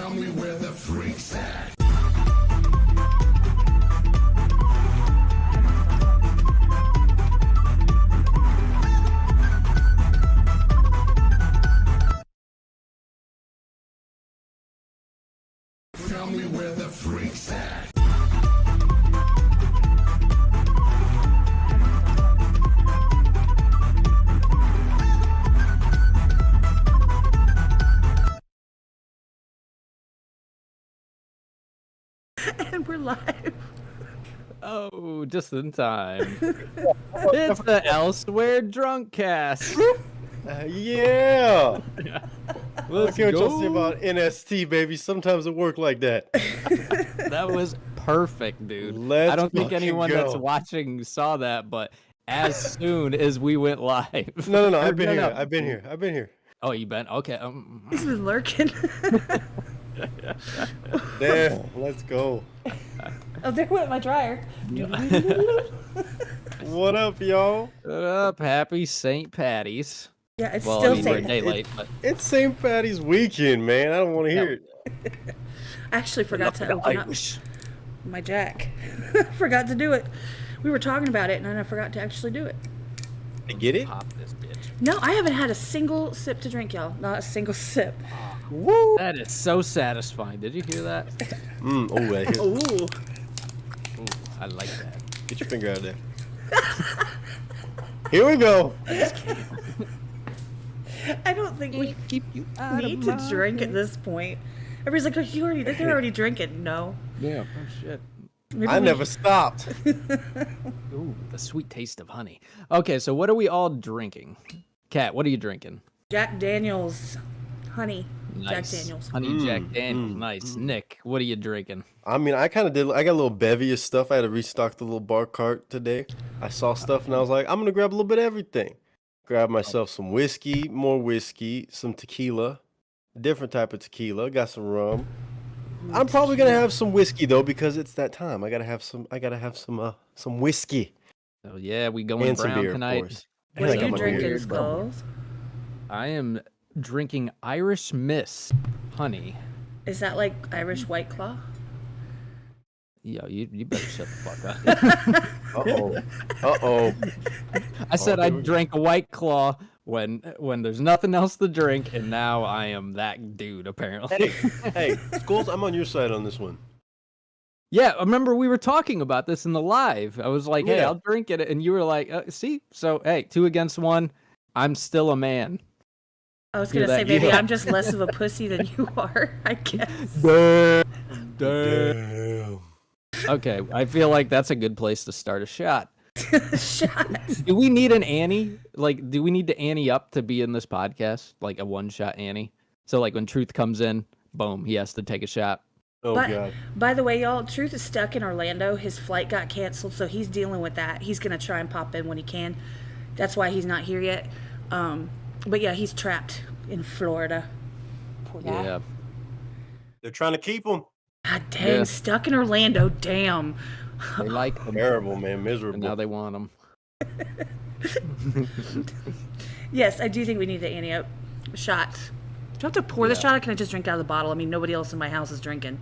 Tell me where the freak's at. Tell me where the freak's at. And we're live. Oh, just in time. It's the Elsewhere Drunk Cast. Yeah. Let's I can't go. just say about NST, baby. Sometimes it work like that. That was perfect, dude. Let's I don't think fucking anyone go. that's watching saw that, but as soon as we went live. No. Or I've been no, here. no. I've been here. Oh, you been? Okay. He's been lurking. Damn. Let's go. Oh, there went my dryer. What up, y'all? What up? Happy St. Patty's. Yeah, it's Well, still I mean, we're a St. day late, but It's St. Patty's weekend, man. I don't want to hear it. I actually forgot to open up my jack. Forgot to do it. We were talking about it, and then I forgot to actually do it. Get it? pop this bitch. No, I haven't had a single sip to drink, y'all. Not a single sip. Woo. That is so satisfying. Did you hear that? Oh, right here. Ooh. Ooh, I like that. Get your finger out of there. Here we go. I don't think we Keep you out need of to my drink way. at this point. Everybody's like, oh, they're already drinking. No. Yeah. Oh shit. Maybe I we- never stopped. Ooh, the sweet taste of honey. Okay, so what are we all drinking? Kat, what are you drinking? Jack Daniels. Honey. Nice. Jack Daniels. Honey Jack Daniels. Nice. Nick, what are you drinking? I mean, I kind of did. I got a little bevy of stuff. I had to restock the little bar cart today. I saw stuff and I was like, I'm gonna grab a little bit of everything. Grab myself some whiskey, more whiskey, some tequila, different type of tequila. Got some rum. I'm probably gonna have some whiskey though because it's that time. I gotta have some. Some whiskey Oh yeah, we going and some brown beer, tonight. of course. What And I are got you my drinking, beer. Skulls? I am drinking Irish Mist honey. Is that like Irish White Claw? Yo, you better shut the fuck up. Uh-oh. I said Okay, I we- drank a White Claw when there's nothing else to drink, and now I am that dude apparently. Hey, Schools, I'm on your side on this one. Yeah, I remember we were talking about this in the live. I was like, hey, Yeah. I'll drink it. And you were like, see? So, hey, 2 against 1. I'm still a man. I was Hear gonna say that? maybe Yeah. I'm just less of a pussy than you are. I guess. Damn. Okay, I feel like that's a good place to start a shot. Shots. Do we need an Annie? Like, do we need to Annie up to be in this podcast? Like a one-shot Annie? So, like, when Truth comes in, boom, he has to take a shot. Oh, But God. by the way, y'all, Truth is stuck in Orlando. His flight got canceled, so he's dealing with that. He's gonna try and pop in when he can. That's why he's not here yet. But yeah, he's trapped in Florida. Poor guy. Yeah. They're trying to keep them. God dang, Yeah. stuck in Orlando. Damn. They like them. Terrible, man. Miserable. And now they want them. Yes, I do think we need the Annie up shot. Do I have to pour the Yeah. shot, or can I just drink out of the bottle? I mean, nobody else in my house is drinking.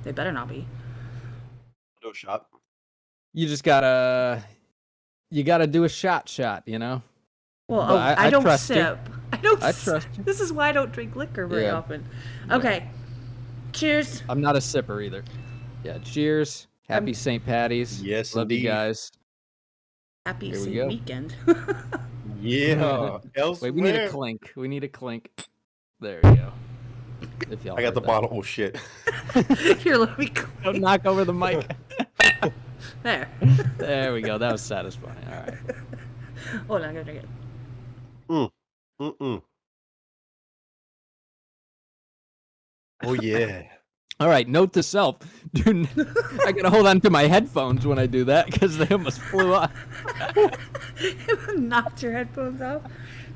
They better not be. No shot. You just gotta do a shot, you know? Well, But I I don't trust you. sip. I don't. I s- trust you. This is why I don't drink liquor very Yeah. often. Okay. Cheers. I'm not a sipper either. Yeah, cheers. Happy St. Patty's. Yes, Love you indeed. guys. Happy Here we St. go. Weekend. Yeah. Elsewhere. Wait, we need a clink. We need a clink. There we go. If y'all I got heard the that. bottle. Oh, shit. Here, let me. Don't knock over the mic. There. There we go. That was satisfying. All right. Hold on, I gotta drink it. Mm-mm. Oh, yeah. All right. Note to self. Dude, I gotta hold on to my headphones when I do that because they almost flew off. Knocked your headphones off.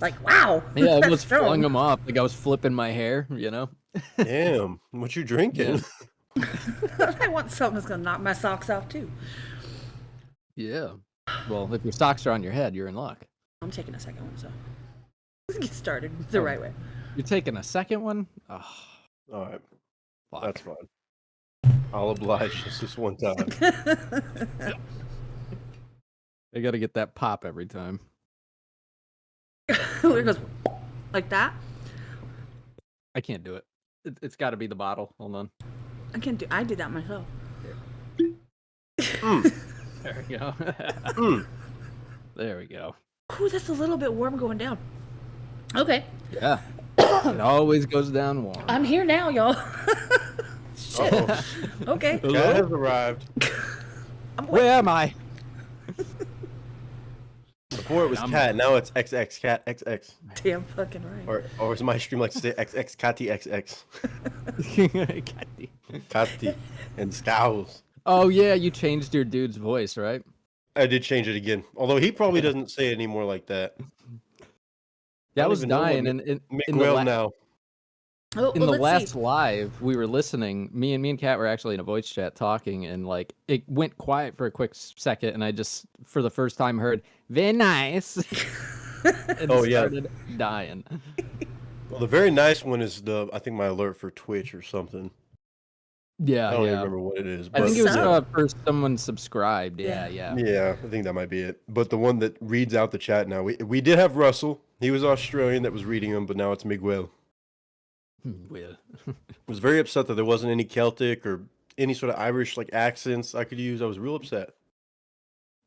Like, wow. Yeah, I that's almost flung strong. them off. Like I was flipping my hair, you know? Damn. What you drinking? I want something that's gonna knock my socks off too. Yeah. Well, if your socks are on your head, you're in luck. I'm taking a second one, so let's get started the right way. You're taking a second one? Oh, All right. Fuck. That's fine. I'll oblige just this one time. I gotta get that pop every time. It goes like that. I can't do it. It's got to be the bottle. Hold on. I can't do. I did that myself. There we go. There we go. Ooh, that's a little bit warm going down. Okay, Yeah. It always goes down warm. I'm here now, y'all. Shit. Uh-oh. Okay. Cat has arrived. I'm wait. Where am I? Before it was cat, now it's XXKaTxx. Damn fucking right. Or as my stream likes to say, xxKaTxx. Kati and Scows. Oh yeah, you changed your dude's voice, right? I did change it again. Although he probably doesn't say it anymore like that. Yeah, I don't was even know what dying, and in the, Miguel now. Oh, in well, the let's last see. live, we were listening. Me and Kat were actually in a voice chat talking, and like it went quiet for a quick second, and I just, for the first time, heard "very nice." And Oh, yeah. started dying. Well, the very nice one is I think my alert for Twitch or something. Yeah, I don't even yeah. remember what it is. I think it was What's for someone subscribed. Yeah, Yeah. yeah. Yeah, I think that might be it. But the one that reads out the chat now, we did have Russell. He was Australian that was reading them, but now it's Miguel. Well, Was very upset that there wasn't any Celtic or any sort of Irish like accents I could use. I was real upset.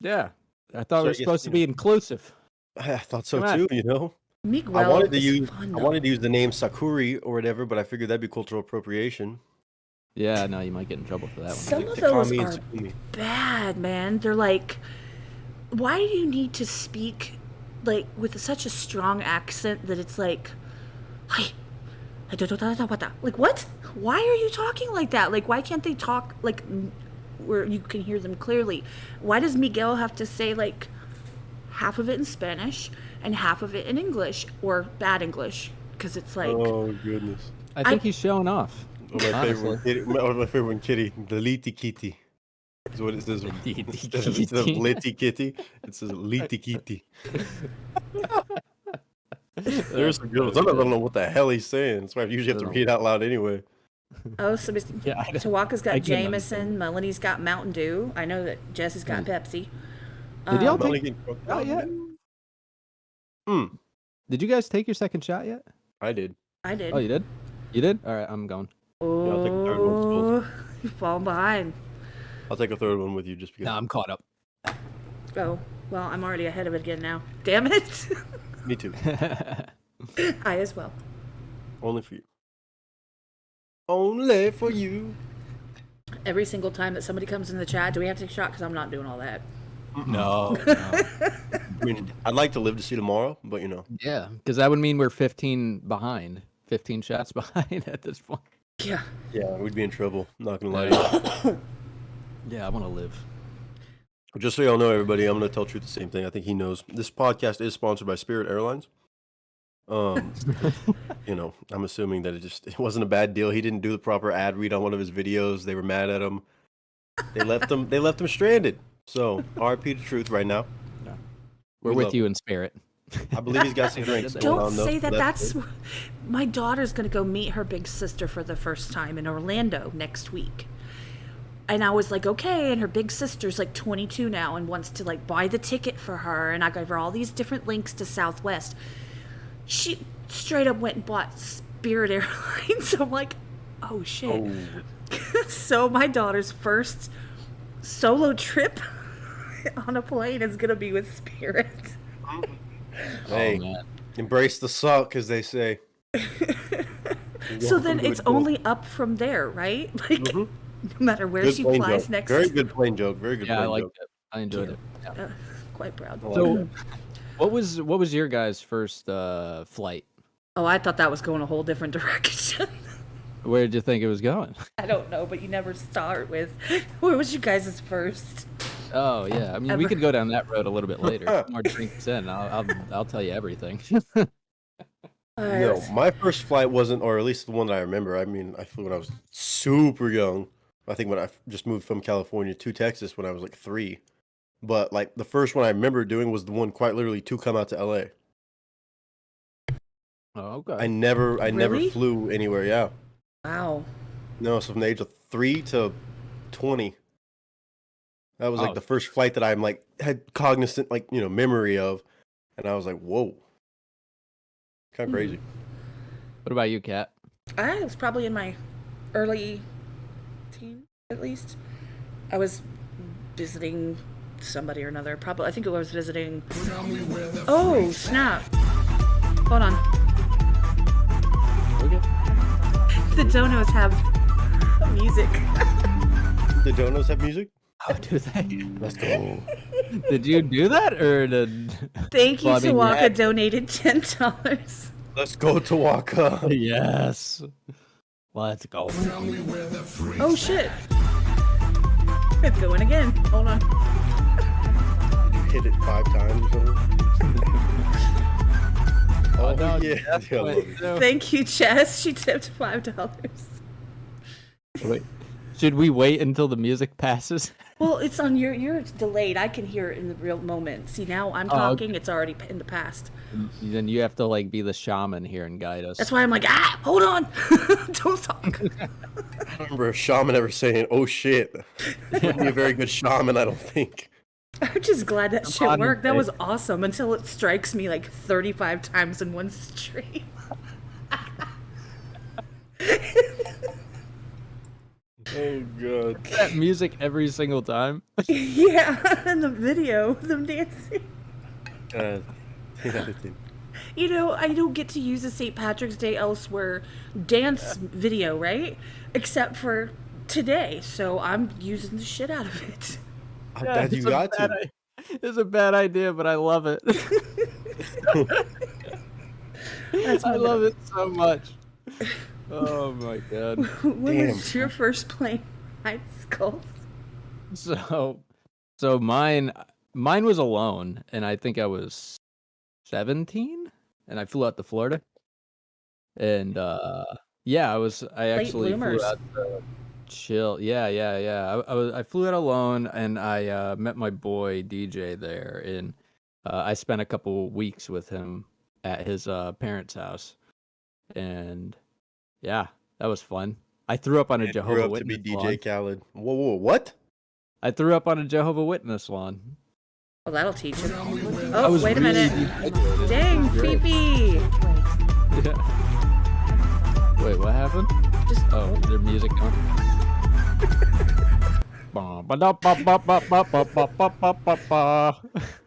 yeah. I thought So we I were guess, supposed to you be inclusive. I thought so Come on. too. You know, Miguel I wanted to is use fun, I though. wanted to use the name Sakuri or whatever, but I figured that'd be cultural appropriation. Yeah, no, you might get in trouble for that one. Some Like of those Takami and are Tsukumi. bad, man. They're like, why do you need to speak like with such a strong accent that it's like, hi, like what? Why are you talking like that? Like, why can't they talk like where you can hear them clearly? Why does Miguel have to say like half of it in Spanish and half of it in English or bad English? Because it's like, Oh goodness! I think he's showing off. Or my Honestly. favorite, my favorite one, Kitty, the Liti Kitty. Is what it says. Instead of Litty Kitty, it says Liti Kitty. There's some good ones. I don't know what the hell he's saying. That's why I usually have to read out loud anyway. oh, so Yeah, Tawaka's I got couldn't Jameson, Melanie's got Mountain Dew. I know that Jess has got Pepsi. Did y'all Molly take getting cooked shot out, yet? man. Did you guys take your second shot yet? I did. I did. Oh, you did? You did? All right, I'm going. I'll take a third one, Jules. Oh, you're falling behind. I'll take a third one with you just because. No, I'm caught up. Oh, well, I'm already ahead of it again now. Damn it. Me too. I as well. Only for you. Only for you. Every single time that somebody comes in the chat, do we have to take a shot? Because I'm not doing all that. No. I mean, I'd like to live to see tomorrow, but you know. Yeah, because that would mean we're 15 behind. 15 shots behind at this point. Yeah. Yeah, we'd be in trouble. Not gonna lie to you. Yeah, I want to live. Just so y'all know, everybody, I'm gonna tell Truth the same thing. I think he knows. This podcast is sponsored by Spirit Airlines. You know, I'm assuming that it wasn't a bad deal. He didn't do the proper ad read on one of his videos. They were mad at him. They left him stranded. So RP to Truth right now. We're We with love you in spirit. I believe he's got some drinks. going Don't on, though, say so that. that's That's my daughter's going to go meet her big sister for the first time in Orlando next week. And I was like, okay. And her big sister's like 22 now and wants to like buy the ticket for her. And I gave her all these different links to Southwest. She straight up went and bought Spirit Airlines. I'm like, oh shit. Oh. So my daughter's first solo trip on a plane is going to be with Spirit. Hey, Oh, man. embrace the suck, as they say. So then it's only up from there, right? Like, no matter where Good she plane flies joke. next. Very good plane joke. Very good Yeah, I plane liked joke. it. I enjoyed it. Yeah. Quite proud. So, what was your guys' first flight? Oh, I thought that was going a whole different direction. Where did you think it was going? I don't know, but you never start with where was you guys' first? Oh yeah, I mean we Ever. could go down that road a little bit later. More drinks in, I'll tell you everything. No, my first flight wasn't, or at least the one that I remember. I mean, I flew when I was super young. I think when I just moved from California to Texas when I was like 3. But like the first one I remember doing was the one quite literally to come out to LA. Oh, okay. I never Really? flew anywhere. Yeah, Wow. No, so from the age of 3 to 20. That was like Oh. the first flight that I'm like had cognizant, like, memory of. And I was like, whoa. Kind of crazy. What about you, Kat? I was probably in my early teen, at least. I was visiting somebody or another. Probably, I think I was visiting. Oh snap! Hold on. Okay. The donos have music. The donos have music? How do they? Let's go. Did you do that or did? Thank you, Well, I mean, Tawaka yeah. donated $10. Let's go, Tawaka. Yes. Let's go. Oh shit! It's going again. Hold on. Hit it 5 times or something. Oh, no, yeah. that's I love what- it. no. Thank you, Jess. She tipped $5. Wait. Should we wait until the music passes? Well, it's on you're delayed. I can hear it in the real moment. See, now I'm Oh, talking. okay. It's already in the past. Then you have to like be the shaman here and guide us. That's why I'm like, hold on. Don't talk. I don't remember a shaman ever saying, oh shit. Wouldn't be a very good shaman, I don't think. I'm just glad that shit on, worked. That babe. was awesome until it strikes me like 35 times in one stream. Oh, God. that music every single time. Yeah, in the video, them dancing. Yeah. You know, I don't get to use a St. Patrick's Day elsewhere dance video, right? Except for today, so I'm using the shit out of it. I'm glad you got to. It's a bad idea, but I love it. That's I my love it so much. Oh my god. When was Damn. your first plane? High school. So mine was alone, and I think I was 17, and I flew out to Florida. And yeah, I actually bloomers. flew out to chill. Yeah. I flew out alone, and I met my boy DJ there, and I spent a couple weeks with him at his parents' house, and yeah, that was fun. I threw up on a Grew Jehovah up to be Witness DJ lawn. Khaled. Whoa, what? I threw up on a Jehovah Witness lawn. Well, that'll teach him. I Oh, was wait a really minute. dehydrated. Dang, Great. Fifi. Yeah. Wait, what happened? Just Oh, is there music on?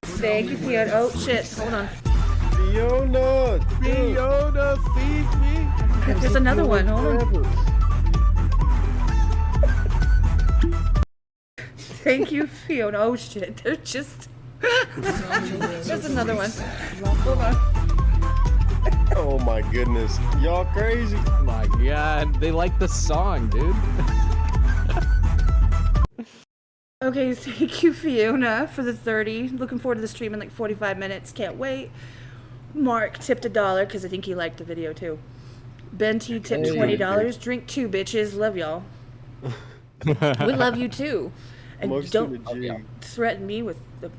thank you, Fiona. Oh shit, hold on. Fiona! Dude. Fiona, Fifi. There's another one. Hold on. Thank you, Fiona. Oh shit, they're just. There's another one. Hold on. Oh my goodness. Y'all crazy. Oh my god, they like the song, dude. Okay, thank you, Fiona, for the 30. Looking forward to the stream in like 45 minutes. Can't wait. Mark tipped $1 because I think he liked the video too. Ben T tipped Hey. $20. Drink 2, bitches. Love y'all. We love you too. And Mark's don't doing a jig. threaten me with a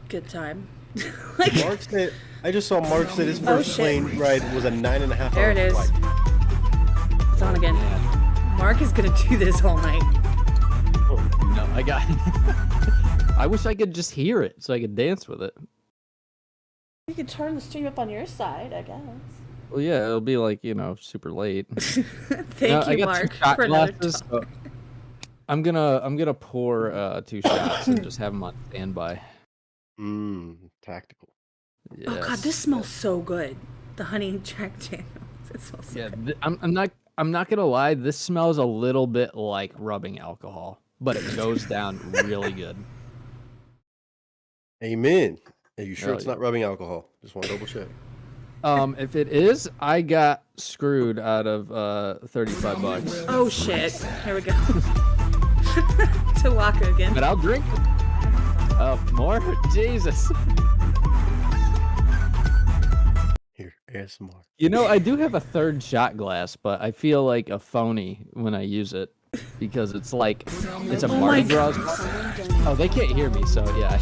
good time. Like, Mark said, I just saw Mark said his first shit. plane ride was a 9.5 there hour it is. flight. It's on again. Mark is gonna do this all night. No, I got. I wish I could just hear it so I could dance with it. You could turn the stream up on your side, I guess. Well, yeah, it'll be like super late. Thank I you, got 2 Mark, shot for another glasses, talk. so I'm gonna pour 2 shots and just have them on standby. Tactical. Oh god, Yes. this smells so good. The honey Jack Daniels. It smells so Yeah, good. I'm not gonna lie. This smells a little bit like rubbing alcohol, but it goes down really good. Amen. Are you sure Oh, it's yeah. not rubbing alcohol? Just want to double check. If it is, I got screwed out of $35. Oh shit. Here we go. Tawaka again. But I'll drink. More? Jesus. Here, ASMR. You know, I do have a 3rd shot glass, but I feel like a phony when I use it because it's like it's a Oh Mardi my Gras. Oh, they can't hear me, so yeah.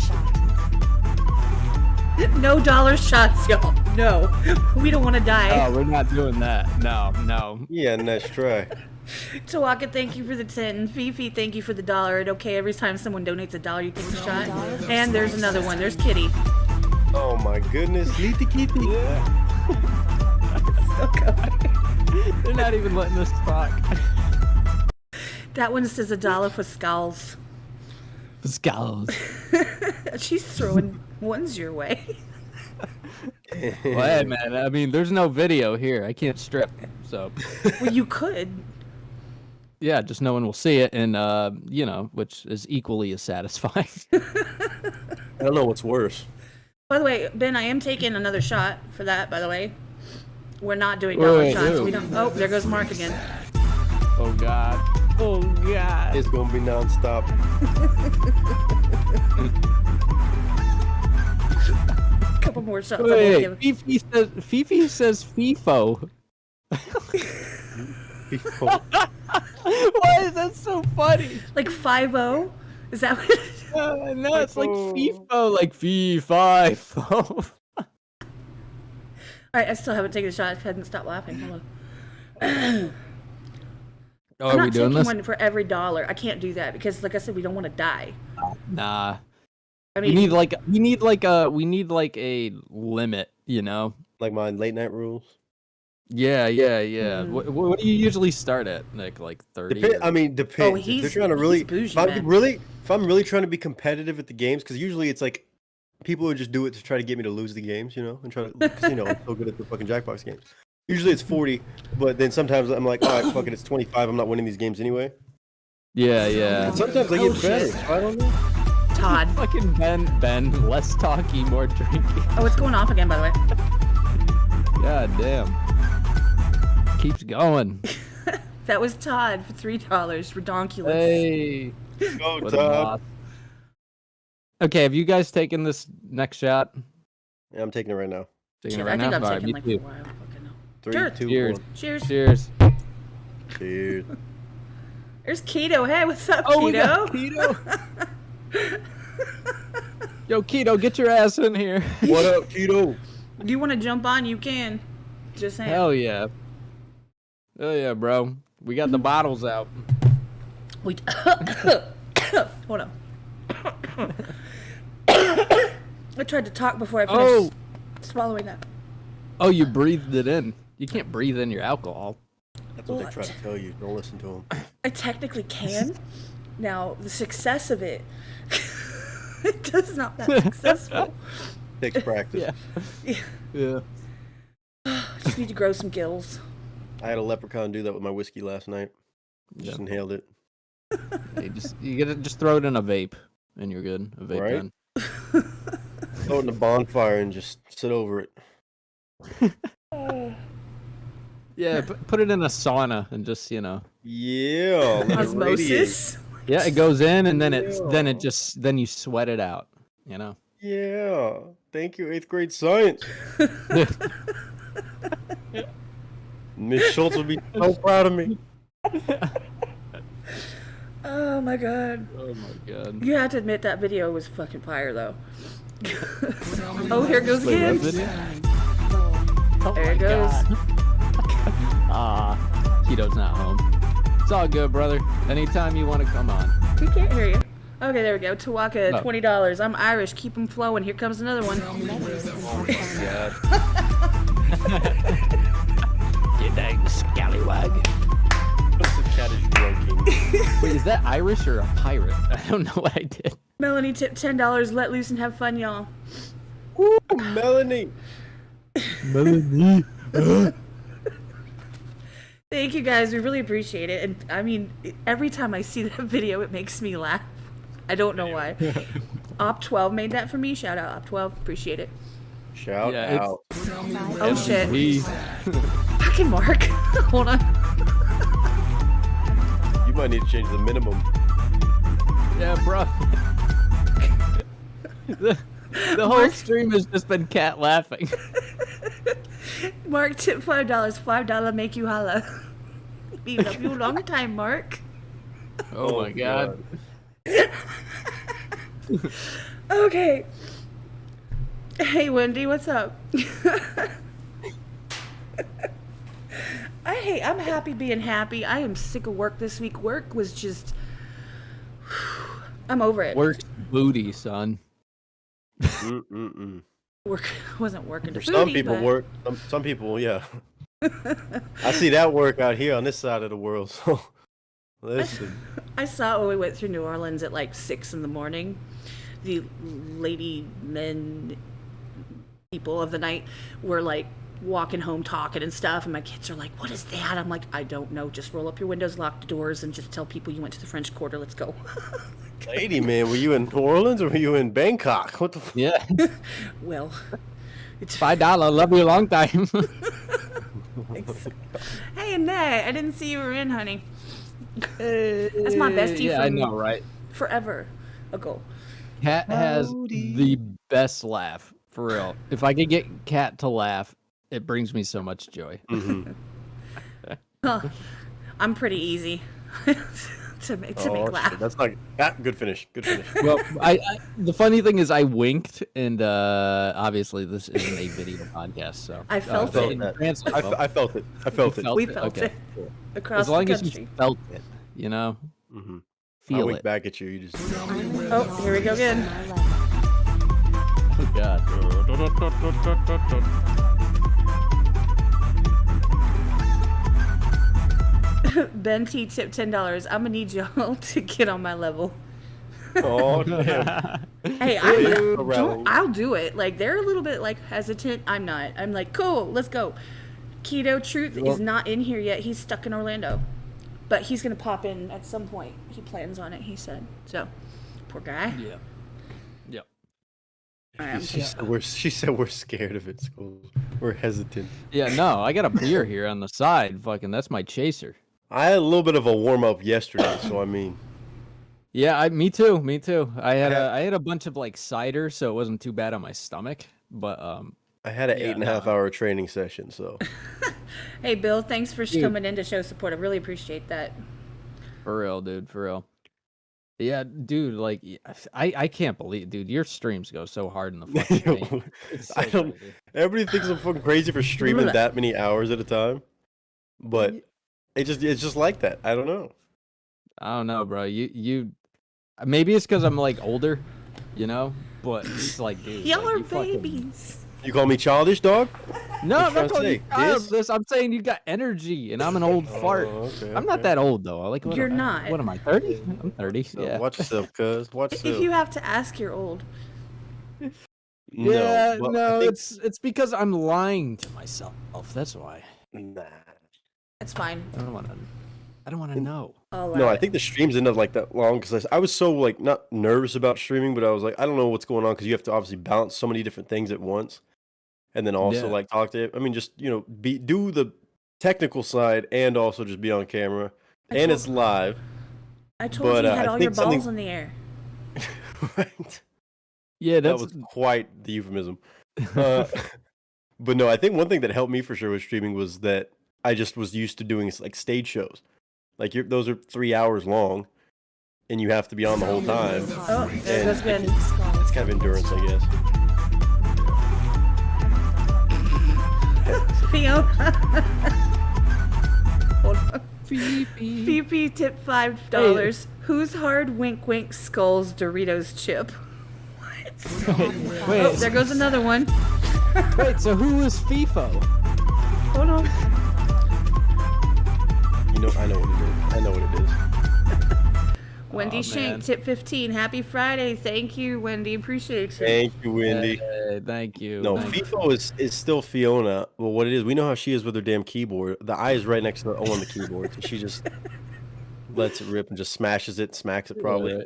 No dollar shots, y'all. No. We don't want to die. Oh, we're not doing that. No. Yeah, nice try. Tawaka, thank you for the 10. Fifi, thank you for the $1. And okay, every time someone donates $1, you take a shot. And there's another one. There's Kitty. Oh my goodness. Liti Kitty. So good. They're not even letting us talk. That one says $1 for skulls. Skulls. She's throwing ones your way. Well, hey, man. I mean, there's no video here. I can't strip. So. Well, you could. Yeah, just no one will see it, and you know, which is equally as satisfying. I don't know what's worse. By the way, Ben, I am taking another shot for that. By the way, we're not doing dollar shots. We don't. Oh, there goes Mark again. Oh God. Oh God. It's gonna be nonstop. Couple more shots. Wait, Fifi says FIFO. Why is that so funny? Like 5-0? Is that what it is? No, it's like FIFO, like FIFO. Alright, I still haven't taken a shot. I hadn't stopped laughing. Hold on. Oh, I'm are we not doing taking this? one for every $1. I can't do that because, like I said, we don't want to die. Nah. I We mean, need like a limit, you know? Like my late night rules. Yeah. What do you usually start at, Nick? Like 30? I mean, depends. If they're trying to really, bougie, if man. I'm really trying to be competitive at the games, because usually it's like people would just do it to try to get me to lose the games, you know, and try to, because you know I'm so good at the fucking Jackbox games. Usually it's 40, but then sometimes I'm like, all right, fuck it, it's 25. I'm not winning these games anyway. Yeah. And sometimes I get better. So I don't know. Todd. Fucking Ben, less talky, more drinking. Oh, it's going off again, by the way. God damn. Keeps going. That was Todd for $3. Redonkulous. Hey. Go, What a Todd. boss. Okay, have you guys taken this next shot? Yeah, I'm taking it right now. Taking Shit, it right I think now? I'm All right, taking me like too. 4. I don't fucking know. 3, Sure. 2, Cheers. 1. Cheers. Cheers. Cheers. There's Keto. Hey, what's up, Oh, we Keto? got Keto. Yo, Keto, get your ass in here. What up, Keto? Do you want to jump on? You can. Just saying. Hell yeah. Hell yeah, bro. We got the bottles out. We hold on. I tried to talk before I finished swallowing that. Oh, you breathed it in. You can't breathe in your alcohol. That's what they try to tell you. Don't listen to them. I technically can. Now, the success of it, it does not that successful. Takes practice. Yeah. Just need to grow some gills. I had a leprechaun do that with my whiskey last night. Just Yeah. inhaled it. Hey, you gotta just throw it in a vape, and you're good. A vape Right? pen. Throw it in a bonfire and just sit over it. Yeah, put it in a sauna and just, you know. Yeah. let it radiate. Osmosis. Yeah, it goes in and then then you sweat it out, you know. Yeah. Thank you, 8th grade science. Miss Schultz would be so proud of me. Oh my god. Oh my god. You have to admit that video was fucking fire though. Oh, here it goes Wait, again. what video? Oh There my it goes. God. Keto's not home. It's all good, brother. Anytime you want to come on. We can't hear you. Okay, there we go. Tawaka, Oh. $20. I'm Irish. Keep them flowing. Here comes another one. Oh my god. You dang scallywag. What's the cat is drinking? Wait, is that Irish or a pirate? I don't know what I did. Melanie tipped $10. Let loose and have fun, y'all. Woo, Melanie. Melanie. Thank you guys. We really appreciate it. And I mean, every time I see that video, it makes me laugh. I don't know why. Op12 made that for me. Shout out Op12. Appreciate it. Shout Yeah, it's- out. Oh shit. MVP. Fucking Mark. Hold on. You might need to change the minimum. Yeah, bro. The whole stream has just been cat laughing. Mark tip $5. $5 make you holla. We love you a long time, Mark. Oh my god. Okay. Hey Wendy, what's up? I Hey, I'm happy being happy. I am sick of work this week. Work was just. I'm over it. Work's booty, son. Work wasn't working. For to some booty, people, but- work. Some people, yeah. I see that work out here on this side of the world. So listen. I saw it when we went through New Orleans at like 6 in the morning. The men people of the night were like walking home talking and stuff, and my kids are like, "What is that?" I'm like, "I don't know. Just roll up your windows, lock the doors, and just tell people you went to the French Quarter. Let's go." Lady, man, were you in New Orleans or were you in Bangkok? What the? Yeah. Well, it's $5. Love you a long time. Hey, Annette, I didn't see you were in, honey. That's my bestie Yeah, from I know, right? forever ago. Cat has the best laugh, for real. If I could get Cat to laugh, it brings me so much joy. I'm pretty easy to make laugh. Shit. That's like good finish. Good finish. Well, the funny thing is I winked, and obviously this isn't a video podcast, so I felt it. didn't translate well. I felt it. I felt it. We felt Okay. it across As long the as country. you felt it, you know? I Feel wink it. back at you. You just. Oh, here we go again. Oh, God. Ben T tipped $10. I'm gonna need y'all to get on my level. Oh damn. Hey, I'll do it. Like they're a little bit like hesitant. I'm not. I'm like, cool, let's go. Keto Truth is not in here yet. He's stuck in Orlando, but he's gonna pop in at some point. He plans on it. He said. So, poor guy. Yeah. Yep. She said we're scared of it. So we're hesitant. Yeah, no, I got a beer here on the side. Fucking, that's my chaser. I had a little bit of a warm up yesterday, so I mean. Yeah, me too. Me too. I had a bunch of like cider, so it wasn't too bad on my stomach. But I had an 8.5 hour training session, so. Hey, Bill, thanks for coming in to show support. I really appreciate that. For real, dude. For real. Yeah, dude. Like, I can't believe, dude. Your streams go so hard in the fucking thing. It's so I don't. crazy. Everybody thinks I'm fucking crazy for streaming that many hours at a time, but it's just like that. I don't know. I don't know, bro. You maybe it's because I'm like older, you know. But it's like, dude, Y'all like, are you fucking- babies. You call me childish, dog? No, What I'm you not trying to calling you say? childish. I'm saying you got energy, and I'm an old fart. Okay, I'm not that old though. Like, You're not. What am I? 30? I'm 30. So Yeah. watch yourself, cuz. Watch yourself. If you have to ask, you're old. Yeah, but no, I think- it's because I'm lying to myself. That's why. Nah. It's fine. I don't want to know. I'll No, allow I it. think the streams ended up like that long because I was so like not nervous about streaming, but I was like, I don't know what's going on because you have to obviously balance so many different things at once, and then also Yeah. like talk to. I mean, just do the technical side and also just be on camera, and it's live. I told but, you you had I all your think something- balls in the air. Right? Yeah, That that's was quite the euphemism. But no, I think one thing that helped me for sure with streaming was that I just was used to doing like stage shows. Like those are 3 hours long, and you have to be on the whole time. Oh, there goes Ben. It's kind of endurance, I guess. Fiona. Hold on. Fifi tipped $5. Who's hard wink wink skulls Doritos chip? What? wait, Oh, there goes another one. wait. So who is FIFO? Hold on. I know what it is. I know what it is. Wendy Aw, Shank man. tip 15. Happy Friday. Thank you, Wendy. Appreciate you. Thank you, Wendy. Hey, thank you. No, thank you. FIFO is still Fiona. Well, what it is, we know how she is with her damn keyboard. The eye is right next to the O on the keyboard, so she just lets it rip and just smashes it, smacks it probably.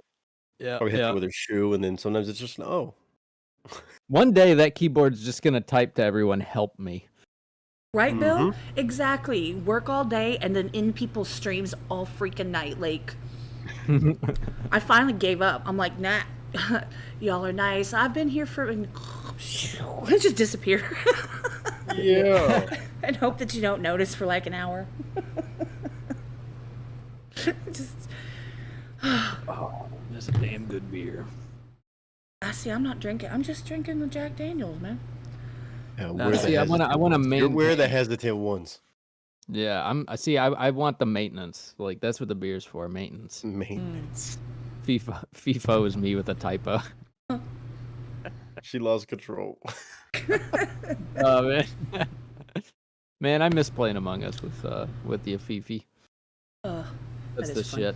Yeah, Probably hits yeah. it with her shoe, and then sometimes it's just oh. One day that keyboard's just gonna type to everyone, "Help me." Right, Bill? Mhm. Exactly. Work all day and then in people's streams all freaking night. Like, I finally gave up. I'm like, nah, y'all are nice. I've been here for. It just disappear. Yeah. And hope that you don't notice for like an hour. Just, Oh, that's a damn good beer. I see. I'm not drinking. I'm just drinking the Jack Daniels, man. Yeah, Now, see, I wanna You're maintain. we're the hesitant ones. Yeah, I see. I want the maintenance. Like that's what the beer's for, maintenance. Maintenance. FIFO is me with a typo. She lost control. Oh man, man, I miss playing Among Us with the Afifi. Oh, That's that the is fun. shit.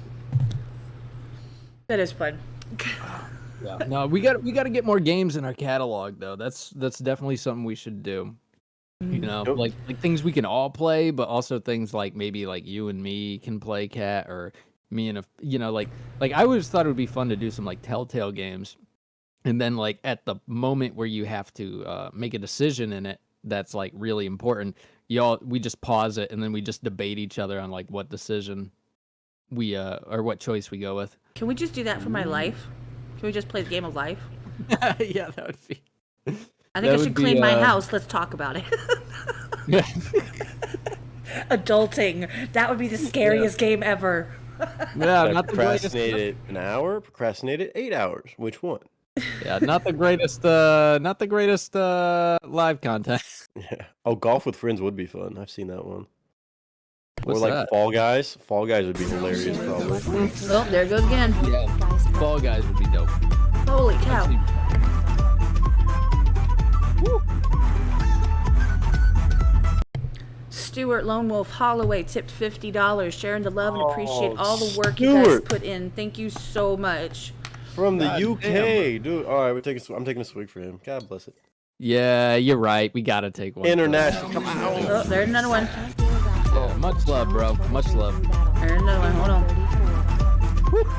That is fun. Yeah. No, we got to get more games in our catalog though. That's definitely something we should do. You know, Yep. like things we can all play, but also things like maybe like you and me can play, Cat, or me and like I always thought it would be fun to do some like Telltale games, and then like at the moment where you have to make a decision in it that's like really important, we just pause it and then we just debate each other on like what decision we or what choice we go with. Can we just do that for my life? Can we just play the game of life? Yeah, that would be. I think I should clean my house. Let's talk about it. Yeah. Adulting. That would be the scariest game ever. Yeah, I not the greatest. procrastinated an hour, procrastinated 8 hours. Which one? Yeah, not the greatest. Live content. Yeah. Oh, golf with friends would be fun. I've seen that one. What's or like that? Fall Guys. Fall Guys would be hilarious, probably. Oh, there it goes again. Yeah, Fall Guys would be dope. Holy cow. Stuart Lone Wolf Holloway tipped $50, sharing the love and appreciate all the work you guys Stuart. put in. Thank you so much. From the God UK, dude. All right, I'm taking a swig for him. God bless it. Yeah, you're right. We gotta take one. International. Come on. Oh, there's another one. Yeah, much love, bro. Much love. There's another one. Hold on.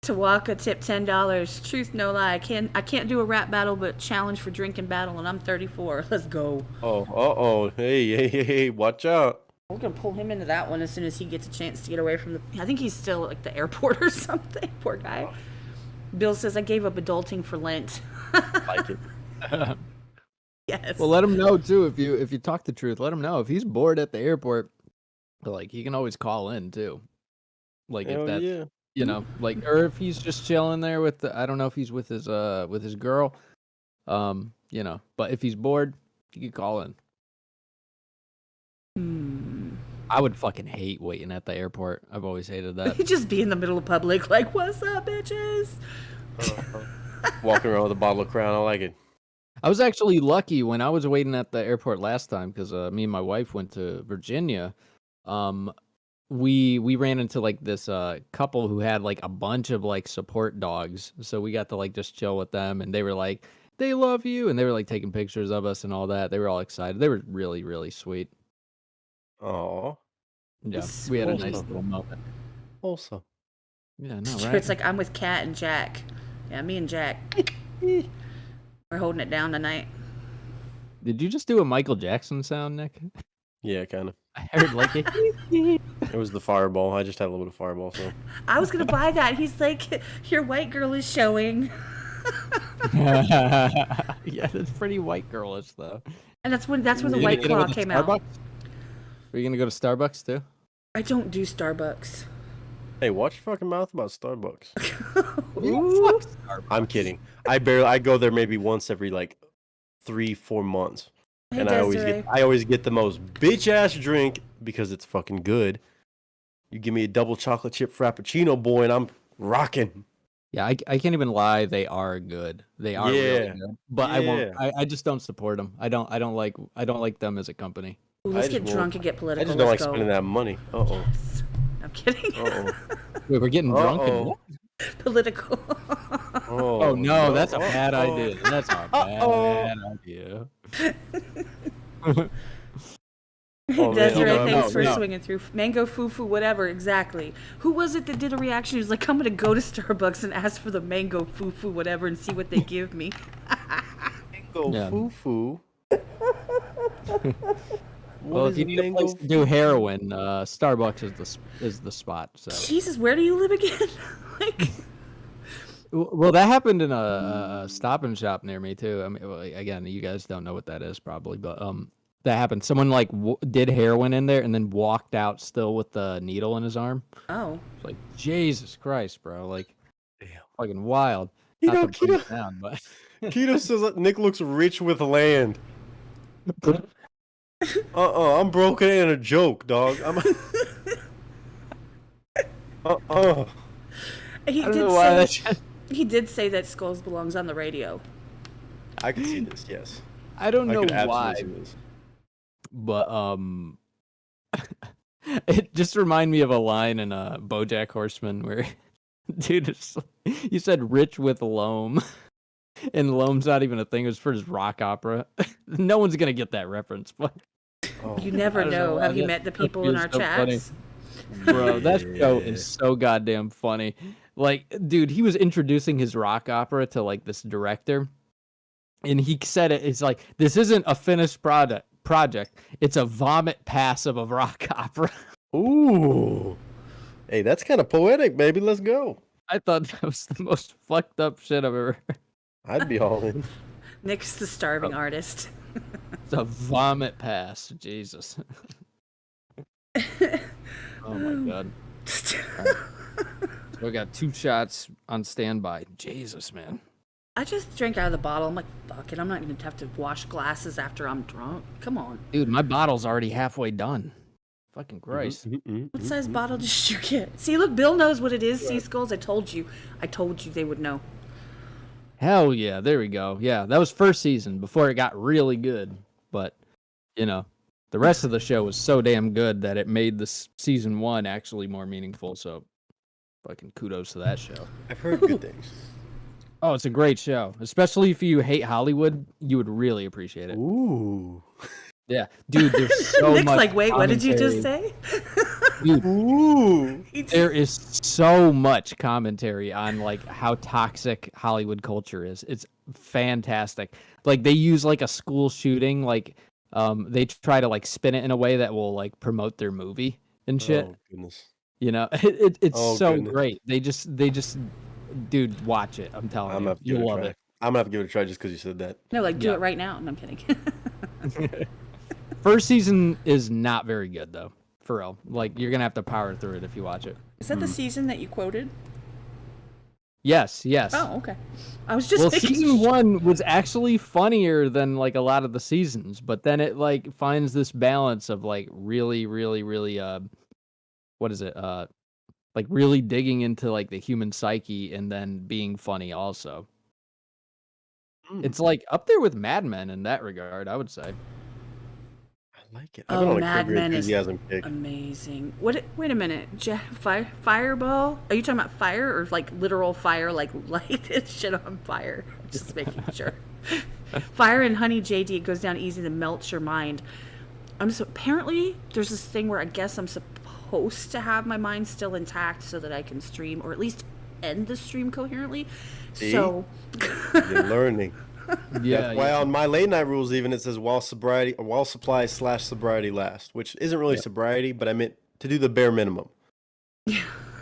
Tawaka tipped $10. Truth, no lie. I can't do a rap battle, but challenge for drinking battle, and I'm 34. Let's go. Oh. Hey. Watch out. We're gonna pull him into that one as soon as he gets a chance to get away from the. I think he's still at like the airport or something. Poor guy. Bill says I gave up adulting for Lent. Like it. Yes. Well, let him know too. If you talk the truth, let him know if he's bored at the airport. Like he can always call in too. Like Hell if that, yeah. you know, like or if he's just chilling there with I don't know if he's with his girl, you know. But if he's bored, he could call in. I would fucking hate waiting at the airport. I've always hated that. He'd just be in the middle of public, like, "What's up, bitches?" Walking around with a bottle of Crown. I like it. I was actually lucky when I was waiting at the airport last time because me and my wife went to Virginia. We ran into like this couple who had like a bunch of like support dogs, so we got to like just chill with them, and they were like, "They love you," and they were like taking pictures of us and all that. They were all excited. They were really, really sweet. Oh, Yeah, we had a nice Wholesome. little moment. also. Yeah, no, It's right? like I'm with Kat and Jack. Yeah, me and Jack. We're holding it down tonight. Did you just do a Michael Jackson sound, Nick? Yeah, kind of. I heard like a It was the fireball. I just had a little bit of fireball, so. I was gonna buy that. He's like, "Your white girl is showing," yeah, that's pretty white girlish though. and that's where the You White gonna go Claw to came Starbucks? out. Are you gonna go to Starbucks too? I don't do Starbucks. Hey, watch your fucking mouth about Starbucks. Ooh. I'm kidding. I go there maybe once every like 3-4 months. Hey, And Desiree. I always get the most bitch ass drink because it's fucking good. You give me a double chocolate chip frappuccino, boy, and I'm rocking. Yeah, I can't even lie. They are good. They are really Yeah. good. But I won't. Yeah. I just don't support them. I don't like them as a company. Ooh, let's I get just drunk won't- and get I political. just don't like Let's go. spending that money. Uh-oh. Yes. I'm kidding. Uh-oh. Wait, we're getting drunk and Uh-oh. Political. oh no, that's a bad idea. That's a bad idea. Oh, man. Desiree, No, thanks for no. swinging through. Mango fufu, whatever, exactly. Who was it that did a reaction? He was like, I'm going to go to Starbucks and ask for the mango fufu, whatever, and see what they give me. Mango Yeah. foo-foo. Well, if you need a place to do heroin, Starbucks is the spot. So. Jesus, where do you live again? Like, Well, that happened in a Stop and Shop near me too. I mean, well, again, you guys don't know what that is probably, but that happened. Someone like did heroin in there and then walked out still with the needle in his arm. oh. It's like Jesus Christ, bro! Like, Damn. fucking wild. Not Keto, to bring Keto, it down, but Keto says that Nick looks rich with land. I'm broken in a joke, dog. I'm. He I don't did know why say that's. he did say that Skulls belongs on the radio. I can see this. Yes, I don't I know could why, absolutely see this. but it just reminded me of a line in BoJack Horseman where, dude, you said rich with loam, and loam's not even a thing. It was for his rock opera. No one's gonna get that reference, but You never I don't know. why Have you that met the stuff people in is our so funny. chats? Bro, that show is so goddamn funny. Like, dude, he was introducing his rock opera to like this director, and he said it's like, this isn't a finished project. It's a vomit pass of a rock opera. Ooh, hey, that's kind of poetic, baby. Let's go. I thought that was the most fucked up shit I've ever heard. I'd be all in. Nick's the starving artist. It's a vomit pass. Jesus. Oh my god. Right. So we got 2 shots on standby. Jesus, man. I just drank out of the bottle. I'm like, fuck it. I'm not going to have to wash glasses after I'm drunk. Come on. Dude, my bottle's already halfway done. Fucking Christ. What size bottle did you get? See, look, Bill knows what it is. Sea Skulls. I told you they would know. Hell yeah, there we go. Yeah, that was first season before it got really good. But, you know, the rest of the show was so damn good that it made this season 1 actually more meaningful. So, fucking kudos to that show. I've heard good things. Oh, it's a great show. Especially if you hate Hollywood, you would really appreciate it. Ooh. Yeah, dude, there's so Nick's much like, wait, what did you just commentary. say? Dude, Ooh. there is so much commentary on like how toxic Hollywood culture is. It's fantastic. Like they use like a school shooting, like they try to like spin it in a way that will like promote their movie and shit. Oh goodness. You know, it's Oh, so goodness. great. They just, dude, watch it. I'm telling I'm you, gonna have to give you'll it a love try. it. I'm gonna have to give it a try just because you said that. No, like, do Yeah. it right now. No, I'm kidding. First season is not very good though, for real. Like you're gonna have to power through it if you watch it. Is that the season that you quoted? Yes, yes. Oh, okay. I was just Well, making season sure. 1 was actually funnier than like a lot of the seasons, but then it like finds this balance of like really, really, really what is it? Like really digging into like the human psyche and then being funny also. It's like up there with Mad Men in that regard, I would say. I like it. I've been on a Mad Curb Your Men is Enthusiasm kick. amazing. What? Wait a minute. Fireball? Are you talking about fire or like literal fire, like light this shit on fire? Just making sure. Fire and Honey JD, it goes down easy to melt your mind. Apparently there's this thing where I guess I'm supposed to have my mind still intact so that I can stream or at least end the stream coherently. See? So You're learning. Yeah. That's why on my late night rules even it says while supply / sobriety last, which isn't really sobriety, but I meant to do the bare minimum.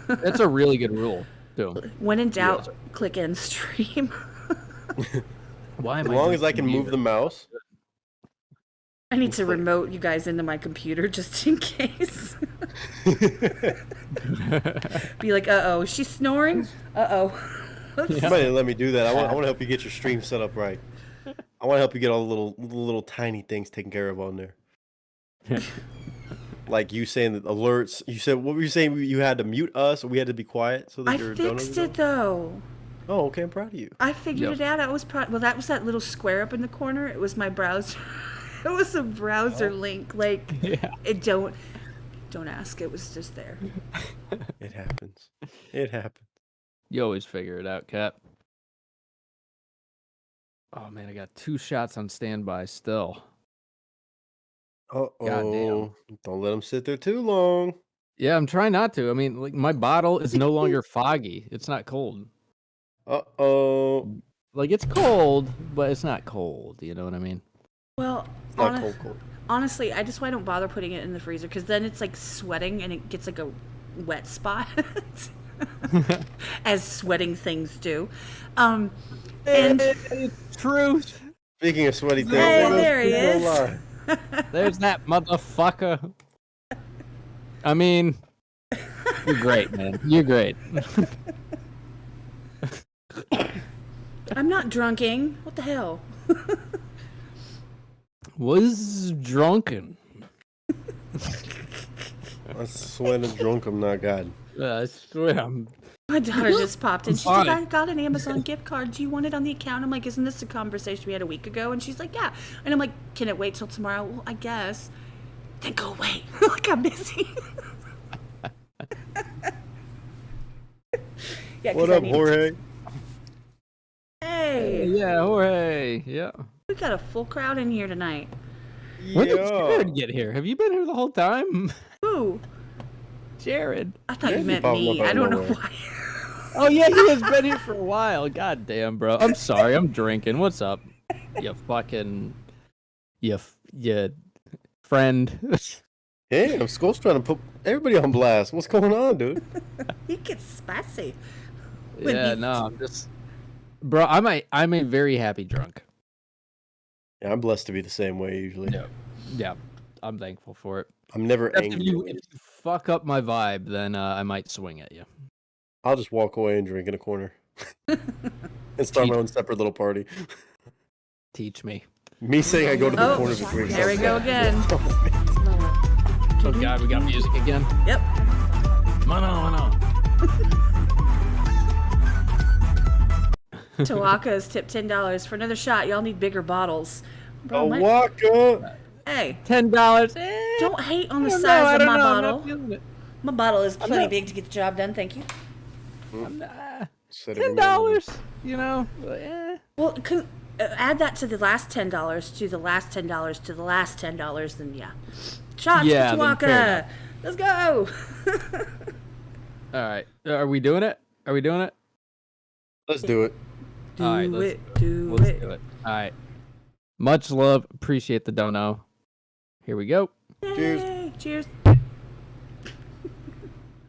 That's a really good rule, too. when in doubt, click end stream. Why As long as I can move the mouse. I need to remote you guys into my computer just in case. Be like, uh-oh, is she snoring? Uh-oh. Somebody let me do that. I want to help you get your stream set up right. I want to help you get all the little tiny things taken care of on there. Like you saying that alerts. You said what were you saying? You had to mute us, or we had to be quiet so that I your fixed donuts it though. Oh, okay. I'm proud of you. I figured it out. I was well, that was that little square up in the corner. It was my browser. It was a browser link. Like it don't ask. It was just there. It happens. It happens. You always figure it out, Cap. Oh man, I got 2 shots on standby still. Uh-oh. Don't let them sit there too long. Yeah, I'm trying not to. I mean, like my bottle is no longer foggy. It's not cold. Uh-oh. Like it's cold, but it's not cold. You know what I mean? Well, It's not cold. honestly, I just why I don't bother putting it in the freezer because then it's like sweating and it gets like a wet spot. As sweating things do. And Truth. Speaking of sweaty things, Hey, goes there he People is. Alive. There's that motherfucker. I mean, you're great, man. You're great. I'm not drunking. What the hell? Was drunken. I swear to drunk, I'm not God. I swear I'm. My daughter just popped in. She's like, Fine. I got an Amazon gift card. Do you want it on the account? I'm like, isn't this a conversation we had a week ago? And she's like, yeah. And I'm like, can it wait till tomorrow? Well, I guess. Then go away. Like, I'm busy. Yeah, 'cause What I up, need- Jorge? Hey, Yeah, Jorge. Yeah. we got a full crowd in here tonight. When did Yeah. Jared get here? Have you been here the whole time? Ooh, Jared. I thought you Maybe meant popping me. up out I of don't know nowhere. why. Oh yeah, he has been here for a while. God damn, bro. I'm sorry. I'm drinking. What's up? You fucking. You friend. Damn, Skull's trying to put everybody on blast. What's going on, dude? He gets spicy. When Yeah, he's- no, I'm just. Bro, I'm a very happy drunk. Yeah, I'm blessed to be the same way usually. Yeah, I'm thankful for it. I'm never If angry. you fuck up my vibe, then I might swing at you. I'll just walk away and drink in a corner and start my own separate little party. Teach me. Me saying I go to the Oh, corner to drink. there we go again. Oh god, we got music again. Yep. Mano. Tawaka's tipped $10 for another shot. Y'all need bigger bottles. A Bro, waka. hey, $10. don't hate on the I don't know, size I of don't my know, I'm not bottle. feeling it. My bottle is plenty not- big to get the job done. Thank you. Said it in the middle. $10. You know. Well, add that to the last $10, to the last $10, to the last $10. Then yeah, shots Yeah, to then fair Tawaka. enough. Let's go. All right. Are we doing it? Are we doing it? Let's do it. Do All right, it. let's Do Let's it. do it. All right. Much love. Appreciate the dono. Here we go. Cheers. Yay, cheers.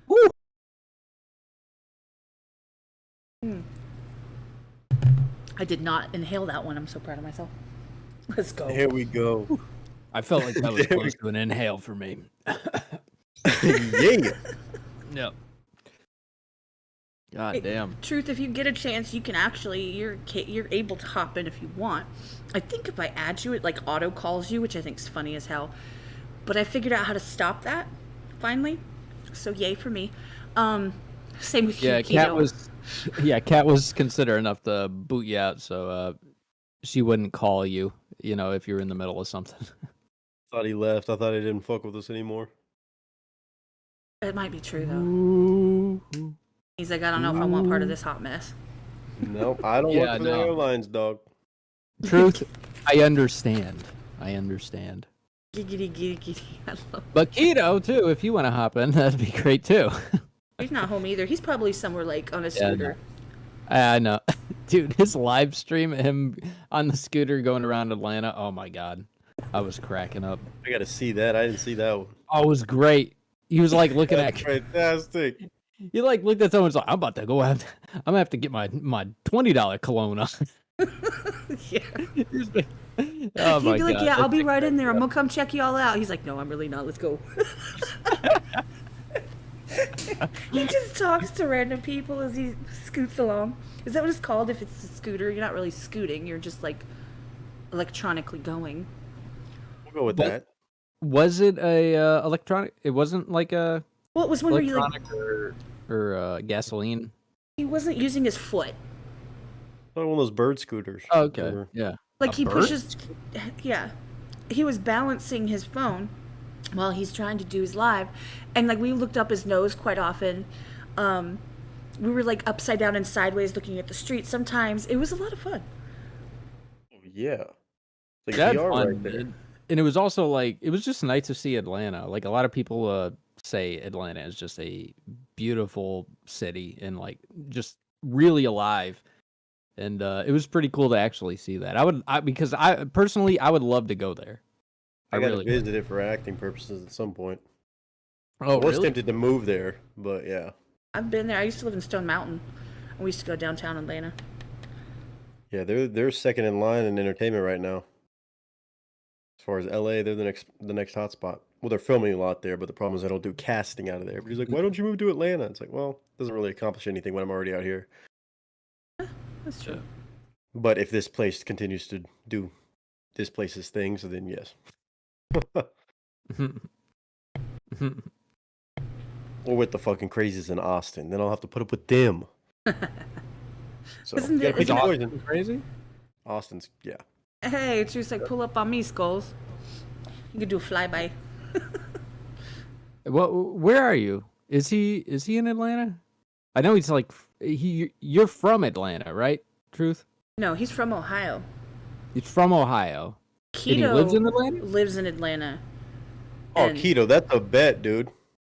Woo! I did not inhale that one. I'm so proud of myself. Let's go. Here we go. I felt like that was There we close to an inhale for me. Yeah. Yep. God Hey, damn. Truth, if you get a chance, you can actually you're able to hop in if you want. I think if I add you, it like auto calls you, which I think is funny as hell. But I figured out how to stop that finally. So yay for me. Same with Yeah, you, Kat Keto. Kat was considerate enough to boot you out, so she wouldn't call you, if you're in the middle of something. Thought he left. I thought he didn't fuck with us anymore. It might be true though. He's like, I don't know if I want part of this hot mess. Nope, I don't Yeah, work for the no. airlines, dog. Truth, I understand. I understand. Giggity, giggity, giggity. I love. But Keto too, if you want to hop in, that'd be great too. He's not home either. He's probably somewhere like on a Yeah, I know. scooter. I know. Dude, his live stream, him on the scooter going around Atlanta, oh my god. I was cracking up. I gotta see that. I didn't see that one. Oh, it was great. He was like looking That's at fantastic. he like looked at someone's like, I'm about to go out. I'm gonna have to get my $20 cologne on. Yeah. He's like, oh He'd my be like, god. yeah, I'll that be thing right in cracked there. me I'm up. gonna come check you all out. He's like, no, I'm really not. Let's go. He just talks to random people as he scoots along. Is that what it's called? If it's a scooter, you're not really scooting. You're just like electronically going. We'll go with But- that. Was it a electronic? It wasn't like a Well, it was when you like electronic or gasoline. he wasn't using his foot. One of those bird scooters. Oh, okay. Or- Yeah. Like A he bird? pushes. Yeah, he was balancing his phone while he's trying to do his live, and like we looked up his nose quite often. We were like upside down and sideways looking at the street. Sometimes it was a lot of fun. Yeah. Like That's VR fun, right there. dude. And it was also like it was just nice to see Atlanta. Like a lot of people say Atlanta is just a beautiful city and like just really alive. And it was pretty cool to actually see that. Because I personally I would love to go there. I gotta really would. visit it for acting purposes at some point. Oh, I was really? tempted to move there, but yeah. I've been there. I used to live in Stone Mountain. And we used to go downtown Atlanta. Yeah, they're second in line in entertainment right now. As far as LA, they're the next hotspot. Well, they're filming a lot there, but the problem is I don't do casting out of there. Everybody's like, why don't you move to Atlanta? It's like, well, it doesn't really accomplish anything when I'm already out here. That's true. But if this place continues to do this place's things, then yes. Or with the fucking crazies in Austin, then I'll have to put up with them. So Isn't you it- gotta pick isn't your it- poison. Crazy? Austin's Hey, it's just like pull up on me, Skulls. You could do a flyby. Where are you? Is he in Atlanta? I know he's like you're from Atlanta, right? Truth? No, he's from Ohio. He's from Ohio. And he Keto lives in Atlanta? lives in Atlanta. Oh, And- keto, that's a bet, dude.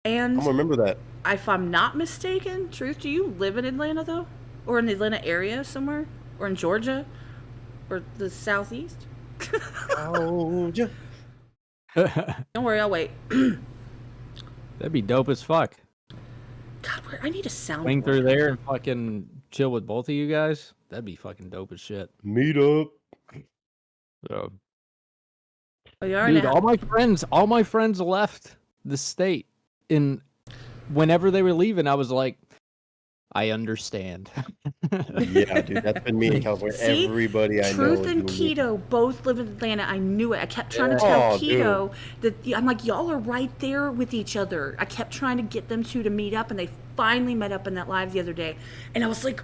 I'm And gonna remember that. if I'm not mistaken, Truth, do you live in Atlanta though? Or in the Atlanta area somewhere? Or in Georgia? Or the southeast? Oh, yeah. Don't worry, I'll wait. That'd be dope as fuck. God, I need a sound. Swing through there and fucking chill with both of you guys. That'd be fucking dope as shit. Meet up. So, Oh, you already dude, all my friends left the state. And whenever they were leaving, I was like, I understand. Yeah, dude, that's been me in California. See? Everybody I know. Truth is and moving. Keto both live in Atlanta. I knew it. I kept trying to Yeah. tell Oh, Keto that I'm like, y'all are right there with each other. I kept trying to get them two to meet up, and they finally met up in that live the other day. And I was like,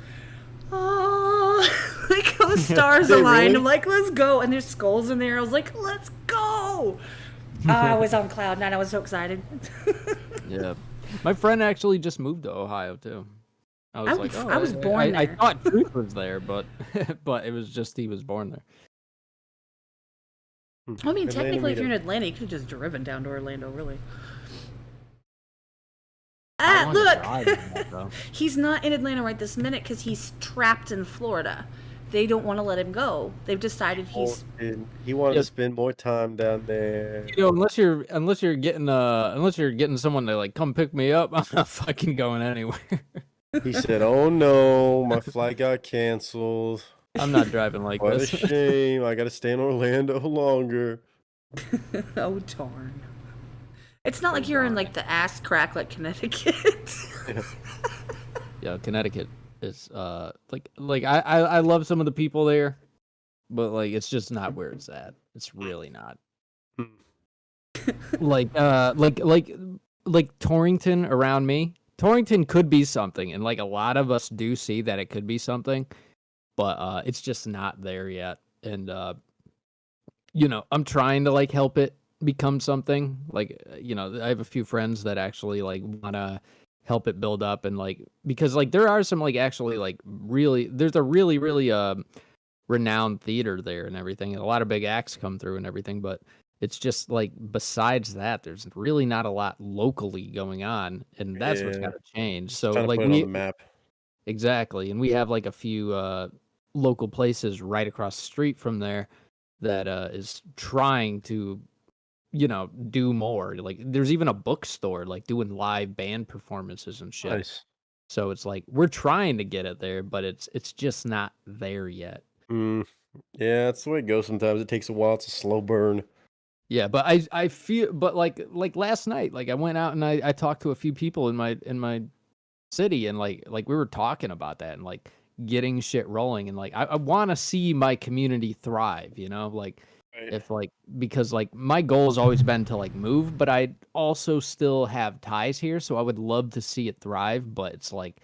oh, like the stars They aligned. really? I'm like, let's go. And there's skulls in there. I was like, let's go. I was on cloud nine. I was so excited. Yeah. My friend actually just moved to Ohio too. I was like, oh, I was born I there. thought Truth was there, but but it was just he was born there. I mean, Atlanta technically, if you're in meetup. Atlanta, you could have just driven down to Orlando, really. I Ah, wanna look! drive in that, though. He's not in Atlanta right this minute because he's trapped in Florida. They don't want to let him go. They've decided he's. He wanted Yeah. to spend more time down there. You know, unless you're getting someone to like come pick me up, I'm not fucking going anywhere. He said, "Oh no, my flight got canceled. I'm not driving like What a this. shame. I got to stay in Orlando longer." Oh, darn. It's not like you're in like the ass crack like Connecticut. Yeah, Connecticut is like I love some of the people there, but like it's just not where it's at. It's really not. like Torrington around me. Torrington could be something, and like a lot of us do see that it could be something, but it's just not there yet. And you know, I'm trying to like help it become something. Like you know, I have a few friends that actually like wanna help it build up, and like because like there are some like actually like really there's a really renowned theater there and everything, and a lot of big acts come through and everything, but it's just like besides that there's really not a lot locally going on, and that's what's Yeah. got to change. So Trying to like put it on the map. exactly, and we have like a few local places right across the street from there that is trying to you know do more. Like there's even a bookstore like doing live band performances and shit. Nice. So it's like we're trying to get it there, but it's just not there yet. Yeah, that's the way it goes sometimes. It takes a while. It's a slow burn. Yeah, but I feel but like last night, like I went out and I talked to a few people in my city, and like we were talking about that and like getting shit rolling, and like I want to see my community thrive, you know, like if like because like my goal has always been to like move, but I also still have ties here, so I would love to see it thrive, but it's like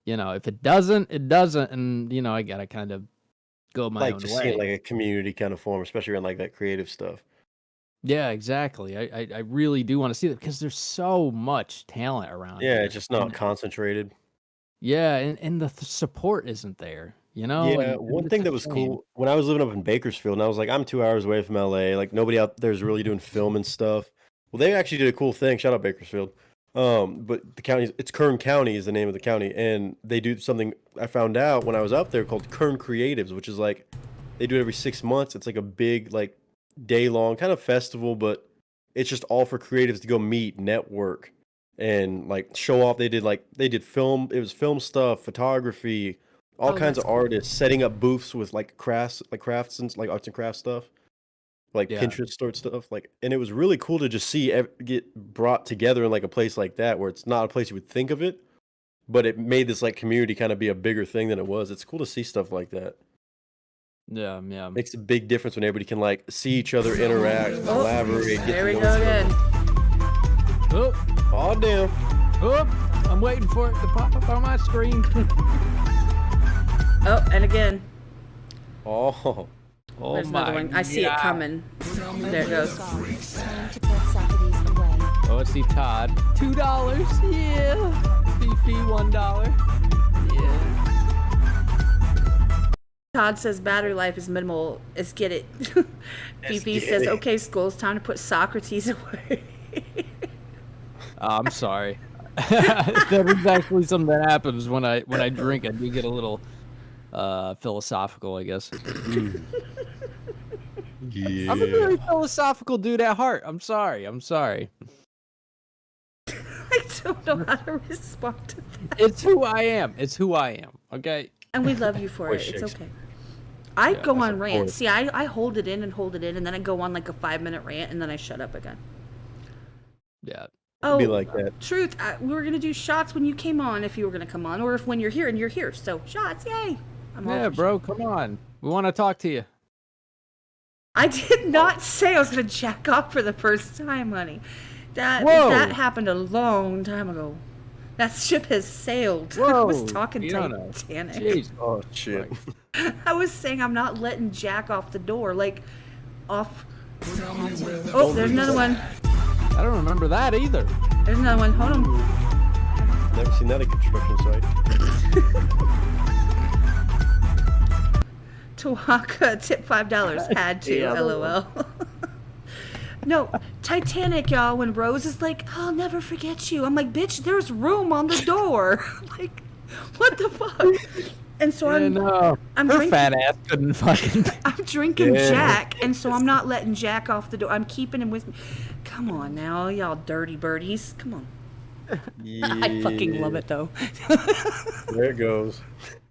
you know, if it doesn't, it doesn't, and you know, I gotta kind of go my Like own to way. see it like a community kind of form, especially around like that creative stuff. Yeah, exactly. I really do want to see that because there's so much talent around Yeah, here. it's just not And- concentrated. yeah, and the support isn't there, you know? Yeah, and one it's thing a that was shame. cool when I was living up in Bakersfield, and I was like, I'm 2 hours away from LA. Like nobody out there's really doing film and stuff. Well, they actually did a cool thing. Shout out Bakersfield. But the county, it's Kern County is the name of the county, and they do something I found out when I was out there called Kern Creatives, which is like they do it every 6 months. It's like a big like day long kind of festival, but it's just all for creatives to go meet, network, and like show off. They did film. It was film stuff, photography, all Oh, kinds that's of artists setting up booths with like crafts and like arts and crafts stuff, like Yeah. Pinterest store stuff. Like, and it was really cool to just see get brought together in like a place like that where it's not a place you would think of it, but it made this like community kind of be a bigger thing than it was. It's cool to see stuff like that. Yeah, yeah. Makes a big difference when everybody can like see each other, interact, collaborate. Get There to we know go each again. Oh, other. Oh damn! oh, I'm waiting for it to pop up on my screen. Oh, and again. Oh, Oh There's my another one. I see it God. coming. There it goes. Time to put Socrates away. Oh, let's see, Todd. $2. Yeah. Fifi, $1. Yeah. Todd says battery life is minimal. Let's get it. Fifi get says, it. okay, school, it's time to put Socrates away. I'm sorry. That is actually something that happens when I drink. I do get a little philosophical, I guess. yeah. I'm a very philosophical dude at heart. I'm sorry. I don't know how to respond to that. It's who I am. Okay. And we love you for Boy, it. It's Shakespeare. okay. I go I on rants. support. See, I hold it in, and then I go on like a 5-minute rant, and then I shut up again. Yeah. Oh, Be like that. truth. We were gonna do shots when you came on, if you were gonna come on, or if when you're here and you're here. So shots, yay! I'm all Yeah, for bro. Come on. We want to talk to you. I did not say I was gonna jack off for the first time, honey. That Whoa. that happened a long time ago. That ship has sailed. I Whoa. was talking You don't know. Titanic. Jeez. Oh shit. I was saying I'm not letting Jack off the door, like off. Tell me where the Oh, there's another one. I don't remember that either. There's another one. Hold on. Never seen that at construction site. Tawaka tip $5. Had to. The other LOL. No, Titanic, y'all. When Rose is like, "I'll never forget you," I'm like, "Bitch, there's room on the door." Like, what the fuck? And so I'm Her drinking. fat ass couldn't fucking. I'm drinking Yeah. Jack, and so I'm not letting Jack off the door. I'm keeping him with me. Come on now, y'all dirty birdies. Come on. Yeah. I fucking love it though. There it goes.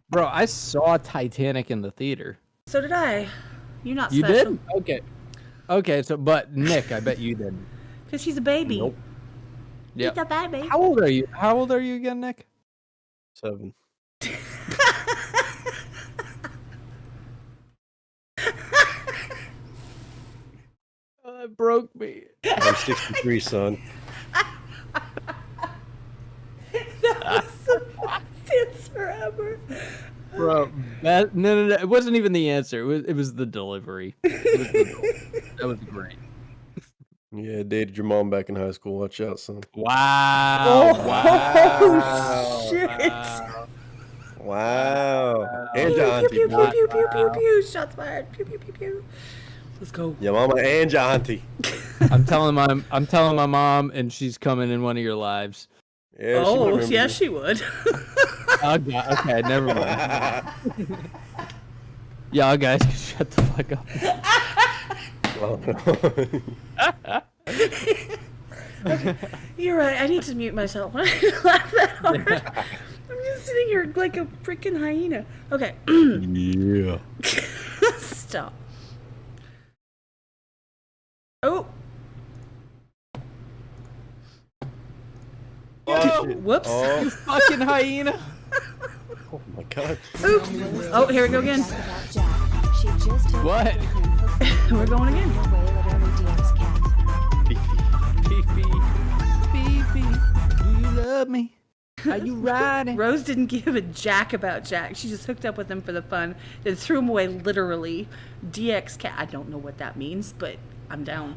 Bro, I saw Titanic in the theater. So did I. You're not You special. did? Okay. Okay, so but Nick, I bet you didn't. Because he's a baby. Nope. He's a baby. How old are you? How old are you again, Nick? 7. It broke me. I'm 63, son. That was the best answer ever. Bro, no. It wasn't even the answer. It was the delivery. That was great. Yeah, dated your mom back in high school. Watch out, son. Wow. Oh, Wow. shit. Wow. Wow. And Pew, your pew, auntie. pew, pew, pew, pew, pew, Wow. pew. Shots fired. Pew, pew, pew, pew. Let's go. Your mama and your auntie. I'm telling my mom, and she's coming in one of your lives. Yeah, she might Oh, remember yeah, you. she would. Oh, God. Okay, never mind. Y'all guys can shut the fuck up. You're right. I need to mute myself when I laugh that hard. I'm just sitting here like a freaking hyena. Okay. Yeah. Stop. Oh. Oh, shit. Whoops. Oh, Fucking hyena. oh my god. Oops. Oh, here we go again. Talk about Jack. She just took What? him for We're going again. the way literally DXKaTxx. Beefy. Fifi, do you love me? Are you riding? Rose didn't give a jack about Jack. She just hooked up with him for the fun, then threw him away literally. DXKaTxx. I don't know what that means, but I'm down.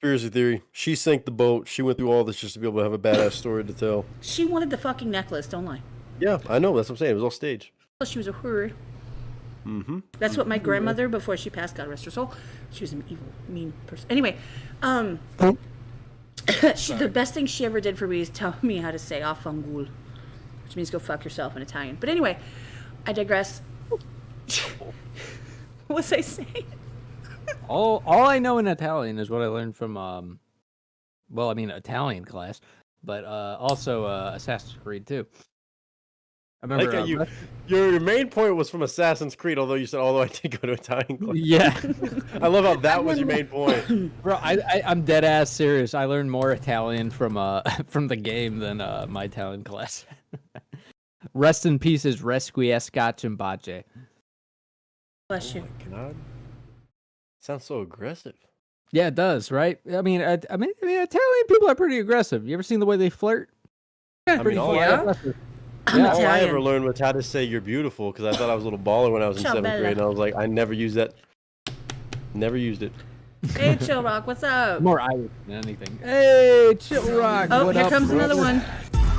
Conspiracy theory. She sank the boat. She went through all this just to be able to have a badass story to tell. She wanted the fucking necklace, don't lie. Yeah, I know. That's what I'm saying. It was all staged. Plus, she was a whore. Mm-hmm. That's what my grandmother, before she passed, God rest her soul, she was an evil, mean person. Anyway, the best thing she ever did for me is tell me how to say "afangul," which means "go fuck yourself" in Italian. But anyway, I digress. What was I saying? All I know in Italian is what I learned from Italian class, but also Assassin's Creed too. I remember. Like how your main point was from Assassin's Creed, although you said, although I did go to Italian class. Yeah, I love how that was your main point. bro, I'm dead ass serious. I learned more Italian from the game than my Italian class. Rest in pieces, xxKaTxx. Bless you. Oh my god. Sounds so aggressive. Yeah, it does, right? I mean, Italian people are pretty aggressive. You ever seen the way they flirt? I mean, all, Yeah. aggressive. I'm Yeah. all I Italian. ever learned was how to say you're beautiful because I thought I was a little baller when I was in Ciao, 7th bella. grade. And I was like, I never used that. Never used it. Hey, Chill Rock, what's up? More Irish than anything. Hey, Chill Rock. Oh, what here up, comes brother? another one.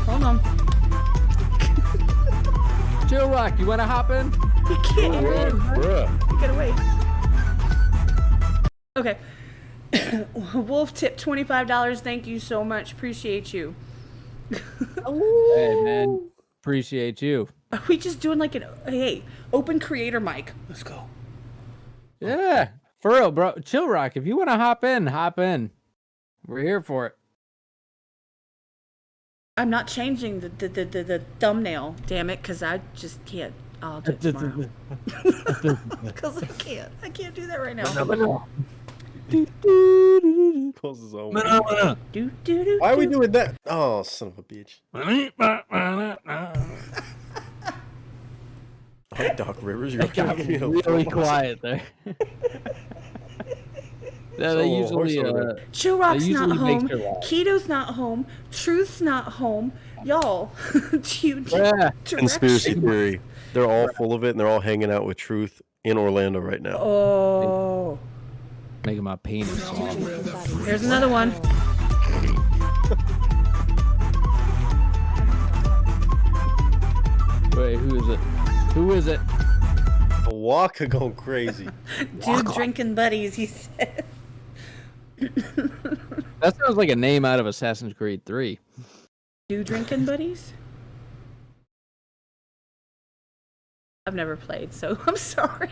Hold on. Chill Rock, you want to hop in? He can't. Bruh. You gotta wait. Okay. Wolf tip $25. Thank you so much. Appreciate you. Hey, man. Appreciate you. Are we just doing like an open creator mic? Let's go. Yeah, for real, bro. Chill Rock, if you want to hop in, hop in. We're here for it. I'm not changing the thumbnail, damn it, because I just can't. I'll do it tomorrow. Because I can't do that right now. Pulls his own. Do, do, do, Why are we do. doing that? Oh, son of a bitch. Hey, Doc Rivers, you're Got really quiet there. Yeah, they usually Chill Rock's usually not makes home. her laugh. Keto's not home. Truth's not home. Y'all, do you need Yeah. conspiracy directions? theory. They're all full of it, and they're all hanging out with Truth in Orlando right now. Oh, making my penis soft. here's another one. Wait, who is it? Who is it? Waka going crazy. Dude drinking buddies, he said. That sounds like a name out of Assassin's Creed 3. Dude drinking buddies? I've never played, so I'm sorry.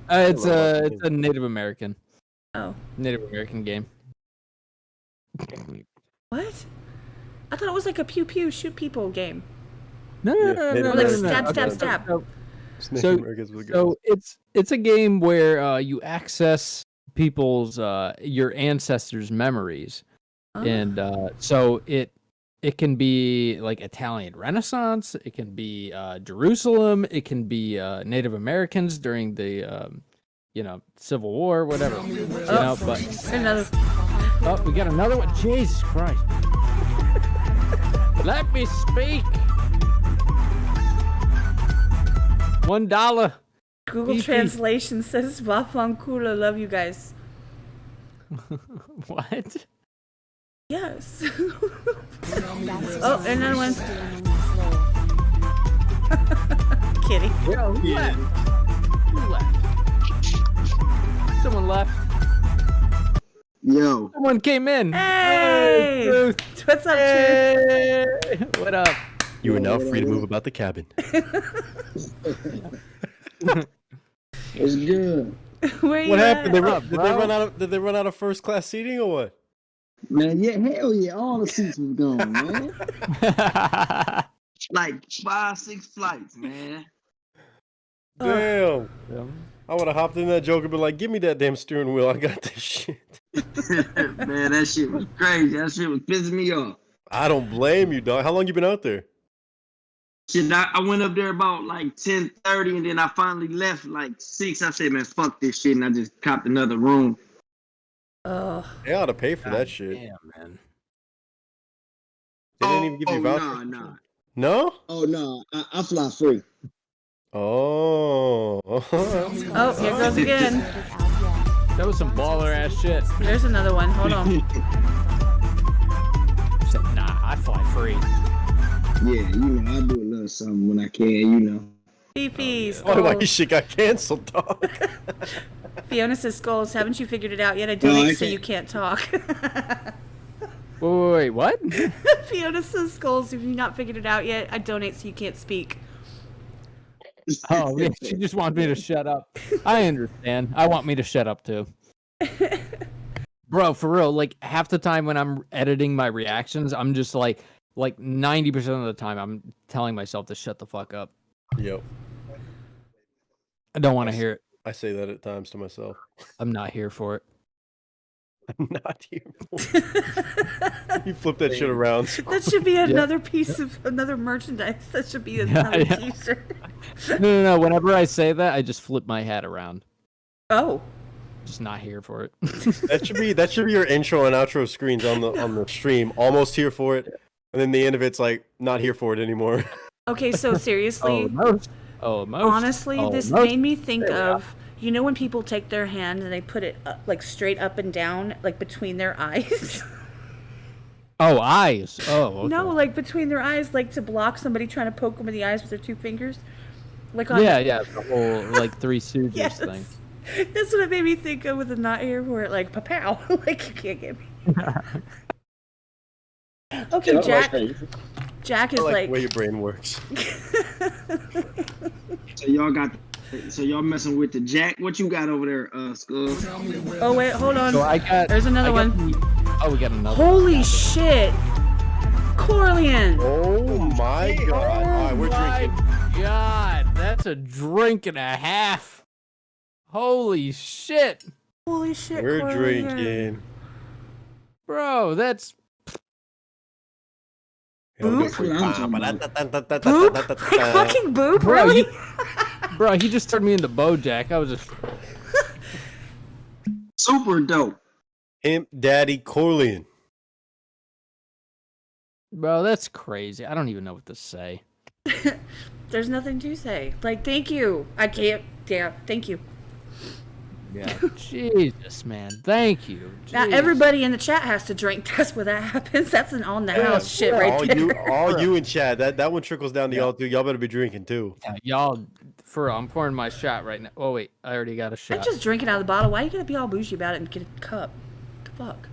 It's a Native American Oh, game. what? I thought it was like a pew pew shoot people game. No, Yeah, no, Native no, Or like no, no, stab, no. stab, Okay, stab. So Americans with So it's a game where you access people's your ancestors' memories, Oh. and so it can be like Italian Renaissance, it can be Jerusalem, it can be Native Americans during the Civil War, whatever. But Another. oh, we got another one. Jesus Christ! Let me speak. $1. Google BP. Translation says Vafankula, love you guys. What? Yes. That's Oh, fine. another one. She's doing them slow. Kitty. Yo, who left? Who left? Someone left. Yo, Someone came in. Hey! Truth. What's up, Truth? Hey! What up? You are now free to move about the cabin. it's good, Where you What happened? They at? What up, did they bro? run out of first class seating or what? man. Yeah, hell yeah, all the seats was gone, man. Like 5-6 flights, man. Damn. I would have hopped in that joke and been like, give me that damn steering wheel. I got this shit. Man, that shit was crazy. That shit was pissing me off. I don't blame you, dog. How long you been out there? Shit, I went up there about like 10:30, and then I finally left like 6. I said, man, fuck this shit, and I just copped another room. Oh, They ought to pay for that shit. Damn, man. They didn't even give you vouchers. Nah. No? Oh, no, I fly free. Oh. oh, here goes again. That was some baller ass shit. There's another one. Hold on. Said, nah, I fly free. Yeah, you know, I do a little something when I can, you know. Fifi, Why Skulls. your shit got canceled, dog? Fiona says, Skulls, haven't you figured it out yet? I I donate so can't- you can't talk. Wait, what? Fiona says, Skulls, if you've not figured it out yet, I donate so you can't speak. Oh, yeah, she just wanted me to shut up. I understand. I want me to shut up too. Bro, for real, like half the time when I'm editing my reactions, I'm just like 90% of the time I'm telling myself to shut the fuck up. Yep. I don't want to hear it. I say that at times to myself. I'm not here for it. I'm not here for it. You flip that shit around. That should be another piece of another merchandise. That should be another t-shirt. No. Whenever I say that, I just flip my hat around. Oh. Just not here for it. That should be your intro and outro screens on the stream. Almost here for it, and then the end of it's like not here for it anymore. Okay, so seriously, Almost. honestly, this made me think of, you know, when people take their hand and they put it up, like straight up and down, like between their eyes. Oh, eyes. Oh, okay. No, like between their eyes, like to block somebody trying to poke them in the eyes with their 2 fingers. Like on Yeah, the whole like Three Stooges Yes. thing. That's what it made me think of with the not here for it, like pow. Like you can't get me. Okay, Jack. Jack is I like like the way your brain works. So y'all messing with the Jack? What you got over there, Skulls? Oh wait, hold on. So I got. There's another I got one. we got another. Holy shit. Corleone. Oh my god! All right, we're drinking. God, that's a drink and a half. Holy shit, Holy shit, We're Corleone. drinking. bro. That's Boop? Boop. Boop? Like fucking boop, Bro, really? bro. He just turned me into BoJack. I was just. Super dope. Him, Daddy Corleone. Bro, that's crazy. I don't even know what to say. There's nothing to say. Like, thank you. I can't. Yeah, thank you. Yeah. Jesus, man. Thank you. Now Jeez. everybody in the chat has to drink. That's where that happens. That's an on the house shit right there. All you in chat. That one trickles down to y'all too. Y'all better be drinking too. Yeah, y'all, for real, I'm pouring my shot right now. Oh wait, I already got a shot. I'm just drinking out of the bottle. Why you gotta be all bougie about it and get a cup? What the fuck?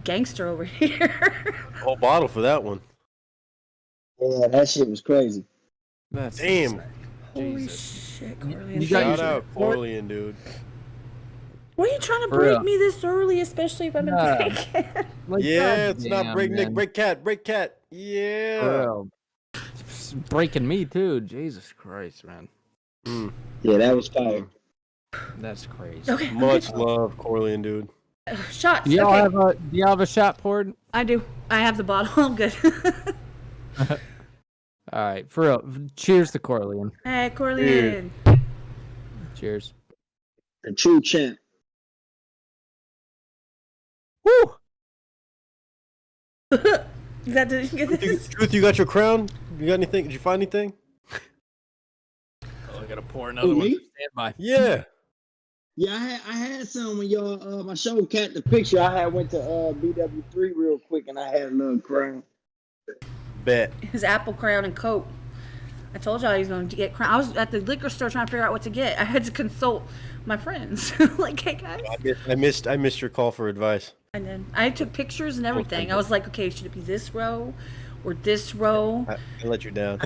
Gangster over here. Whole bottle for that one. Yeah, that shit was crazy. That's Damn. insane. Holy Jesus. shit, Corleone. You got Shout your- out Corleone, dude. Why are you trying to For break real. me this early, especially if I'm in Nah. drinking? Like, Yeah, God it's not damn, break Nick, man. break cat. Yeah. For real. It's breaking me too. Jesus Christ, man. Mm, Yeah, that was fire. That's crazy. Okay. much love, Corleone, dude. Shots. Do y'all Okay. have a shot poured? I do. I have the bottle. I'm good. All right, for real. Cheers to Corleone. Hey, Corleone. Cheers. The true champ. Woo! You got to get this? Truth, you got your crown? You got anything? Did you find anything? Oh, I gotta pour another Who, one. me? For standby. Yeah. Yeah, I had some when y'all I showed Cat the picture. I had went to BW3 real quick and I had a little crown. Bet. His apple crown and coat. I told y'all he was going to get crown. I was at the liquor store trying to figure out what to get. I had to consult my friends. Like, hey guys. I missed your call for advice. And then I took pictures and everything. I was like, okay, should it be this row or this row? I let you down.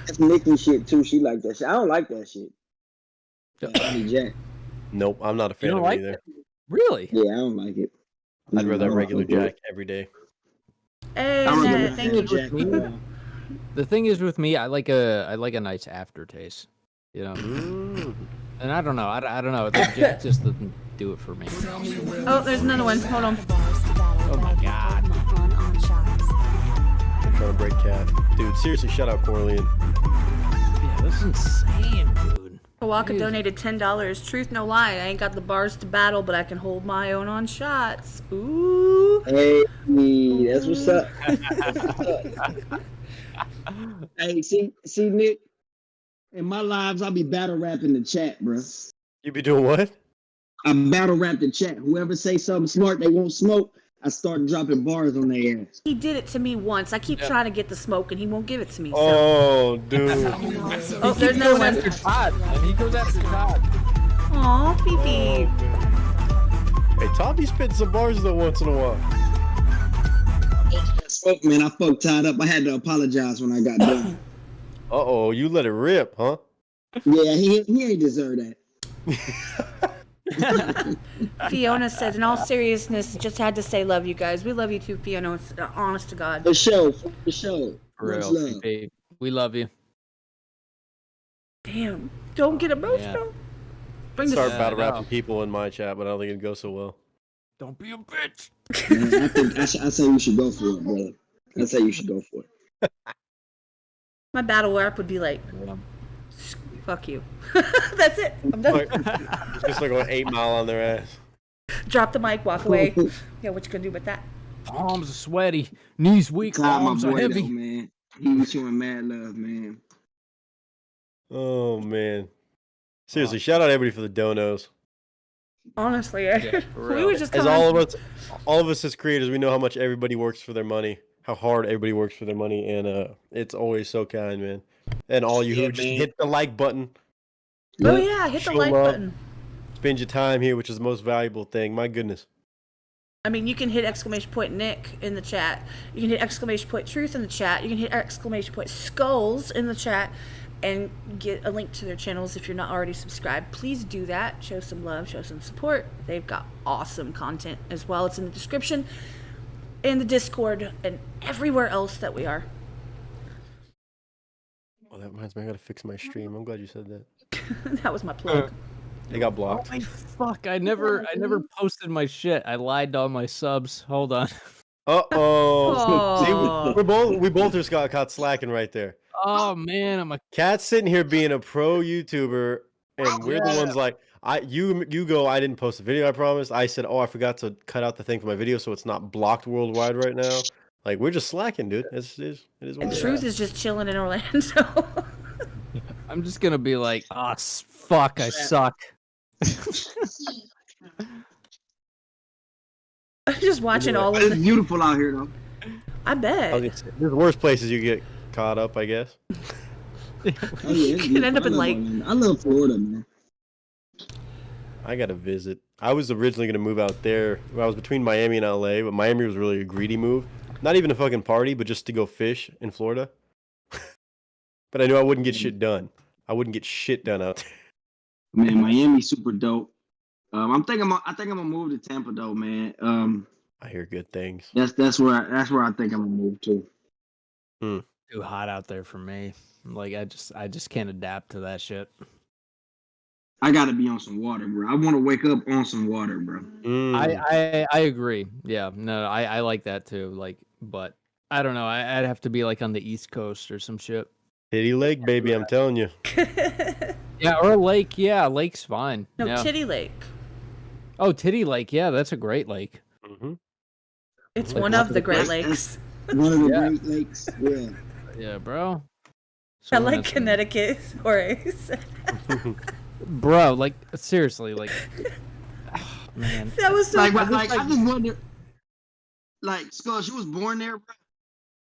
That's Nikki shit too. She like that shit. I don't like that shit. Honey Jack. Nope, I'm not a fan You of don't it like either. it? Really? Yeah, I don't like it. I'd rather have regular Jack. Jack every day. Hey, I don't Ned, know. thank you. Jack. The thing is with me, I like a nice aftertaste. You know, Mm. and I don't know. I don't know. It just doesn't do it for me. Oh, there's another one. Hold on. Oh my God. I'm trying to break cat. Dude, seriously, shout out Corleone. Yeah, this is insane, dude. Kawaka Jesus. donated $10. Truth, no lie. I ain't got the bars to battle, but I can hold my own on shots. Ooh. Hey, that's what's up. That's what's up. Hey, see, Nick. In my lives, I'll be battle rapping the chat, bro. You be doing what? I battle rap the chat. Whoever say something smart they won't smoke, I start dropping bars on their ass. He did it to me once. I keep trying to get the smoke, and he won't give it to me. So. Oh, dude. Oh, there's another one. After Todd, man. He goes after Todd. Aw, Fifi. Hey, Tommy spit some bars though once in a while. Fuck, man, I fucked Todd up. I had to apologize when I got done. Uh-oh, you let it rip, huh? Yeah, he ain't deserve that. Fiona said, in all seriousness, just had to say love you guys. We love you too, Fiona. It's, honest to God. For sure, for sure. For Much real, love. CP. We love you. Damn. Don't get emotional. Bring Start the Yeah, battle I know. rapping people in my chat, but I don't think it'd go so well. Don't be a bitch. Man, I think I say you should go for it, brother. I say you should go for it. My battle rap would be like, Yeah. fuck you. That's it. I'm done. Just like an 8 Mile on their ass. Drop the mic, walk away. Yeah, what you gonna do with that? Arms are sweaty, knees weak, Time my arms are boy heavy. though, man. He was showing mad love, man. Oh man. Seriously, shout out everybody for the donos. Honestly, for we real. were just As coming. all of us as creators, we know how much everybody works for their money, how hard everybody works for their money, and it's always so kind, man. And all you Yeah, who just man. hit the like button, Oh yeah, hit the show like love. button. spend your time here, which is the most valuable thing. My goodness. I mean, you can hit !Nick in the chat. You can hit !Truth in the chat. You can hit !Skulls in the chat and get a link to their channels if you're not already subscribed. Please do that. Show some love, show some support. They've got awesome content as well. It's in the description, in the Discord, and everywhere else that we are. Oh, that reminds me, I gotta fix my stream. I'm glad you said that. That was my plug. They got blocked. Oh, fuck! I never posted my shit. I lied to all my subs. Hold on. Uh-oh. See, Aw. we both just got caught slacking right there. Oh man, I'm a Cat's sitting here being a pro YouTuber, and we're the ones like, you go, I didn't post a video, I promised. I said, oh, I forgot to cut out the thing for my video so it's not blocked worldwide right now. Like, we're just slacking, dude. It is what And it is. Truth is just chilling in Orlando. I'm just gonna be like, oh fuck, I suck. I'm just watching all of It's the. beautiful out here, though. I bet. There's worse places you get caught up, I guess. Oh, yeah, it's You can end up in, beautiful. like- I love Florida, man. I gotta visit. I was originally gonna move out there. I was between Miami and LA, but Miami was really a greedy move. Not even a fucking party, but just to go fish in Florida. But I knew I wouldn't get shit done. I wouldn't get shit done out there. Man, Miami's super dope. I think I'm gonna move to Tampa though, man. I hear good things. That's where I think I'm gonna move to. Too hot out there for me. Like I just can't adapt to that shit. I gotta be on some water, bro. I want to wake up on some water, bro. Mm. I agree. Yeah, no, I like that too. Like, but I don't know. I'd have to be like on the East Coast or some shit. Titty Lake, baby, I'm telling you. Yeah, or a lake. Yeah, lake's fine. No, yeah. Titty Lake. Oh, Titty Lake. Yeah, that's a great lake. Mm-hmm. It's Like one one of the Great That's Lakes. one of the Yeah. Great Lakes. Yeah. Yeah, bro. I So like that's- Connecticut. Or Bro, like seriously, like, man. that was so. Like I just wonder. Like Skull, she was born there, bro.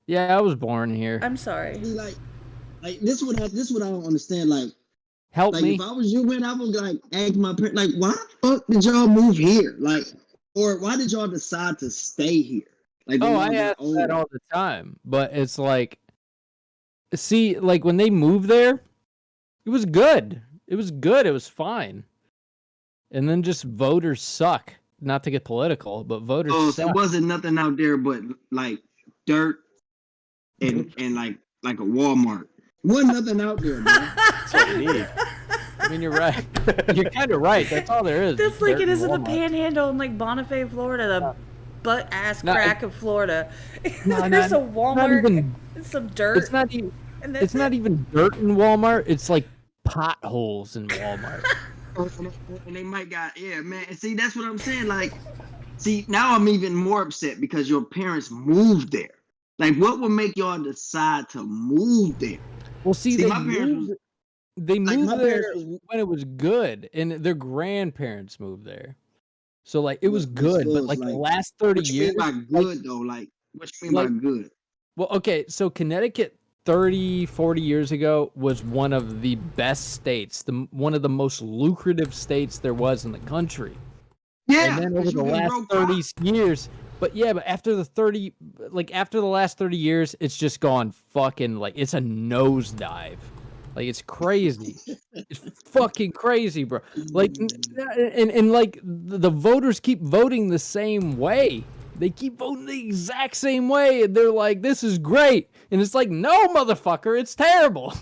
Yeah, I was born here. I'm sorry. Like this what I don't understand. Like Help me. if I was you, man, I would like ask my parents, like, why the fuck did y'all move here? Like, or why did y'all decide to stay here? Like, Oh, when I y'all got ask that older? all the time, but it's like, see, like when they moved there, it was good. It was good. It was fine. And then just voters suck. Not to get political, but voters Oh, so suck. it wasn't nothing out there but like dirt and like a Walmart. Wasn't nothing out there, man. That's all you need. I mean, you're right. You're kind of right. That's all there is. That's like dirt it is in and the Walmart. Panhandle in like Bonifay, Florida, the butt ass No, crack of Florida. No, There's not- a not Walmart even- and some dirt. It's not even. and that's It's not it. even dirt in Walmart. It's like potholes in Walmart. And they might got man. And see, that's what I'm saying. Like, see, now I'm even more upset because your parents moved there. Like, what would make y'all decide to move there? Well, see, See, they my parents moved, was- they Like, moved my there parents was when it was good, and their grandparents moved there. So like it was Which good, but was, like the like, last 30 what you years. mean by good though? Like, what you mean by good? Well, okay, so Connecticut 30, 40 years ago was one of the best states, one of the most lucrative states there was in the country. Yeah, And then over 'cause the you can last grow 30 years, but after the last 30 years, it's just gone fucking like it's a nosedive. Like it's crazy. It's fucking crazy, bro. Like and like the voters keep voting the same way. They keep voting the exact same way, and they're like, "This is great," and it's like, "No, motherfucker, it's terrible."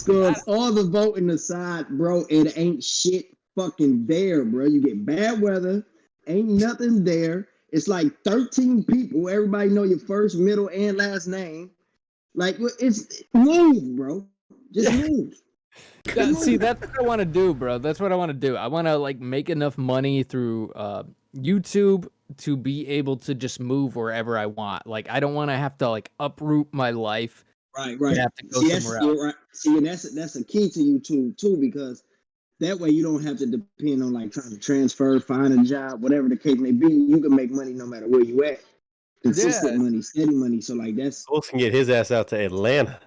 Because all the voting aside, bro, it ain't shit fucking there, bro. You get bad weather, ain't nothing there. It's like 13 people. Everybody know your first, middle, and last name. Like it's move, bro. Just move. See, that's what I want to do, bro. That's what I want to do. I want to like make enough money through YouTube to be able to just move wherever I want. Like, I don't want to have to like uproot my life. Right. And have to go somewhere else. Right. See, and that's a key to YouTube too, because that way you don't have to depend on like trying to transfer, find a job, whatever the case may be. You can make money no matter where you at. Consistent money, steady money. So like that's. Cole can get his ass out to Atlanta.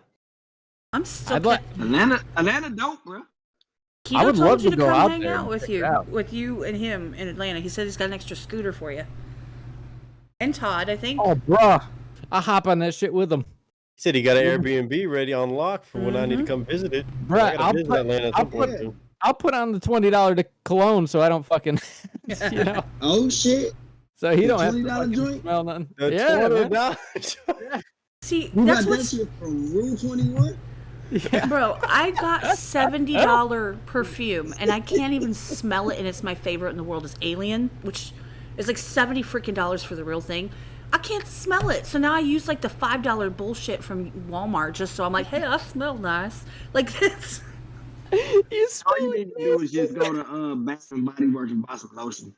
I'm still. Atlanta dope, bro. Keto I would told love you to to go come out hang there out and with check you, it out. with you and him in Atlanta. He said he's got an extra scooter for you. And Todd, I think. Oh, bro, I hop on that shit with him. He said he got an Airbnb ready on lock for when I need to come visit it. Bruh, I gotta visit Atlanta at some point, too. I'll put on the $20 to cologne so I don't fucking, you know. Oh shit! So he The don't have to $20 fucking joint? smell nothing. The Yeah, man. $20. See, You that's got that what's. shit from Rule 21. Bro, I got $70 perfume and I can't even smell it, and it's my favorite in the world. Is Alien, which is like $70 freaking dollars for the real thing. I can't smell it, so now I use like the $5 bullshit from Walmart just so I'm like, hey, I smell nice. Like this. You smell All you need to do is just go to Bath and Body Works and buy some lotion.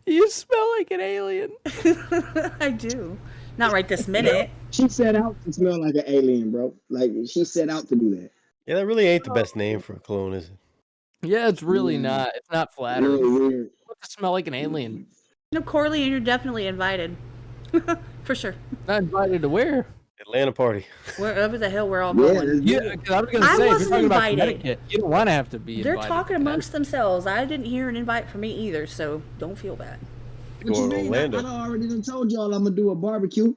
You smell like an alien. I do. Not right this minute. She set out to smell like an alien, bro. Like she set out to do that. Yeah, that really ain't the best name for a cologne, is it? Yeah, it's really not. It's not flattering. Really weird. What to smell like an alien? No, Corley, and you're definitely invited. For sure. Not invited to where? Atlanta party. Wherever the hell we're all Yeah, going. Yeah, 'cause I was gonna I say, if you're wasn't talking about invited. Connecticut, you don't want to have to be They're invited. talking to amongst themselves. I didn't hear an invite from me either, so don't feel bad. What you Or mean? Orlando. I done already done told y'all I'm gonna do a barbecue.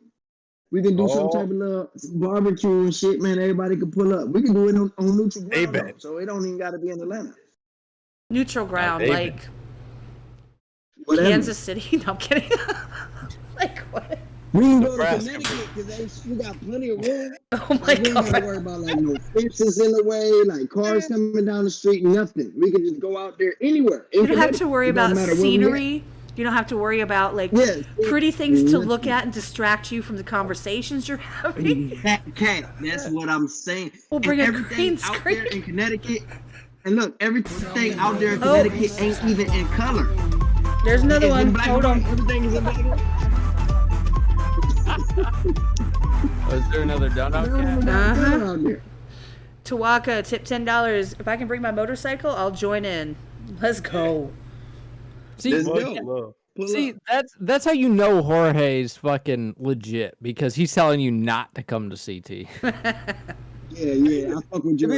We can do some Oh. type of little barbecue and shit, man. Everybody can pull up. We can do it on neutral They ground, bet. though, so it don't even got to be in Atlanta. Neutral ground, they- like Whatever. Kansas City. No, I'm kidding. Like what? We can go to Nebraska. Connecticut because we got plenty of room. Oh my Like, we ain't got to god. worry about like no fences in the way, like cars coming down the street, nothing. We can just go out there anywhere. You don't have to worry about scenery. You don't have to worry about like Yeah, pretty things to nothing. look at and distract you from the conversations you're having. Okay, that's what I'm saying. We'll bring And a everything green out there screen. in Connecticut. And look, everything out there in Oh. Connecticut ain't even in color. There's another It's in one. black Hold and on. white. Everything is in black and white. Oh, is there another donut? Uh-huh. Out there. Tawaka, tip $10. If I can bring my motorcycle, I'll join in. Let's go. See, Let's Much go. love. Pull see, up. that's how you know Jorge's fucking legit, because he's telling you not to come to CT. Yeah, I fuck with you.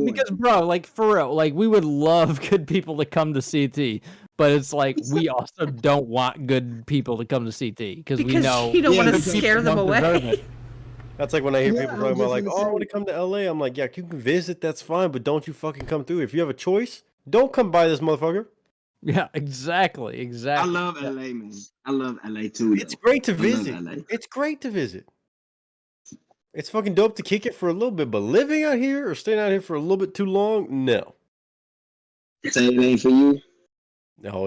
because bro, like for real, like we would love good people to come to CT, but it's like we also don't want good people to come to CT because we Because know you don't Yeah, want to because scare them don't deserve away. it. That's like when I hear Yeah, people I talking was about just like, gonna oh, I say. want to come to LA. I'm like, yeah, you can visit. That's fine, but don't you fucking come through. If you have a choice, don't come by this motherfucker. Yeah, exactly. I love LA, man. I love LA too. It's great to love visit. LA. It's great to visit. It's fucking dope to kick it for a little bit, but living out here or staying out here for a little bit too long, no. Say it ain't for you. No,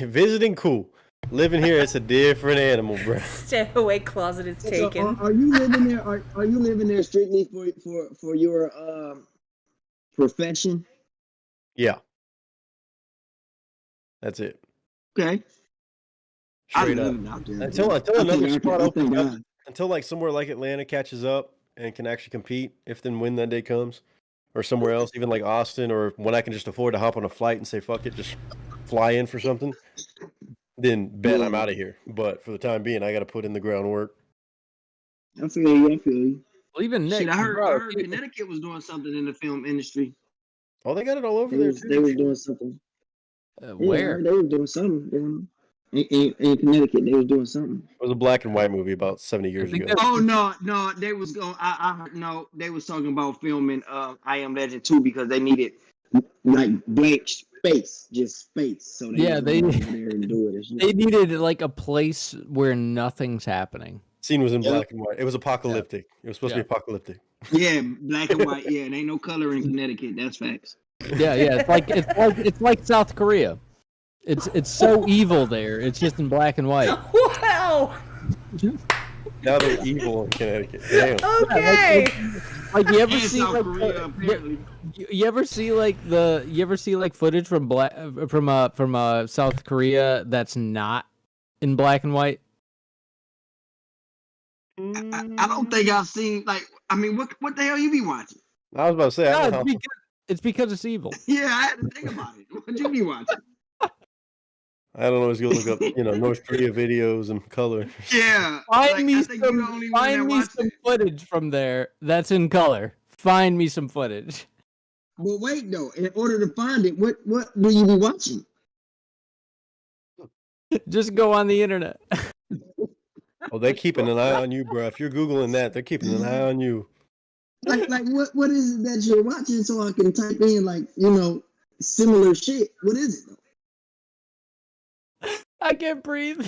visiting cool. Living here, it's a different animal, bro. Stay away closet is So, taken. are you living there? Are you living there strictly for your profession? Yeah. That's it. Okay. Straight I up. love it out there. Until I another think spot I think opens up, until like somewhere like Atlanta catches up and can actually compete, if then when that day comes, or somewhere else, even like Austin, or when I can just afford to hop on a flight and say fuck it, just fly in for something, then bet I'm out of here. But for the time being, I got to put in the groundwork. I feel you. I feel you. Well, even Nick, Shit, I bro, heard Connecticut was doing something in the film industry. Oh, they got it all over They there was, too. they was doing something. Yeah, I where? heard they was doing something. In Connecticut, they was doing something. It was a black and white movie about 70 years think ago. that's- Oh no, they was going. I heard no, they was talking about filming I Am Legend 2 because they needed like blank space, just space. So they Yeah, had to they- go over there and do it. and shit. They needed like a place where nothing's happening. Scene was in Yeah. black and white. It was apocalyptic. It was supposed to Yeah. be apocalyptic. Yeah, black and white. Yeah, it ain't no color in Connecticut. That's facts. Yeah, it's like South Korea. It's so evil there. It's just in black and white. Wow. Now they're evil in Connecticut. Damn. Okay. Like you ever And see South like Korea, apparently. you ever see like footage from South Korea that's not in black and white? I don't think I've seen like. I mean, what the hell you be watching? I was about to say, I No, don't know. it's because it's evil. Yeah, I had to think about it. What you be watching? I don't always go look up, North Korea videos and color. Yeah, Find like, me I think you're the only one that find me watched some it. footage from there that's in color. Find me some footage. But wait, though, in order to find it, what do you be watching? Just go on the internet. Oh, they're keeping an eye on you, bro. If you're Googling that, they're keeping an eye on you. Like what is it that you're watching so I can type in like similar shit? What is it? I can't breathe.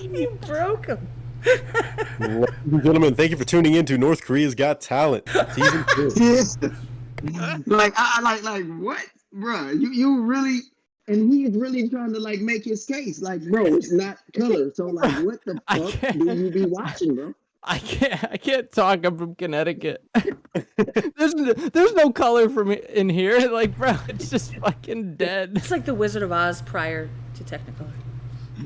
You broke him. Ladies and gentlemen, thank you for tuning in to North Korea's Got Talent season 2. Yeah. Like I like what, bro? You really, and he's really trying to like make his case. Like, bro, it's not color. So like, what the I fuck can't. do you be watching, bro? I can't talk. I'm from Connecticut. There's no color from in here. Like, bro, it's just fucking dead. It's like the Wizard of Oz prior to Technicolor.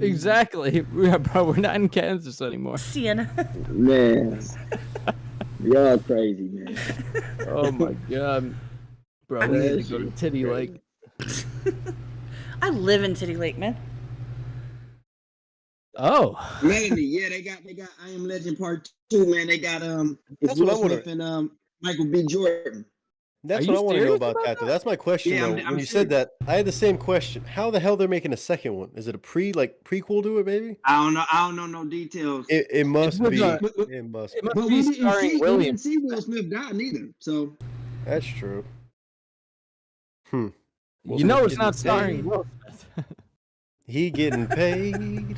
Exactly. Bro, we're not in Kansas anymore. Sienna. Man, y'all crazy, man. Oh my god. Bro, we need to go to Titty Lake. I live in Titty Lake, man. Oh. Mandy, yeah, they got I Am Legend Part 2, man. They got That's it's what I Will wanna- Smith and Michael B. Jordan. That's Are what I you want to know serious about about that, though. that? That's my question, Yeah, though. I'm When you said serious. that, I had the same question. How the hell they're making a second one? Is it a prequel to it, maybe? I don't know no details. It must was be. a- It must It be. must But be we didn't starring see William. Will Smith die neither. So That's true. Will You know Smith it's not getting starring paid. Will Smith. He getting paid.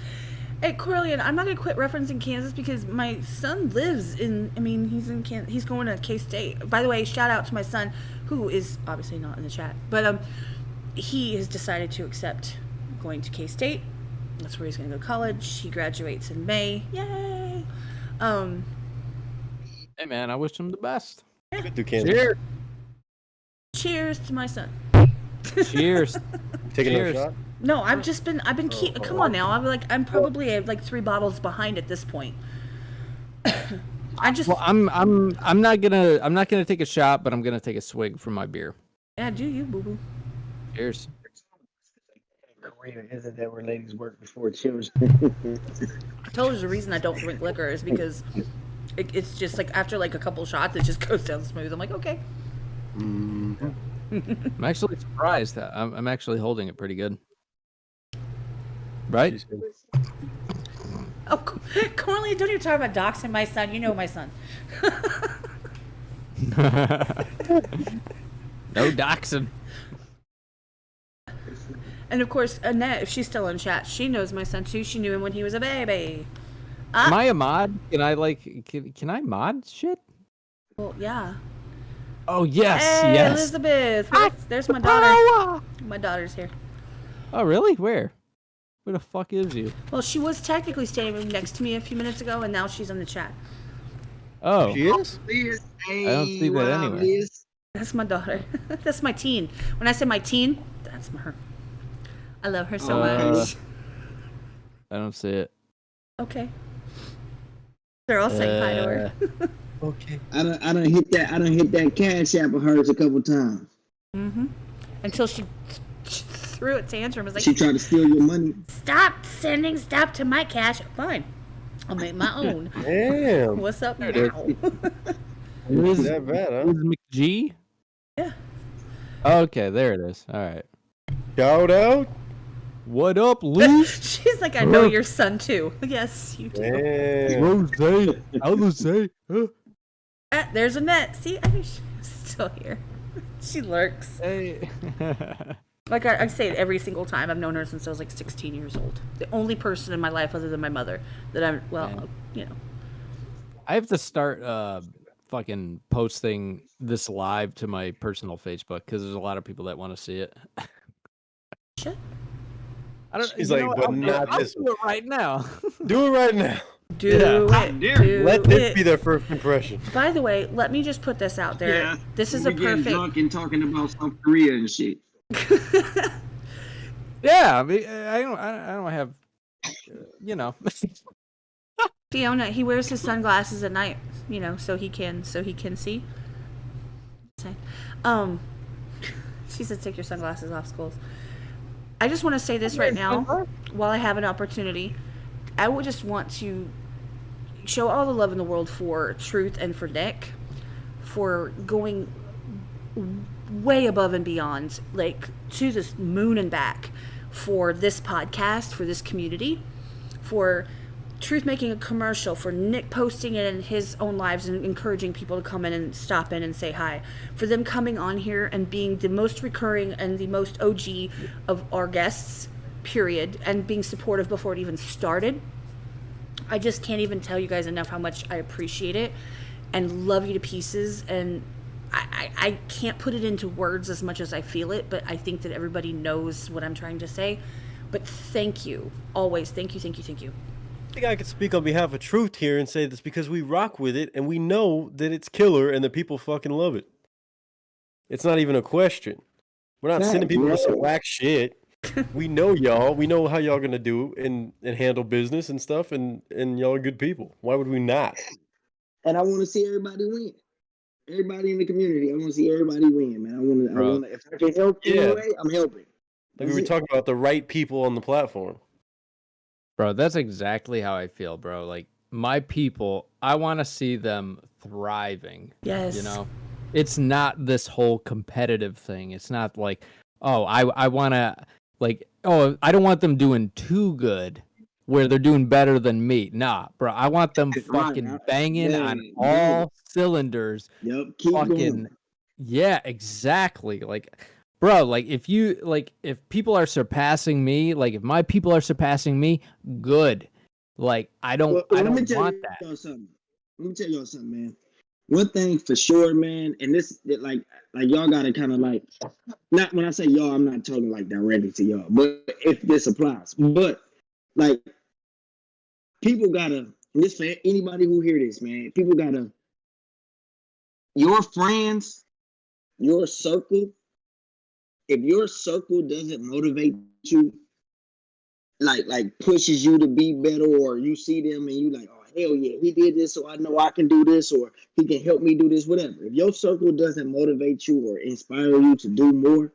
Hey, Corleone, I'm not gonna quit referencing Kansas because my son lives in. I mean, he's in He's going to K-State. By the way, shout out to my son, who is obviously not in the chat, but he has decided to accept going to K-State. That's where he's gonna go to college. He graduates in May. Yay! Hey man, I wish him the best. Do Kansas. Cheers. Cheers to my son. Cheers. Taking another Cheers. shot? No, I've been come on now. I'm probably like 3 bottles behind at this point. I just Well, I'm not gonna take a shot, but I'm gonna take a swig from my beer. yeah, do you, boo boo? Cheers. Korea isn't that where ladies work before children? I told you the reason I don't drink liquor is because it's just like after like a couple shots, it just goes down smooth. I'm like, okay. I'm actually surprised that I'm actually holding it pretty good. Right? Oh, Corley, don't even talk about doxing my son. You know my son. No doxing. And of course, Annette, if she's still in chat, she knows my son too. She knew him when he was a baby. Am I a mod? Can I mod shit? Well, yeah. Oh yes, Hey, yes. Elizabeth. There's my daughter. My daughter's here. Oh really? Where? Where the fuck is you? Well, she was technically standing next to me a few minutes ago, and now she's in the chat. Oh. She is? I don't see that anywhere. That's my daughter. That's my teen. When I say my teen, that's her. I love her so much. I don't see it. Okay. They're all saying hi to her. Okay. I done hit that cash app of hers a couple times. Mm-hmm. Until she threw a tantrum. Was like, She tried to steal your money. stop sending stuff to my cash. Fine. I'll make my own. Damn. What's up now? Is that bad, huh? Is McG? Yeah. Okay, there it is. All right. Shout out. What up, Luce? She's like, I know your son too. Yes, you do. Damn. Rose. Alice. There's Annette. See, I mean, she's still here. She lurks. Hey. Like I say it every single time. I've known her since I was like 16 years old. The only person in my life other than my mother that I'm, well, you know. I have to start fucking posting this live to my personal Facebook because there's a lot of people that want to see it. Shit. I don't. He's you like, know what? but I'll not do this it right now. Do it right now. Do Yeah. it. dare Do Let this it. be their first impression. By the way, let me just put this out there. Yeah, This is we a getting perfect. drunk and talking about South Korea and shit. Yeah, I mean, I don't have, you know. Fiona, he wears his sunglasses at night, you know, so he can see. She said, "Take your sunglasses off, schools." I just want to say this right now, while I have an opportunity. I would just want to show all the love in the world for Truth and for Nick, for going way above and beyond, like to this moon and back, for this podcast, for this community, for Truth making a commercial, for Nick posting it in his own lives and encouraging people to come in and stop in and say hi, for them coming on here and being the most recurring and the most OG of our guests, period, and being supportive before it even started. I just can't even tell you guys enough how much I appreciate it and love you to pieces. And I can't put it into words as much as I feel it, but I think that everybody knows what I'm trying to say. But thank you. Always. Thank you, thank you, thank you. I think I could speak on behalf of Truth here and say this because we rock with it and we know that it's killer and that people fucking love it. It's not even a question. We're not sending people to some whack shit. We know y'all. We know how y'all gonna do and handle business and stuff, and y'all are good people. Why would we not? And I want to see everybody win. Everybody in the community, I want to see everybody win, man. I want to. If I can help in any way, I'm helping. Like we were talking about the right people on the platform. Bro, that's exactly how I feel, bro. Like, my people, I want to see them thriving. Yes. You know? It's not this whole competitive thing. It's not like, oh, I want to, like, oh, I don't want them doing too good where they're doing better than me. Nah, bro, I want them fucking banging on all cylinders. Yep, keep going. Yeah, exactly. Like, bro, like if people are surpassing me, like if my people are surpassing me, good. Like I don't want that. Let me tell y'all something, man. One thing for sure, man, and this like y'all gotta kind of like, not when I say y'all, I'm not talking like directly to y'all, but if this applies, but like people gotta, and this for anybody who hear this, man, people gotta, your friends, your circle. If your circle doesn't motivate you, like pushes you to be better, or you see them and you like, oh hell yeah, he did this, so I know I can do this, or he can help me do this, whatever. If your circle doesn't motivate you or inspire you to do more,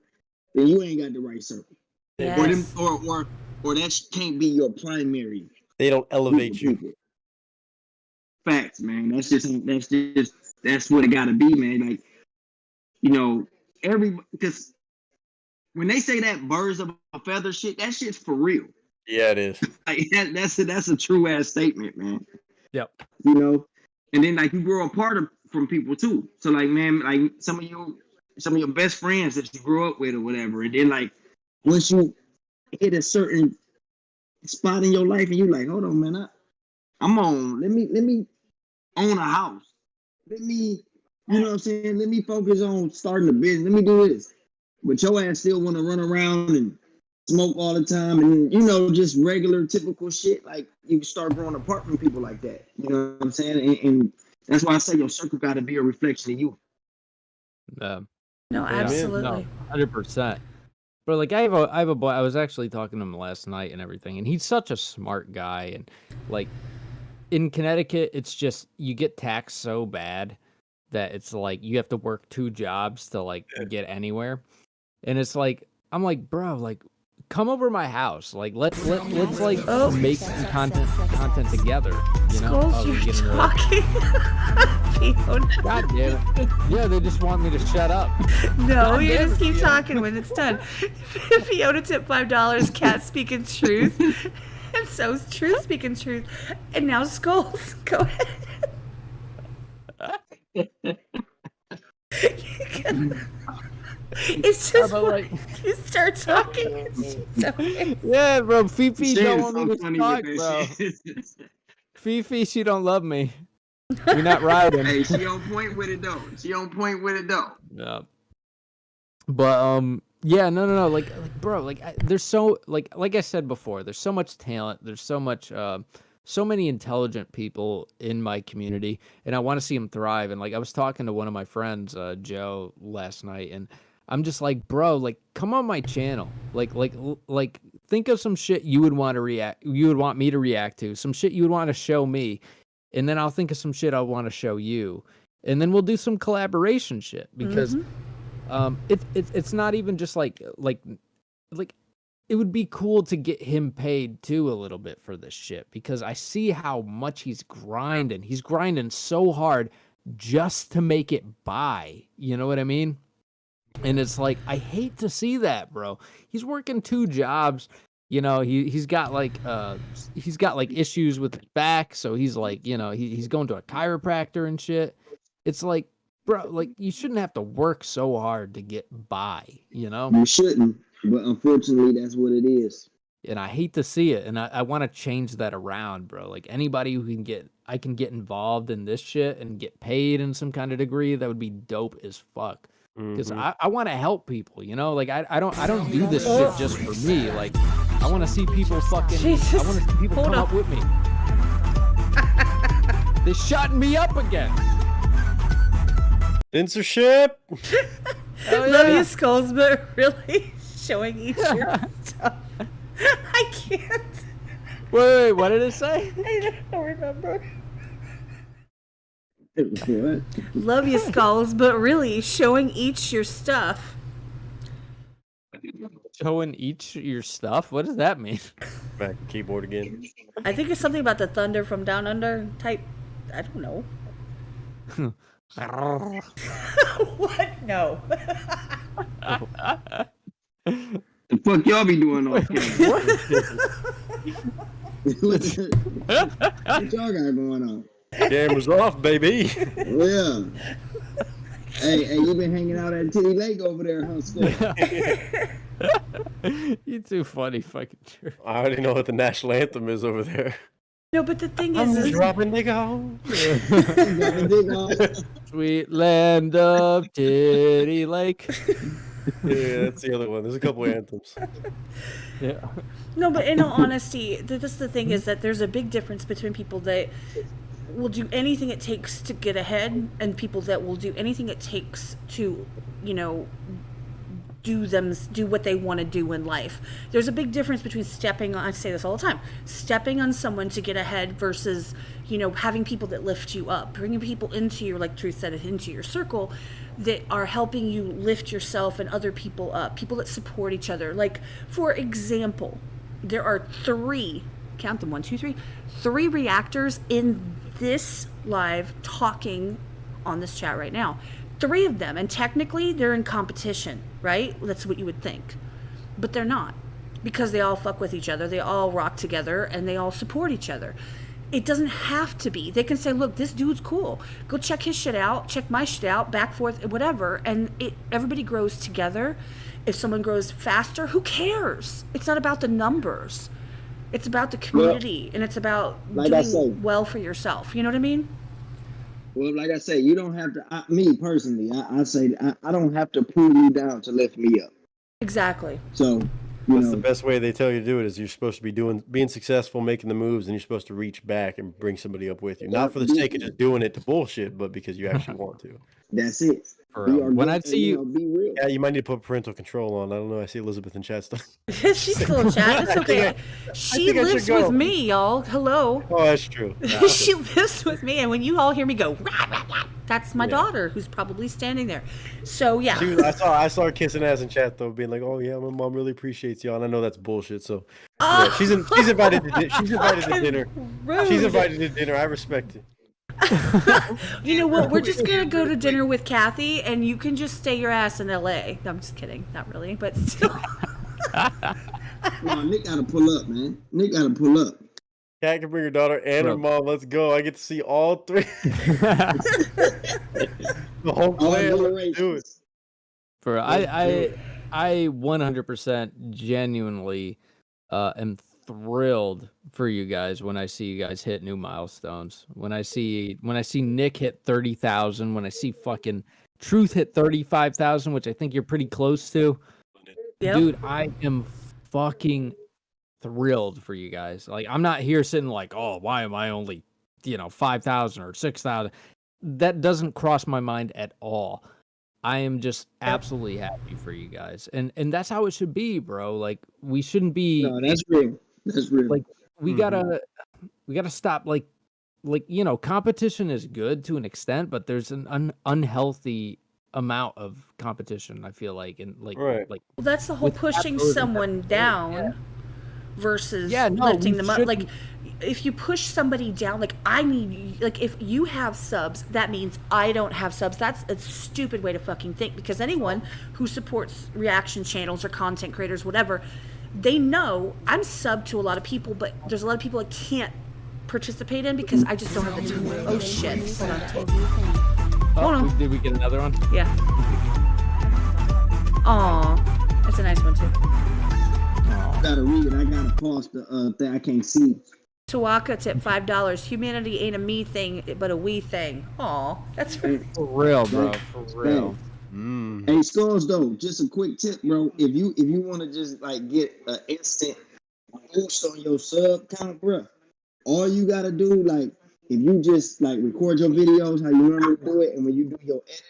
then you ain't got the right circle. Yes. Or that can't be your primary. They don't elevate you. Facts, man. That's what it gotta be, man. Like, you know, because when they say that birds of a feather shit, that shit's for real. Yeah, it is. Like that's a true ass statement, man. Yep. You know, and then like you grow apart from people too. So like, man, like some of your best friends that you grew up with or whatever, and then like once you hit a certain spot in your life and you like, hold on, man, I'm on. Let me own a house. Let me, you know what I'm saying? Let me focus on starting a business. Let me do this. But your ass still want to run around and smoke all the time and, you know, just regular, typical shit. Like, you start growing apart from people like that. You know what I'm saying? And that's why I say your circle got to be a reflection of you. No, absolutely. No, 100%. But, like, I have a boy. I was actually talking to him last night and everything, and he's such a smart guy. And, like, in Connecticut, it's just, you get taxed so bad that it's like you have to work 2 jobs to, like, get anywhere. And it's like, I'm like, bro, like, come over to my house. Like, let's like make some content together. You know? Schools, you're talking. God damn it. Yeah, they just want me to shut up. No, you just keep talking when it's done. Fiona tipped $5, Cat speaking truth. And so's Truth speaking truth. And now Skulls. Go ahead. It's just but, when like- you start talking. It's so Yeah, bro. Fifi Shea don't is want so me to funny talk, with bro. that shit. Fifi, she don't love me. We're not riding. Hey, she on point with it though. She on point with it though. Yeah. But yeah, no. Like bro, like there's so like I said before, there's so much talent. There's so much so many intelligent people in my community, and I want to see them thrive. And like I was talking to one of my friends, Joe, last night, and I'm just like, bro, like come on my channel, like think of some shit you would want me to react to, some shit you would want to show me, and then I'll think of some shit I want to show you, and then we'll do some collaboration shit because. It's not even just like it would be cool to get him paid too a little bit for this shit because I see how much he's grinding. He's grinding so hard just to make it by. You know what I mean? And it's like I hate to see that, bro. He's working 2 jobs. You know, he's got like issues with his back, so he's like, you know, he's going to a chiropractor and shit. It's like, bro, like you shouldn't have to work so hard to get by, you know? You shouldn't, but unfortunately, that's what it is. And I hate to see it, and I want to change that around, bro. Like anybody who I can get involved in this shit and get paid in some kind of degree, that would be dope as fuck. Because I want to help people, you know? Like I don't do this shit just for me. Like I want to see people fucking. Jesus. I want to see people Hold come up. up with me. They're shutting me up again. Censorship. Hell Love yeah. you, skulls, but really showing each your stuff. I can't. Wait, what did it say? I don't remember. What? Love you, skulls, but really showing each your stuff. Showing each your stuff? What does that mean? Back to keyboard again. I think it's something about the thunder from down under type. I don't know. What? No. The fuck y'all be doing off camera? What y'all got going on? Camera's off, baby. Yeah. Hey, you been hanging out at Titty Lake over there, huh, Skull? You too funny, fucking jerk. I already know what the national anthem is over there. No, but the thing I'm is dropping nigga home. Sweet land of Titty Lake. Yeah, that's the other one. There's a couple anthems. Yeah. no, but in all honesty, this the thing is that there's a big difference between people that will do anything it takes to get ahead and people that will do anything it takes to, you know, do what they want to do in life. There's a big difference between stepping on, I say this all the time, stepping on someone to get ahead versus, you know, having people that lift you up, bringing people into your, like Truth said, into your circle that are helping you lift yourself and other people up, people that support each other. Like, for example, there are 3, count them, 1, 2, 3, 3 reactors in this live talking on this chat right now. 3 of them, and technically they're in competition, right? That's what you would think. But they're not, because they all fuck with each other, they all rock together, and they all support each other. It doesn't have to be. They can say, look, this dude's cool. Go check his shit out, check my shit out, back, forth, whatever. And everybody grows together. If someone grows faster, who cares? It's not about the numbers. It's about the community, and it's about like I doing said, well for yourself. You know what I mean? well, like I say, you don't have to. Me personally, I say I don't have to pull you down to lift me up. Exactly. So, That's the best way they tell you to do it. Is you're supposed to be being successful, making the moves, and you're supposed to reach back and bring somebody up with you. Not for the sake of just doing it to bullshit, but because you actually want to. that's it. For Be real. When organic I see and, be real. Yeah, you might need to put parental control on. I don't know. I see Elizabeth in chat stuff. She's still in chat. It's okay. She think I should lives go. with me, y'all. Hello. Oh, that's true. She lives with me, and when you all hear me go, rah, rah, rah, that's my daughter who's probably standing there. So yeah. I saw her kissing ass in chat though, being like, "Oh yeah, my mom really appreciates y'all," and I know that's bullshit. So yeah, she's invited to dinner. Rude. She's invited to dinner. I respect it. You know what? We're just gonna go to dinner with Kathy, and you can just stay your ass in LA. No, I'm just kidding. Not really, but still. No, Nick gotta pull up, man. Nick gotta pull up. Kat can bring her daughter and her mom. Let's go. I get to see all 3. The whole All clan. Let's do it. generations. For I 100% genuinely am thrilled for you guys when I see you guys hit new milestones. When I see Nick hit 30,000, when I see fucking Truth hit 35,000, which I think you're pretty close to. Yep. Dude, I am fucking thrilled for you guys. Like, I'm not here sitting like, oh, why am I only, 5,000 or 6,000? That doesn't cross my mind at all. I am just absolutely happy for you guys. And that's how it should be, bro. Like, we shouldn't be No, that's real. That's real. like we gotta stop like competition is good to an extent, but there's an unhealthy amount of competition, I feel like, and like Right. like Well, that's the whole with pushing capitalism, someone down versus lifting them up. Like, if you push somebody down, like, if you have subs, that means I don't have subs. That's a stupid way to fucking think, because anyone who supports reaction channels or content creators, whatever, they know I'm sub to a lot of people, but there's a lot of people I can't participate in because I just don't have the time. Oh shit. Hold on. Did we get another one? Yeah. Aw. That's a nice one too. Oh. Gotta read it. I gotta pause the thing. I can't see. Tawaka tipped $5. Humanity ain't a me thing, but a we thing. Aw. That's right. For real, bro. For real. Hey, Skulls, though, just a quick tip, bro. If you want to just like get an instant boost on your sub count, bro, all you gotta do, like, if you just like record your videos how you normally do it, and when you do your editing,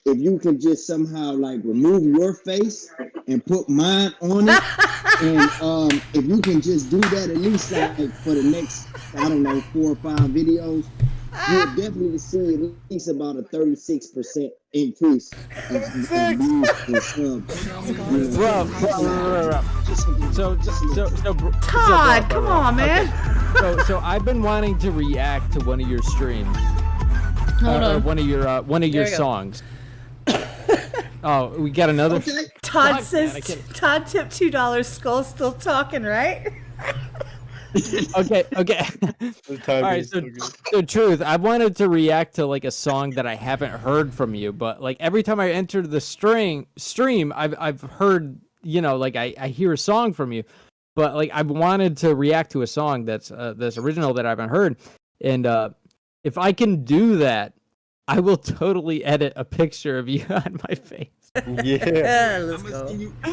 if you can just somehow like remove your face and put mine on it, and if you can just do that at least like for the next, I don't know, 4 or 5 videos, you'll definitely see at least about a 36% increase in subs. Bro. So Todd, come on, man. So I've been wanting to react to one of your streams. Hold Or on. one of your There you go. songs. Oh, we got another. Okay. Todd Fuck, says man, I can't- Todd tipped $2. Skull's still talking, right? Okay. The All timing right, is so, so good. so truth, I wanted to react to like a song that I haven't heard from you, but like every time I enter the stream, I've heard, like I hear a song from you, but like I've wanted to react to a song that's original that I haven't heard, and if I can do that, I will totally edit a picture of you on my face. Yeah. Let's I'm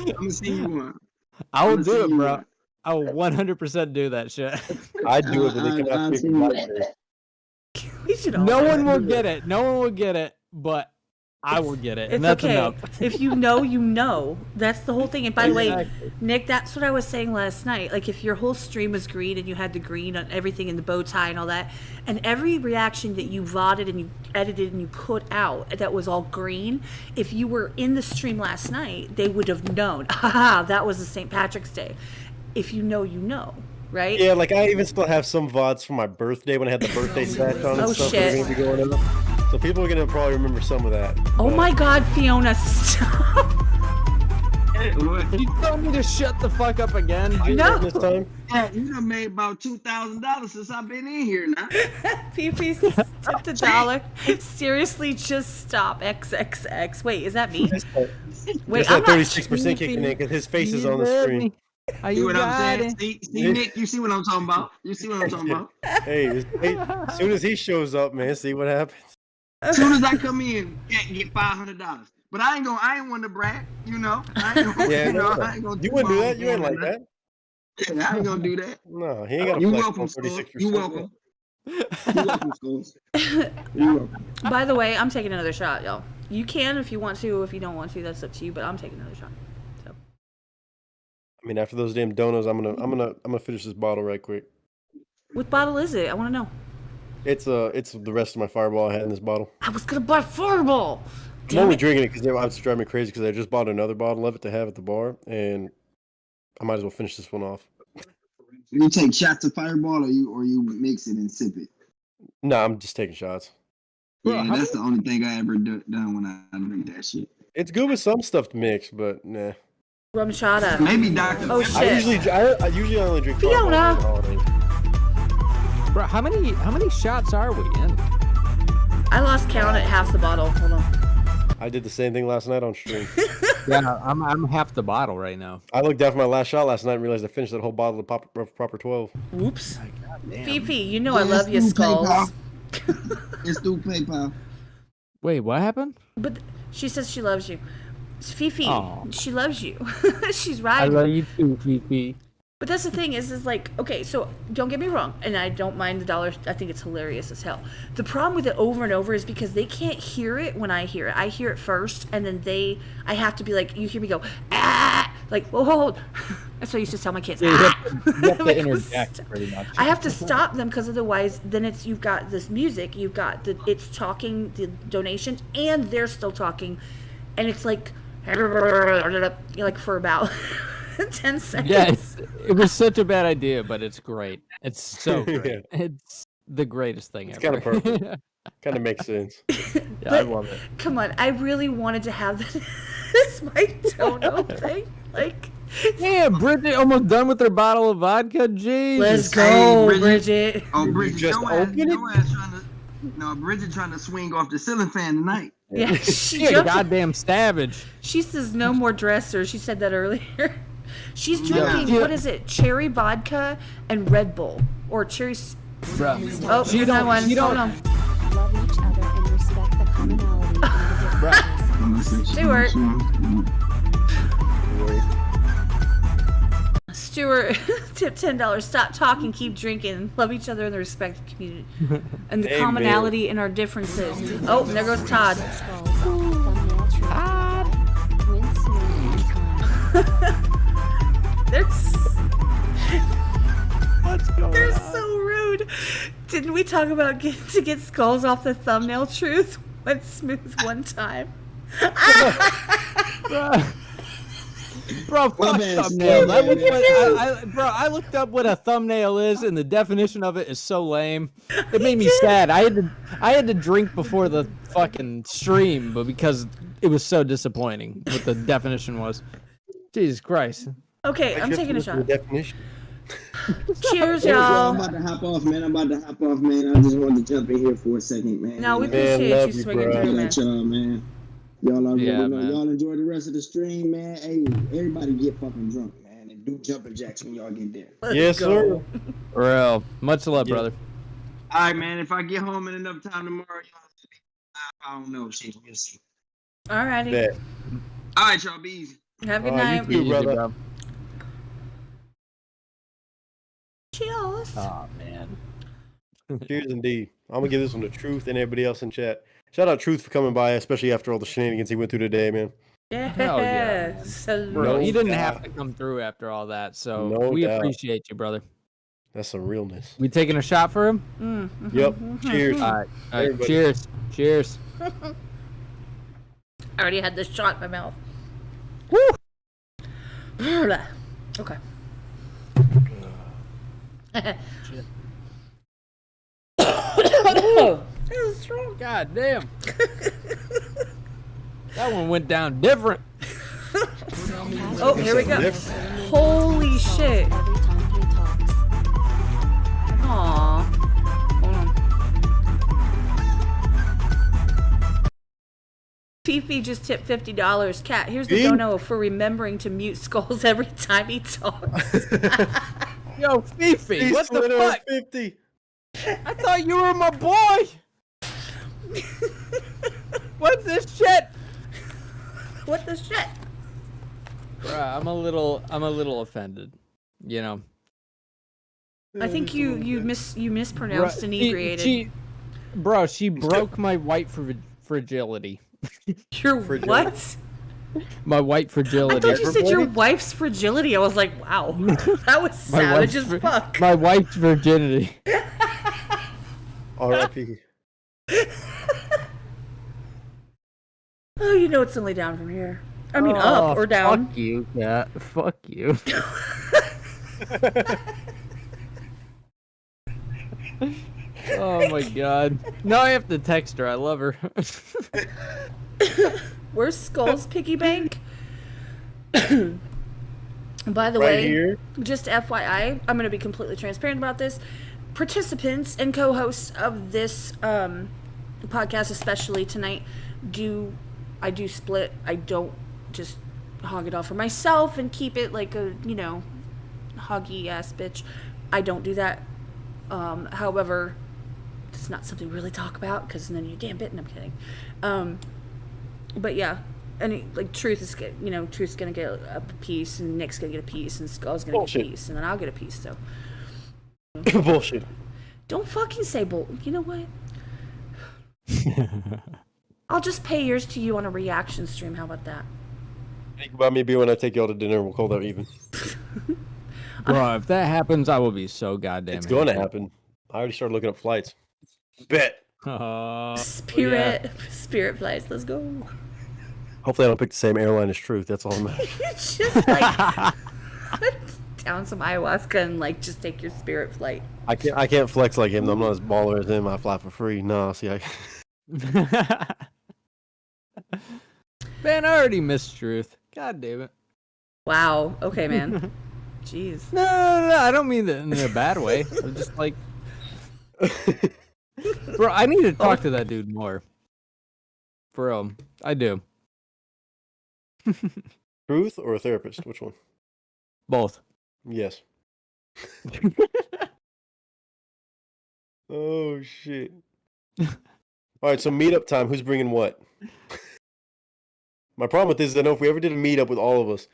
go. gonna see you one. I will I'ma do see it, you bro. one. I will 100% do that shit. I do it, but they cannot I'll see see my you. face. We should all No do one it. will get it. No one will get it, but I will get it, and It's that's okay. enough. If you know, you know. That's the whole thing. And by the way, Exactly. Nick, that's what I was saying last night. Like, if your whole stream was green and you had the green on everything and the bow tie and all that, and every reaction that you VODed and you edited and you put out that was all green, if you were in the stream last night, they would have known, haha, that was the St. Patrick's Day. If you know, you know, right? Yeah, like I even still have some VODs from my birthday when I had the birthday sash on and Oh, stuff shit. that are gonna be going up. So people are gonna probably remember some of that. Oh but- my God, Fiona, stop. You told me to shut the fuck up again. No. This time? Yeah, you done made about $2,000 since I've been in here now. PP tipped $1. Seriously, just stop. XXX. Wait, is that me? Wait, There's I'm that not. 36% kicking in because his face is You on the heard screen. me. How See you what I'm got saying? it? See, Nick, you see what I'm talking about? You see what I'm talking about? Hey, as soon as he shows up, man, see what happens. As soon as I come in, get $500. But I ain't one to brag, you know. I ain't gonna, Yeah, no, I ain't gonna you wouldn't do that. You ain't like that. Yeah, I ain't gonna do that. No, he ain't got You a flex welcome, on Skulls. 36%. You welcome. You welcome, Skulls. You welcome. By the way, I'm taking another shot, y'all. You can if you want to. If you don't want to, that's up to you. But I'm taking another shot. So I mean, after those damn donuts, I'm gonna finish this bottle right quick. what bottle is it? I want to know. It's the rest of my Fireball I had in this bottle. I was gonna buy Fireball. I'm Damn only it. drinking it because it's driving me crazy because I just bought another bottle of it to have at the bar, and I might as well finish this one off. You take shots of Fireball, or you mix it and sip it. No, I'm just taking shots. Bro, Yeah, how that's the only thing I ever done when I drink that shit. It's good with some stuff to mix, but nah. Rum shota. Maybe Dr. Oh, Pepper. shit. I usually only drink Fireball Fiona. during the holidays. Bro, how many shots are we in? I lost count at half the bottle. Hold on. I did the same thing last night on stream. Yeah, I'm half the bottle right now. I looked down for my last shot last night and realized I finished that whole bottle of proper 12. Whoops. Damn. Fifi, you know I Yes, love you, through Skulls. PayPal. It's through PayPal. Wait, what happened? But she says she loves you. Fifi, Aw. she loves you. She's I right. love you too, Fifi. But that's the thing is like, okay, so don't get me wrong, and I don't mind the dollar. I think it's hilarious as hell. The problem with it over and over is because they can't hear it when I hear it. I hear it first, and then I have to be like, you hear me go, ah, like, whoa, hold. That's what I used to tell my kids. Yeah, Ah. you have to Like, interject pretty much. I have to stop them because otherwise, then you've got this music, you've got it's talking the donation, and they're still talking, and it's like for about 10 seconds. Yeah, it was such a bad idea, but it's great. It's so great. Yeah. It's the greatest thing It's ever. kind of perfect. Kind of makes sense. Yeah, I But- love it. Come on, I really wanted to have this my dono thing. Like, Yeah, Bridget almost done with her bottle of vodka. Jeez. let's Hey, go, Bridget. Bridget. Oh, Did you Bridget, just your ass, open it? your ass trying to. No, Bridget trying to swing off the ceiling fan tonight. Yeah, she She a jumped. goddamn savage. She says no more dresser. She said that earlier. She's Yeah. drinking, Yeah. what is it? Cherry vodka and Red Bull. Or cherry. Bro. Oh, She here's that don't- one. she Hold don't- on. Love each other and respect the commonality in the differences. Stuart. Stuart, tip $10. Stop talking, keep drinking. Love each other and the respect the community. And the Amen. commonality in our differences. Oh, and there goes Todd. Skulls, thumbnail truth. Win smooth and kind. They're so rude. Didn't we talk about to get skulls off the thumbnail truth? Went smooth one time. Bro, fuck My bad, thumbnail. Steve. I looked up what a thumbnail is, and the definition of it is so lame. It made me sad. I had to drink before the fucking stream, but because it was so disappointing what the definition was. Jesus Christ. Okay, I'm taking a The shot. definition. Cheers, Hey, bro, I'm y'all. about to hop off, man. I just wanted to jump in here for a second, man. No, we You know, Man, appreciate love you you, swinging bro. through, man. let y'all, man. Y'all already Yeah, know. man. Y'all enjoy the rest of the stream, man. Hey, everybody get fucking drunk, man, and do jumping jacks when y'all get there. Let's Yes, go. sir. Real. Much love, Yeah. brother. All right, man. If I get home in enough time tomorrow, y'all, I don't know. Shit, we'll see. Alrighty. Bet. All right, y'all. Be easy. Have a good You night. too, Easy, brother. bro. Cheers. Oh, man. Cheers indeed. I'm gonna give this one to Truth and everybody else in chat. Shout out Truth for coming by, especially after all the shenanigans he went through today, man. Yeah. Hell yeah, man. Salute. Bro, No he didn't doubt. have to come through after all that, so No we doubt. appreciate you, brother. That's some realness. We taking a shot for him? Yep. Cheers. All right. Everybody. Cheers. Cheers. I already had this shot in my mouth. Woo! Okay. That was strong. God damn. That one went down different. Oh, here we go. Different. Holy shit. Every time he talks. Aw. Hold on. Fifi just tipped $50. Kat, here's the Fifi? dono for remembering to mute Skulls every time he talks. Yo, Fifi, He what the slid over fuck? 50. I thought you were my boy. What's this shit? What the shit? Bruh, I'm a little offended. You know. I think you mispronounced Bruh, inebriated. she broke my white fragility. Your Fragility. what? My white I fragility. thought you said your Everybody? wife's fragility. I was like, wow, that was My savage wife's as fuck. My wife's virginity. R.I.P. Oh, you know it's only down from here. I mean, up or down. Fuck you, Kat. Fuck you. Oh my god. Now I have to text her. I love her. Where's Skull's piggy bank? By the Right way, here. just FYI, I'm going to be completely transparent about this. Participants and co-hosts of this podcast, especially tonight, do I do split. I don't just hog it all for myself and keep it like a, hoggy ass bitch. I don't do that. However, it's not something we really talk about because then you damn bitten. I'm kidding. But yeah, Truth's gonna get a piece, and Nick's gonna get a piece, and Skull's gonna get a piece, and then I'll get a piece. So Bullshit. don't fucking say bull. You know what? I'll just pay yours to you on a reaction stream. How about that? Think about me when I take y'all to dinner. We'll call that even. Bro, if that happens, I will be so goddamn. It's going to happen. I already started looking up flights. Bet. Spirit flights. Let's go. Hopefully, I don't pick the same airline as Truth. That's all that matters. It's just like down some ayahuasca and just take your Spirit flight. I can't flex like him. I'm not as baller as him. I fly for free. No, see, Man, I already missed Truth. God damn it. Wow. Okay, man. Jeez. No, I don't mean that in a bad way. I'm just like, bro, I need to talk to that dude more. For real, I do. Truth or a therapist? Which one? Both. Yes. Oh shit. All right, so meetup time. Who's bringing what? My problem with this is I know if we ever did a meetup with all of us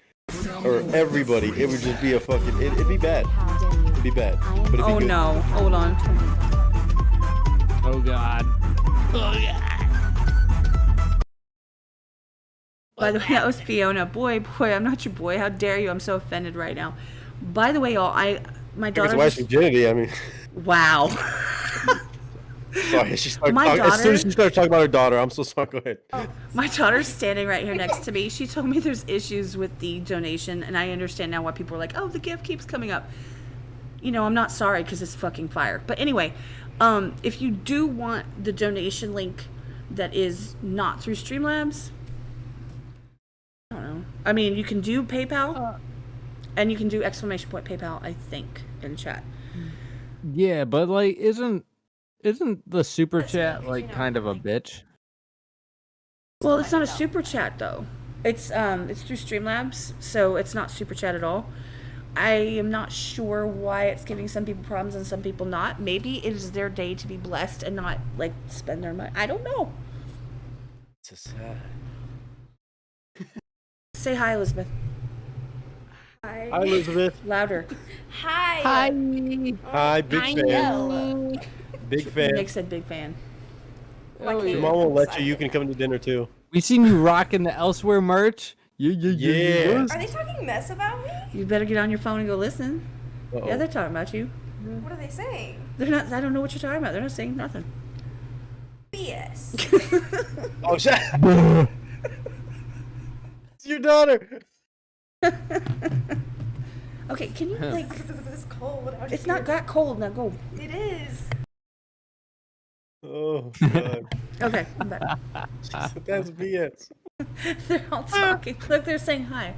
or everybody, it would just be a fucking. It'd be bad. It'd be bad. But it'd be good. No! Hold on. Oh god. Oh god. By the way, that was Fiona. Boy, I'm not your boy. How dare you? I'm so offended right now. By the way, y'all, my daughter. It's wife's virginity. I mean. Wow. Sorry, as soon as she started talking about her daughter, I'm so sorry. Go ahead. My daughter's standing right here next to me. She told me there's issues with the donation, and I understand now why people are like, "Oh, the gift keeps coming up." I'm not sorry because it's fucking fire. But anyway, if you do want the donation link that is not through Streamlabs, I don't know. I mean, you can do PayPal, and you can do ! PayPal. I think in chat. Yeah, but isn't the super chat kind of a bitch? Well, it's not a super chat though. It's through Streamlabs, so it's not super chat at all. I am not sure why it's giving some people problems and some people not. Maybe it is their day to be blessed and not spend their money. I don't know. It's a sad. Say hi, Elizabeth. Hi. Hi, Elizabeth. Louder. Hi. Hi, big fan. Big fan. Nick said big fan. Your mom will let you. You can come to dinner too. We seen you rocking the Elsewhere merch. Yeah. Are they talking mess about me? You better get on your phone and go listen. Uh-oh. Yeah, they're talking about you. What are they saying? They're not. I don't know what you're talking about. They're not saying nothing. BS. Oh shit! It's your daughter. Okay, can you It's cold out It's here. not got cold. Now go. It is. Oh god. Okay, I'm back. That's BS. They're all talking. Look, they're saying hi.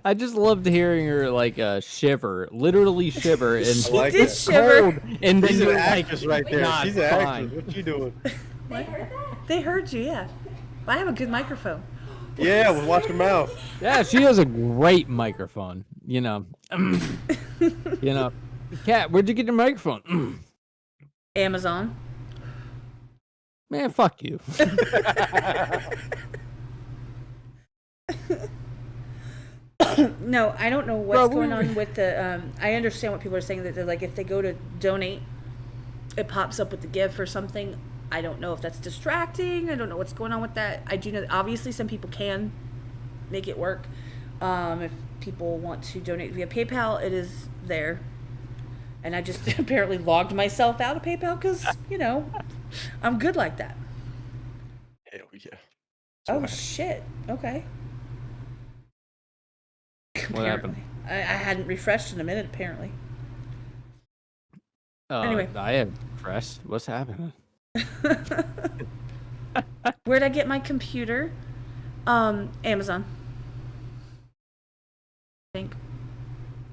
I just loved hearing her shiver, literally shiver, and She like did that. shiver. cold, and then She's an you're actress right there. "Nah, She's it's an fine." actress. What you doing? They heard that? They heard you, yeah. But I have a good microphone. Yeah, well, watch your mouth. Yeah, she has a great microphone. Kat, where'd you get your microphone? Amazon. Man, fuck you. No, I don't know what's going on with the. I understand what people are saying that they're if they go to donate, it pops up with the GIF or something. I don't know if that's distracting. I don't know what's going on with that. I do know that obviously some people can make it work. If people want to donate via PayPal, it is there. And I just apparently logged myself out of PayPal because, I'm good like that. Hell yeah. Oh, shit. Okay. What happened? I hadn't refreshed in a minute, apparently. Anyway. I have pressed. What's happening? Where'd I get my computer? Amazon. I think.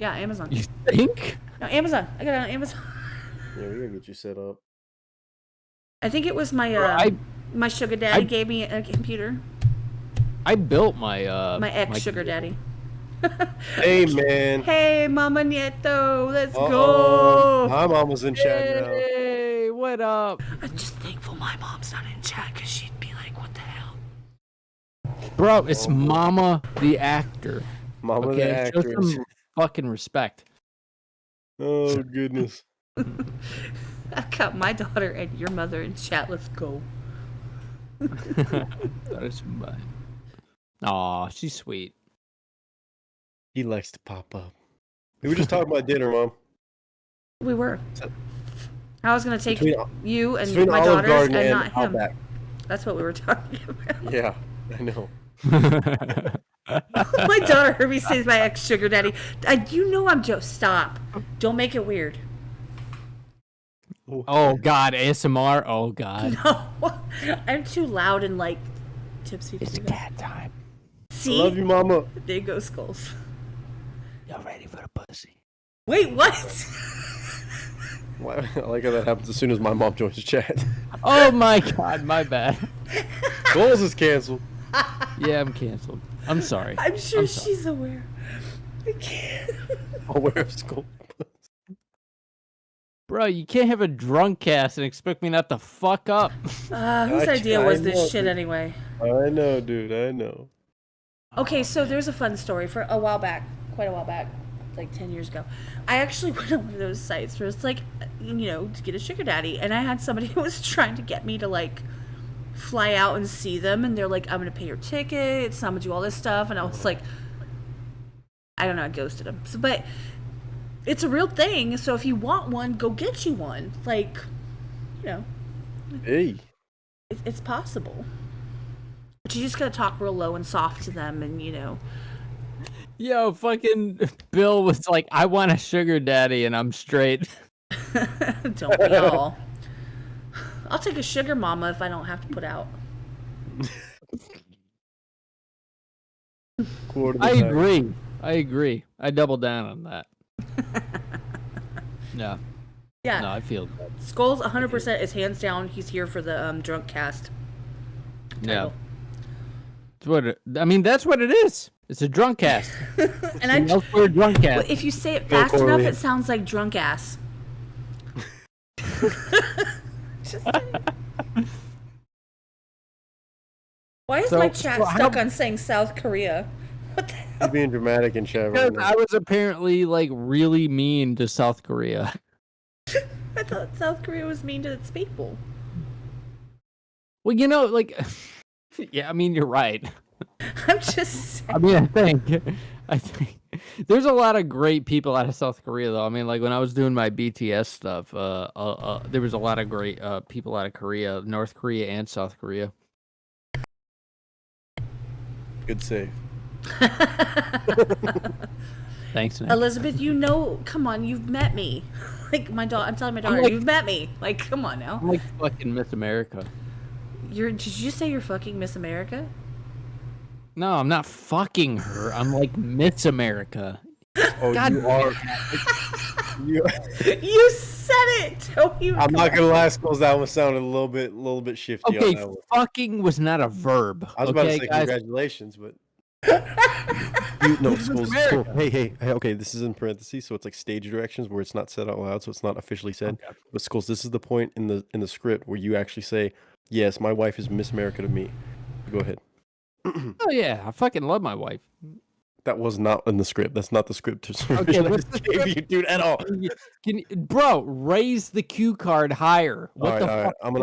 Yeah, Amazon. You think? No, Amazon. I got it on Amazon. Yeah, we're gonna get you set up. I think it was my. My sugar daddy gave me a computer. I built my My ex-sugar daddy. Hey, man. Hey, Mama Nieto, let's Uh-oh. go. My mom was in chat now. Hey, what up? I'm just thankful my mom's not in chat because she'd be like, what the hell? Bro, it's Mama the actor. Mama Okay, the show actress. some fucking respect. Oh, goodness. I've got my daughter and your mother in chat. Let's go. That is fun. Aw, she's sweet. He likes to pop up. We were just talking about dinner, Mom. We were. I was going to take Between- you and Between my Olive daughters Garden and and not him. Outback. That's what we were talking about. Yeah, I know. My daughter heard me say my ex-sugar daddy. You know I'm Joe. Stop. Don't make it weird. Oh God, ASMR. Oh God. No. I'm too loud and like tipsy. It's to do that. cat time. See? I love you, Mama. There go skulls. Y'all ready for the pussy? Wait, what? Why- I like how that happens as soon as my mom joins the chat. Oh my God, my bad. Goals is canceled. Yeah, I'm canceled. I'm sorry. I'm sure I'm sorry. she's aware. I can't. Aware of school. Bro, you can't have a drunk cast and expect me not to fuck up. Whose I idea was know, this shit dude. anyway? I know, dude. I know. Okay, so there's a fun story for a while back, quite a while back, like 10 years ago. I actually went on one of those sites where it's like, you know, to get a sugar daddy, and I had somebody who was trying to get me to like fly out and see them, and they're like, I'm gonna pay your tickets, I'm gonna do all this stuff, and I was like, I don't know, I ghosted him. So, but it's a real thing, so if you want one, go get you one. Like, you know, Hey. it's possible. But you just gotta talk real low and soft to them, and you know. Yo, fucking Bill was like, I want a sugar daddy and I'm straight. Don't we all? I'll take a sugar mama if I don't have to put out. Quarter the I time. agree. I agree. I double down on that. Yeah. Yeah. No, I feel that. Skulls 100% is hands down. He's here for the drunk cast. Yeah. title. It's what I mean, that's what it is. It's a drunk cast. And I, Elsewhere drunk well, cast. if you say it Bill fast enough, Corley. it sounds like drunk ass. Just saying. Why is So- my chat so how- stuck on saying South Korea? What the hell? He's being dramatic in chat right Because now. I was apparently like really mean to South Korea. I thought South Korea was mean to its people. Well, you know, like, yeah, I mean, you're right. I'm just saying. I mean, I think there's a lot of great people out of South Korea, though. I mean, like when I was doing my BTS stuff, there was a lot of great people out of Korea, North Korea and South Korea. Good save. Thanks, Nick. Elizabeth, you know, come on, you've met me. Like my daughter, I'm telling my daughter, like- you've met me. Like, come on now. I'm like fucking Miss America. Did you say you're fucking Miss America? No, I'm not fucking her. I'm like Miss America. Oh, God you are. You, You said it. Don't you? I'm not gonna lie, Skulls. That one sounded a little bit shifty on Okay, that one. fucking was not a verb. I was about to okay, say guys? congratulations, but no, This is Skulls. America. Hey, okay, this is in parentheses, so it's like stage directions where it's not said out loud, so it's not officially said. Okay. But Skulls, this is the point in the script where you actually say, "Yes, my wife is Miss America to me." Go ahead. Oh yeah, I fucking love my wife. That was not in the script. That's not the script. Okay, I what's the gave script? you, dude, at all. Bro, raise the cue card higher. What All the right, fuck? I'm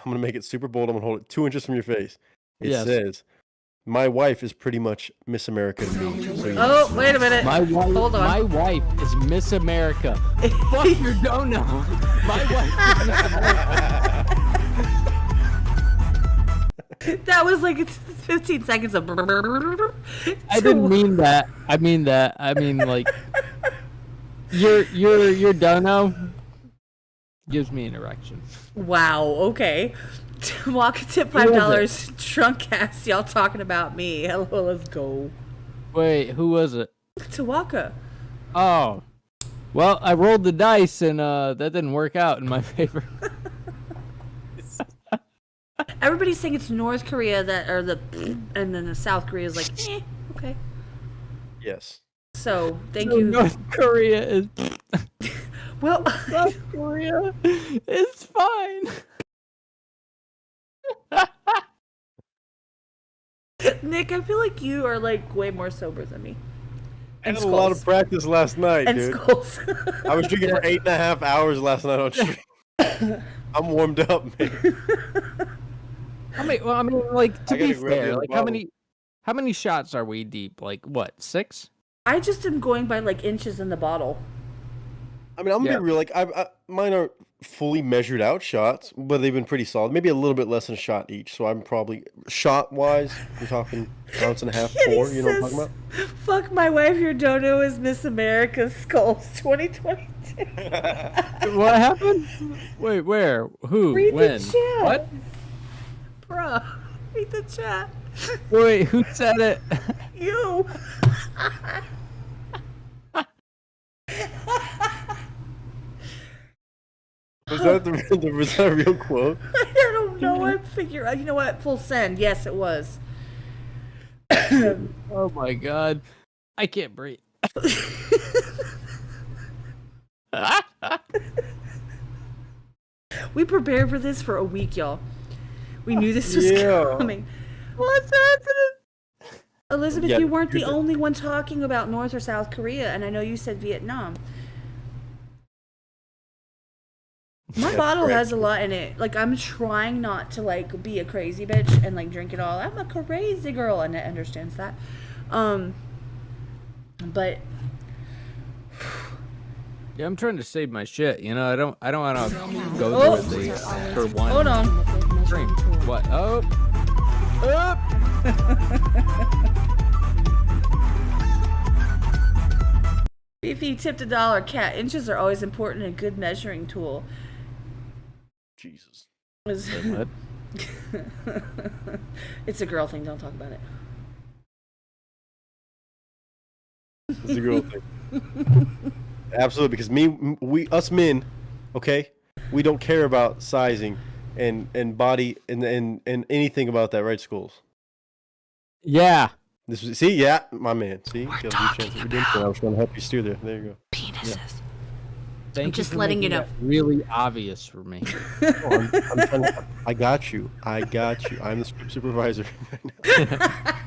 gonna make it super bold. I'm gonna hold it 2 inches from your face. It Yes. says, "My wife is pretty much Miss America to me." So yes. Oh, wait a minute. My wife, Hold on. my wife is Miss America. Fuck your dono. My wife is Miss America. That was like 15 seconds of. I didn't mean that. I mean that. I mean like your dono gives me an erection. Wow. Okay. Walk tip Who was $5. Drunk ass. Y'all talking about me. Hello. Let's go. Wait, who was it? Tawaka. Oh. Well, I rolled the dice and that didn't work out in my favor. Everybody's saying it's North Korea that are the, and then the South Korea is like, okay. Yes. So thank So you. North Korea is Well, North Korea is fine. Nick, I feel like you are like way more sober than me. I And had a lot of skulls. practice last night, And dude. skulls. I was drinking for 8.5 hours last night on stream. I'm warmed up, man. I mean, like to I gotta be grab the fair, other like bottle. how many shots are we deep? Like what, 6? I just am going by like inches in the bottle. I mean, I'm gonna Yeah. be real. Like, mine aren't fully measured out shots, but they've been pretty solid. Maybe a little bit less than a shot each. So I'm probably shot wise, we're talking ounce and a half, And he 4. You know what I'm says, talking about? "Fuck my wife, your dodo is Miss America's Skulls 2022." What happened? Wait, where? Who? Read when? the chat. What? Bruh, read the chat. Wait, who said it? You. Was that was that a real quote? I don't know. I figure. You know what? Full send. Yes, it was. Oh my god. I can't breathe. We prepared for this for a week, y'all. We knew this was Yeah. coming. What's happening? Elizabeth, Yeah, you weren't the you're the- only one talking about North or South Korea, and I know you said Vietnam. My Yeah, bottle correct. has a lot in it. Like, I'm trying not to like be a crazy bitch and like drink it all. I'm a crazy girl, and it understands that. But Yeah, I'm trying to save my shit. You know, I don't want to go Oh. through the for one hold on. Limited drink. measuring tool. What? Oh. Oh. If he tipped $1, cat inches are always important and a good measuring tool. Jesus. What? It's a girl thing. Don't talk about it. It's a girl thing. Absolutely, because us men, okay, we don't care about sizing and body and anything about that, right, Schools? Yeah. This was, see, yeah, my man. See, I was trying to help you steer there. There you go. Penises. Thank you just for letting you making know. that really obvious for me. Oh, I'm trying to, I got you. I'm the script supervisor. I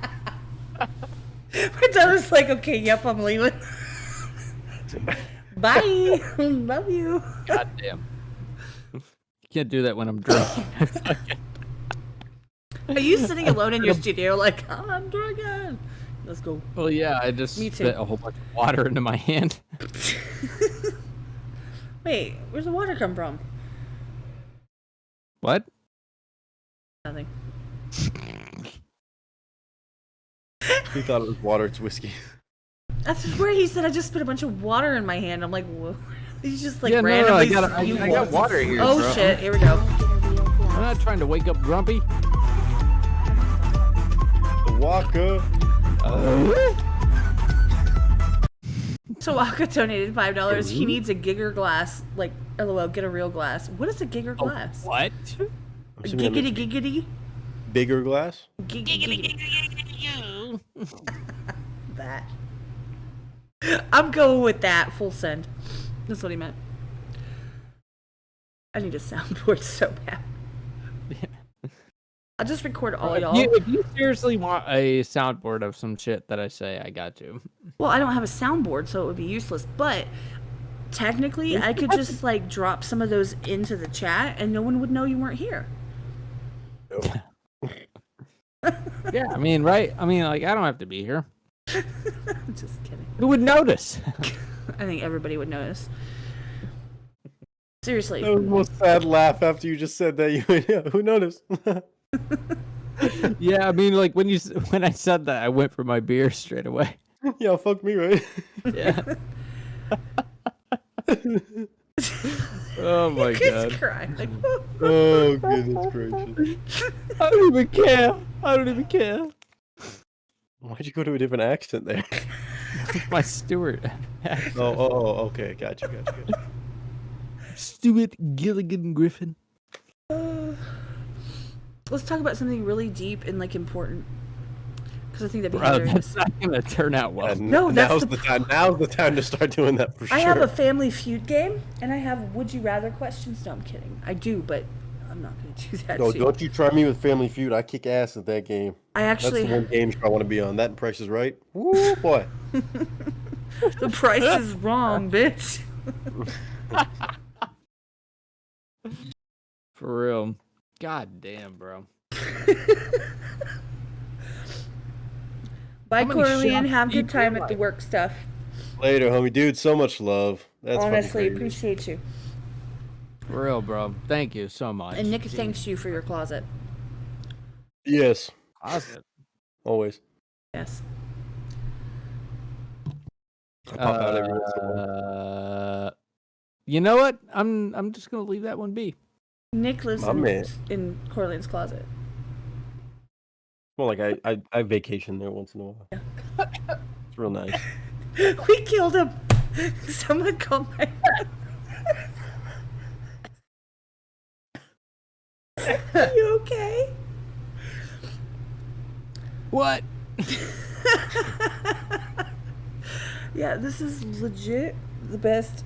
was like, okay, yep, I'm leaving. Bye. Love you. God damn. You can't do that when I'm drunk. Are you sitting alone in your studio like, I'm drinking? Let's go. Well, yeah, I just Me too. spit a whole bunch of water into my hand. Wait, where's the water come from? What? Nothing. He thought it was water. It's whiskey. That's where he said I just put a bunch of water in my hand. I'm like, whoa. He's just like Yeah, no, randomly. I got water here. Oh bro. shit! Here we go. Get a real I'm glass. not trying to wake up grumpy. The Waka. So Waka donated $5. He needs a Gigger glass. Like, LOL, get a real glass. What is a Gigger glass? What? I'm assuming that Giggity means giggity. bigger glass. Giggity. That. I'm going with that. Full send. That's what he meant. I need a soundboard so bad. I'll just record all y'all. If you seriously want a soundboard of some shit that I say, I got you. Well, I don't have a soundboard, so it would be useless. But technically, I could just like drop some of those into the chat, and no one would know you weren't here. Yeah, I mean, right? I mean, like, I don't have to be here. Just kidding. Who would notice? I think everybody would notice. Seriously. That was the most sad laugh after you just said that. Yeah, who noticed? Yeah, I mean, like when I said that, I went for my beer straight away. Yeah, fuck me, right? Yeah. Oh my Kids god. crying. Like, Oh goodness gracious! I don't even care. I don't even care. Why'd you go to a different accent there? My Stuart. Okay, gotcha. Stuart Gilligan Griffin. let's talk about something really deep and like important. Because I think that'd be Bro, hilarious. that's not gonna turn out well. No, that's now's the the time. Now's the time to start doing that for sure. I have a Family Feud game, and I have Would You Rather questions. No, I'm kidding. I do, but I'm not going to do that. No, too. don't you try me with Family Feud. I kick ass at that game. I actually That's the one game show I want to be on. That and Price is Right. Woo, boy. the price is wrong, bitch. For real. God damn, bro. Bye, How many Corleone. shots Have do you good time at realize? the work stuff. Later, homie. Dude, so much love. That's fucking Honestly, crazy. appreciate you. For real, bro. Thank you so much. And Nick thanks you for your closet. Yes, Awesome. always. Yes. I pop out every once in a while. You know what? I'm just gonna leave that one be. Nick lives My man. in Corleone's closet. Well, like I vacation there once in a while. It's real nice. We killed him. Someone called my. Are you okay? What? Yeah, this is legit the best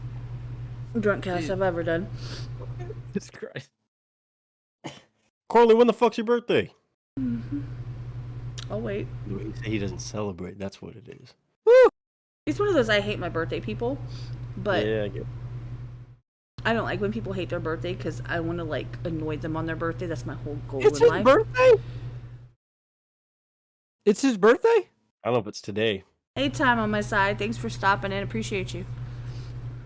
drunk cast I've ever done. Jesus Christ. Corley, when the fuck's your birthday? I'll wait. He doesn't celebrate. That's what it is. He's one of those I hate my birthday people, but Yeah, I get. I don't like when people hate their birthday because I want to like annoy them on their birthday. That's my whole goal It's in his life. birthday? It's his birthday? I don't know if it's today. Anytime on my side. Thanks for stopping in. Appreciate you.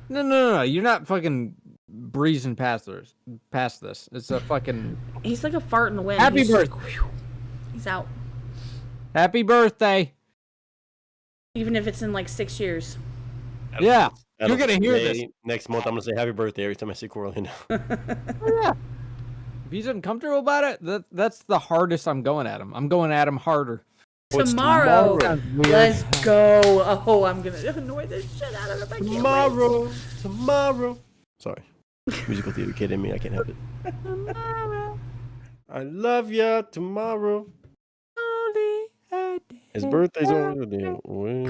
No. You're not fucking breezing past this. It's a fucking He's like a fart in the wind. Happy He's just birthday. like, whew, he's out. happy birthday. Even if it's in like 6 years. Yeah. I You're don't gonna know, hear today, this. next month. I'm gonna say happy birthday every time I see Corley. Yeah. If he's uncomfortable about it, that's the hardest I'm going at him. I'm going at him harder. What's Tomorrow. Sounds weird. Let's go. Oh, I'm going to annoy the shit out of him. I can't wait. Tomorrow. Sorry, musical theater kid in me. I can't help it. I love ya. Tomorrow. His birthday's over there. Well,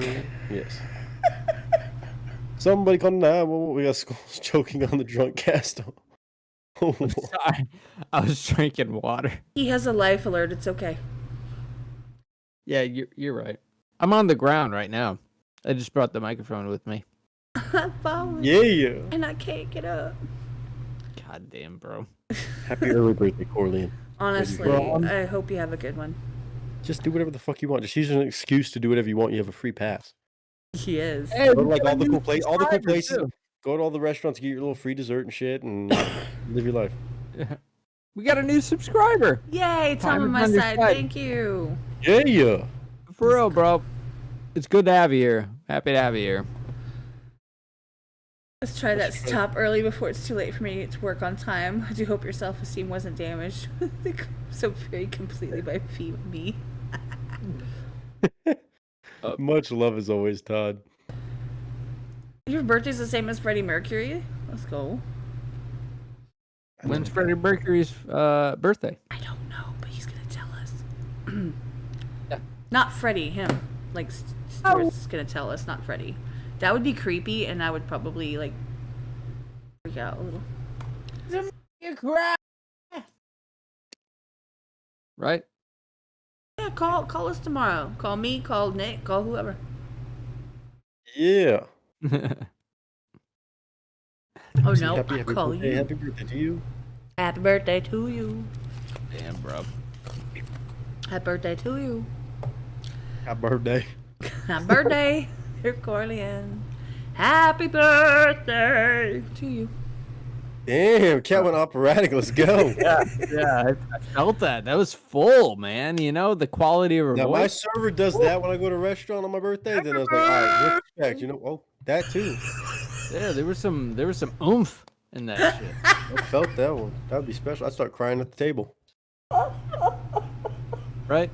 yes. Somebody call 911. We got skulls choking on the drunk cast. Sorry. I was drinking water. He has a life alert. It's okay. Yeah, you're right. I'm on the ground right now. I just brought the microphone with me. I'm falling. Yeah. And I can't get up. God damn, bro. Happy early birthday, Corley. Honestly, Bro, I hope you have a good one. Just do whatever the fuck you want. Just use an excuse to do whatever you want. You have a free pass. He is. Hey, Go to like all the cool places. All the cool subscribers, places. too. Go to all the restaurants, get your little free dessert and shit, and live your life. We got a new subscriber. Yay, Tom Time on is my on your side. side. Thank you. Yeah. For real, bro. It's good to have you here. Happy to have you here. Let's try that stop early before it's too late for me to work on time. I do hope your self-esteem wasn't damaged so very completely by me. Much love as always, Todd. Your birthday's the same as Freddie Mercury? Let's go. When's Freddie Mercury's birthday? I don't know, but he's gonna tell us. Yeah. Not Freddie, him. Like, Stuart's gonna tell us, not Freddie. That would be creepy, and I would probably, like, freak out a little. You cry. Right? Yeah, call us tomorrow. Call me, call Nick, call whoever. Yeah. Oh, no, happy I'll call birthday. you. Happy birthday to you. Happy birthday to you. Damn, bro. Happy birthday to you. Happy birthday. Happy birthday, dear Corleone. Happy birthday to you. Damn, cat went operatic. Let's go. Yeah, I felt that. That was full, man. You know, the quality of her Now, my voice. server does that when I go to a restaurant on my birthday. Then I was like, all right, what expect? You know, oh, that too. Yeah, there was some oomph in that shit. I felt that one. That would be special. I'd start crying at the table. Right?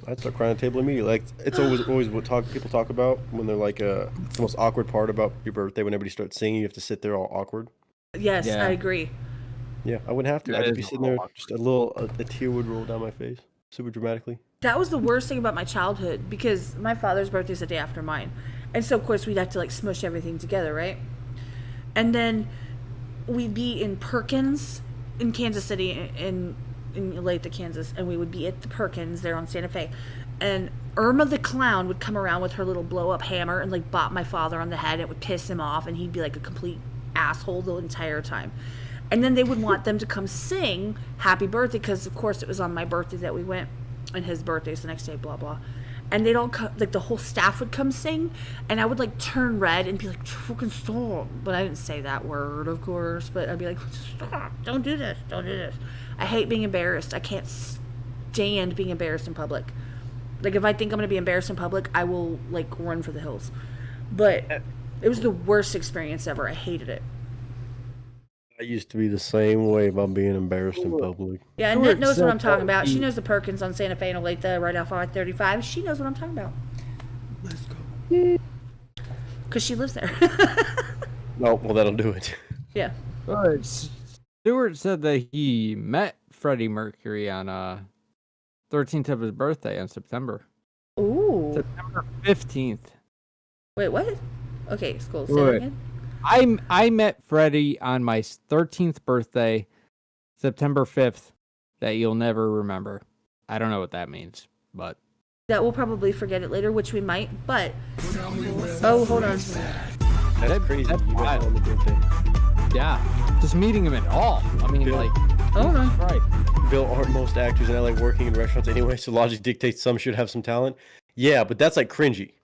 I'd start crying at the table immediately. Like, it's always what people talk about when they're like, it's the most awkward part about your birthday when everybody starts singing. You have to sit there all awkward. Yes, Yeah. I agree. Yeah, I wouldn't have to. That I'd just be is sitting there, awkward. just a tear would roll down my face, super dramatically. That was the worst thing about my childhood because my father's birthday's the day after mine. And so, of course, we'd have to, like, smush everything together, right? And then we'd be in Perkins in Kansas City, in Olathe, Kansas, and we would be at the Perkins there on Santa Fe. And Irma the clown would come around with her little blow-up hammer and, like, bop my father on the head. It would piss him off, and he'd be, like, a complete asshole the entire time. And then they would want them to come sing happy birthday because, of course, it was on my birthday that we went, and his birthday's the next day, blah, blah. And they'd all come, like, the whole staff would come sing, and I would, like, turn red and be like, fucking stop. But I didn't say that word, of course, but I'd be like, stop, don't do this, don't do this. I hate being embarrassed. I can't stand being embarrassed in public. Like, if I think I'm going to be embarrassed in public, I will, like, run for the hills. But it was the worst experience ever. I hated it. I used to be the same way about being embarrassed in public. Yeah, Annette knows what I'm talking about. She knows the Perkins on Santa Fe and Olathe right off I-35. She knows what I'm talking about. Let's go. Because she lives there. No, well, that'll do it. Yeah. Stewart said that he met Freddie Mercury on 13th of his birthday in September. Ooh. September 15th. Wait, what? Okay, school. Say that Wait. again. I met Freddie on my 13th birthday, September 5th, that you'll never remember. I don't know what that means, but... That we'll probably forget it later, which we might, but... Oh, hold on. That's crazy. That's You met wild. on the birthday. Yeah, just meeting him at all. I mean, Bill. like... Hold on. Right. Bill, aren't most actors in LA working in restaurants anyway, so logic dictates some should have some talent? Yeah, but that's like cringy.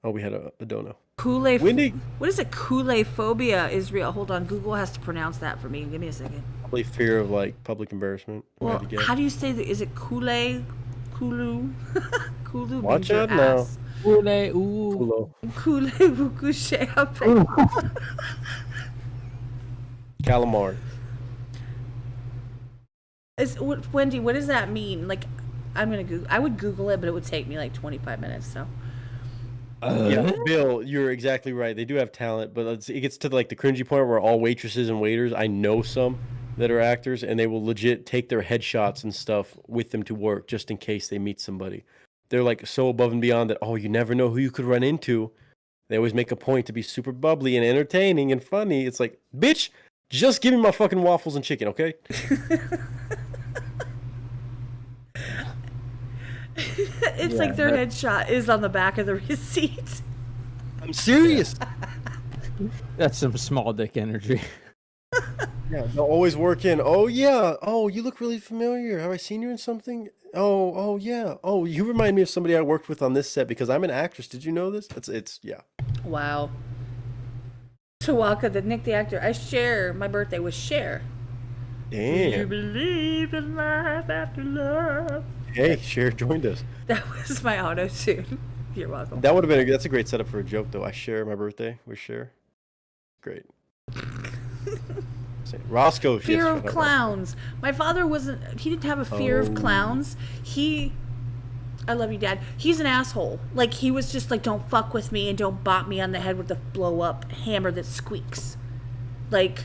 Oh, we had a dono. Kool-Aid. Wendy. What is it? Kool-Aid phobia is real. Hold on. Google has to pronounce that for me. Give me a second. Probably fear of like public embarrassment. if I had Well, to guess. how do you say that? Is it Kool-Aid? Kulu? Kulu Watch means your out now. ass. Ooh. Kulo. Kool-Aid Vukushe. Calamari. Wendy, what does that mean? Like, I'm gonna Google. I would Google it, but it would take me like 25 minutes. So. Yeah, Bill, you're exactly right. They do have talent, but it gets to like the cringy point where all waitresses and waiters, I know some that are actors, and they will legit take their headshots and stuff with them to work just in case they meet somebody. They're like so above and beyond that, oh, you never know who you could run into. They always make a point to be super bubbly and entertaining and funny. It's like, bitch, just give me my fucking waffles and chicken, okay? It's like their headshot is on the back of the receipt. I'm serious. That's some small dick energy. Yeah, they'll always work in. Oh yeah. Oh, you look really familiar. Have I seen you in something? Oh yeah. Oh, you remind me of somebody I worked with on this set because I'm an actress. Did you know this? It's yeah. Wow. Tawaka, the Nick the actor. I share my birthday with Share. Do you Damn. believe in life after love? Hey, Cher joined us. That was my auto tune. You're welcome. That would have been that's a great setup for a joke though. I share my birthday with Cher. Great. Roscoe. Fear yes, of clowns. My father wasn't. He didn't have a fear of clowns. I love you, Dad. He's an asshole. Like, he was just like, don't fuck with me and don't bop me on the head with the blow up hammer that squeaks. Like,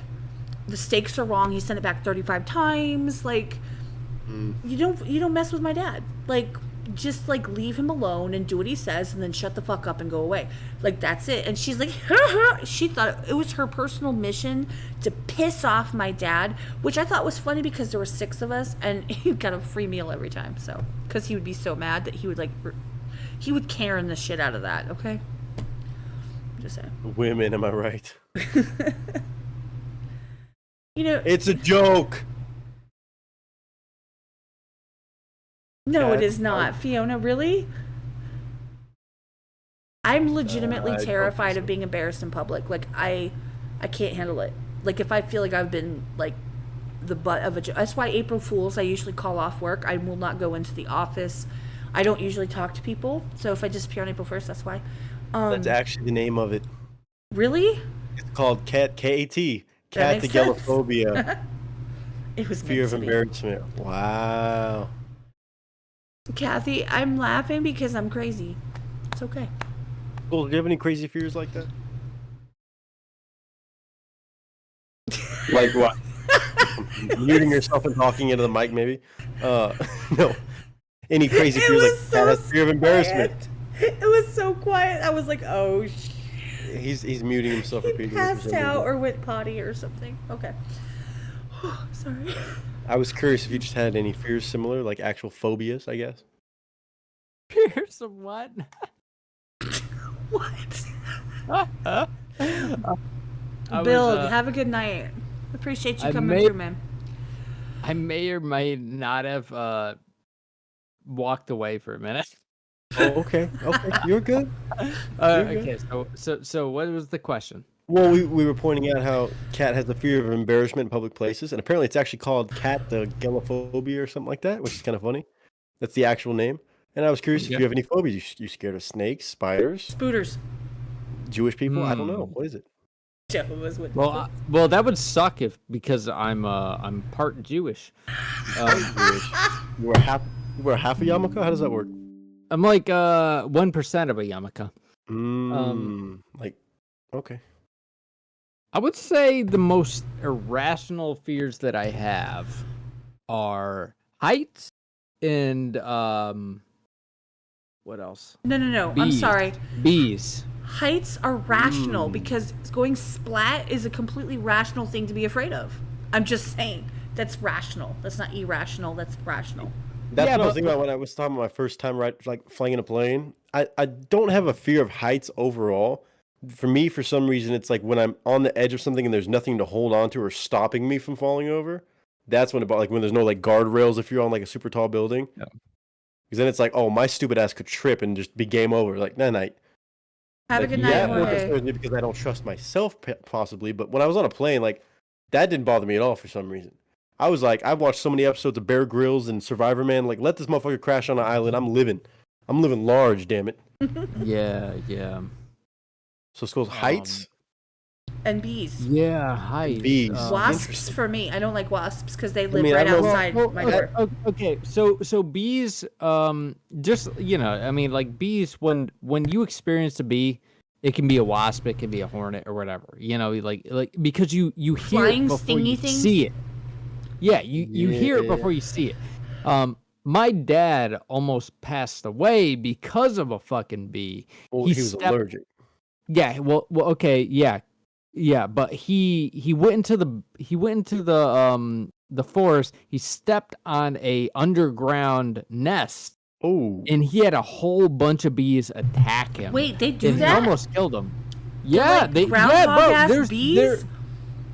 the stakes are wrong. He sent it back 35 times. Like, you don't mess with my dad. Like, just like leave him alone and do what he says and then shut the fuck up and go away. Like, that's it. And she's like, she thought it was her personal mission to piss off my dad, which I thought was funny because there were 6 of us and he got a free meal every time. So, because he would be so mad that he would he would Karen the shit out of that. Okay, just saying. Women, am I right? You know, It's a joke. no, it is not. Fiona, really? I'm legitimately I don't terrified think of being embarrassed in public. Like, I can't handle it. Like, if I feel like I've been, like, the butt of a joke. That's why April Fools, I usually call off work. I will not go into the office. I don't usually talk to people. So if I disappear on April 1st, that's why. That's actually the name of it. Really? It's called KAT. That makes sense. Catagalophobia. It was Fear meant of to be. embarrassment. Wow. Kathy, I'm laughing because I'm crazy. It's okay. Cool. Do you have any crazy fears like that? Like what? Muting yourself and talking into the mic, maybe. No. Any crazy It fears? was Like so Cat has fear of embarrassment. quiet. It was so quiet. I was like, oh, He's muting himself he repeatedly. for passed some out reason. or went potty or something. Okay. Sorry. I was curious if you just had any fears similar, like actual phobias, I guess. Fears of what? What? I Bill, was, have a good night. Appreciate you I coming may- through, man. I may or may not have walked away for a minute. Oh, okay. Okay. You're good. You're good. Okay, so what was the question? Well, we were pointing out how Cat has a fear of embarrassment in public places, and apparently it's actually called Cat the Gelophobia or something like that, which is kind of funny. That's the actual name. And I was curious if Okay. you have any phobias. You scared of snakes, spiders, Spooters. Jewish people? I don't know. What is it? Jehovah's Witnesses. Well, that would suck because I'm part Jewish. Jewish. You wear half a yarmulke? How does that work? I'm like 1% of a yarmulke. Like, okay. I would say the most irrational fears that I have are heights and what else? No. I'm Bees. sorry. Bees. Heights are rational because going splat is a completely rational thing to be afraid of. I'm just saying. That's rational. That's not irrational. That's rational. That's Yeah, what I was but- thinking about when I was talking about my first time like flying in a plane. I don't have a fear of heights overall. For me, for some reason, it's like when I'm on the edge of something and there's nothing to hold on to or stopping me from falling over. That's when like when there's no like guardrails if you're on like a super tall building. Yeah. Because then it's like, oh, my stupid ass could trip and just be game over. Like, night. Have Like, a good night, that more Jorge. concerns me because I don't trust myself possibly. But when I was on a plane, like that didn't bother me at all for some reason. I was like, I've watched so many episodes of Bear Grylls and Survivor Man. Like, let this motherfucker crash on an island. I'm living large, damn it. Yeah. So it goes heights. And bees. Yeah, heights. Bees. Wasps Interesting. for me. I don't like wasps because they live mean, right I don't know- outside my door. Okay, so bees, just I mean, like bees. When you experience a bee, it can be a wasp, it can be a hornet or whatever. Like because you hear Flying it before stingy you things? see it. Yeah, you hear it Yeah. before you see it. My dad almost passed away because of a fucking bee. Well, He he was stepped- allergic. Yeah, well, okay, yeah, but he went into the forest. He stepped on a underground nest, Oh, and he had a whole bunch of bees attack him. Wait, they do and that? It almost killed him. They're Yeah, like they groundhog-ass there's bees?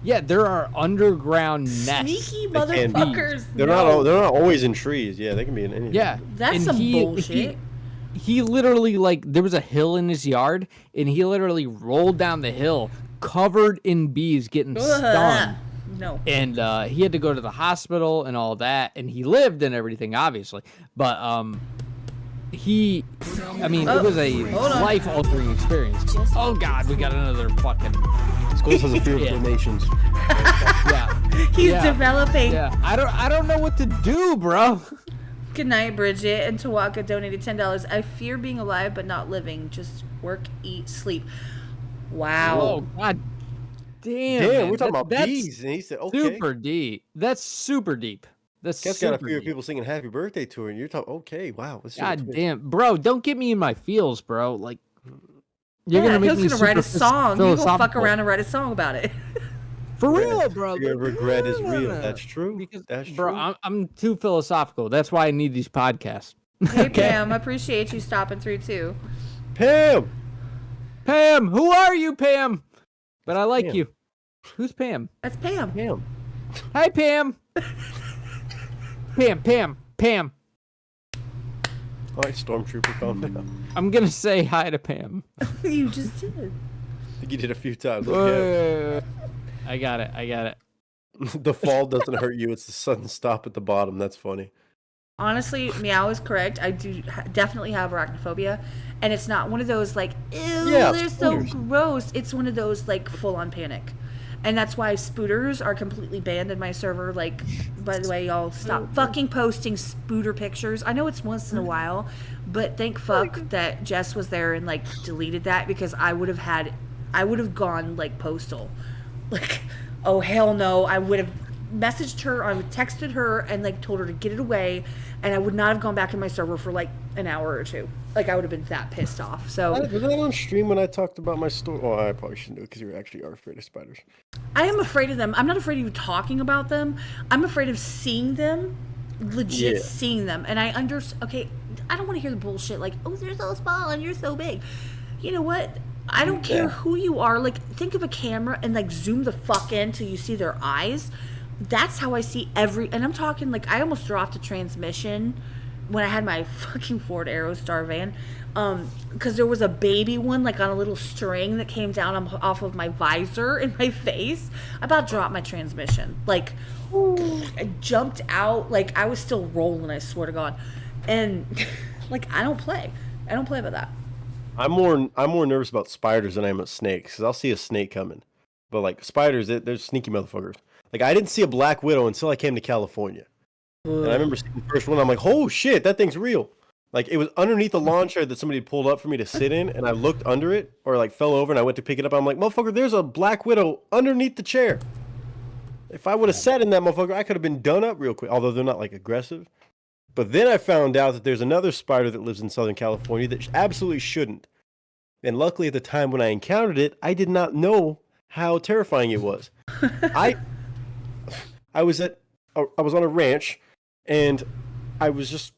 there are underground nests. Sneaky They can be. motherfuckers. they're no. not always in trees. Yeah, they can be in anything. Yeah, That's and some he- bullshit. He literally, like, there was a hill in his yard, and he literally rolled down the hill covered in bees getting stung. Ugh. No. And he had to go to the hospital and all that, and he lived and everything, obviously. But it was a hold on. life-altering experience. Oh God, we got another fucking Schools has a fear of Yeah. donations. yeah, He's Yeah. developing. yeah. I don't know what to do, bro. Good night, Bridget. And Tawaka donated $10. I fear being alive but not living. Just work, eat, sleep. Wow. Oh God, damn. Damn, man. we're talking about That's bees, and he said, "Okay." super deep. That's super deep. That's Cat's got a super fear of deep. people singing "Happy Birthday" to her, and you're talking, "Okay, wow." Let's see God what's- damn, bro! Don't get me in my feels, bro. Like you're Yeah, gonna make he me was gonna write a super song. You go fuck philosophical. around and write a song about it. For Yeah, real, bro. Your like, regret is real. yeah. That's true. Because, That's bro, true. I'm too philosophical. That's why I need these podcasts. Hey, Pam. I appreciate you stopping through, too. Pam. Pam, who are you, Pam? But I like Pam. you. Who's Pam? That's Pam. Pam. Hi, Pam. Pam. All right, Stormtrooper, calm down. I'm gonna say hi to Pam. You just did. I think you did a few times. Okay. I got it. The fall doesn't hurt you. It's the sudden stop at the bottom. That's funny. Honestly, Meow is correct. I do definitely have arachnophobia. And it's not one of those, like, ew, Yeah, they're so spooters. gross. It's one of those, like, full-on panic. And that's why spooters are completely banned in my server. Like, by the way, y'all stop fucking posting spooter pictures. I know it's once in a while, but thank fuck that Jess was there and, like, deleted that because I would have gone, like, postal. Like, oh, hell no. I would have messaged her, I would texted her and like told her to get it away, and I would not have gone back in my server for like an hour or two. Like I would have been that pissed off. So Was that on stream when I talked about my story? Oh, I probably shouldn't do it because you actually are afraid of spiders. I am afraid of them. I'm not afraid of you talking about them. I'm afraid of seeing them, legit Yeah. seeing them. And I okay, I don't want to hear the bullshit like, oh, they're so small and you're so big. You know what? I don't care who you are. Like, think of a camera and like zoom the fuck in till you see their eyes. That's how I see and I'm talking like I almost dropped a transmission when I had my fucking Ford Aerostar van, because there was a baby one like on a little string that came down off of my visor in my face. I about dropped my transmission. Like, I jumped out. Like, I was still rolling, I swear to God. And like, I don't play about that. I'm more nervous about spiders than I am about snakes because I'll see a snake coming, but like spiders, they're sneaky motherfuckers. Like I didn't see a black widow until I came to California. And I remember seeing the first one. I'm like, oh shit, that thing's real. Like it was underneath the lawn chair that somebody pulled up for me to sit in, and I looked under it, or like fell over, and I went to pick it up. I'm like, motherfucker, there's a black widow underneath the chair. If I would have sat in that motherfucker, I could have been done up real quick. Although they're not like aggressive. But then I found out that there's another spider that lives in Southern California that absolutely shouldn't. And luckily, at the time when I encountered it, I did not know how terrifying it was. I was on a ranch. And I was just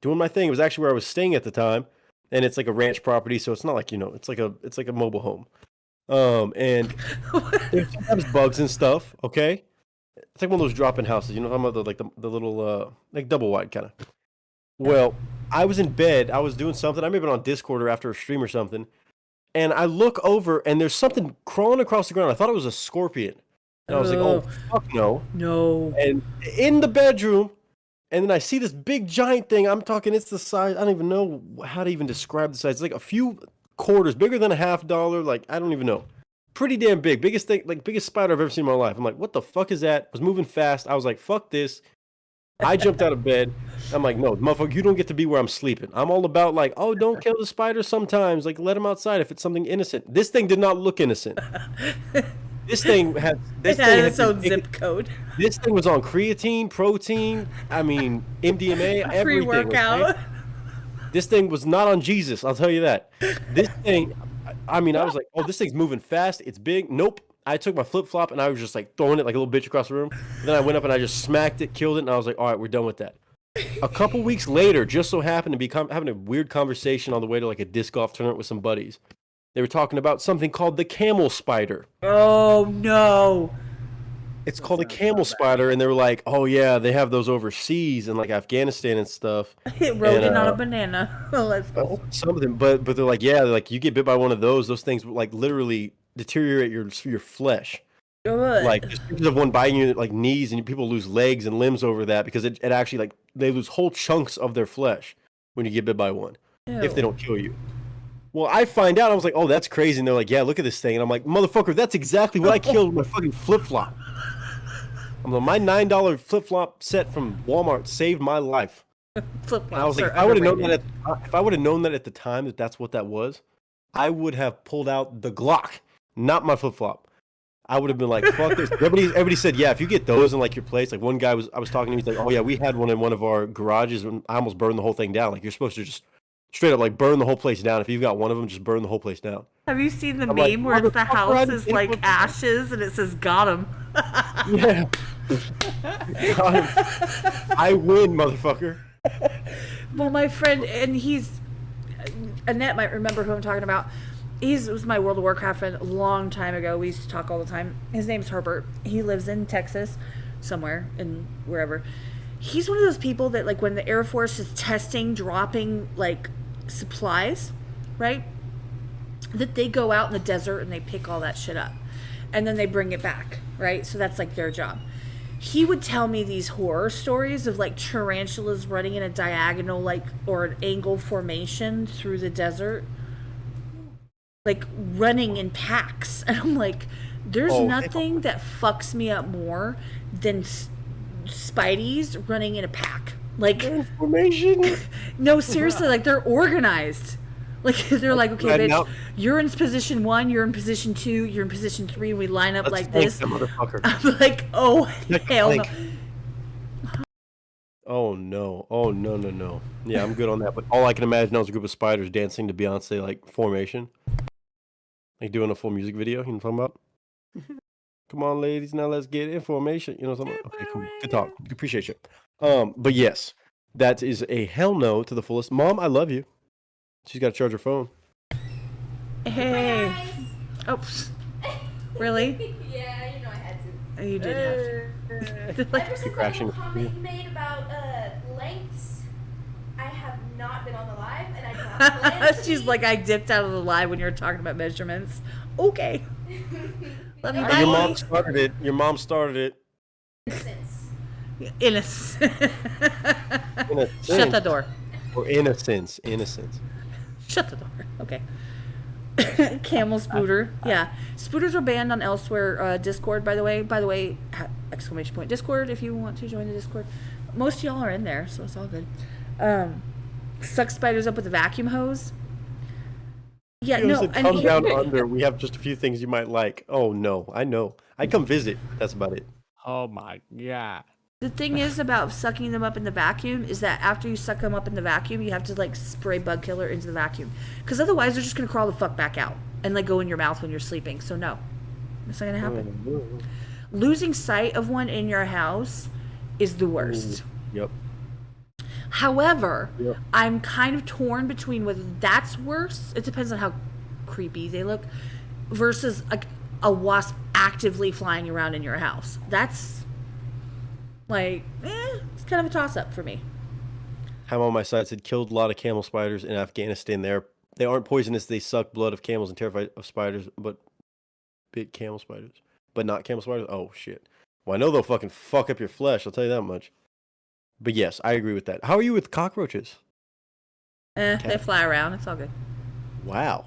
doing my thing. It was actually where I was staying at the time, and it's like a ranch property, so it's not like it's like a mobile home. And there's sometimes bugs and stuff. Okay, it's like one of those drop-in houses. You know, I'm the little like double wide kind of. Well, I was in bed. I was doing something. I may have been on Discord or after a stream or something, and I look over, and there's something crawling across the ground. I thought it was a scorpion, and I was like, "Oh fuck no!" No. And in the bedroom. And then I see this big giant thing. I'm talking, it's the size. I don't even know how to even describe the size. It's like a few quarters, bigger than $50. Like, I don't even know. Pretty damn big. Biggest thing, like biggest spider I've ever seen in my life. I'm like, what the fuck is that? I was moving fast. I was like, fuck this. I jumped out of bed. I'm like, no, motherfucker, you don't get to be where I'm sleeping. I'm all about like, oh, don't kill the spider sometimes. Like, let him outside if it's something innocent. This thing did not look innocent. This thing had its own zip code. This thing was on creatine, protein, MDMA, everything. Pre-workout. Okay? This thing was not on Jesus, I'll tell you that. This thing, I was like, oh, this thing's moving fast. It's big. Nope. I took my flip-flop and I was just like throwing it like a little bitch across the room. And then I went up and I just smacked it, killed it, and I was like, all right, we're done with that. A couple weeks later, just so happened to be having a weird conversation on the way to like a disc golf tournament with some buddies. They were talking about something called the camel spider. Oh no. It's called a camel spider, and they were like, oh yeah, they have those overseas in like Afghanistan and stuff. It rode in on a banana. Let's go. Some of them, but they're like, yeah, like you get bit by one of those things like literally deteriorate your flesh. Good. Like just pictures of one biting you like knees, and people lose legs and limbs over that because it actually like they lose whole chunks of their flesh when you get bit by one. Ew. If they don't kill you. Well, I find out, I was like, oh, that's crazy. And they're like, yeah, look at this thing. And I'm like, motherfucker, that's exactly what I killed with my fucking flip-flop. I'm like, my $9 flip-flop set from Walmart saved my life. Flip-flops I was like, are if I would have known underrated. that at the time that that's what that was, I would have pulled out the Glock, not my flip-flop. I would have been like, fuck this. Everybody said, yeah, if you get those in like your place, like one guy I was talking to, he's like, oh yeah, we had one in one of our garages and I almost burned the whole thing down. Like you're supposed to just straight up like burn the whole place down. If you've got one of them, just burn the whole place down. Have you seen the I'm meme like, where it's the motherfucker, house I is didn't like look- ashes and it says got him? Yeah. I win, motherfucker. Well, my friend, and Annette might remember who I'm talking about. Was my World of Warcraft friend a long time ago. We used to talk all the time. His name's Herbert. He lives in Texas, somewhere, in wherever. He's one of those people that, like, when the Air Force is dropping, like, supplies, right? That they go out in the desert and they pick all that shit up. And then they bring it back, right? So that's, like, their job. He would tell me these horror stories of, like, tarantulas running in a diagonal, like, or an angle formation through the desert. Like, running in packs. And I'm like, there's nothing that fucks me up more than Spideys running in a pack. Like, Information. no, seriously, like, they're organized. Like they're like, okay, Right bitch, now- you're in position 1, you're in position 2, you're in position 3. We line up Let's like thank this. that motherfucker. I'm like, oh hell no. Like- Oh no! Oh no! No no! Yeah, I'm good on that. But all I can imagine now is a group of spiders dancing to Beyonce like formation, like doing a full music video. You know what I'm talking about? Come on, ladies, now let's get in formation. You know what I'm talking about? Okay, cool. Good talk. Appreciate you. But yes, that is a hell no to the fullest. Mom, I love you. She's got to charge her phone. Hey. Oops. Really? Yeah, you know I had to. You did have to. Ever since crashing. that little comment you made about lengths, I have not been on the live, and I do not plan to She's be. like, I dipped out of the live when you were talking about measurements. Okay. Love you, Your Your bye. mom started it. Your mom started it. Since. Innocent. In a Shut the sense. door. Or innocence. Innocence. Shut the door. Okay. Camel Spooter. Yeah. Spooters were banned on elsewhere Discord, by the way. By the way, exclamation point Discord if you want to join the Discord. Most of y'all are in there, so it's all good. Suck spiders up with a vacuum hose. Yeah, You no. said And come down under. We have just a few things you might like. Oh no, I know. I come visit. That's about it. Oh my god. the thing is about sucking them up in the vacuum is that after you suck them up in the vacuum, you have to like spray bug killer into the vacuum, because otherwise they're just gonna crawl the fuck back out and like go in your mouth when you're sleeping. So no, that's not gonna happen. Losing sight of one in your house is the worst. Yep. However, Yep. I'm kind of torn between whether that's worse. It depends on how creepy they look, versus like a wasp actively flying around in your house. That's like, it's kind of a toss up for me. Ham on my side said killed a lot of camel spiders in Afghanistan. They aren't poisonous. They suck blood of camels and terrified of spiders, but big camel spiders, but not camel spiders. Oh shit. Well, I know they'll fucking fuck up your flesh. I'll tell you that much. But yes, I agree with that. How are you with cockroaches? They Okay. fly around. It's all good. Wow.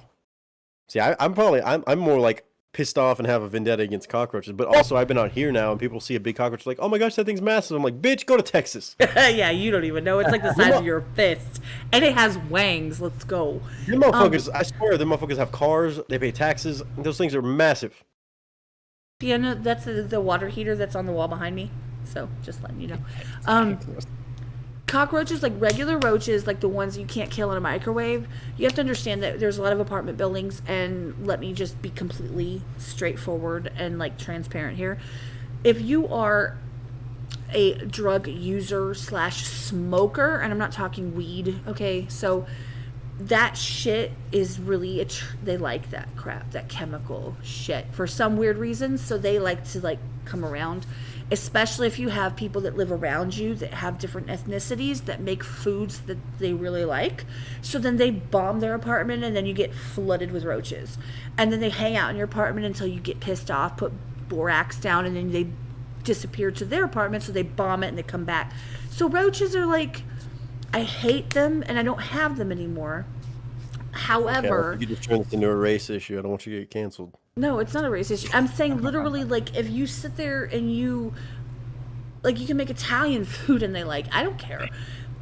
See, I'm more like pissed off and have a vendetta against cockroaches. But also, I've been out here now, and people see a big cockroach like, oh my gosh, that thing's massive. I'm like, bitch, go to Texas. Yeah, you don't even know. It's like the size of your fist, and it has wangs. Let's go. Them motherfuckers, I swear, them motherfuckers have cars. They pay taxes. Those things are massive. Yeah, no, that's the water heater that's on the wall behind me. So just letting you know. Cockroaches, like regular roaches, like the ones you can't kill in a microwave, you have to understand that there's a lot of apartment buildings, and let me just be completely straightforward and like transparent here. If you are a drug user slash smoker, and I'm not talking weed, okay, so that shit is really they like that crap, that chemical shit for some weird reason, so they like to like come around, especially if you have people that live around you that have different ethnicities that make foods that they really like. So then they bomb their apartment, and then you get flooded with roaches, and then they hang out in your apartment until you get pissed off, put borax down, and then they disappear to their apartment, so they bomb it and they come back. So roaches are like, I hate them, and I don't have them anymore. However, You just turned this into a race issue. I don't want you to get canceled. no, it's not a race issue. I'm saying literally, like, if you sit there and you, like, you can make Italian food and they like, I don't care.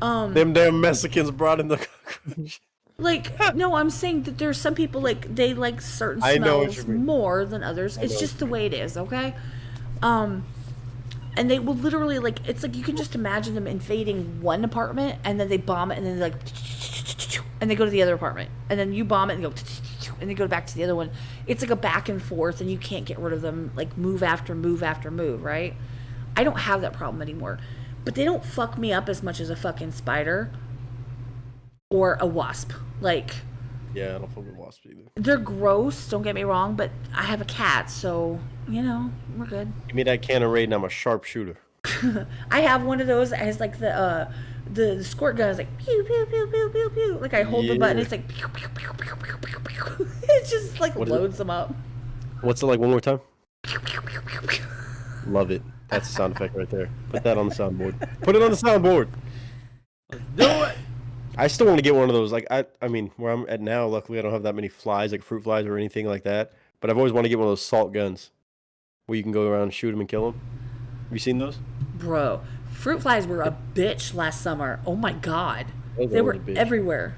Them damn Mexicans brought in the cockroach. Like, no, I'm saying that there's some people, like, they like certain I know what smells you mean. more than others. It's know just what the way it is, okay? And they will literally, like, it's like you can just imagine them invading one apartment, and then they bomb it, and then like, and they go to the other apartment, and then you bomb it and go, and they go back to the other one. It's like a back and forth, and you can't get rid of them, like move after move after move, right? I don't have that problem anymore, but they don't fuck me up as much as a fucking spider or a wasp. Like, Yeah, I don't fucking wasps either. they're gross, don't get me wrong, but I have a cat, so, you know, we're good. Give me that can of raid, and I'm a sharpshooter. I have one of those that has like the squirt gun is like pew pew pew pew pew pew. Like I hold the button, Yeah. it's like pew pew pew pew pew pew pew. It just like What is it? loads them up. What's it like? One more time. Pew pew pew pew pew. Love it. That's a sound effect right there. Put that on the soundboard. Put it on the soundboard. Do it. I still want to get one of those. Like I mean, where I'm at now, luckily I don't have that many flies, like fruit flies or anything like that. But I've always wanted to get one of those salt guns, where you can go around and shoot them and kill them. Have you seen those? Bro, fruit flies were a bitch last summer. Oh my god, Those they are were a bitch. everywhere.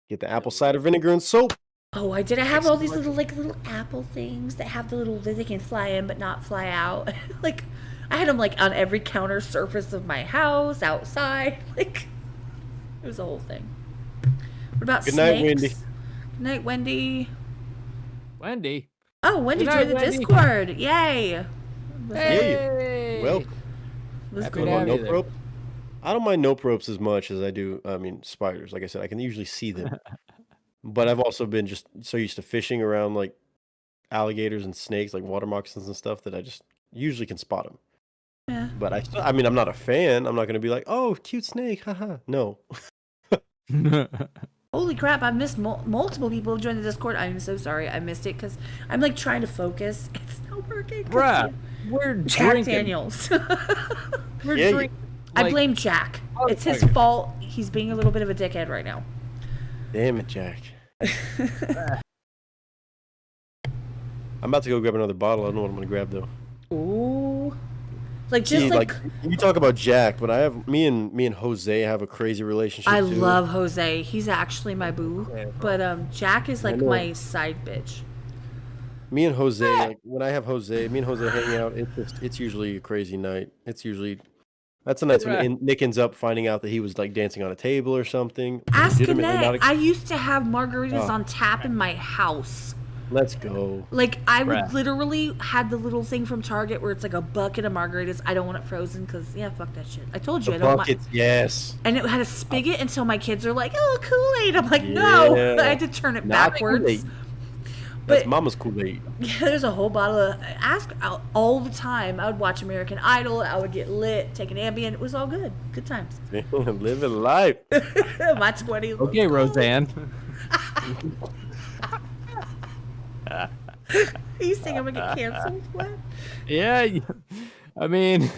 Get the apple cider vinegar and soap. Oh, I did. I have all these little apple things that have the little that they can fly in but not fly out. Like, I had them like on every counter surface of my house, outside. Like, it was a whole thing. What about Good night, snakes? Wendy. Good night, Wendy. Wendy. Oh, Wendy Good night, joined the Wendy. Discord. Yay. Hey. Welcome. Let's Happy go. to have you Nope there. rope. I don't mind nope ropes as much as I do. I mean, spiders. Like I said, I can usually see them. But I've also been just so used to fishing around like alligators and snakes, like water moccasins and stuff, that I just usually can spot them. Yeah. But I mean, I'm not a fan. I'm not going to be like, oh, cute snake, haha. No. Holy crap, I missed multiple people who joined the Discord. I'm so sorry. I missed it because I'm like trying to focus. It's not working. 'cause Bruh, we're Jack drinking. Daniels. We're Yeah, drinking. I like- blame Jack. Oh, It's his okay. fault. He's being a little bit of a dickhead right now. Damn it, Jack. I'm about to go grab another bottle. I don't know what I'm going to grab though. Ooh. Like just See, like you talk about Jack, but I have me and Jose have a crazy relationship. I too. love Jose. He's actually my boo. But Jack is like know. my side bitch. Me and Jose. Like, when I have Jose, me and Jose hang out. It's usually a crazy night. That's the nights when Nick ends up finding out that he was like dancing on a table or something. Ask Legitimately Annette. not I used to have margaritas Oh. on tap in my house. Let's go. Like, I would Bruh. literally had the little thing from Target where it's like a bucket of margaritas. I don't want it frozen because, yeah, fuck that shit. I told you The I don't want. buckets, yes. And it had a spigot until my kids are like, oh, Kool-Aid. I'm like, no. Yeah. I had to turn it Not backwards. Kool-Aid. That's But Mama's Kool-Aid. yeah, there's a whole bottle of Ask all the time. I would watch American Idol. I would get lit, take an Ambien. It was all good. Good times. Living life. My 20s. Okay, Roseanne. You think I'm going to get canceled? What? Yeah, I mean,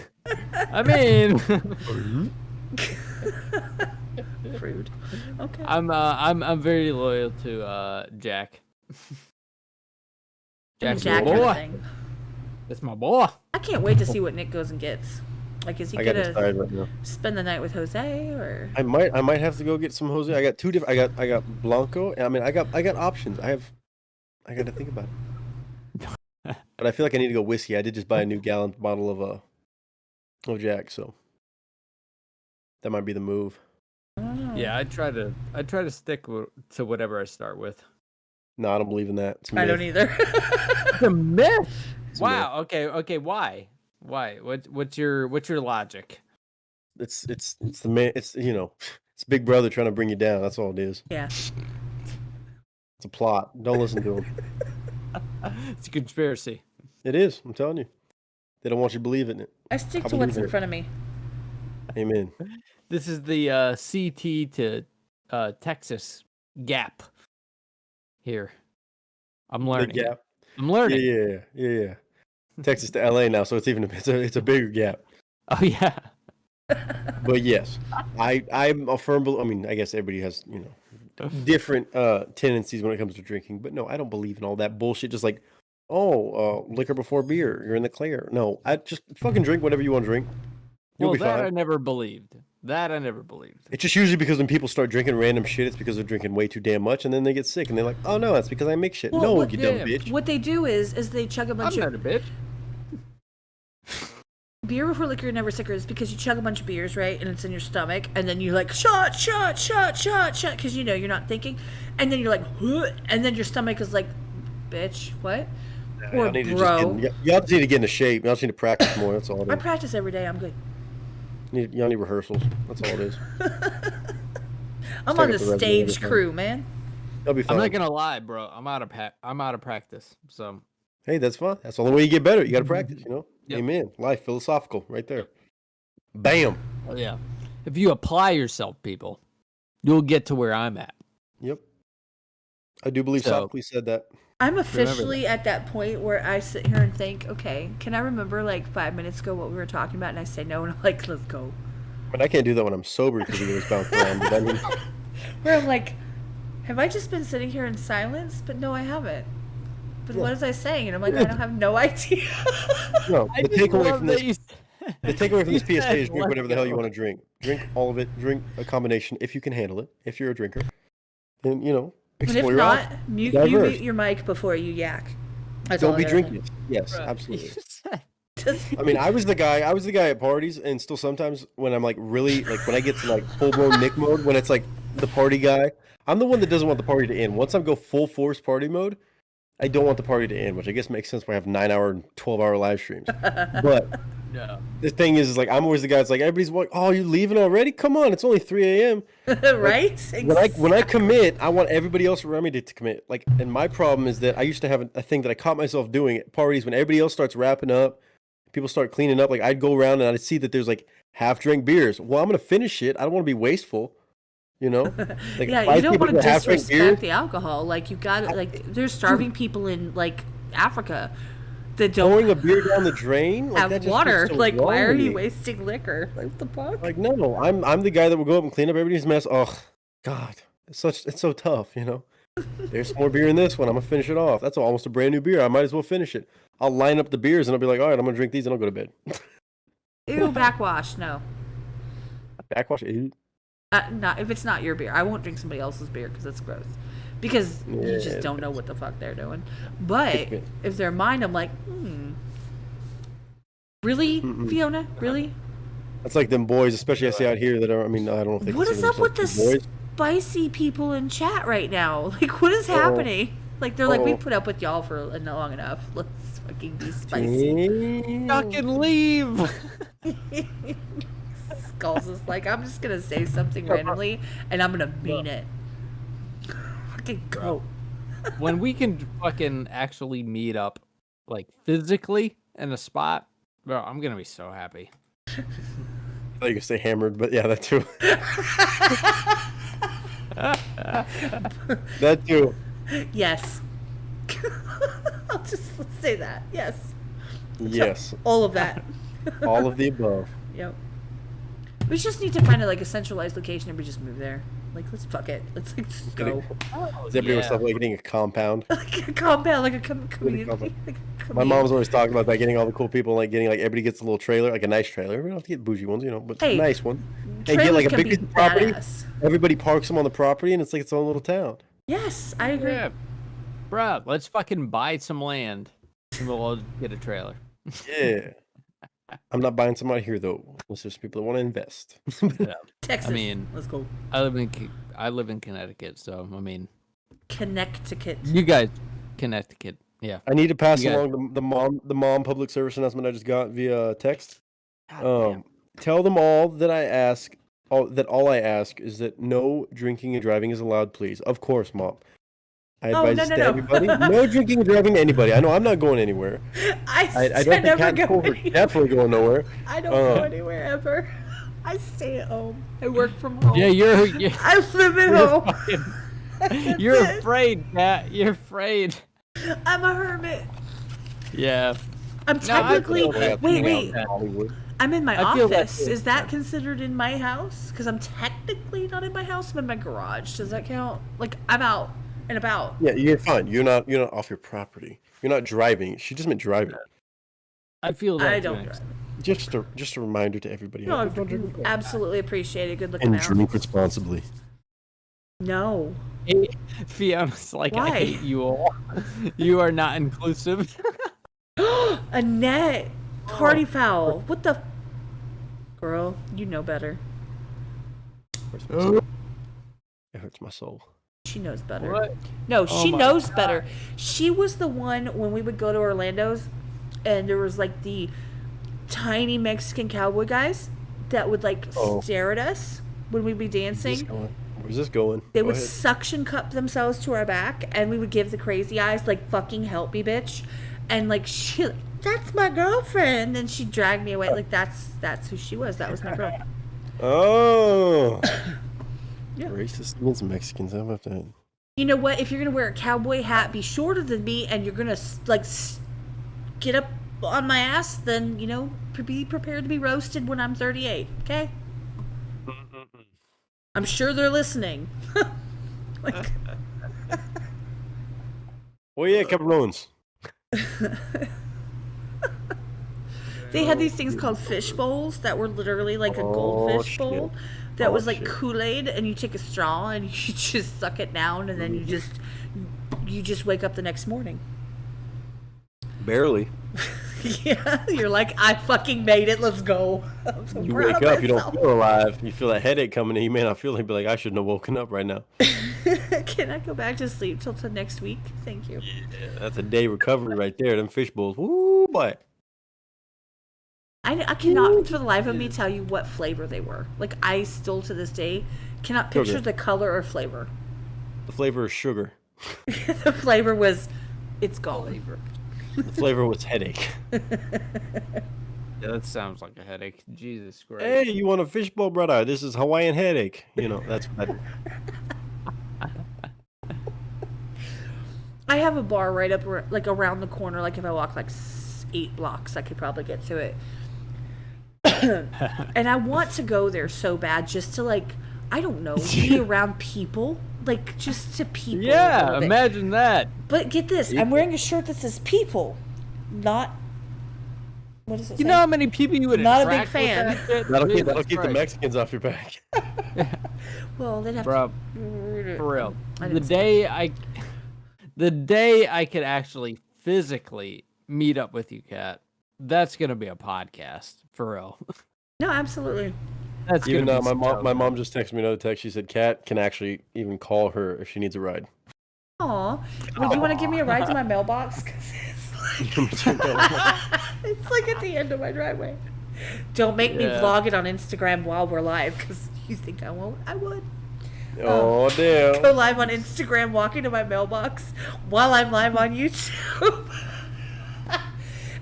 Rude. Okay. I'm very loyal to Jack. I'm a Jack's Jack my kind of boy. thing. That's my boy. I can't wait to see what Nick goes and gets. Like, is he I got gonna excited right now. spend the night with Jose or? I might have to go get some Jose. I got two different. I got Blanco. I mean, I got options. I got to think about it. But I feel like I need to go whiskey. I did just buy a new gallon bottle of Jack, so that might be the move. Yeah, I try to stick to whatever I start with. No, I don't believe in that. It's a I don't myth. either. It's a myth. It's a Wow. Okay. Why? What's your logic? It's the man. It's it's Big Brother trying to bring you down. That's all it is. Yeah. It's a plot. Don't listen to him. It's a conspiracy. It is. I'm telling you. They don't want you to believe in it. I stick I to what's believe in it. front of me. Amen. This is the CT to Texas gap. Here, I'm Big learning. gap. I'm learning. Yeah. Texas to LA now, so it's a bigger gap. Oh yeah. But yes, I'm a firm believer. I mean, I guess everybody has different tendencies when it comes to drinking, but no, I don't believe in all that bullshit. Just like, liquor before beer, you're in the clear. No, I just fucking drink whatever you want to drink. You'll Well, be that I fine. never believed. It's just usually because when people start drinking random shit, it's because they're drinking way too damn much, and then they get sick, and they're like, "Oh no, that's because I make shit." Well, No, what- you dumb yeah. bitch. What they do is they chug a I'm bunch not of a bitch. beer before liquor, never sicker is because you chug a bunch of beers, right? And it's in your stomach, and then you like shot, because you're not thinking, and then you're like, huh, and then your stomach is like, bitch, what? Or Y'all need to bro. y'all just need to get into shape. Y'all just need to practice more. That's all it I is. practice every day. I'm good. Y'all need rehearsals. That's all it is. I'm Start on the at the resume stage every time. crew, man. Y'all be I'm fine. not gonna lie, bro. I'm out of practice. So Hey, that's fine. That's the only way you get better. You got to practice, Yep. Amen. Life, philosophical, right there. Bam. oh, yeah, if you apply yourself, people, you'll get to where I'm at. Yep. I do believe So- Sophocles said that. I'm officially at that point where I sit here and think, okay, can I remember like 5 minutes ago what we were talking about? And I say no, and I'm like, let's go. But I can't do that when I'm sober because we always bounce around. But I mean, Where I'm like, have I just been sitting here in silence? But no, I haven't. But what was I saying? And I'm like, I don't have no idea. no. I The just takeaway love from that this, you. the takeaway from this You PSA said, is drink "Let's whatever the hell you go." want to drink. Drink all of it. Drink a combination if you can handle it. If you're a drinker, and And explore if your not, options. you Diverse. mute your mic before you yak. That's all Don't I be gotta say. drinking. Yes, absolutely. Just- I mean, I was the guy at parties, and still sometimes when I'm like really like when I get to like full blown Nick mode, when it's like the party guy, I'm the one that doesn't want the party to end. Once I go full force party mode, I don't want the party to end, which I guess makes sense when I have 9-hour and 12-hour live streams. But No. the thing is like I'm always the guy that's like everybody's like, oh, you're leaving already? Come on, it's only 3 a.m. right? When I commit, I want everybody else around me to commit. Like, and my problem is that I used to have a thing that I caught myself doing at parties when everybody else starts wrapping up, people start cleaning up. Like, I'd go around and I'd see that there's like half drink beers. Well, I'm gonna finish it. I don't want to be wasteful, Like, Yeah, you five don't people want to with half-drink disrespect the alcohol. Like, you got like, there's starving people in like Africa that don't pouring a beer down the drain. Like, that have just water. feels so Like, why wrong are to you me. wasting liquor? Like, what the fuck? Like, no, I'm the guy that will go up and clean up everybody's mess. Oh, God, it's so tough. There's some more beer in this one. I'm gonna finish it off. That's almost a brand new beer. I might as well finish it. I'll line up the beers and I'll be like, all right, I'm gonna drink these and I'll go to bed. Ew, backwash. No, Backwash. Ew. not if it's not your beer. I won't drink somebody else's beer because it's gross. Because you just Yeah. don't know what the fuck they're doing. But if they're mine, I'm like, really, Fiona? Really? That's like them boys, especially I see out here that are. I mean, I don't know if they. What is consider up with the themselves boys. spicy people in chat right now? Like, what is happening? Like, they're like, we Uh-oh. put up with y'all for long enough. Let's fucking be spicy. Fucking leave. Skulls is like, I'm just gonna say something randomly, and I'm gonna mean it. Fucking go. When we can fucking actually meet up, like physically in a spot, bro, I'm gonna be so happy. I thought you could say hammered, but yeah, that too. That too. Yes. I'll just say that. Yes. Yes, All of that. all of the above. Yep. We just need to find a centralized location and we just move there. Like, let's fuck it. Let's just go. Is everybody was stuff like getting a compound? Like a compound, like a community. compound. Like a My mom's always talking about that, getting all the cool people, like getting like everybody gets a little trailer, like a nice trailer. We don't have to get bougie ones, but Hey, a nice one. And get trailers like a can big be piece of property. badass. Everybody parks them on the property, and it's like its own little town. Yes, I agree. Yeah. Bruh, let's fucking buy some land and we'll all get a trailer. Yeah. I'm not buying some out here though. Unless there's people that want to invest. Texas. I mean, let's go. I live in Connecticut, so I mean, Connecticut. you guys, Connecticut, yeah. I need to pass You guys- along the mom public service announcement I just got via text. God damn. Tell them all that all I ask is that no drinking and driving is allowed, please. Of course, Mom. I Oh, advise no, this no, to no. everybody. No drinking and driving to anybody. I know I'm not going anywhere. I don't think never Cat go and Cole are anywhere. definitely going nowhere. I don't go anywhere ever. I stay at home. I work from home. Yeah, you're I live at home. you're That's it. afraid, Kat. You're afraid. I'm a hermit. Yeah. I'm No, I technically. feel that. Wait. Hollywood. I'm in my I feel that office. too. Is that considered in my house? Because I'm technically not in my house. I'm in my garage. Does that count? Like, I'm out and about. Yeah, you're fine. You're not off your property. You're not driving. She just meant driving. I feel that. I to don't an drive. Just a reminder to everybody. No, Don't drink and drive. absolutely appreciate it. Good looking And out. drink responsibly. No. extent. Fiona's like, Why? I hate you all. You are not inclusive. Annette. Party foul. What the? Girl, you know better. It hurts my soul. She knows better. What? No, Oh she my knows better. She was the one when we would go to Orlando's and there was like the tiny Mexican cowboy guys that would like Oh. stare at us when we'd be dancing. Where's this going? They Go would ahead. suction cup themselves to our back and we would give the crazy eyes like fucking help me bitch. And like she that's my girlfriend and she dragged me away like that's who she was. That was my girl. Oh. Yeah. Racist against Mexicans. How about that? You know what? If you're gonna wear a cowboy hat, be shorter than me, and you're gonna get up on my ass, then be prepared to be roasted when I'm 38. Okay? I'm sure they're listening. Like, Oh yeah, cabrones. they had these things called fish bowls that were literally like a Oh, goldfish shit. bowl that Oh, was like shit. Kool-Aid, and you take a straw and you just suck it down, and then you just wake up the next morning. Barely. Yeah, you're like, I fucking made it. Let's go. I'm so You proud wake of up, you don't myself. feel alive. You feel that headache coming in. You may not feel it. Be like, I shouldn't have woken up right now. Can I go back to sleep till next week? Thank you. Yeah, that's a day recovery right there. Them fish bowls. Woo, boy. I cannot, for the life of me, tell you what flavor they were. Like, I still to this day cannot picture Sugar. the color or flavor. The flavor is sugar. The flavor was, it's gone. The flavor was headache. Yeah, that sounds like a headache. Jesus Christ. Hey, you want a fish bowl, brother? This is Hawaiian headache. You know, that's better. I have a bar right up, like, around the corner. Like, if I walk, like, 8 blocks, I could probably get to it. And I want to go there so bad just to, like, I don't know, be around people. Like, just to people. a Yeah, little bit. imagine that. But get this, I'm wearing a shirt that says people, not, what does it say? You know how many people you would Not a big attract with fan. that shit? That'll Jesus keep the Christ. Mexicans off your back. Well, they'd have Bro, to... for real. I The didn't say day I could actually physically meet up with you, Kat, that's gonna be a podcast for real. No, absolutely. That's Even gonna though be my so mom good. just texted me another text. She said, Kat can actually even call her if she needs a ride. Aw. Would you want to give me a ride to my mailbox? 'Cause it's like at the end of my driveway. Don't make me Yeah. vlog it on Instagram while we're live, because you think I won't. I would. Oh, damn. Go live on Instagram walking to my mailbox while I'm live on YouTube.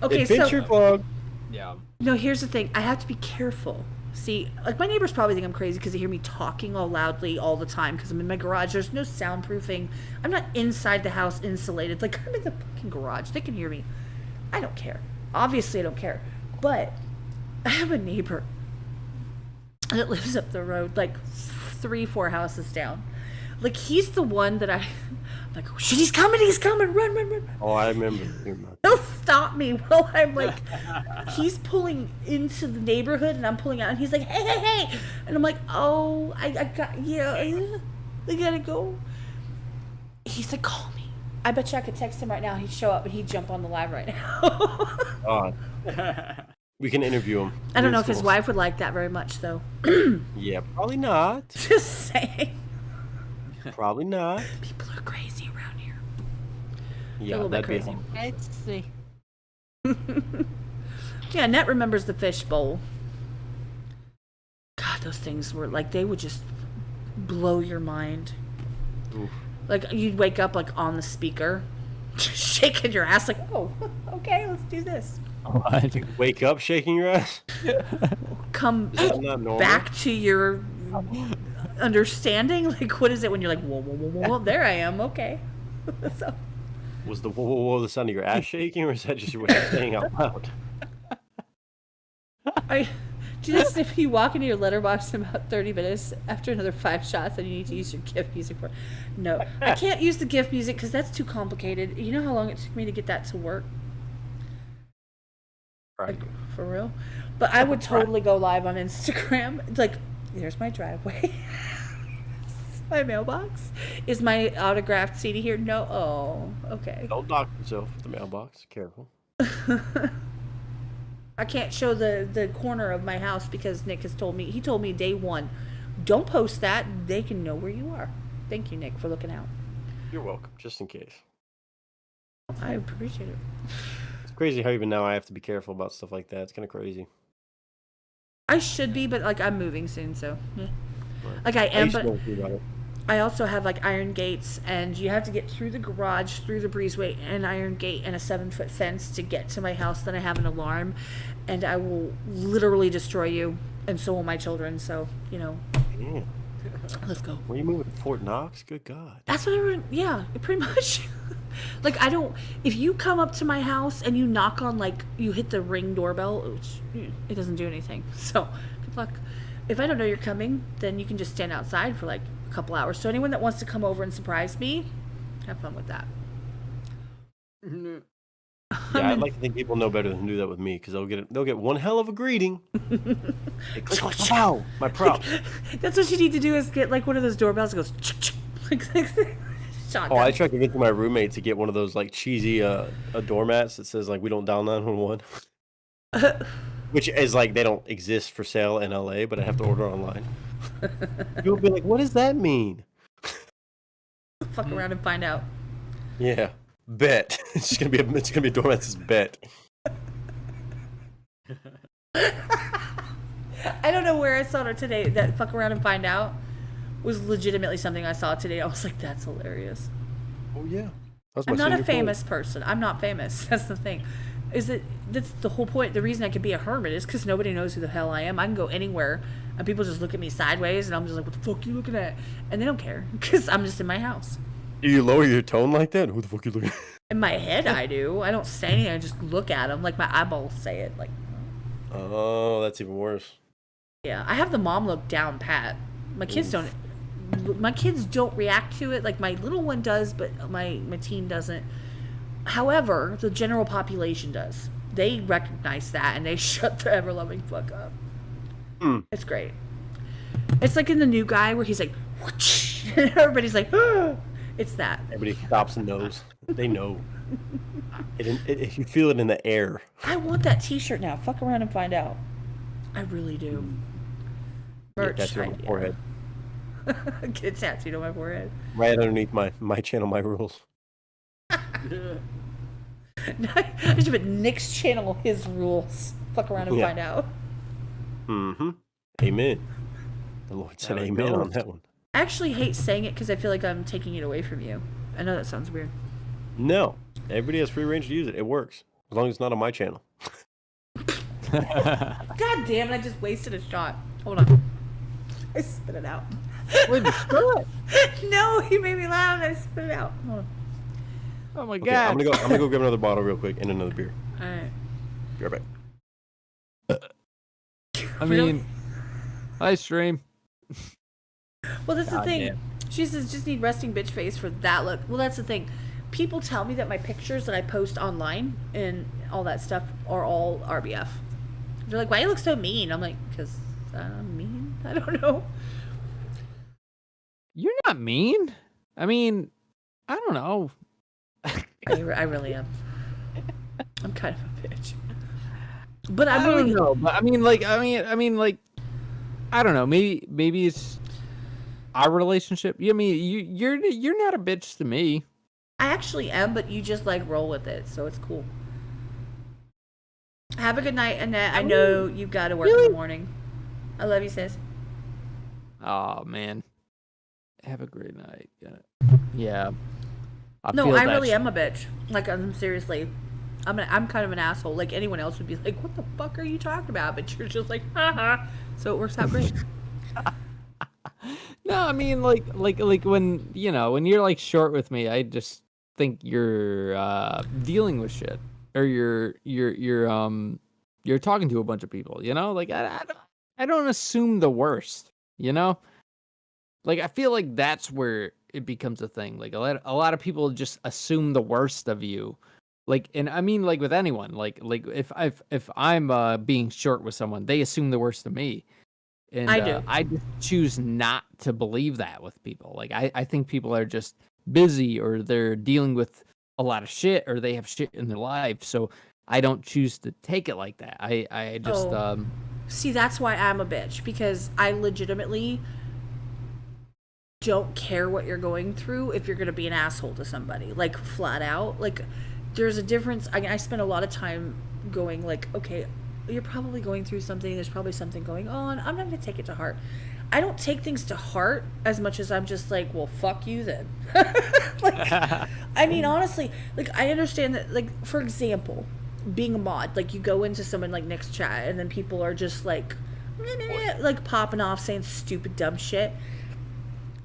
Okay, Hey, picture so... vlog. Yeah. No, here's the thing. I have to be careful. See, like, my neighbors probably think I'm crazy because they hear me talking all loudly all the time because I'm in my garage. There's no soundproofing. I'm not inside the house insulated. Like, I'm in the fucking garage. They can hear me. I don't care. Obviously, I don't care. But I have a neighbor that lives up the road, like 3-4 houses down. Like, he's the one that I'm like, oh shit, he's coming, run. Oh, I remember. He'll stop me while I'm like, he's pulling into the neighborhood and I'm pulling out, and he's like, hey, and I'm like, oh, I got, yeah, I gotta go. He's like, call me. I bet you I could text him right now. He'd show up and he'd jump on the live right now. God. We can interview him. I don't know if his wife would like that very much, though. Yeah, probably not. Just saying. Probably not. People are crazy around here. Yeah, little bit that'd be crazy. hard. Let's see. Yeah, Net remembers the fish bowl. God, those things were like, they would just blow your mind. Oof. Like, you'd wake up like on the speaker, shaking your ass like, oh, okay, let's do this. What? Wake up shaking your ass? Come Is that not normal? back to your understanding. Like, what is it when you're like, whoa, there I am, okay. So, Was the whoa the sound of your ass shaking, or is that just your way of saying out loud? do this if you walk into your letterbox in about 30 minutes after another 5 shots and you need to use your gift music for it. No, I can't use the gift music because that's too complicated. You know how long it took me to get that to work? Right. Like, for real? But I would totally go live on Instagram. It's like, there's my driveway. My mailbox. Is my autographed CD here? No. Oh, okay. Don't dock yourself with the mailbox. Careful. I can't show the corner of my house because Nick has told me, he told me day one, don't post that. They can know where you are. Thank you, Nick, for looking out. You're welcome, just in case. I appreciate it. It's crazy how even now I have to be careful about stuff like that. It's kind of crazy. I should be, but like, I'm moving soon, so yeah. Like, I I am, used to but know about it. I also have like iron gates, and you have to get through the garage, through the breezeway, and iron gate, and a 7-foot fence to get to my house. Then I have an alarm, and I will literally destroy you, and so will my children. So, you know, Yeah. let's go. Were you moving to Fort Knox? Good God. That's what everyone, yeah, pretty much. Like, I don't, if you come up to my house and you knock on, like, you hit the Ring doorbell, which, it doesn't do anything. So, good luck. If I don't know you're coming, then you can just stand outside for like a couple hours. So anyone that wants to come over and surprise me, have fun with that. Yeah, I'd like to think people know better than do that with me because they'll get one hell of a greeting. They click like wow, my props. That's what you need to do is get like one of those doorbells that goes shotgun. Oh, I tried convincing my roommate to get one of those like cheesy doormats that says like we don't dial 911, which is like they don't exist for sale in LA, but I have to order online. You'll be like, what does that mean? Fuck around and find out. Yeah, bet. It's gonna be a doormat that says bet. I don't know where I saw it today. That fuck around and find out was legitimately something I saw today. I was like, that's hilarious. Oh yeah, I'm not a famous person. I'm not famous. That's the thing. That's the whole point. The reason I can be a hermit is because nobody knows who the hell I am. I can go anywhere and people just look at me sideways and I'm just like, what the fuck are you looking at? And they don't care because I'm just in my house. Do you lower your tone like that? Who the fuck are you looking at? In my head, I do. I don't say anything. I just look at them. Like my eyeballs say it. Like. Oh, that's even worse. Yeah, I have the mom look down pat. My kids don't. My kids don't react to it. Like my little one does, but my teen doesn't. However, the general population does. They recognize that and they shut the ever loving fuck up. It's great. It's like in The New Guy where he's like, whoosh, and everybody's like, oh. It's that. Everybody stops and knows. They know. You feel it in the air. I want that T-shirt now. Fuck around and find out. I really do. Merch. Tattoo on my forehead. Get a tattooed on my forehead. Right underneath my channel, my rules. I just put Nick's channel, his rules. Fuck around and find out. Mm-hmm. Amen. The Lord said amen on that one. I actually hate saying it because I feel like I'm taking it away from you. I know that sounds weird. No. Everybody has free range to use it. It works. As long as it's not on my channel. God damn it, I just wasted a shot. Hold on. I spit it out. Wait, spill it. No, he made me laugh and I spit it out. Hold on. Oh my Okay, god. I'm gonna go grab another bottle real quick and another beer. Alright. Be right back. I mean, I stream. Well, that's the thing. damn. She says just need resting bitch face for that look. Well, that's the thing. People tell me that my pictures that I post online and all that stuff are all RBF. They're like, why do you look so mean? I'm like, because I'm mean? I don't know. You're not mean. I mean, I don't know. I really am. I'm kind of a bitch. But I'm I don't really know. But I mean, like, I don't know. Maybe it's our relationship. I mean, you're not a bitch to me. I actually am, but you just like roll with it, so it's cool. Have a good night, Annette. I know you've got to work in the morning. I love you, sis. Oh man, have a great night. Yeah. No, I really am a bitch. Like, I'm seriously. I'm kind of an asshole. Like, anyone else would be like, what the fuck are you talking about? But you're just like, haha. So it works out great. No, I mean, like when when you're like short with me, I just think you're dealing with shit, or you're talking to a bunch of people. Like I don't assume the worst. Like I feel like that's where it becomes a thing. Like a lot of people just assume the worst of you. Like, and I mean, like with anyone, like if I'm being short with someone, they assume the worst of me. And I do. I just choose not to believe that with people. Like, I think people are just busy, or they're dealing with a lot of shit, or they have shit in their life. So I don't choose to take it like that. I just See, that's why I'm a bitch, because I legitimately don't care what you're going through if you're going to be an asshole to somebody, like flat out. Like, there's a difference. I spend a lot of time going like, okay, you're probably going through something. There's probably something going on. I'm not going to take it to heart. I don't take things to heart as much as I'm just like, well, fuck you then. Like, I mean, honestly, like, I understand that, like, for example, being a mod, like, you go into someone like Nick's chat and then people are just like popping off saying stupid, dumb shit.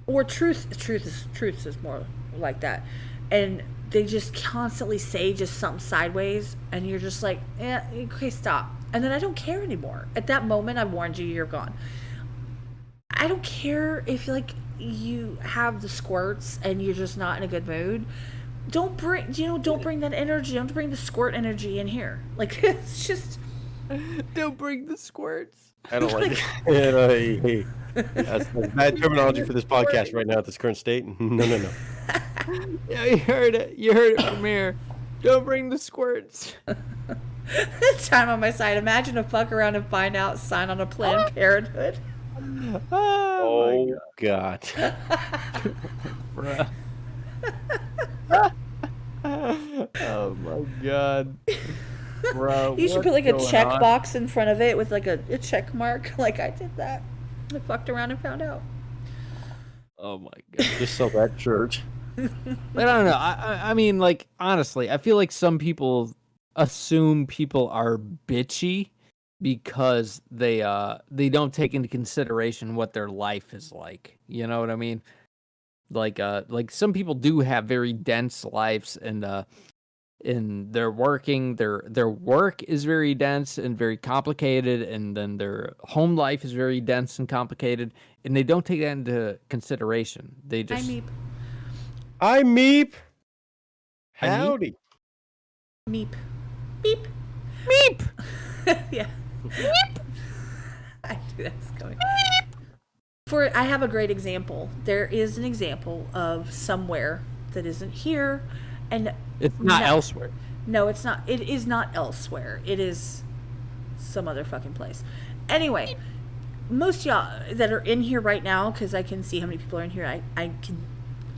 Or truth is more like that. And they just constantly say just something sideways and you're just like, okay, stop. And then I don't care anymore. At that moment, I warned you, you're gone. I don't care if like you have the squirts and you're just not in a good mood. don't bring that energy. Don't bring the squirt energy in here. Like, it's just. Don't bring the squirts. I don't like it. Hey. That's bad terminology for this podcast right now at this current state. No. Yeah, you heard it. You heard it from here. Don't bring the squirts. Time on my side. Imagine a fuck around and find out sign on a Planned Parenthood. Oh, God. Bruh. Oh my God. Bro, You should put like a check box in front of it with like a check mark. Like I did that. I fucked around and found out. Oh my God. Just sell that church. But I don't know. I mean, like, honestly, I feel like some people assume people are bitchy because they don't take into consideration what their life is like. You know what I mean? Like some people do have very dense lives, and they're working. Their work is very dense and very complicated, and then their home life is very dense and complicated, and they don't take that into consideration. They just I meep. I meep? Howdy. Meep. Beep. meep. Yeah. I knew that was coming. I have a great example. There is an example of somewhere that isn't here, and It's not elsewhere. No, it's not. It is not elsewhere. It is some other fucking place. Anyway, most of y'all that are in here right now, because I can see how many people are in here, I can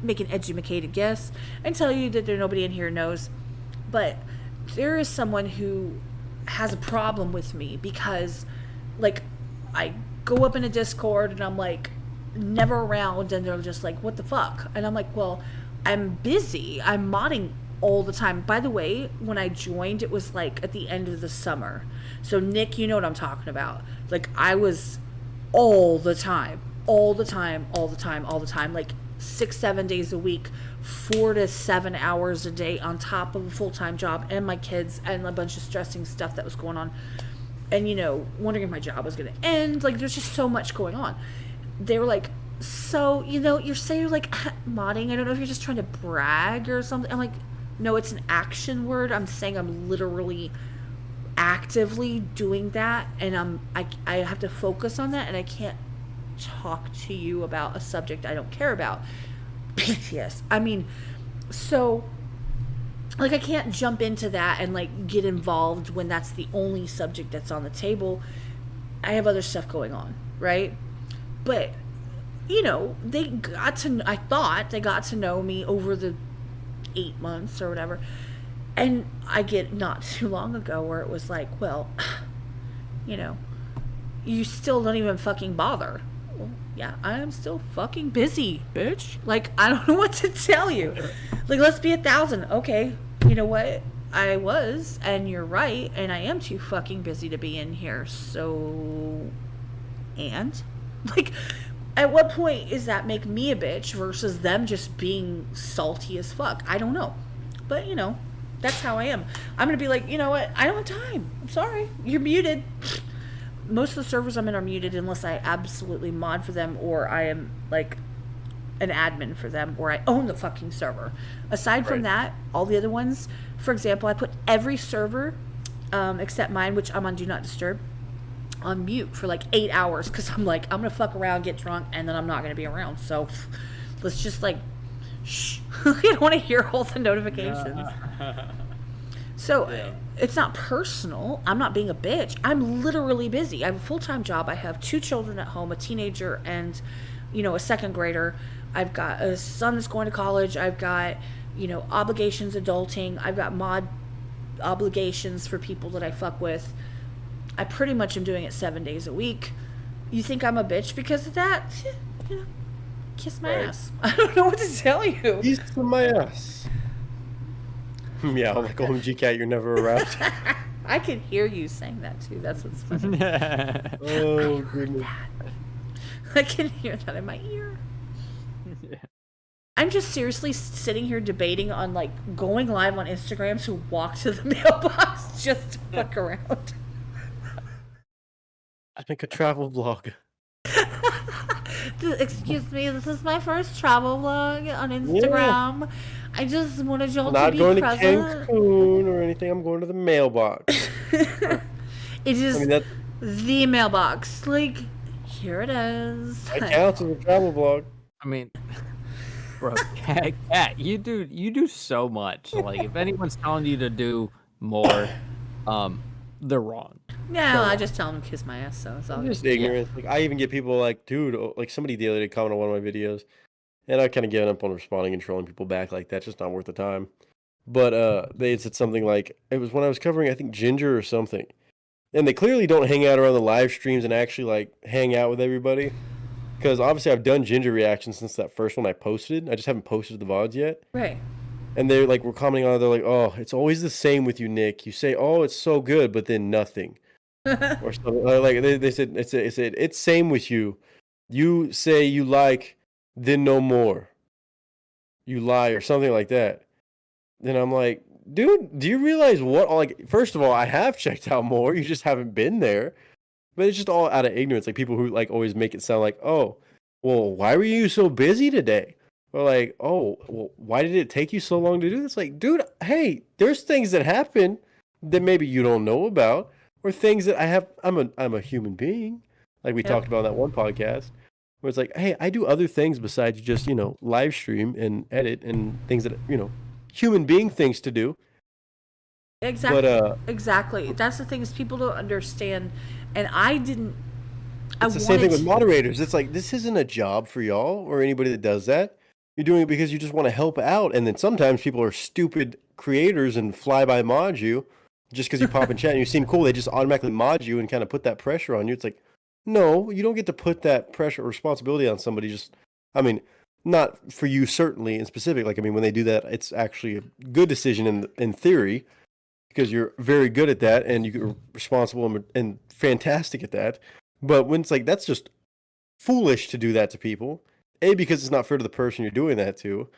make an educated guess and tell you that nobody in here knows. But there is someone who has a problem with me because, like, I go up in a Discord and I'm like, never around, and they're just like, what the fuck? And I'm like, well, I'm busy. I'm modding all the time. By the way, when I joined, it was like at the end of the summer. So Nick, you know what I'm talking about. Like, I was all the time, like 6-7 days a week, 4 to 7 hours a day on top of a full-time job and my kids and a bunch of stressing stuff that was going on. And, you know, wondering if my job was going to end. Like, there's just so much going on. They were like, so, you know, you're saying you're like modding. I don't know if you're just trying to brag or something. I'm like, no, it's an action word. I'm saying I'm literally actively doing that. And I have to focus on that. And I can't talk to you about a subject I don't care about. BTS. I mean, so, like, I can't jump into that and, like, get involved when that's the only subject that's on the table. I have other stuff going on, right? But, you know, I thought they got to know me over the 8 months or whatever. And I get not too long ago where it was like, well, you know, you still don't even fucking bother. Well, yeah, I am still fucking busy, bitch. Like, I don't know what to tell you. Like, let's be 1,000. Okay, you know what? I was, and you're right, and I am too fucking busy to be in here. So, and? Like, at what point is that make me a bitch versus them just being salty as fuck? I don't know. But, you know, that's how I am. I'm going to be like, you know what? I don't have time. I'm sorry. You're muted. Most of the servers I'm in are muted unless I absolutely mod for them or I am, like, an admin for them or I own the fucking server. Aside from that, all the other ones, for example, I put every server except mine, which I'm on Do Not Disturb, on mute for like 8 hours because I'm like, I'm gonna fuck around, get drunk, and then I'm not gonna be around. So let's just like shh. I don't want to hear all the notifications. So it's not personal. I'm not being a bitch. I'm literally busy. I have a full-time job. I have 2 children at home, a teenager and, you know, a 2nd grader. I've got a son that's going to college. I've got, you know, obligations adulting. I've got mod obligations for people that I fuck with. I pretty much am doing it 7 days a week. You think I'm a bitch because of that? You know, kiss my ass. I don't know what to tell you. Kiss my ass. Yeah, like OMG cat, you're never around. I can hear you saying that too. That's what's funny. Oh, goodness. I can hear that in my ear. I'm just seriously sitting here debating on like going live on Instagram to walk to the mailbox just to fuck around. I make a travel vlog. Excuse me, this is my first travel vlog on Instagram. I just wanted y'all I'm to not be going present. to Cancun or anything. I'm going to the mailbox. It is I mean, that the mailbox. Like, here it is. counts as a travel vlog. I mean, bro, Cat, you do so much. Like, if anyone's telling you to do more, they're wrong. No, I just tell them to kiss my ass, so it's all I'm good. just ignorant. Like, I even get people like, dude, like somebody the other day commented on one of my videos, and I kind of given up on responding and trolling people back like that's just not worth the time. But they had said something like, it was when I was covering, I think, Ginger or something. And they clearly don't hang out around the live streams and actually like hang out with everybody. Because obviously I've done Ginger reactions since that first one I posted. I just haven't posted the VODs yet. Right. And they like were commenting on it. They're like, oh, it's always the same with you, Nick. You say, oh, it's so good, but then nothing. Or something. Like they said, it's same with you. You say you like, then no more. You lie or something like that. Then I'm like, dude, do you realize what? Like, first of all, I have checked out more. You just haven't been there. But it's just all out of ignorance. Like people who like always make it sound like, oh, well, why were you so busy today? Or like, oh, well, why did it take you so long to do this? Like, dude, hey, there's things that happen that maybe you don't know about, or things that I'm a human being. Like we talked about in that one podcast, where it's like, hey, I do other things besides just, live stream and edit and things that, human being things to do. Exactly. But exactly. That's the thing is people don't understand, and I didn't. It's the same thing with moderators. It's like, this isn't a job for y'all or anybody that does that. You're doing it because you just want to help out. And then sometimes people are stupid creators and fly by mod you just because you pop in chat and you seem cool. They just automatically mod you and kind of put that pressure on you. It's like, no, you don't get to put that pressure or responsibility on somebody. Not for you certainly in specific. Like, when they do that, it's actually a good decision in theory because you're very good at that and you're responsible and fantastic at that. But when it's like, that's just foolish to do that to people. A, because it's not fair to the person you're doing that to.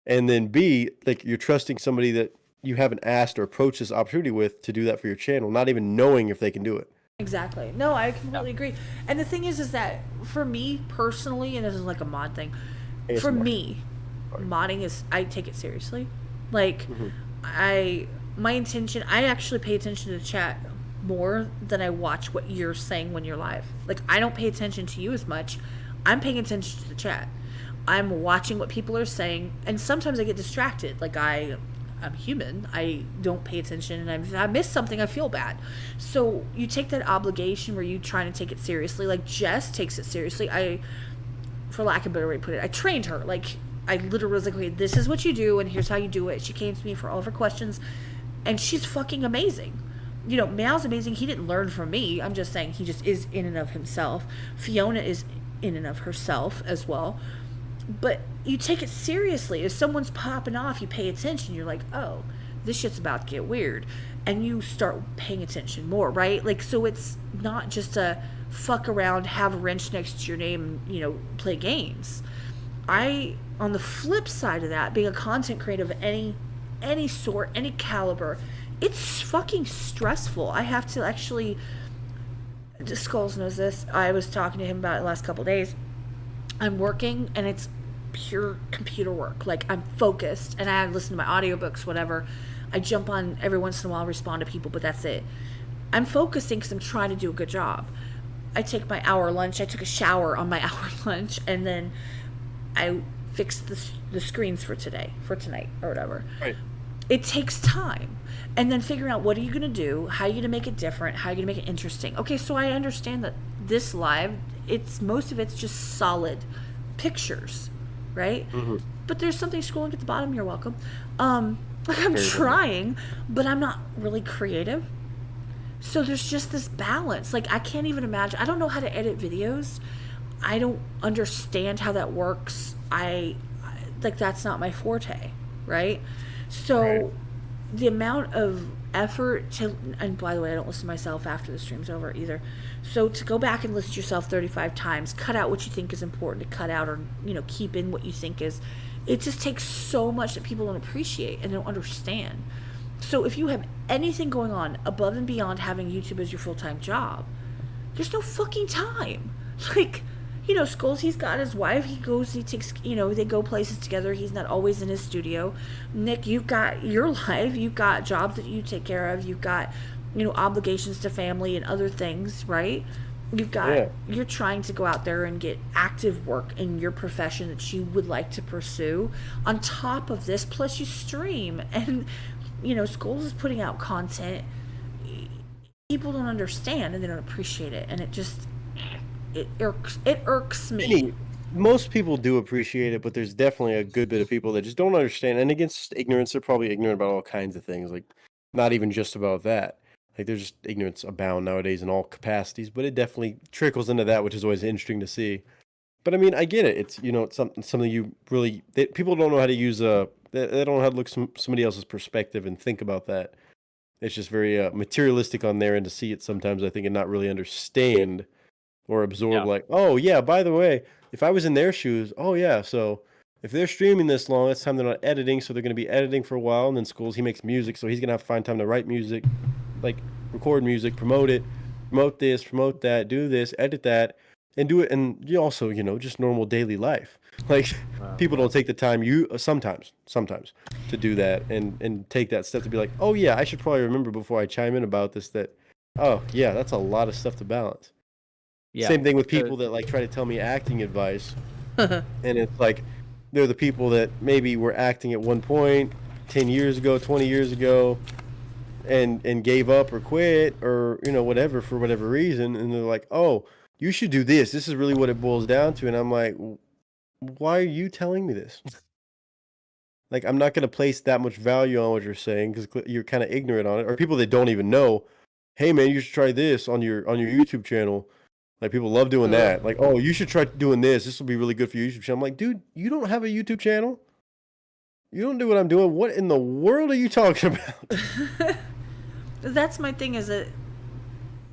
And then B, like you're trusting somebody that you haven't asked or approached this opportunity with to do that for your channel, not even knowing if they can do it. Exactly. No, I completely agree. And the thing is that for me personally, and this is like a mod thing, for me, modding is, I take it seriously. Like, my intention, I actually pay attention to the chat more than I watch what you're saying when you're live. Like, I don't pay attention to you as much. I'm paying attention to the chat. I'm watching what people are saying, and sometimes I get distracted. Like, I'm human. I don't pay attention, and if I miss something, I feel bad. So you take that obligation where you trying to take it seriously. Like, Jess takes it seriously. For lack of a better way to put it, I trained her. Like, I literally was like, okay, this is what you do, and here's how you do it. She came to me for all of her questions, and she's fucking amazing. Meow's amazing. He didn't learn from me. I'm just saying he just is in and of himself. Fiona is in and of herself as well. But you take it seriously. If someone's popping off, you pay attention. You're like, oh, this shit's about to get weird. And you start paying attention more, right? Like, so it's not just a fuck around, have a wrench next to your name, and, play games. On the flip side of that, being a content creator of any sort, any caliber, it's fucking stressful. I have to actually, Skulls knows this, I was talking to him about it the last couple of days. I'm working and it's pure computer work. Like, I'm focused and I listen to my audiobooks, whatever. I jump on every once in a while, respond to people, but that's it. I'm focusing because I'm trying to do a good job. I take my hour lunch. I took a shower on my hour lunch, and then I fixed the screens for tonight or whatever. Right. It takes time. And then figuring out what are you going to do, how are you going to make it different, how are you going to make it interesting. Okay, so I understand that this live, most of it's just solid pictures, right? Mm-hmm. But there's something scrolling at the bottom. You're welcome. Like, I'm trying, but I'm not really creative. So there's just this balance. Like, I can't even imagine. I don't know how to edit videos. I don't understand how that works. That's not my forte, right? So the amount of effort and by the way, I don't listen to myself after the stream's over either. So to go back and listen to yourself 35 times, cut out what you think is important to cut out, or, keep in what you think is, it just takes so much that people don't appreciate and don't understand. So if you have anything going on above and beyond having YouTube as your full-time job, there's no fucking time. Like, Skulls, he's got his wife. He goes, he takes, they go places together. He's not always in his studio. Nick, you've got your life. You've got jobs that you take care of. You've got, obligations to family and other things, right? You're trying to go out there and get active work in your profession that you would like to pursue. On top of this, plus you stream. And, Skulls is putting out content. People don't understand and they don't appreciate it. And it irks me. Most people do appreciate it, but there's definitely a good bit of people that just don't understand. And against ignorance, they're probably ignorant about all kinds of things. Like, not even just about that. Like, there's just ignorance abound nowadays in all capacities, but it definitely trickles into that, which is always interesting to see. But I mean, I get it. It's it's something you really people don't know how to use. They don't know how to look somebody else's perspective and think about that. It's just very materialistic on their end to see it sometimes, I think, and not really understand or absorb. Like, oh yeah, by the way, if I was in their shoes, oh yeah, so if they're streaming this long, it's time they're not editing, so they're going to be editing for a while. And then Schools, he makes music, so he's going to have to find time to write music, like record music, promote it, promote this, promote that, do this, edit that, and do it. And you also, just normal daily life. Like, people don't take the time sometimes to do that and take that step to be like, oh yeah, I should probably remember before I chime in about this that, oh yeah, that's a lot of stuff to balance. Yeah. Same thing with people that like try to tell me acting advice, and it's like they're the people that maybe were acting at one point 10 years ago, 20 years ago, and gave up or quit or whatever for whatever reason, and they're like, oh, you should do this. This is really what it boils down to, and I'm like, why are you telling me this? Like, I'm not going to place that much value on what you're saying because you're kind of ignorant on it, or people that don't even know. Hey man, you should try this on your YouTube channel. Like, people love doing that. Like, oh, you should try doing this. This will be really good for your YouTube channel. I'm like, dude, you don't have a YouTube channel? You don't do what I'm doing? What in the world are you talking about? That's my thing is that,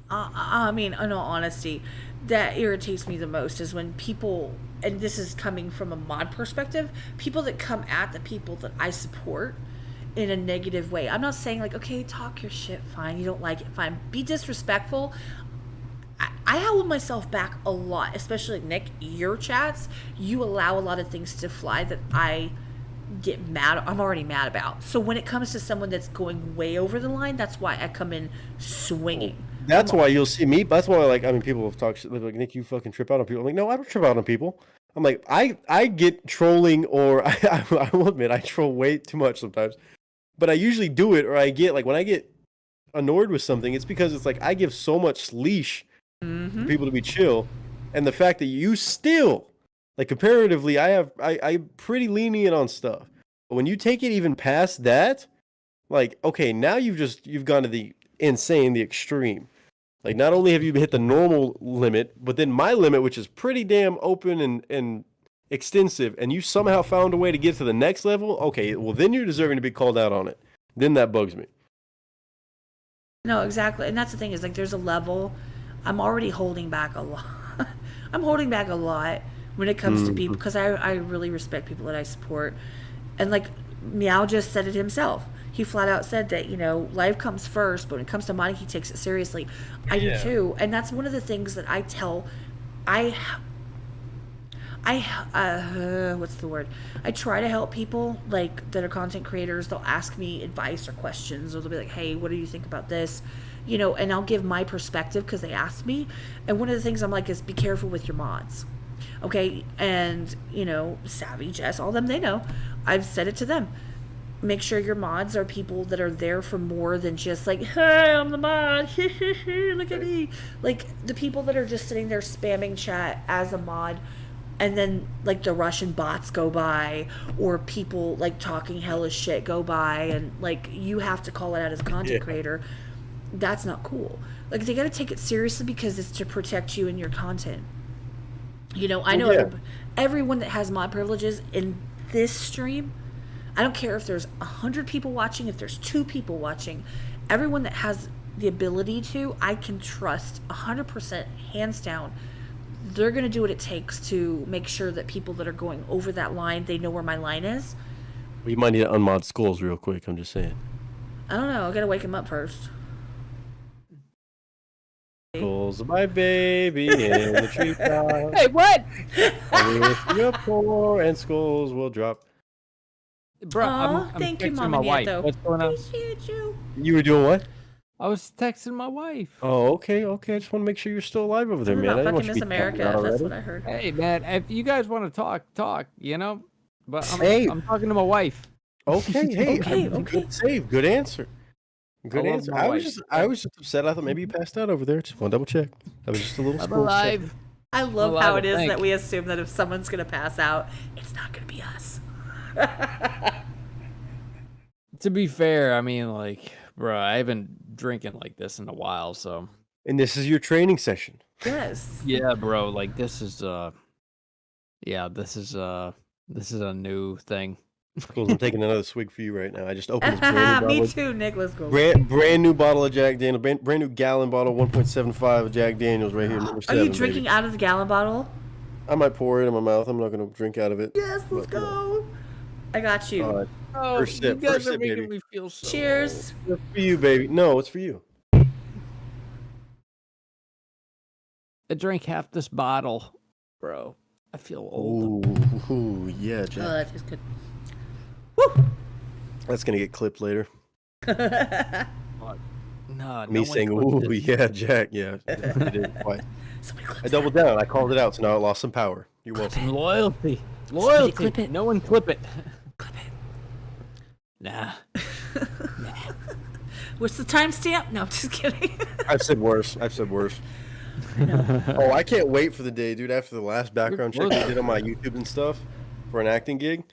I mean, in all honesty, that irritates me the most is when people, and this is coming from a mod perspective, people that come at the people that I support in a negative way. I'm not saying like, okay, talk your shit, fine. You don't like it, fine. Be disrespectful. I hold myself back a lot, especially Nick, your chats, you allow a lot of things to fly that I get mad. I'm already mad about. So when it comes to someone that's going way over the line, that's why I come in swinging. That's why you'll see me. That's why, people have talked shit. Like, Nick, you fucking trip out on people. I'm like, no, I don't trip out on people. I'm like, I get trolling, or I will admit, I troll way too much sometimes. But I usually do it, or I get, like, when I get annoyed with something, it's because it's like I give so much leash for people to be chill. And the fact that you still, like, comparatively, I'm pretty lenient on stuff. But when you take it even past that, like, okay, now you've gone to the insane, the extreme. Like, not only have you hit the normal limit, but then my limit, which is pretty damn open and extensive, and you somehow found a way to get to the next level, okay, well, then you're deserving to be called out on it. Then that bugs me. No, exactly. And that's the thing is, like, there's a level. I'm already holding back a lot. I'm holding back a lot when it comes to people because I really respect people that I support. And, like, Meow just said it himself. He flat out said that, life comes first, but when it comes to money, he takes it seriously. I do too. And that's one of the things that I tell, what's the word? I try to help people, like, that are content creators. They'll ask me advice or questions, or they'll be like, hey, what do you think about this? And I'll give my perspective because they asked me. And one of the things I'm like is be careful with your mods. Okay? And, Savvy, Jess, all them, they know. I've said it to them. Make sure your mods are people that are there for more than just like, hey, I'm the mod, look at me. Like, the people that are just sitting there spamming chat as a mod, and then, like, the Russian bots go by, or people, like, talking hella shit go by, and, like, you have to call it out as a content creator. That's not cool. Like, they gotta take it seriously because it's to protect you and your content. I know everyone that has mod privileges in this stream, I don't care if there's 100 people watching, if there's 2 people watching, everyone that has the ability to, I can trust 100%, hands down. They're going to do what it takes to make sure that people that are going over that line, they know where my line is. We might need to unmod Skulls real quick, I'm just saying. I don't know. I got to wake him up first. Skulls of my baby in the treetop. Hey, what? If you're poor and skulls will drop. Bro, Aw, I'm thank you, texting Mom my and wife. Nieto. What's going on? Appreciate you. You were doing what? I was texting my wife. Oh, okay. I just want to make sure you're still alive over there, Something man. I about didn't want fucking you to Miss be tapped America. out That's already. what I heard. Hey, man, if you guys want to talk, you know? But Hey. I'm talking to my wife. Okay, hey, Okay, good okay. save, good answer. Good I love answer. my wife. I was just upset. I thought maybe you passed out over there. Just want to double check. That was just a little I'm school check. alive. I love Alive how to it is that think. we assume that if someone's gonna pass out, it's not gonna be us. To be fair, I mean, like, bro, I haven't drinking like this in a while, so. And this is your training session. Yes. Yeah, bro, like this is this is a new thing. Schools, I'm taking another swig for you right now. I just opened this brand new Me bottle. too, Nicholas. Go. Brand new bottle of Jack Daniels. Brand new gallon bottle, 1.75 of Jack Daniels right here. Number Are 7, you drinking baby. out of the gallon bottle? I might pour it in my mouth. I'm not gonna drink out of it. Yes, let's But, go. I got you. All right. Oh, First you sip, guys first are sip, making baby. me feel so Cheers. It's for you, baby. No, it's for you. I drank half this bottle, bro. I feel old. Ooh, yeah, Oh, Jack. that tastes good. Woo! That's gonna get clipped later. No, Me saying, "Ooh, yeah, Jack, yeah." It did quite. Somebody clip I doubled down. I called it out, so now it lost some power. You're welcome. Loyalty. clip it. No one clip it. Clip it. Nah. What's the timestamp? No, I'm just kidding. I've said worse. Oh, I can't wait for the day, dude. After the last background check I did on my YouTube and stuff for an acting gig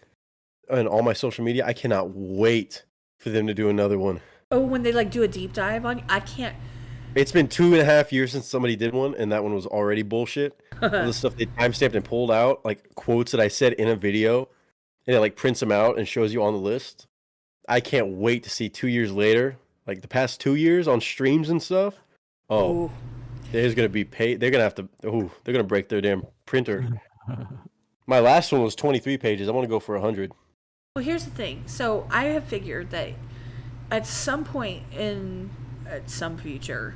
and all my social media, I cannot wait for them to do another one. Oh, when they like do a deep dive on you, I can't. It's been 2.5 years since somebody did one, and that one was already bullshit. All the stuff they timestamped and pulled out, like quotes that I said in a video, and it like prints them out and shows you on the list. I can't wait to see 2 years later, like the past 2 years on streams and stuff. Oh, Ooh. there's gonna be pay. They're gonna have to. Ooh, they're gonna break their damn printer. My last one was 23 pages. I want to go for 100. Well, here's the thing. So I have figured that at some point at some future,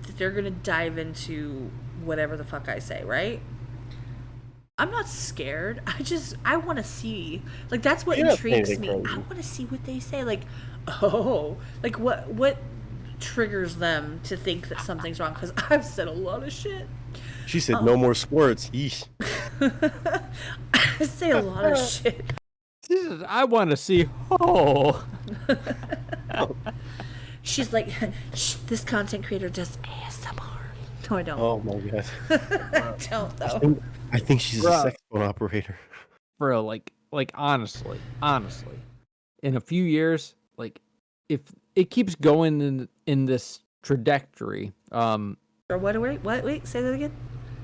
that they're gonna dive into whatever the fuck I say, right? I'm not scared. I want to see. Like that's what You're not intrigues saying me. anything I crazy. want to see what they say. Like, oh, like what triggers them to think that something's wrong? Because I've said a lot of shit. She said no more squirts. Yeesh. I say a lot of shit. I want to see. Oh. She's like, this content creator does ASMR. No, I don't. Oh my god. I don't though. I think she's a Bruh. sex phone operator. Bro, like honestly, in a few years, like if it keeps going in this trajectory, Or what? Wait, say that again.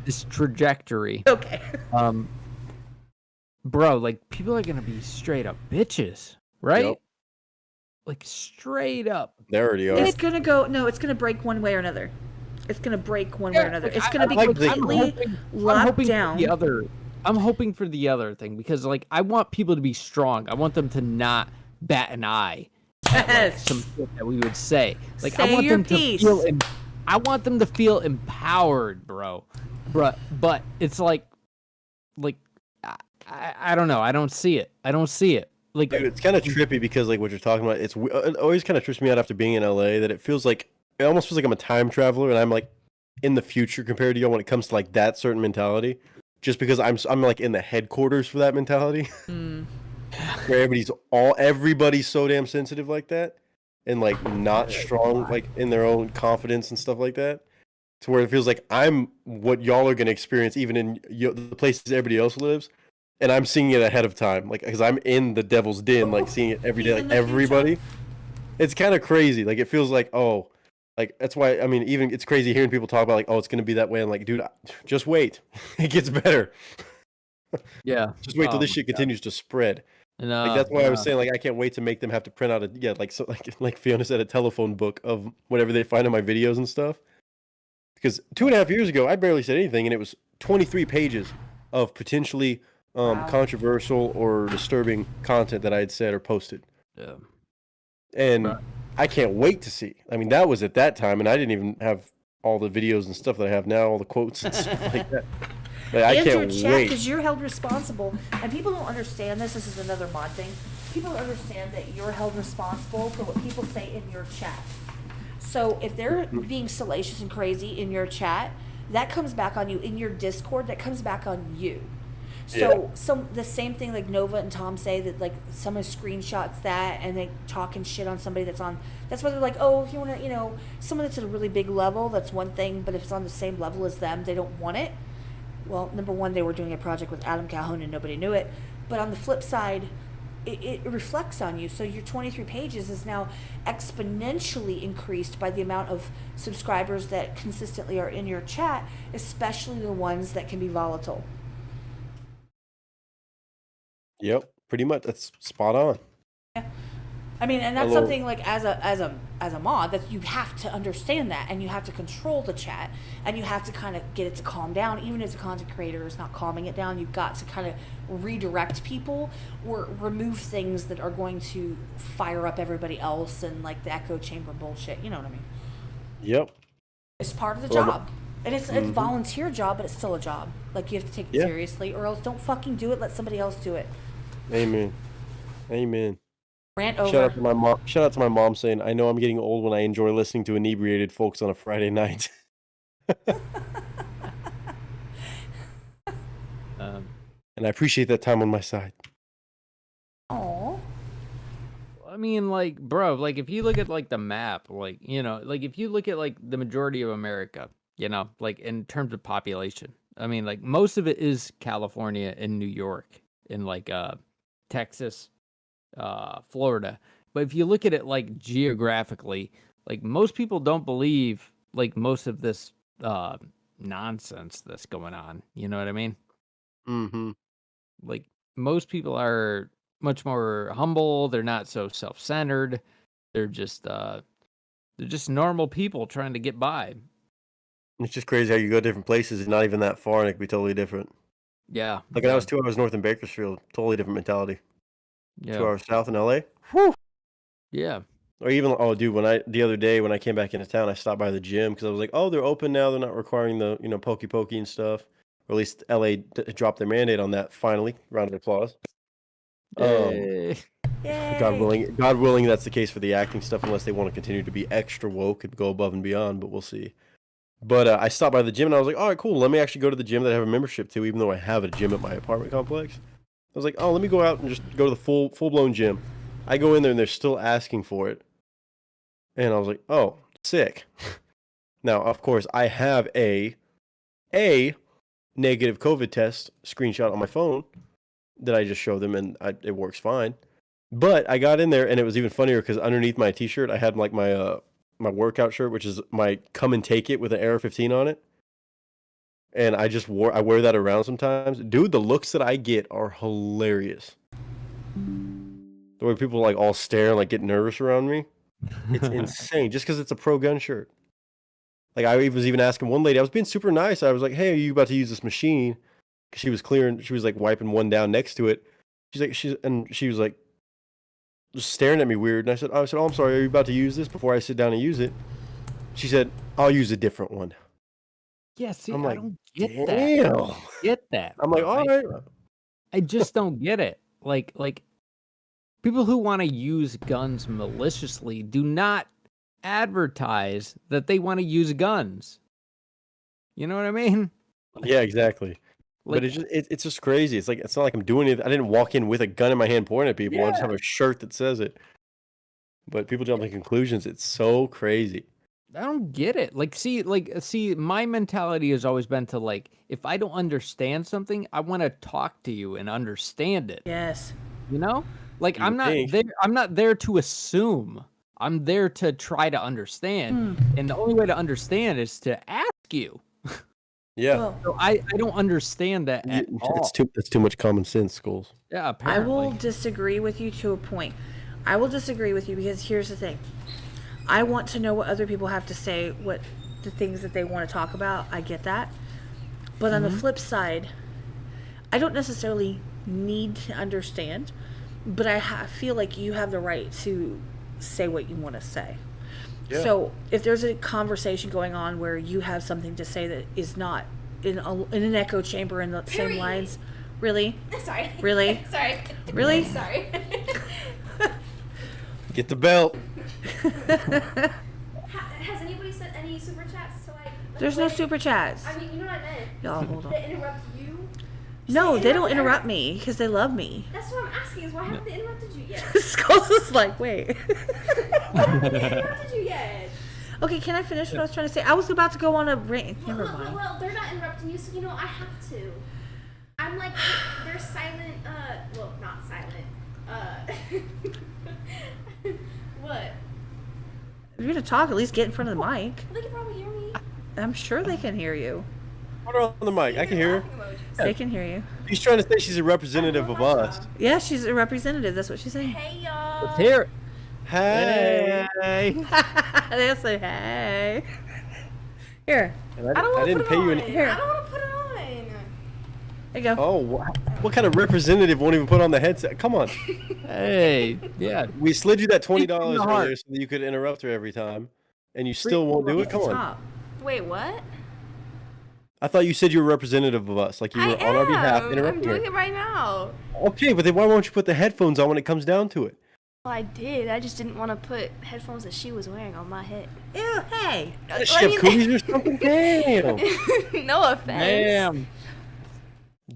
this trajectory, Okay. bro, like people are gonna be straight up bitches, right? Yep. Like straight up. They already are. It's gonna go. No, it's gonna break one way or another. It's gonna break one way or another. like, It's gonna be like the- completely locked down. I'm hoping for the other thing because like I want people to be strong. I want them to not bat an eye at like, Yes. some shit that we would say. Like I Say want your them piece. to feel I want them to feel empowered, bro. But it's like I don't know. I don't see it. Like Dude, it's kind of trippy because like what you're talking about, it always kind of trips me out after being in LA that it almost feels like I'm a time traveler and I'm like in the future compared to you when it comes to like that certain mentality. Just because I'm like in the headquarters for that mentality, where everybody's so damn sensitive like that, and like not strong like in their own confidence and stuff like that, to where it feels like I'm what y'all are gonna experience even in the places everybody else lives, and I'm seeing it ahead of time, like because I'm in the devil's den, like seeing it every day, He's in like the everybody. It's kind of crazy. Like it feels like like that's why I mean even it's crazy hearing people talk about like it's gonna be that way and like dude just wait, it gets better. yeah. Just wait till Oh this my shit God. continues to spread. No, Like that's why I was saying like I can't wait to make them have to print out like Fiona said, a telephone book of whatever they find in my videos and stuff. Because 2.5 years ago I barely said anything and it was 23 pages of potentially controversial or disturbing content that I had said or posted. Yeah. And Right. I can't wait to see. I mean that was at that time and I didn't even have all the videos and stuff that I have now, all the quotes and stuff like that. Like, I And your can't chat, wait. because you're held responsible, and people don't understand this. This is another mod thing. People don't understand that you're held responsible for what people say in your chat. So if they're being salacious and crazy in your chat, that comes back on you. In your Discord, that comes back on you. So the same thing like Nova and Tom say, that like someone screenshots that and they talking shit on somebody that's on. That's why they're like, oh, if you want to, someone that's at a really big level, that's one thing. But if it's on the same level as them, they don't want it. Well, number one, they were doing a project with Adam Calhoun and nobody knew it. But on the flip side, it reflects on you. So your 23 pages is now exponentially increased by the amount of subscribers that consistently are in your chat, especially the ones that can be volatile. Yep, pretty much. That's spot on. I mean, and that's Hello. something like as a mod that you have to understand that, and you have to control the chat, and you have to kind of get it to calm down. Even if the content creator is not calming it down, you've got to kind of redirect people or remove things that are going to fire up everybody else and like the echo chamber bullshit. You know what I mean? Yep. It's part of the Well, job. And it's a volunteer job, but it's still a job. Like, you have to take it Yeah. seriously, or else don't fucking do it. Let somebody else do it. Amen. Amen. Rant over. Shout out to my mom. Shout out to my mom saying, "I know I'm getting old when I enjoy listening to inebriated folks on a Friday night." And I appreciate that time on my side. Aw. I mean, like, bro, like, if you look at, like, the map, like, like, if you look at, like, the majority of America, like, in terms of population, I mean, like, most of it is California and New York and, like, Texas, Florida. But if you look at it, like, geographically, like, most people don't believe, like, most of this nonsense that's going on. You know what I mean? Mm-hmm. Like, most people are much more humble. They're not so self-centered. They're just normal people trying to get by. It's just crazy how you go different places and not even that far, and it could be totally different. Yeah. Like when I was 2 hours north in Bakersfield, totally different mentality. 2 Yeah. hours south in LA. Yeah. Or even, oh, dude, the other day when I came back into town, I stopped by the gym because I was like, oh, they're open now. They're not requiring the, pokey pokey and stuff. Or at least LA dropped their mandate on that finally. Round of applause. Yay. Yay. God willing, that's the case for the acting stuff, unless they want to continue to be extra woke and go above and beyond. But we'll see. But I stopped by the gym and I was like, all right, cool. Let me actually go to the gym that I have a membership to, even though I have a gym at my apartment complex. I was like, oh, let me go out and just go to the full blown gym. I go in there and they're still asking for it. And I was like, oh, sick. Now, of course, I have a negative COVID test screenshot on my phone that I just showed them, and it works fine. But I got in there, and it was even funnier because underneath my T-shirt, I had like my workout shirt, which is my Come and Take It with an AR-15 on it. And I wear that around sometimes. Dude, the looks that I get are hilarious. The way people like all stare and like get nervous around me. It's insane, just because it's a pro gun shirt. Like I was even asking one lady, I was being super nice. I was like, "Hey, are you about to use this machine?" Because she was clearing, she was like wiping one down next to it. She was like just staring at me weird. And I said, "Oh, I'm sorry. Are you about to use this?" Before I sit down and use it, she said, "I'll use a different one." Yeah, see, I'm I like, don't get damn. that. Get that. I'm like, bro. all right. I just don't get it. Like people who want to use guns maliciously do not advertise that they want to use guns. You know what I mean? Yeah, exactly. Like, But it's just crazy. It's not like I'm doing it. I didn't walk in with a gun in my hand pointing at people. I just have a shirt that says it. But people jump to conclusions. It's so crazy. I don't get it. See, my mentality has always been to like, if I don't understand something, I want to talk to you and understand it. Yes. You know? Like, You I'm not think. there. I'm not there to assume. I'm there to try to understand. And the only way to understand is to ask you. Yeah. Well, So I don't understand that at all. That's too much common sense, Schools. Yeah, I apparently. will disagree with you to a point. I will disagree with you because here's the thing. I want to know what other people have to say, what the things that they want to talk about. I get that. But on the flip side, I don't necessarily need to understand, but I feel like you have the right to say what you want to say. Yeah. So if there's a conversation going on where you have something to say that is not in an echo chamber in the same Period. lines, really? Sorry. Really? Sorry. Really? Sorry. Get the belt. Has anybody sent any super chats to like? There's no super chats. I mean, you know what I meant. Y'all, hold on. They interrupt you. No, they don't interrupt interrupt me because they love me. That's what I'm asking. Is why haven't they interrupted you yet? Skulls is like, wait. Why haven't they interrupted you yet? Okay, can I finish what I was trying to say? I was about to go on a rant. Never mind. Well, they're not interrupting you, so you know I have to. I'm like, they're silent. Well, not silent. What? If you're gonna talk, at least get in front of the mic. They can probably hear me. I'm sure they can hear you. Put her on the mic. I can hear her. They can hear you. She's trying to say she's a representative of us. Yeah, she's a representative. That's what she's saying. Hey y'all. Let's hear it. Hey. They'll say, hey. Here. And I don't I want to didn't put pay it you on. any. Here. I don't want to put it on. There you go. Oh, what kind of representative won't even put on the headset? Come on. Hey, yeah. We slid you that $20 Deep in the heart. earlier so that you could interrupt her every time, and you still won't do it. Come on. Top. Wait, what? I thought you said you were representative of us, like you were on our behalf I'm interrupting doing her. it right now. Okay, but then why won't you put the headphones on when it comes down to it? Well, I did. I just didn't want to put headphones that she was wearing on my head. Ew, hey. Does she have cooties or something? Damn. No offense. Damn.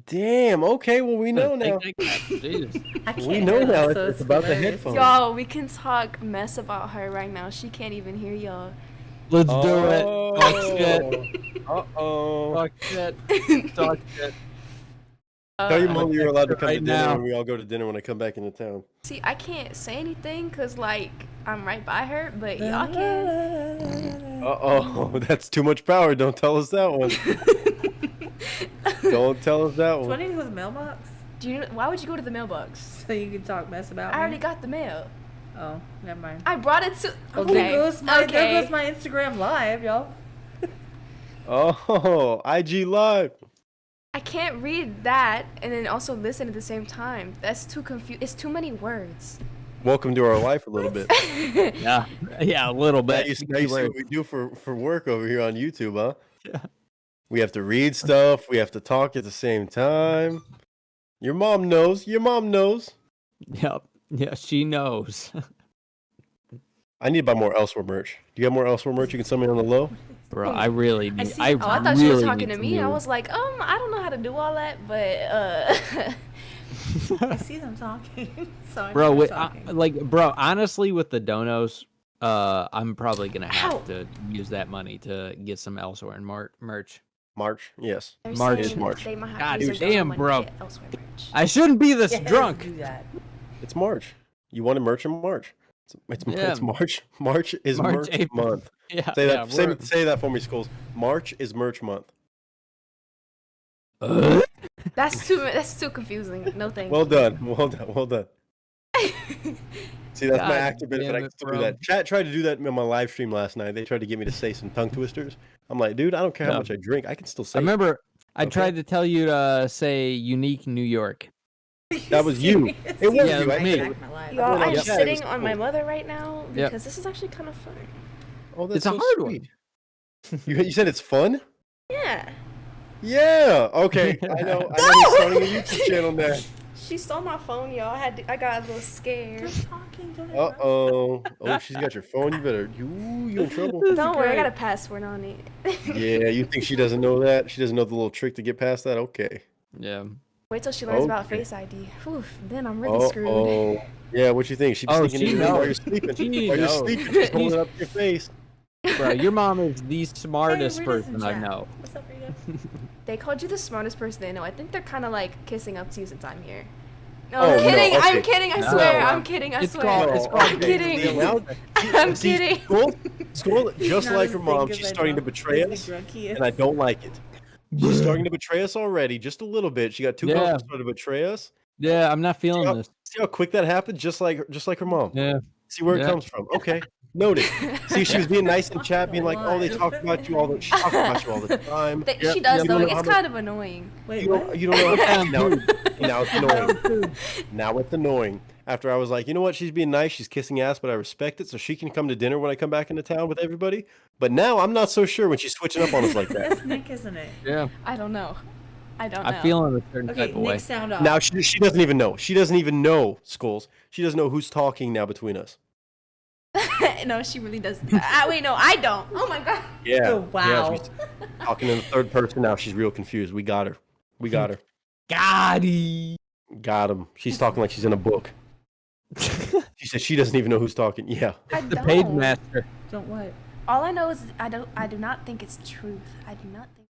Damn. Okay, well we know now. Jesus. I can't We know hear now them, so it's about the hilarious. headphones. Y'all, we can talk mess about her right now. She can't even hear y'all. Let's do it. Talk shit. Uh-oh. Talk shit. Talk shit. Tell your mom you're allowed to come Right to dinner now. when we all go to dinner when I come back into town. See, I can't say anything because, like, I'm right by her, but y'all can. Uh-oh. That's too much power. Don't tell us that one. Don't tell us that Do I one. need to go to the mailbox Why would you go to the mailbox? so you can talk mess about I me? already got the mail. Oh, never mind. I brought it to. Oh, Okay. there goes my okay. Instagram live, y'all. Oh, IG Live. I can't read that and then also listen at the same time. That's too It's too many words. Welcome to our life a little bit. Yeah. Yeah, a little Now bit. you see what we do for work over here on YouTube, huh? Yeah. We have to read stuff. We have to talk at the same time. Your mom knows. Your mom knows. Yep. Yeah, she knows. I need to buy more Elsewhere merch. Do you have more Elsewhere merch you can send me on the low? Bro, I really need. see- I Oh, I thought she was really talking need to me. I new- was like, I don't know how to do all that, but I see them talking. So I Bro, know wait, they're talking. bro, honestly, with the donos, I'm probably gonna have Ow. to use that money to get some Elsewhere and merch. March? Yes. they're March. saying It's March. they might have God to use their damn, money bro. to get Elsewhere merch. I shouldn't be this Yes, drunk. do that. It's March. You wanted merch in March. It's Yeah. March. March is March, merch April. month. Yeah, Say yeah, that. Say that for me, schools. March is merch month. That's too confusing. No thank Well you. done. Well done. Well done. See, that's my God actor benefit. damn I it, can still bro. do that. Chat tried to do that in my live stream last night. They tried to get me to say some tongue twisters. I'm like, dude, I don't care how Yeah. much I drink. I can still say I remember I Okay. tried to tell you to say unique New York. it. That was you. It was Yeah, you. it was me. Back my life. Y'all, Yeah. I'm Yeah. sitting It was on my cool. mother right now Yep. because this is actually kind of fun. Oh, that's It's a so hard one. sweet. You said it's fun? Yeah. Yeah. Okay. I know. He's starting a YouTube channel now. She stole my phone, y'all. I got a little scared. Talking, don't Uh oh. Oh, she's got your phone. You better. You in trouble. Don't worry, I great. got a password on it. Yeah. You think she doesn't know that? She doesn't know the little trick to get past that? Okay. Yeah. Wait till she learns about Okay. Face ID. Whew, then I'm really screwed. Oh. Yeah. What you think? She's Oh, sneaking she in while knows. you're sleeping. She While you're knows. sleeping, she's holding it up to your face. Bro, your mom is the smartest Hey, Rita's in person I chat. know. What's up, Rita? They called you the smartest person they know. I think they're kind of like kissing up to you since I'm here. No, Oh, I'm no, kidding. okay. I'm kidding. I No, swear. no. I'm kidding. I It's swear. called- it's called- I'm kidding. See, now- I'm see, kidding. School, just Not like as her big mom, as she's I starting to know. betray As us, drunk he is. and I don't like it. She's starting to betray us already, just a little bit. She got too Yeah. comfortable starting to betray us. Yeah, I'm not feeling how- this. See how quick that happened? Just like her mom. Yeah. See where it Yeah. comes from. Okay, noted. See, she was being nice in chat, being like, "Oh, they talk about you all the. She talks about you all the time." Yep, She does yep. though. You don't know It's how kind of annoying. Wait, You what? don't. You don't know. Now it's annoying. Now it's annoying. after I was like, you know what, she's being nice, she's kissing ass, but I respect it, so she can come to dinner when I come back into town with everybody. But now I'm not so sure when she's switching up on us like that. That's Nick, isn't it? Yeah. I don't know. I don't know. I feel in a certain Okay, type of way. Nick, sound off. Now she doesn't even know. She doesn't even know, Skulls. She doesn't know who's talking now between us. No, she really doesn't. Wait, no, I don't. Oh my god. Yeah. Oh, wow. Yeah, she's talking in the third person now. She's real confused. We got her. We got her. Gotti. Got him. She's talking like she's in a book. She said she doesn't even know who's talking. Yeah. I The don't. paid master. Don't what? All I know is I do not think it's truth. I do not think.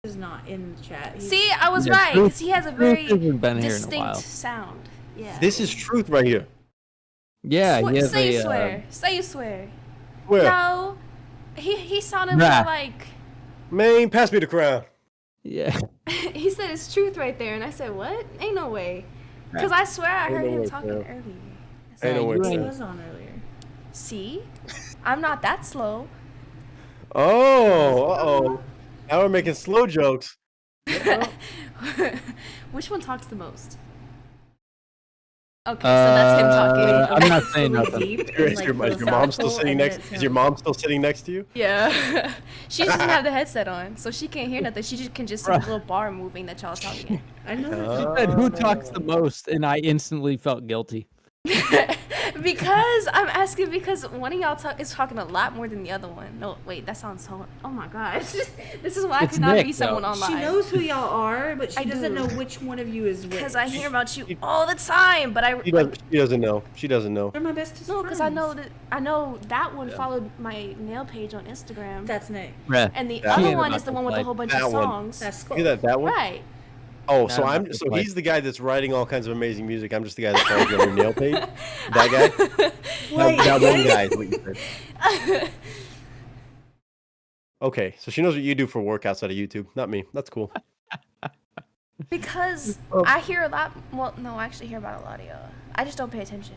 Is not in the chat. He's- See, I was Yeah, right Truth- because he has a Truth very hasn't been here in a distinct while. sound. Yeah. This is truth right here. Yeah, he has Say you a. swear. Say you swear. Where? No. He sounded Nah. more like. Man, pass me the crown. Yeah. He said it's truth right there, and I said, "What? Ain't no way." Because I swear I heard no him way, talking bro. earlier. Ain't no way, you He ain't- man. was on earlier. See, I'm not that slow. Oh, uh-oh. Now we're making slow jokes. Which one talks the most? Okay, so that's him talking. I'm not saying Really nothing. deep and, Is like, your mom still philosophical, sitting and next? then Is your mom still sitting next to you? Yeah. She doesn't have the headset on, so she can't hear nothing. She just can just see the little bar moving that y'all talking. I know. She said, "Who talks the most?" And I instantly felt guilty. Because I'm asking because one of y'all is talking a lot more than the other one. No, wait, that sounds so. Oh my gosh, this is why I It's could not Nick, be someone though. online. She knows who y'all are, but she I doesn't do. know which one of you is which. Because I hear about you all the time, but I She doesn't know. She doesn't know. They're my bestest no, because I know friends. that I know that one followed my nail page on Instagram, That's Nick. and the That other one. one is the one with the whole bunch of That one. songs. That's You hear that one? Right. Oh, so Nah, I'm it's so like- he's the guy that's writing all kinds of amazing music. I'm just the guy that follows you on your nail page. That guy. Wait, That one guy is what you said. Okay, so she knows what you do for work outside of YouTube. Not me. That's cool. Because Oh. I hear a lot. Well, no, I actually hear about a lot of y'all. I just don't pay attention.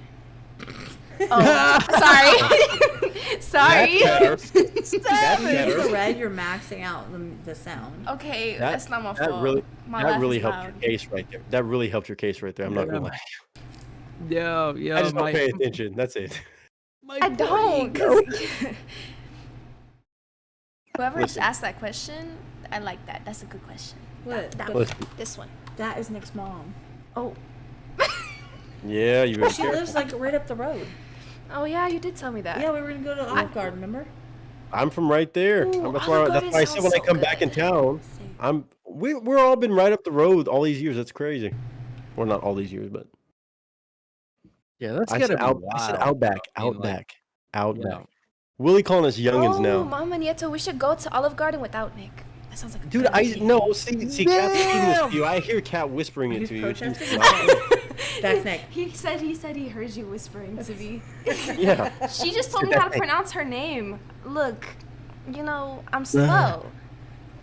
Oh, sorry. Sorry. That's When better. you the red, you're maxing out the sound. Okay, That- that's not my That fault. really, My that laugh really is helped loud. your case right there. That really helped your case right there. I'm not gonna lie. Yo, I just don't my, pay attention. That's it. my I poor don't. ego. 'Cause whoever just Listen. asked that question, I like that. That's a good question. What? That Listen. one. This one. That is Nick's mom. Oh. Yeah, you better She care. lives like right up the road. Oh yeah, you did tell me that. Yeah, we were gonna go to Olive Garden, remember? I'm from right there. Ooh, That's Olive why I Garden said when I sounds come so back in good. town, we're all been right up the road all these years. That's crazy. Well, not all these years, but Yeah, that's I gotta said, be I wild. said Outback, I mean, like, Outback, Outback. yeah. Willie calling us youngins Oh, now. Mama Nieto, we should go to Olive Garden without Nick. That sounds like a Dude, good I idea. no. See, Cat's speaking this to you. I hear Cat whispering it Who's to you. protesting? She's Is That's Nick. He said he heard you whispering to me. yeah. She just told me how to pronounce her name. Look, you know, I'm slow.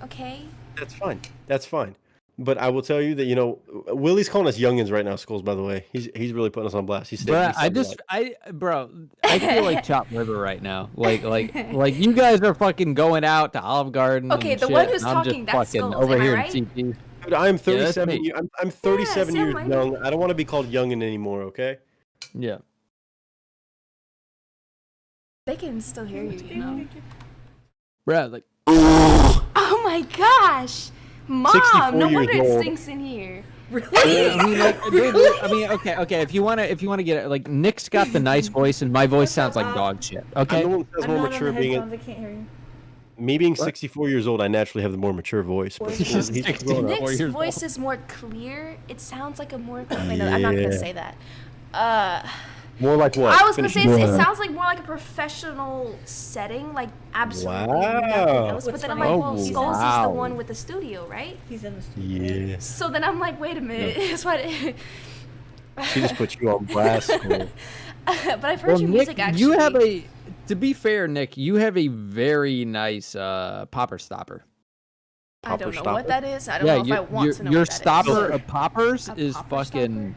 Okay? That's fine. That's fine. But I will tell you that Willie's calling us youngins right now. Schools, by the way, he's really putting us on blast. He said, Bruh, he said I feel like Chopped Liver right now. Like you guys are fucking going out to Olive Garden. Okay, and the shit, one who's and I'm talking, just that's fucking Skulls, over am I here right? in CP. Dude, I'm Yeah, that's 37. me. I'm 37 Yeah, years Sam, young. I don't want to be called youngin anymore. Okay. Yeah. They can still hear you, you know. Bruh, like Oh my gosh! 64 Mom, no years wonder it old. stinks in here. I mean, like, dude, I mean, okay. If you wanna get it, like Nick's got the nice voice, and my voice sounds like dog shit. Okay. I'm the one that sounds I'm more not on mature. the Being headphones, I can't hear you. me being 64 years old, I naturally have the more mature voice. But He's he's just grown up. Nick's years voice is more clear. It sounds like a more. Wait, no, I'm not gonna Yeah. say that. More like what? I was gonna Finish say it. it sounds like more like a professional setting, like absolutely nothing Wow. else. But What's then I'm funny- like, well, Oh, Skulls is the wow. one with the studio, right? He's in the studio. Yeah. So then I'm like, wait a minute, that's what. She just put you on blast. School. But I've heard Well, your Nick, music actually. you have a. To be fair, Nick, you have a very nice popper stopper. I don't know Popper what that is. I don't Yeah, know if I want to know your what that is. stopper of poppers A is popper fucking.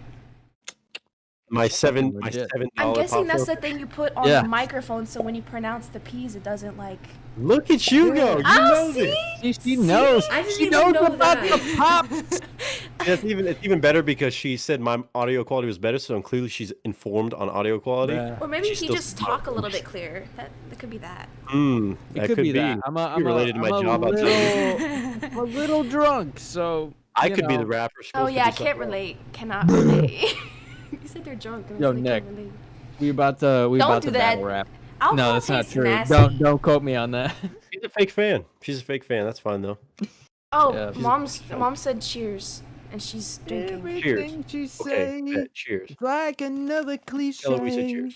My $7 Legit. I'm guessing that's popper. the thing you put on Yeah. the microphone, so when you pronounce the P's, it doesn't like. Look at you go. You Oh, know see? this. She knows. I didn't She even knows know about that. the pops. It's even better because she said my audio quality was better, so clearly she's informed on audio quality. Or maybe She's he still just talk a little bit clearer. That could be that. That could be. that. I'm related to my job. I'm a little drunk, so I could be the rapper. Oh yeah, I can't relate. Cannot relate. You said they're drunk. And I Yo, was like, Nick. can't relate. we about to Don't do that. battle rap. Alcohol No, that's not tastes true. nasty. Don't quote me on that. She's a fake fan. That's fine though. Oh, Yeah. mom said cheers, and she's drinking. Cheers. She Okay, bet. Cheers. like another cliche. Tell her we said cheers.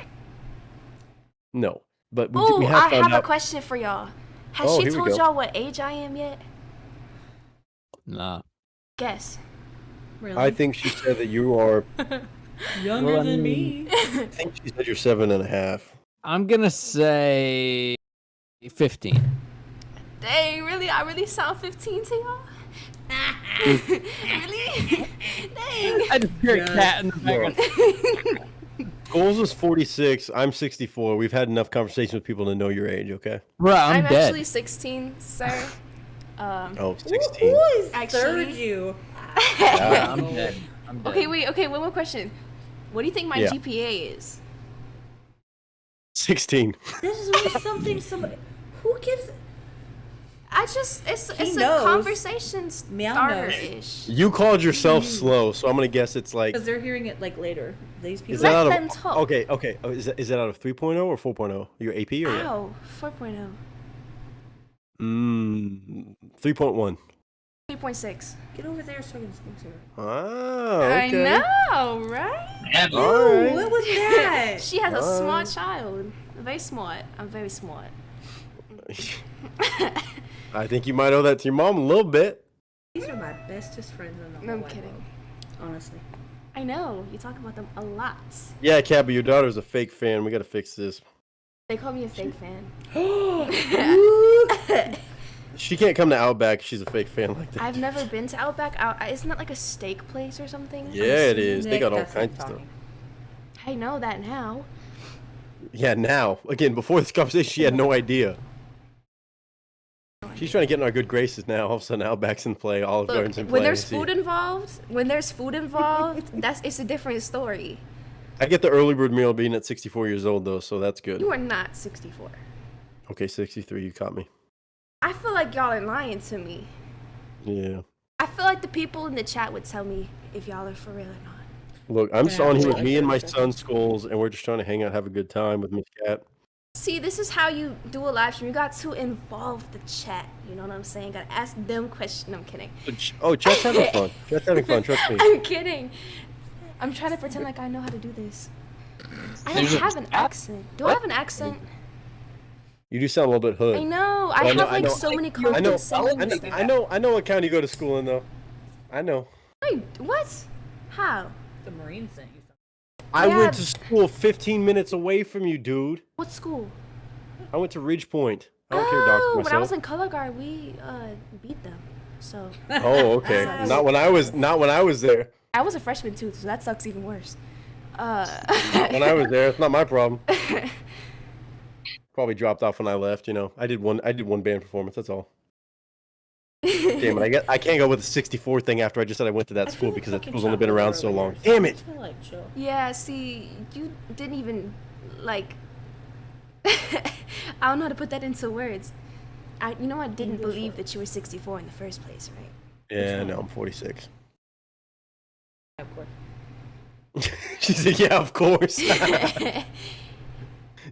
No, but we Oh, have I found have a out. question for y'all. Has Oh, she here we told go. y'all what age I am yet? Nah. Guess. Really? I think she said that you are. Younger Well, I than mean- me. I think she said you're 7.5. I'm gonna say 15. Dang, really? I really sound 15 to y'all? Really? Dang. I just hear a cat in the background. Goals was 46. I'm 64. We've had enough conversations with people to know your age. Okay. Bro, I'm dead. actually 16, sir. Oh, 16. Who is Actually- third you? Yeah, I'm dead. I'm dead. Okay, wait. Okay, one more question. What do you think my Yeah. GPA is? 16. This is really something somebody. Who gives? It's a knows. conversation Meow starter knows. ish. You called yourself slow, so I'm gonna guess it's like. Because they're hearing it like later. These people. Is that out Let them of? talk. Okay. Oh, is that out of 3.0 or 4.0? Your AP or what? Ow, 4.0. 3.1. 3.6. Get over there so I can speak to her. Ah, okay. I know, right? All right. What was that? She has a smart child. Very smart. I'm very smart. I think you might owe that to your mom a little bit. These are my bestest friends in the whole No, I'm wide kidding. world, honestly. I know. You talk about them a lot. Yeah, Cat, but your daughter's a fake fan. We gotta fix this. They call me a fake fan. She can't come to Outback. She's a fake fan like that. I've never been to Outback. Isn't that like a steak place or something? Yeah, it is. They Nick, got all that's kinds of not stuff. talking. I know that now. Yeah, now. Again, before this conversation, she had no idea. She's trying to get in our good graces now. All of a sudden, Outback's in play. Olive Look, Garden's in play. when there's See. food involved, it's a different story. I get the early bird meal being at 64 years old, though, so that's good. You are not 64. Okay, 63. You caught me. I feel like y'all are lying to me. Yeah. I feel like the people in the chat would tell me if y'all are for real or not. Look, I'm Yeah, on here with I me get and my it. son's schools, and we're just trying to hang out, have a good time with Miss Cat. See, this is how you do a live stream. You got to involve the chat. You know what I'm saying? Got to ask them questions. No, I'm kidding. Oh, chat's having fun. Chat's having fun. Trust me. I'm kidding. I'm trying to pretend like I know how to do this. I don't have an accent. Do I have an accent? You do sound a little bit hood. I know. I Well, have like so many confident sayings. I know what county you go to school in though. I know. Wait, what? How? The Marine sent you something. I Yeah. went to school 15 minutes away from you, dude. What school? I went to Ridge Point. I don't care, doctor Oh, when I was myself. in color guard, we beat them. So Oh, okay. Not when I was there. I was a freshman too, so that sucks even worse. Not when I was there. It's not my problem. Probably dropped off when I left. You know, I did one band performance. That's all. Damn it! I can't go with the 64 thing after I just said I went to that I school feel because that fucking school's only been chocolate around so over long. here, Damn I it! feel like chill. Yeah, see, you didn't even like. I don't know how to put that into words. I didn't believe that you were 64 in the first place, right? Yeah, no, I'm 46. Of course. She said, "Yeah, of course."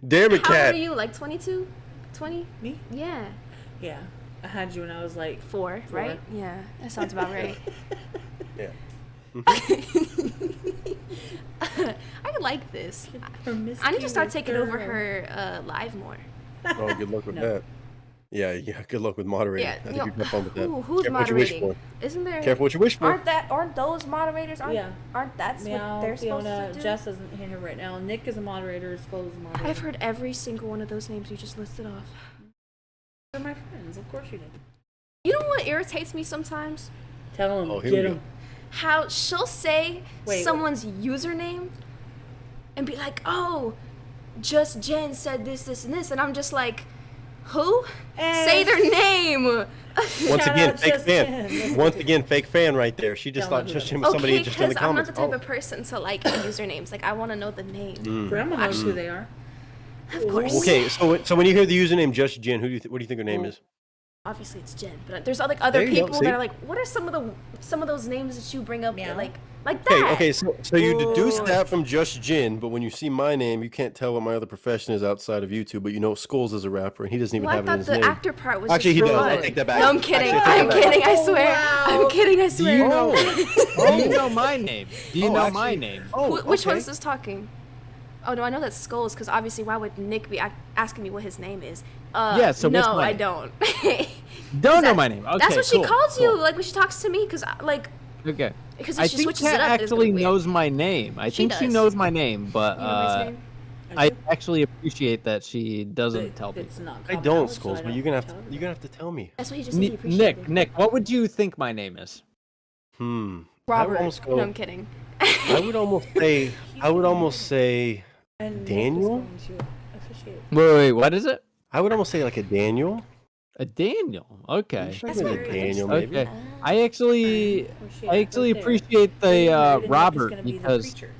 Damn it, How old are Cat. you? Like 22? 20? Me? Yeah. Yeah. I had you when I was like 4, right? Yeah, that sounds about right. Yeah. I like this. I need to start taking over her live more. Oh, good luck with No. that. Yeah. Good luck with moderating. Yeah, I think you've got fun with that. who's Careful what you wish moderating? for. Isn't there? Careful what you wish for. Aren't those moderators? Yeah. Aren't that's Meow, what they're supposed Fiona, to do? Jess isn't here right now. Nick is a moderator. Skull is a moderator. I've heard every single one of those names you just listed off. They're my friends. Of course you did. You know what irritates me sometimes? Tell him. Oh, here Get we him. go. How she'll say Wait, someone's username and be like, "Oh, just Jen said this, this, and this," and I'm just like, "Who? Say their name." Once Shout again, out fake Just fan. Jen. Once again, fake fan right there. She just thought Download Just it. Jen was somebody Okay, just in the because I'm not comments. the type Oh. of person to like usernames. Like, I want to know the name. Grandma knows who they are. Of course. Okay, so when you hear the username Just Jen, what do you think her name is? Obviously, it's Jen, but there's like There other you go, people see? that are like, what are some of those names that you bring up? Meow. Like Okay, that. okay, so you deduce that from Just Jen, but when you see my name, you can't tell what my other profession is outside of YouTube, but you know Skulls is a rapper, and he doesn't even Well, I have it in thought his the name. actor part was Actually, he just does. fun. I take that back. No, I'm kidding. Actually, I take I'm that back. kidding. I swear. wow. I'm kidding. I Do swear. you know? Do you know my name? Do you Oh, know actually- my name? Oh, Which okay. one's this talking? Oh no, I know that's Skulls because obviously, why would Nick be asking me what his name is? Yeah, so what's no, my I name? don't. Don't know that- my name. Okay, That's what she cool, calls cool. you, like when she talks to me, because like Okay. because I if she think switches Kat it up, it's actually gonna be weird. knows my name. I think she does. knows my name, but You know his name? I actually appreciate that she doesn't tell people. It's not I common don't, knowledge, so Skulls, I but don't you're gonna tell have to tell me. That's what he just said. He Nick, appreciated. Nick, what would you think my name is? I would Robert. almost go. No, I'm kidding. I would almost say. And Nick is Daniel? going to officiate. Wait, what is it? I would almost say like a Daniel. A Daniel. Okay. Should I That's go with very a Daniel, maybe. Okay. I actually Officiate I right actually there. appreciate So you know the that Nick is Robert gonna be the because preacher.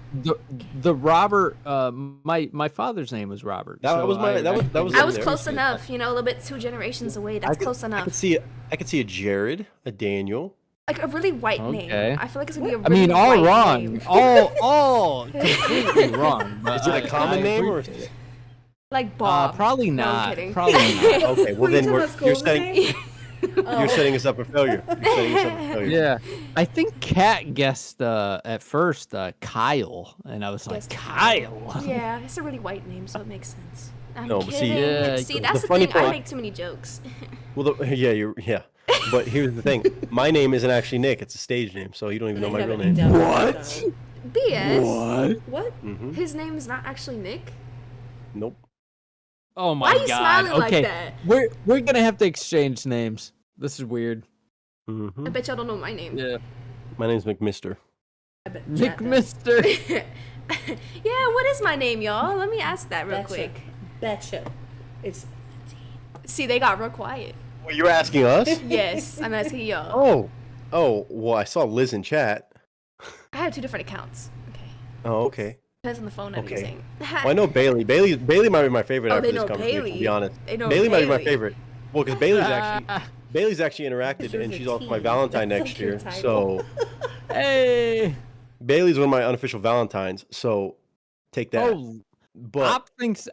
the Robert my father's name was Robert. That so was my- I- that was- I that was I up was there. close enough, you know, a little bit 2 generations away. That's close I enough. could see a Jared, a Daniel. Like a really white Okay. name. I feel like it's gonna be a I really mean, all white wrong, name. all completely wrong. But Is it a common name or? appreciate it. Like Bob. Probably No, I'm not. kidding. Probably not. Okay, well then Were you talking you're about setting Skulls' name? you're setting us up for failure. You're setting us up for failure. Yeah, I think Kat guessed at first Kyle, and I was like, Guessed Kyle. Yeah, it's a really white name, so it makes sense. I'm No, but see- kidding. Yeah, See, the that's the funny thing. I part- make too many jokes. Well, yeah. But here's the thing. My name isn't actually Nick. It's a stage name, so you don't even know my real name. What? BS. What? hmm His name is not actually Nick. Nope. Oh my Why are you god. smiling like Okay, that? we're gonna have to exchange names. This is weird. hmm I bet y'all don't know my name. Yeah, My name's McMister. I bet Nick Kat does. Mister. Yeah, what is my name, y'all? Let me ask that real Betcha. quick. Betcha. It's See, they got real quiet. Well, you're asking us? Yes, I'm asking y'all. Oh. Well, I saw Liz in chat. I have 2 different accounts. Okay. Oh, okay. Depends on the phone I'm Okay. using. Well, I know Bailey. Bailey might be my favorite Oh, after they this know conversation. To Bailey. be honest, They know Bailey might be my Bailey. favorite. Well, because Bailey's actually interacted, There's and a she's also T. my Valentine That's next like your year. title. So Hey. Bailey's one of my unofficial Valentines. So take that. Oh, But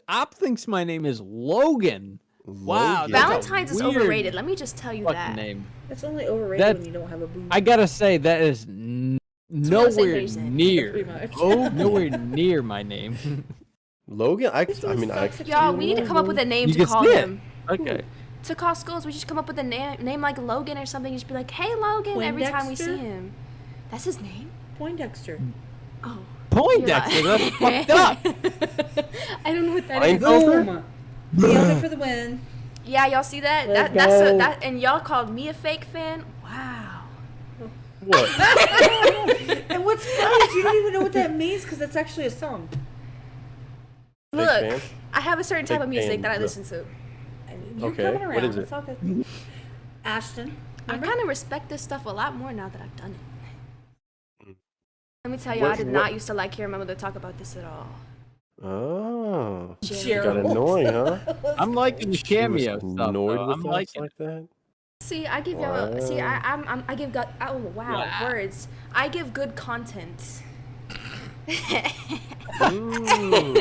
Op thinks my name is Logan. Wow, Logan. that's a Valentine's is weird overrated. Let me just tell you Fucking that. name. It's only overrated That- when you don't have a boo. I gotta say that is what I'm saying, nowhere reason. near. Pretty much. Oh, Nowhere near my name. Logan. I mean, I. Y'all, we need to come up with a name You to can call see it. him. Okay. To call schools, we just come up with a name like Logan or something. You just be like, "Hey, Logan!" every time we see Poindexter? him. That's his name. Poindexter. Oh. Poindexter. You're That's fucked up. I don't know what that is. Feinfelder? Fiona for the win. Yeah, y'all see that? Let's That's go. that. And y'all called me a fake fan. Wow. What? And what's funny is you don't even know what that means because that's actually a song. Look, fan? I have a certain type Fake of music fan, that I but- listen to. I mean, you're Okay, coming what around. is it? It's all good. Ashton. I remember? kind of respect this stuff a lot more now that I've done it. Let me tell you, I What- did what- not used to like hearing my mother talk about this at all. Oh, Gerald. got annoying, huh? I'm liking the She was cameo stuff. annoyed Though. with I'm thoughts liking like that. See, I give y'all. See, I give God. Oh wow, Wow. words. I give good content. Ooh.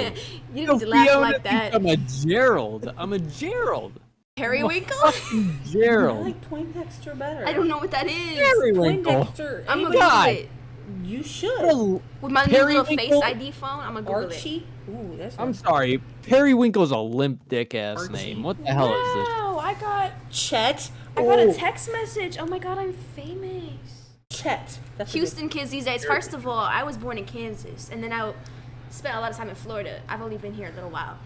You didn't laugh Fiona like thinks that. I'm a Gerald. I'm a Gerald. Periwinkle? I Gerald. like Poindexter better. I don't know what that is. Periwinkle. Poindexter. I'm gonna Anybody- God. Google it. You should. Oh, With my new little Face Periwinkle? ID phone, I'm gonna Google it. Archie. Ooh, that's I'm one. sorry. Periwinkle's a limp dick ass Archie. name. What the hell is this? Wow, I got Chet. I got Oh, a text message. Oh my god, I'm famous. Chet. That's a good- Houston kids these days. First of all, I was born in Kansas, and then I spent a lot of time in Florida. I've only been here a little while.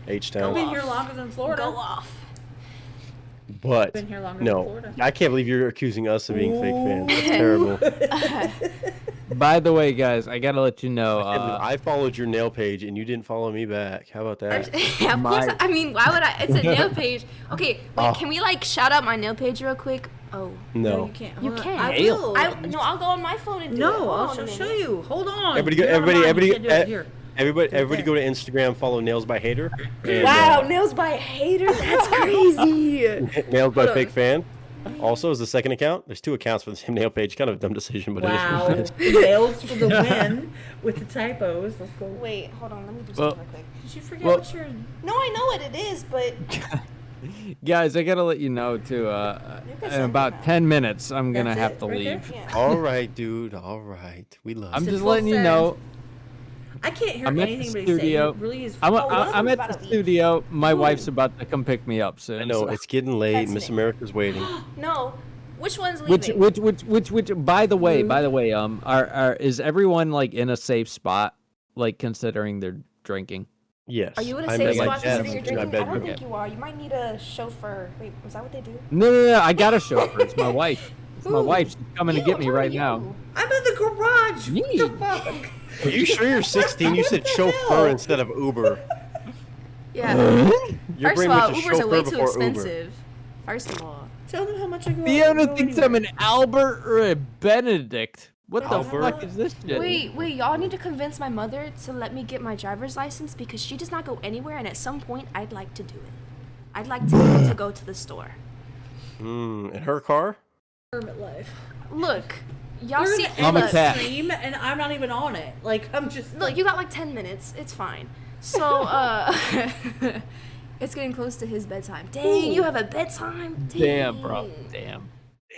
H-Town. I've been off. here longer than Florida. Go off. But Been here longer than no, Florida. I can't believe you're accusing us of being fake fans. That's terrible. By the way, guys, I gotta let you know. I followed your nail page and you didn't follow me back. How about that? Yeah, of course. I mean, why would I? It's a nail page. Okay, wait. Can we like shout out my nail page real quick? Oh. No. You can't. You Hold on. can. I will. No, I'll go on my phone and do it. No, Hold on a I'll minute. show you. Hold on. Everybody go. You're on mine. You can't do it. Here. Everybody go to Instagram. Follow Nails by Hater. And, Wow, nails by hater. That's crazy. Nails by Fake Fan. Also, is the second account. There's 2 accounts for the same nail page. Kind of a dumb decision, but Wow. it is. Nails for the win with the typos. Let's go. Wait, hold on. Let me do something real quick. Did you forget Well- what your... No, I know what it is, but Guys, I gotta let you know too. In about 10 minutes, I'm gonna That's have it, to right there? leave. yeah. All right, dude. All right. We love. I'm you. just Simple letting you send. know. I can't hear I'm at the anything but he's saying. studio. It really is... I'm someone's at about the to leave. studio. My wife's about to come pick me up soon. I know so- it's getting late. That's Miss me. America's waiting. No. Which one's leaving? Which? By the way, is everyone like in a safe spot? Like considering they're drinking. Yes. Are you in a I'm safe like spot that. considering you're I'm in my drinking? I don't bedroom. think you are. You might need a chauffeur. Wait, is that what they do? No. I got a chauffeur. It's my wife. It's my Ooh. wife. She's coming to Ew, get me I'm right talking now. to you. I'm in the garage. What the Yeet. fuck? Are you sure you're 16? You said What the chauffeur hell? instead of Uber. Yeah. Your First brain of all, went to Ubers are way chauffeur too before Uber. expensive. First of all. Tell them how much I go Fiona go thinks anywhere. I'm an Albert or a Benedict. What the Albert? fuck is this shit? Wait, y'all need to convince my mother to let me get my driver's license because she does not go anywhere, and at some point, I'd like to do it. I'd like to go to the store. In her car? Hermit life. Look, y'all We're see. in the I'm a look, cat. stream and I'm not even on it. Like I'm just. Look, you got like 10 minutes. It's fine. So, it's getting close to his bedtime. Dang, you have a bedtime? Damn, bro. Damn.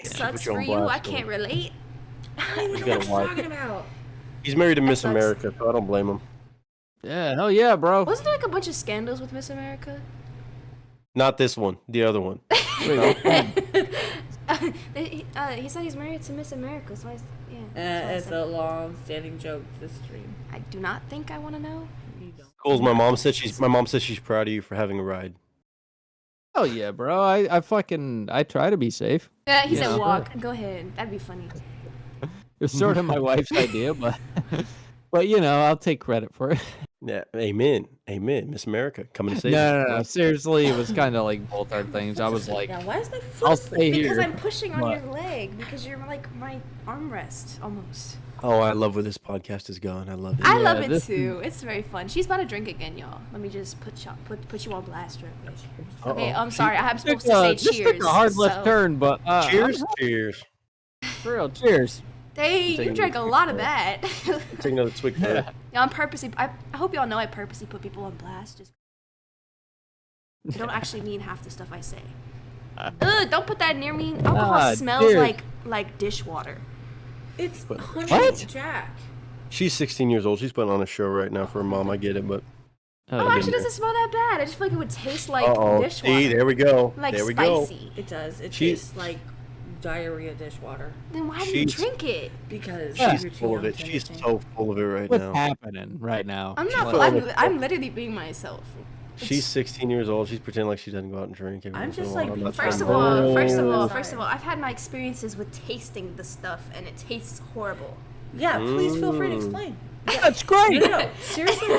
Sucks Put you on for you. I blast, can't relate. I don't even know gotta what you're watch talking about. He's married to Miss sucks. America, so I don't blame him. Yeah, hell yeah, bro. Wasn't there like a bunch of scandals with Miss America? Not this one, the other one. He said he's married to Miss America, so yeah. that's what I It's said. a long-standing joke. This stream. I do not think I want to know. You don't. Cool. My mom said she's proud of you for having a ride. Oh yeah, bro. I try to be safe. Yeah, he Yeah. said walk. Go ahead. That'd be funny. It was sort of my wife's idea, but you know, I'll take credit for it. Yeah. Amen. Miss America, coming to save you. No. Seriously, it was kind of like both our things. I was like, Now, why is my foot? I'll stay Because here. I'm pushing on What? your leg because you're like my armrest almost. Oh, I love where this podcast is going. I love it. I love it this too. It's very fun. She's about to drink again, y'all. Let me just put you on blast real quick. Okay, I'm sorry. I'm supposed to say this cheers. took a hard so- left turn, but Cheers. Cheers. For real, cheers. Dang, you Taking drank a lot of that. Take another swig for it. Yeah, I'm purposely. I hope y'all know I purposely put people on blast. Just I don't actually mean half the stuff I say. Ugh, don't put that near me. Alcohol smells cheers. like dishwater. It's honey What? Jack. She's 16 years old. She's putting on a show right now for her mom. I get it, but Oh, actually, doesn't smell that bad. I just feel like it would taste like uh-oh. dishwater. See, there we go. Like there we go. spicy. It does. It She- tastes like diarrhea dishwater Then why do you She's- drink it? because Yeah. you're She's too full of young it. to She's understand. so full of it right What's now. happening right now? I'm not. full of I'm literally being myself. She's 16 years old. She's pretending like she doesn't go out and drink. every I'm once in a just while. like I'm not First trying of to- all, Oh. first of all, I've had my experiences with tasting the stuff, and it tastes horrible. Yeah, please feel free to explain. That's great. No, seriously,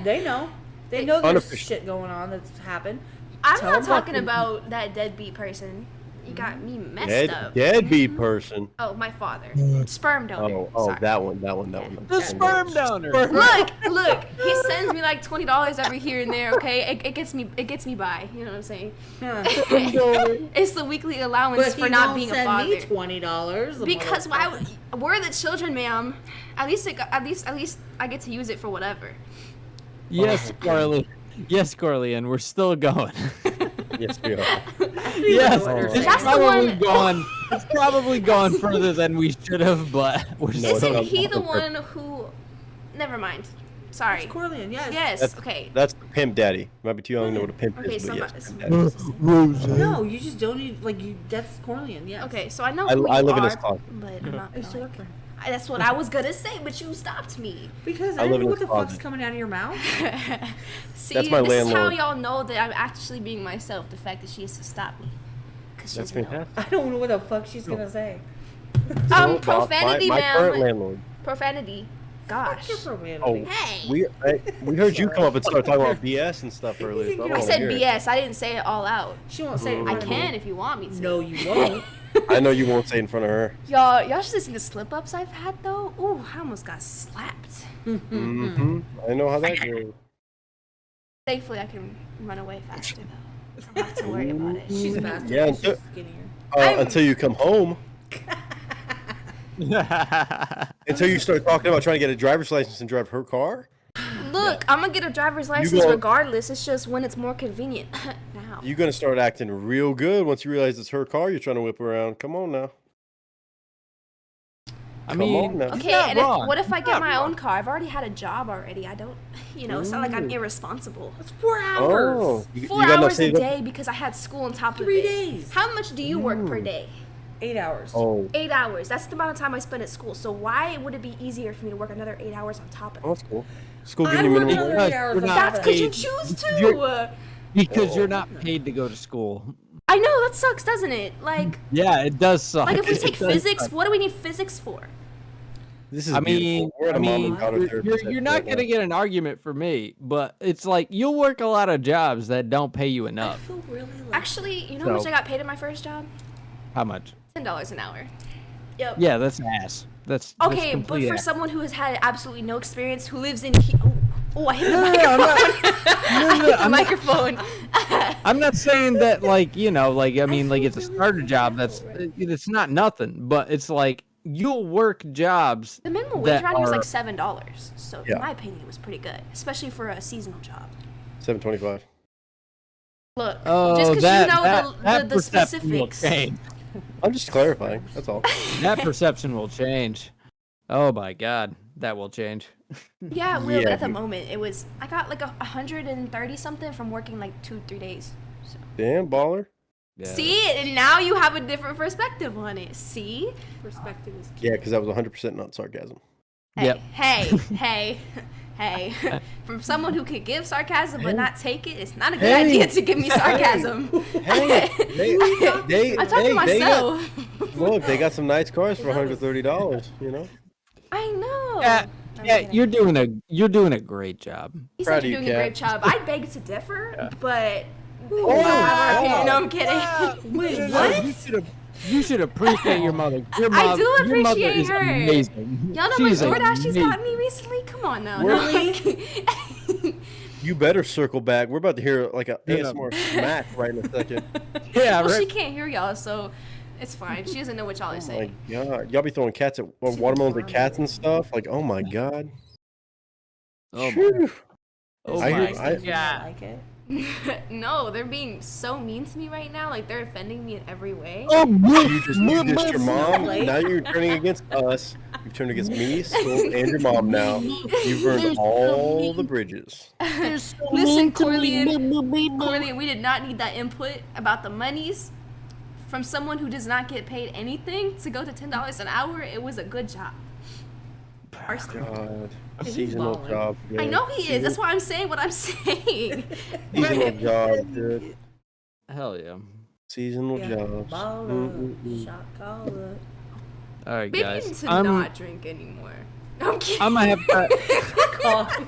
they know. They know there's 100%. shit going on that's happened. I'm Tell not them talking what- about that deadbeat person. You got me messed up. Deadbeat person. Oh, my father, sperm donor. Oh, Sorry. that one. The sperm donor. Look, he sends me like $20 every here and there. Okay, it gets me by. You know what I'm saying? It's the weekly allowance But for he not won't being a send father. me $20. Because we're the children, ma'am. At least I get to use it for whatever. Yes, Carly. Yes, Carly, and we're still going. Yes, we are. Yes, what you're it's saying. That's the probably one- gone. It's probably gone further than we should have, but we're No, still. Isn't he the one who? Never mind. Sorry. It's Corleone, yes. Yes. Okay. That's the pimp daddy. Might be too young to know what a pimp Okay. is, but yes. Somebody. pimp daddy. No, you just don't need, like, you. That's Corleone, yes. Okay. So I know I who you live in are, his closet. but I'm not. It's gonna, working. that's what I was gonna say, but you stopped me. Because I I live didn't know in what a the fuck's closet. coming out of your mouth. See, That's my this is how landlord. y'all know that I'm actually being myself. The fact that she has to stop me. Cause she That's doesn't know. fantastic. I don't know what the fuck she's gonna say. No, boss, Profanity, my ma'am. current landlord. profanity. Gosh. Oh, Hey. we heard you come up and start talking about BS and stuff earlier. So I I don't said wanna hear it. BS. I didn't say it all out. She won't say it. I can if you want me to. No, you won't. I know you won't say it in front of her. Y'all should listen to slip ups I've had though. Ooh, I almost got slapped. Mm-hmm. I know how that goes. Thankfully, I can run away faster though. I don't have to worry about it. She's a bastard. Yeah, She's skinnier. Until you come home. Until you start talking about trying to get a driver's license and drive her car. Look, I'm gonna get a driver's license go- regardless. It's just when it's more convenient now. You're gonna start acting real good once you realize it's her car you're trying to whip around. Come on now. I Come on mean, now. he's Okay, not and wrong. what if I He's get not my wrong. own car? I've already had a job already. I don't, it's not like I'm irresponsible. It's 4 hours. Oh, you 4 got enough hours a saved up? day because I had school on top of 3 it. days. How much do you work per day? 8 hours. Oh, 8 hours. That's the amount of time I spend at school. So why would it be easier for me to work another 8 hours on top of it? that's cool. School I giving you work minimum another wage. 8 hours You're on not top That's of because it. you choose You're- to. Because you're not paid to go to school. I know that sucks, doesn't it? Like Yeah, it does suck. if we It take does physics, suck. what do we need physics for? This is I beautiful. mean, We're at a mom and daughter therapy you're session not right gonna now. get an argument from me, but it's like you'll work a lot of jobs that don't pay you I enough. feel really like Actually, you know how much So- I got paid at my first job? How much? $10 an hour. Yep. Yeah, that's ass. That's Okay, but complete for ass. someone who has had absolutely no experience, who lives in oh, I hit the I'm microphone. not- Microphone. I'm not saying that like I mean like it's a starter job. That's it's not nothing, but it's like you'll work jobs. The minimum wage that around here is are- like $7. So Yeah. in my opinion, it was pretty good, especially for a seasonal job. $7.25. Look, Oh, just because that, you know that the perception will specifics. change. I'm just clarifying. That's all. That perception will change. Oh my God, that will change. Yeah, it will. But Yeah, at the dude. moment, I got like 130 something from working like 2-3 days. So. Damn, baller. Yeah. See, and now you have a different perspective on it. See? perspective is key. Yeah, because that was 100% not sarcasm. Hey, Yep. hey. From someone who can give sarcasm but not take it, it's not a good Hey. idea to give me sarcasm. Hey, I'm talking to myself. Look, they got some nice cars for $130. You know. I know. Yeah, I'm yeah, kidding. you're doing a great job. He Proud said of you're you, doing a Kat. great job. I beg to differ, but Oh, no, I'm kidding. Wait, what? You should appreciate your mother. Your I mom, do your mother appreciate is her. amazing. Y'all know She's my DoorDash she's amazing. gotten me recently? Come on now. Really? You better circle back. We're about to hear like a Yeah. ASMR smack right in a second. Yeah, Well, she right. can't hear y'all, so it's fine. She doesn't know what y'all are Oh my saying. god, y'all be throwing cats at or watermelons at cats and stuff. Like, oh my god. Oh my, Phew. oh I my hear- I- God. like it. No, they're being so mean to me right now. Like they're offending me in every way. Oh, You just dissed your mom. Snowflake. Now you're turning against us. You've turned against me, Scope, and your mom now. You've burned all the bridges. Listen, Corleone, we did not need that input about the monies from someone who does not get paid anything to go to $10 an hour. It was a good job. Personally. God. He's Seasonal balling. job. I dude. know he is. That's why I'm saying what I'm saying. Seasonal job, dude. Hell yeah. Seasonal jobs. Baller, shot caller. All right, Maybe guys. you need to I'm not drink anymore. I'm kidding. gonna have to.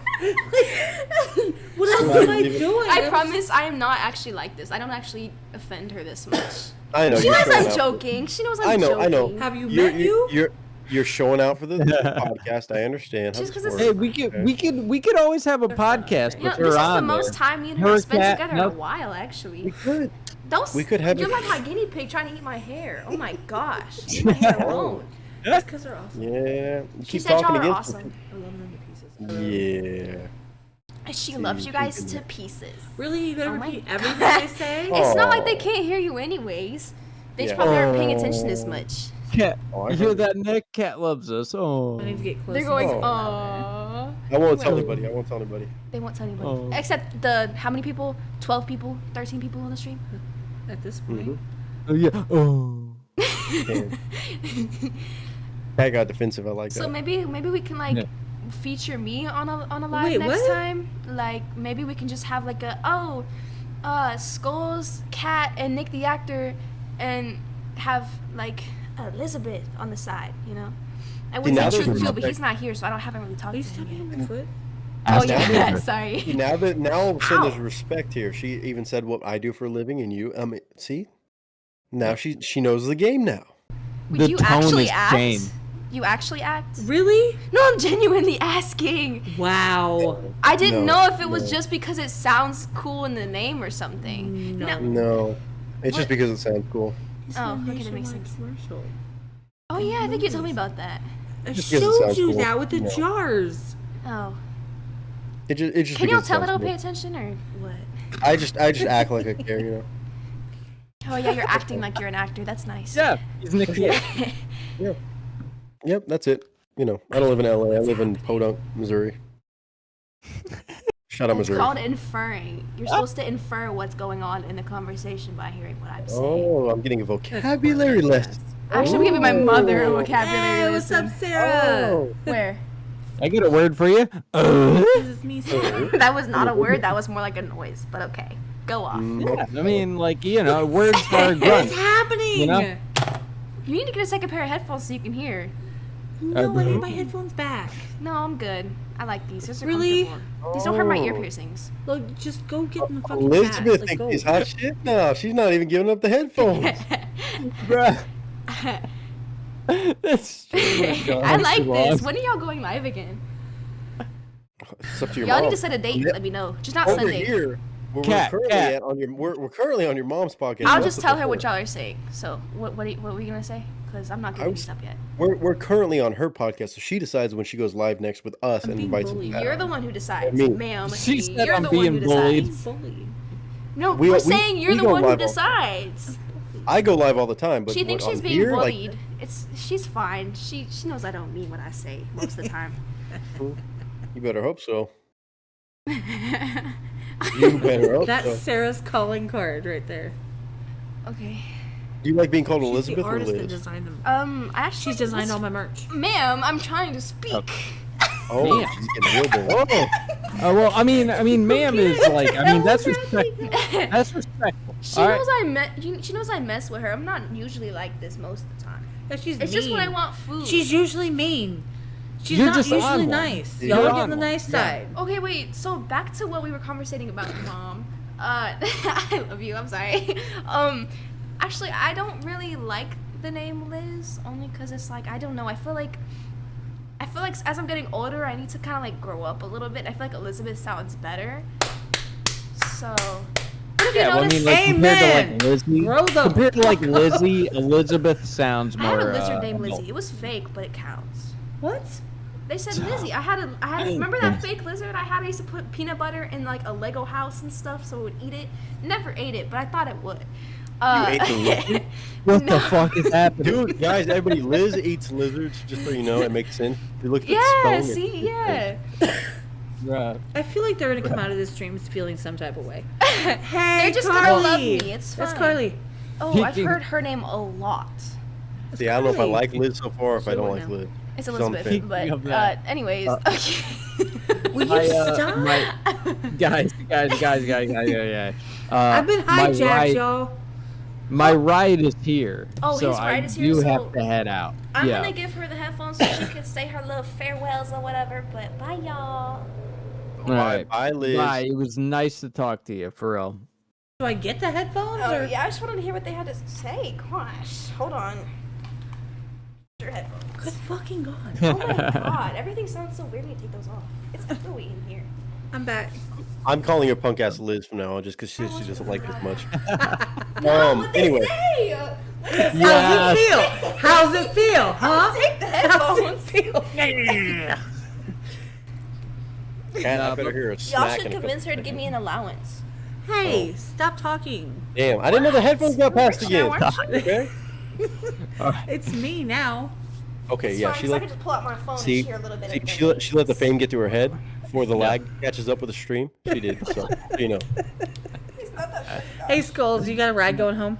What else am I doing? I promise I am not actually like this. I don't actually offend her this much. I know. She you're knows showing I'm out. joking. She knows I'm I know, joking. I know. Have you You're, met you? you're showing out for the podcast. I understand. how Just this 'cause it's- works. Hey, we could always have a podcast You know, with this is her the on most there. time me and her Her have spent cat- together in a no- while, actually. We could. Don't we could have You're a- like my guinea pig trying to eat my hair. Oh my gosh. Leave my hair alone. That's because they're awesome. Yeah. You She keep said y'all talking are against awesome. I love them to pieces. Yeah. And she loves you guys to pieces. Really? You gotta Oh my repeat God. everything I say? It's not like Aw. they can't hear you anyways. They just Yeah. probably aren't paying attention as much. Cat, Oh, I you hear heard- that, Nick? Cat loves us. Oh. I need to get close. They're going, Oh. aww. I won't tell anybody. I won't tell anybody. They won't tell anybody. Oh. Except the, how many people? 12 people? 13 people on the stream? At this point. Mhm. Oh yeah. Oh. Cat got defensive. I like So that. maybe we can like Yeah. feature me on a live Wait, next what? time. Like maybe we can just have like Skulls, Cat, and Nick the actor, and have like Elizabeth on the side. You know, I would now say there's truth a too, but respect- he's not here, so I don't haven't really Are talked you to him stepping yet. on my foot? Oh Ask yeah, her. sorry. Now all of a sudden there's Ow. respect here. She even said what I do for a living, and you. See, now she knows the game now. Would The you tone actually has act? changed. You actually act? Really? No, I'm genuinely asking. Wow. I didn't No, know if it was no. just because it sounds cool in the name or something. No. No, it's just What? because it sounds cool. Oh, okay, that makes sense. Commercial. Oh yeah, I think you told me about that. I Just because it showed sounds you cool. that with the No. jars. Oh. It just Can y'all because it tell that I sounds don't pay cool. attention or what? I just act like I care, you know. Oh yeah, you're acting like you're an actor. That's nice. Yeah, he's Nick. Yep, that's it. You know, I don't live in LA. I live in Podunk, Missouri. Shout out It's Missouri. called inferring. You're supposed to infer what's going on in the conversation by hearing what I'm saying. Oh, I'm getting a vocabulary lesson. Actually, I'm giving my mother a Oh. vocabulary Hey, what's lesson. up, Sarah? Oh. Where? I get a word for you. This is me, Sarah. That was not a word. That was more like a noise. But okay, go off. Yeah, I mean, like, you know, words are What's grunts. happening? You know? You need to get a second pair of headphones so you can hear. No, I need my headphones back. No, I'm good. I like these. These are Really? comfortable. These don't hurt my ear Oh. piercings. Look, just go get in the fucking Elizabeth cat. thinks Like, she's go. hot shit now. She's not even giving up the headphones. Bruh. That's I like this. When are y'all going live again? It's up to your Y'all mom. need to set a date and Yeah. let me know. Just not Over Sunday. here, where Cat, we're currently cat. at on your we're currently on your mom's podcast. I'll That's just tell her what before. y'all are saying. So what were you gonna say? Because I'm not giving was- these up yet. We're currently on her podcast, so she decides when she goes live next with us and being invites bullied. us. You're the one who decides, Me. ma'am. She said You're I'm the one being who bullied. decides. Bully. No, We- we're we- saying you're we the go one who live all- decides. I go live all the time, but She thinks when she's I'm being here, like, bullied. She's fine. She knows I don't mean what I say most of the time. you better hope so. You better hope That's so. Sarah's calling card right there. Okay. Do you like being called She's Elizabeth the or artist that Liz? designed them. I actually She's designed all my merch. Ma'am, I'm trying to speak. Oh, Damn. she's getting real bold. Oh well, I mean, ma'am is like, I mean, that's respectful. That's respectful. She All right. knows she knows I mess with her. I'm not usually like this most of the time. Yeah, she's It's mean. just when I want food. She's usually mean. She's You're not just on usually one. nice. You're Y'all are on getting the one. nice Yeah. side. Okay, wait. So back to what we were conversating about, Mom. I love you. I'm sorry. Actually, I don't really like the name Liz, only because it's like I don't know. I feel like as I'm getting older, I need to kind of like grow up a little bit. I feel like Elizabeth sounds better. So, what have Yeah, you well, I noticed? mean, like, Amen. compared to like Lizzie, Grow the compared to like fuck up. Lizzie, Elizabeth sounds I had more. a lizard named adult. Lizzie. It was fake, but it counts. What? They said Lizzie. I had remember that fake lizard I had? I used to put peanut butter in like a Lego house and stuff so it would eat it. Never ate it, but I thought it would. ate the lizard? What the fuck is happening? Dude, guys, everybody, Liz eats lizards, just so you know, it makes sense. You look at the Yeah, spelling, see, yeah. Right. I feel like they're gonna come out of this stream feeling some type of way. They're Hey, just Carly. gonna love me. It's fine. That's Carly. Oh, I've heard her name a lot. See, I don't know if I Carly. like Liz so far or if I don't Sure, like now. Liz. It's She's on the Elizabeth, fence. but Speaking of that, anyways, okay. Will you My, stop? guys. I've been my hijacked, ride- y'all. My ride is here. Oh, so his ride I is here, do so have to head out. I'm yeah. gonna give her the headphones so she can say her little farewells or whatever. But bye, y'all. All right. Bye, Liz. Bye. It was nice to talk to you, for real. Do I get the headphones? Oh or? yeah, I just wanted to hear what they had to say. Gosh, hold on. Your headphones. Good fucking God. Oh my God, everything sounds so weird when you take those off. It's echoey in here. I'm back. I'm calling her punk ass Liz from now on just because she doesn't like it as much. What they Anyway, say? How's it feel? How's it feel? Huh? Take the How's it headphones. feel? Cat, I better hear a Y'all smack should in a convince her to couple give me an allowance. Hey, stop talking. Damn, I didn't know the headphones got passed again. Shower? Okay. It's me now. Okay, It's yeah, fine, she 'cause I let can just pull out my phone see, and hear a little bit see of she let the fame get to her head before the lag catches up with the stream. She did, so you know. Hey, Skulls, you got a ride going home?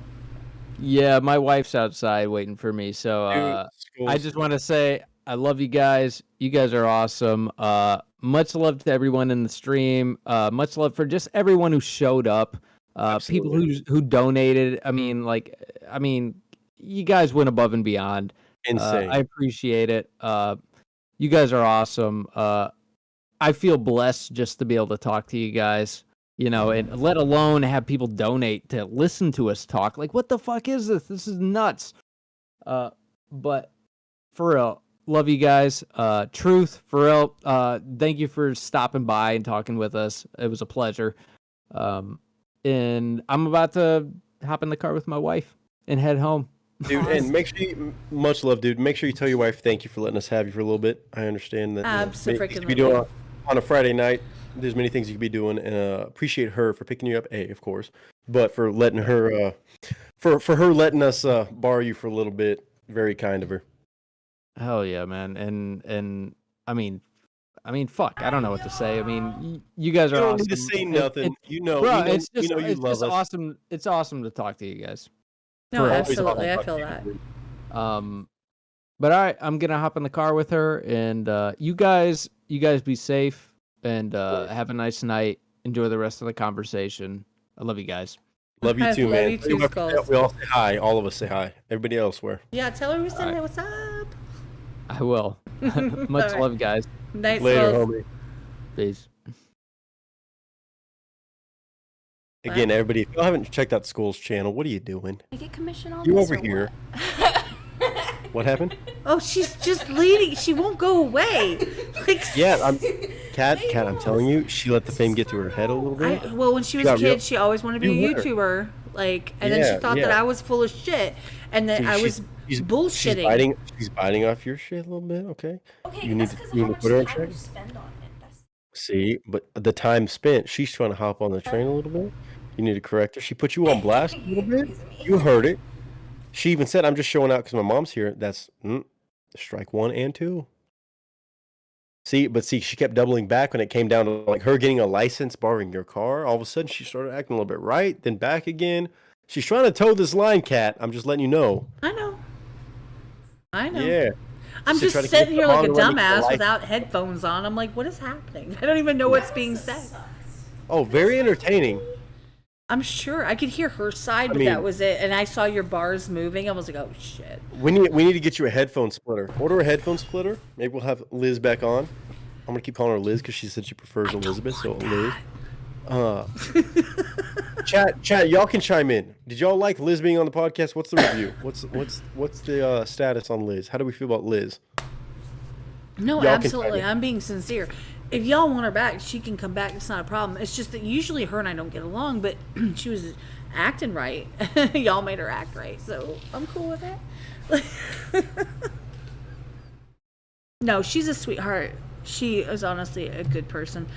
Yeah, my wife's outside waiting for me. So I Schools. just want to say I love you guys. You guys are awesome. Much love to everyone in the stream. Much love for just everyone who showed up. People who donated. I mean, you guys went above and beyond. Insane. I appreciate it. You guys are awesome. I feel blessed just to be able to talk to you guys, and let alone have people donate to listen to us talk. Like, what the fuck is this? This is nuts. But for real, love you guys. Truth, for real. Thank you for stopping by and talking with us. It was a pleasure. And I'm about to hop in the car with my wife and head home. Dude, and make sure much love, dude. Make sure you tell your wife thank you for letting us have you for a little bit. I understand that. Absolutely. You could be doing on a Friday night. There's many things you could be doing, and appreciate her for picking you up. Of course, but for letting her, for her letting us borrow you for a little bit. Very kind of her. Hell yeah, man. And I mean, fuck. I don't know what to say. I mean, you guys are You don't awesome. need to say nothing. Bro, it's just awesome. It's awesome to talk to you guys. No, For- absolutely. I feel that. But all right, I'm gonna hop in the car with her, and you guys be safe and have a nice night. Enjoy the rest of the conversation. I love you guys. Love you I too, love man. you too, Skulls. We all say hi. All of us say hi. Everybody elsewhere. Yeah, tell her we said, All right. hey, what's up? I will. Much All right. love, guys. Nice Later, love. homie. Peace. Again, everybody, if you haven't checked out Skull's channel, what are you doing? I get commission on You this over or here. what? What happened? Oh, she's just leading. She won't go away. Like, Yeah, Kat, I'm telling you, she let the fame get to her head a little bit. well, when she was got a kid, real- she always wanted to be You a were. YouTuber. Like, and then she Yeah, thought that yeah. I was full of shit, and then See, I was she's bullshitting. She's biting off your shit a little bit. Okay. Okay, You need that's to- 'cause you how need to much put her in time check? you spend on it. That's See, but the time spent, she's trying to hop on the train a little bit. You need to correct her. She put you on blast a little bit. You heard it. She even said, "I'm just showing out because my mom's here." That's strike 1 and 2. See, she kept doubling back when it came down to like her getting a license, borrowing your car. All of a sudden, she started acting a little bit right, then back again. She's trying to toe this line, Kat. I'm just letting you know. I know. Yeah. I'm She tried just to keep sitting here the like a mom running for dumbass life. without headphones on. I'm like, what is happening? I don't even know what's being said. Oh, very entertaining. I'm sure I could hear her side, but mean- that was it. And I saw your bars moving. I was like, oh shit. We need to get you a headphone splitter. Order a headphone splitter. Maybe we'll have Liz back on. I'm gonna keep calling her Liz because she said she prefers Elizabeth. So Liz. Chat, y'all can chime in. Did y'all like Liz being on the podcast? What's the review? What's the status on Liz? How do we feel about Liz? No, Y'all can absolutely. chime in. I'm being sincere. If y'all want her back, she can come back. It's not a problem. It's just that usually her and I don't get along, but she was acting right. Y'all made her act right, so I'm cool with that. No, she's a sweetheart. She is honestly a good person.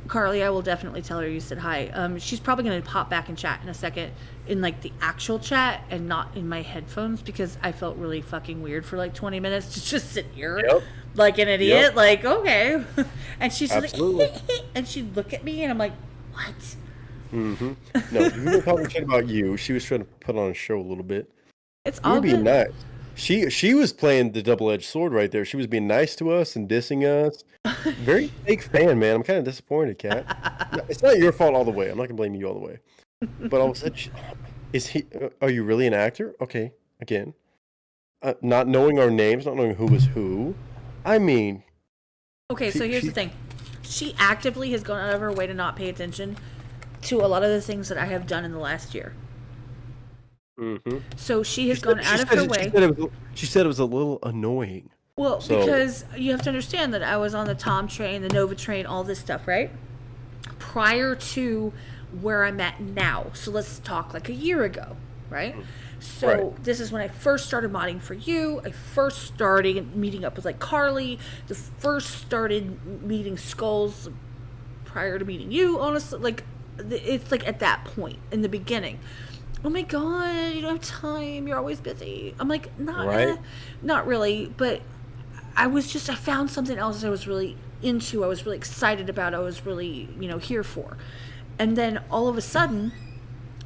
Carly, I will definitely tell her you said hi. She's probably going to pop back and chat in a second in like the actual chat and not in my headphones because I felt really fucking weird for like 20 minutes to just sit here Yep. like an idiot. Yep. Like, okay. And she's just Absolutely. like, and she'd look at me and I'm like, what? Mm-hmm. No, we were talking shit about you. She was trying to put on a show a little bit. It's You were all being good. nice. She was playing the double-edged sword right there. She was being nice to us and dissing us. Very fake fan, man. I'm kind of disappointed, Kat. No, it's not your fault all the way. I'm not gonna blame you all the way. But all of a sudden, are you really an actor? Okay, again, not knowing our names, not knowing who was who. I mean, Okay, so here's the thing. She actively has gone out of her way to not pay attention to a lot of the things that I have done in the last year. mm-hmm. So she has gone out of her way. She said it was a little annoying. Well, So- because you have to understand that I was on the Tom train, the Nova train, all this stuff, right? Prior to where I'm at now. So let's talk like a year ago, right? So Right. this is when I first started modding for you. I first started meeting up with like Carly. The first started meeting Skulls prior to meeting you. Honestly, like it's like at that point in the beginning. Oh my god, you don't have time. You're always busy. I'm like, Right. not really, but I found something else I was really into. I was really excited about. I was really, here for. And then all of a sudden,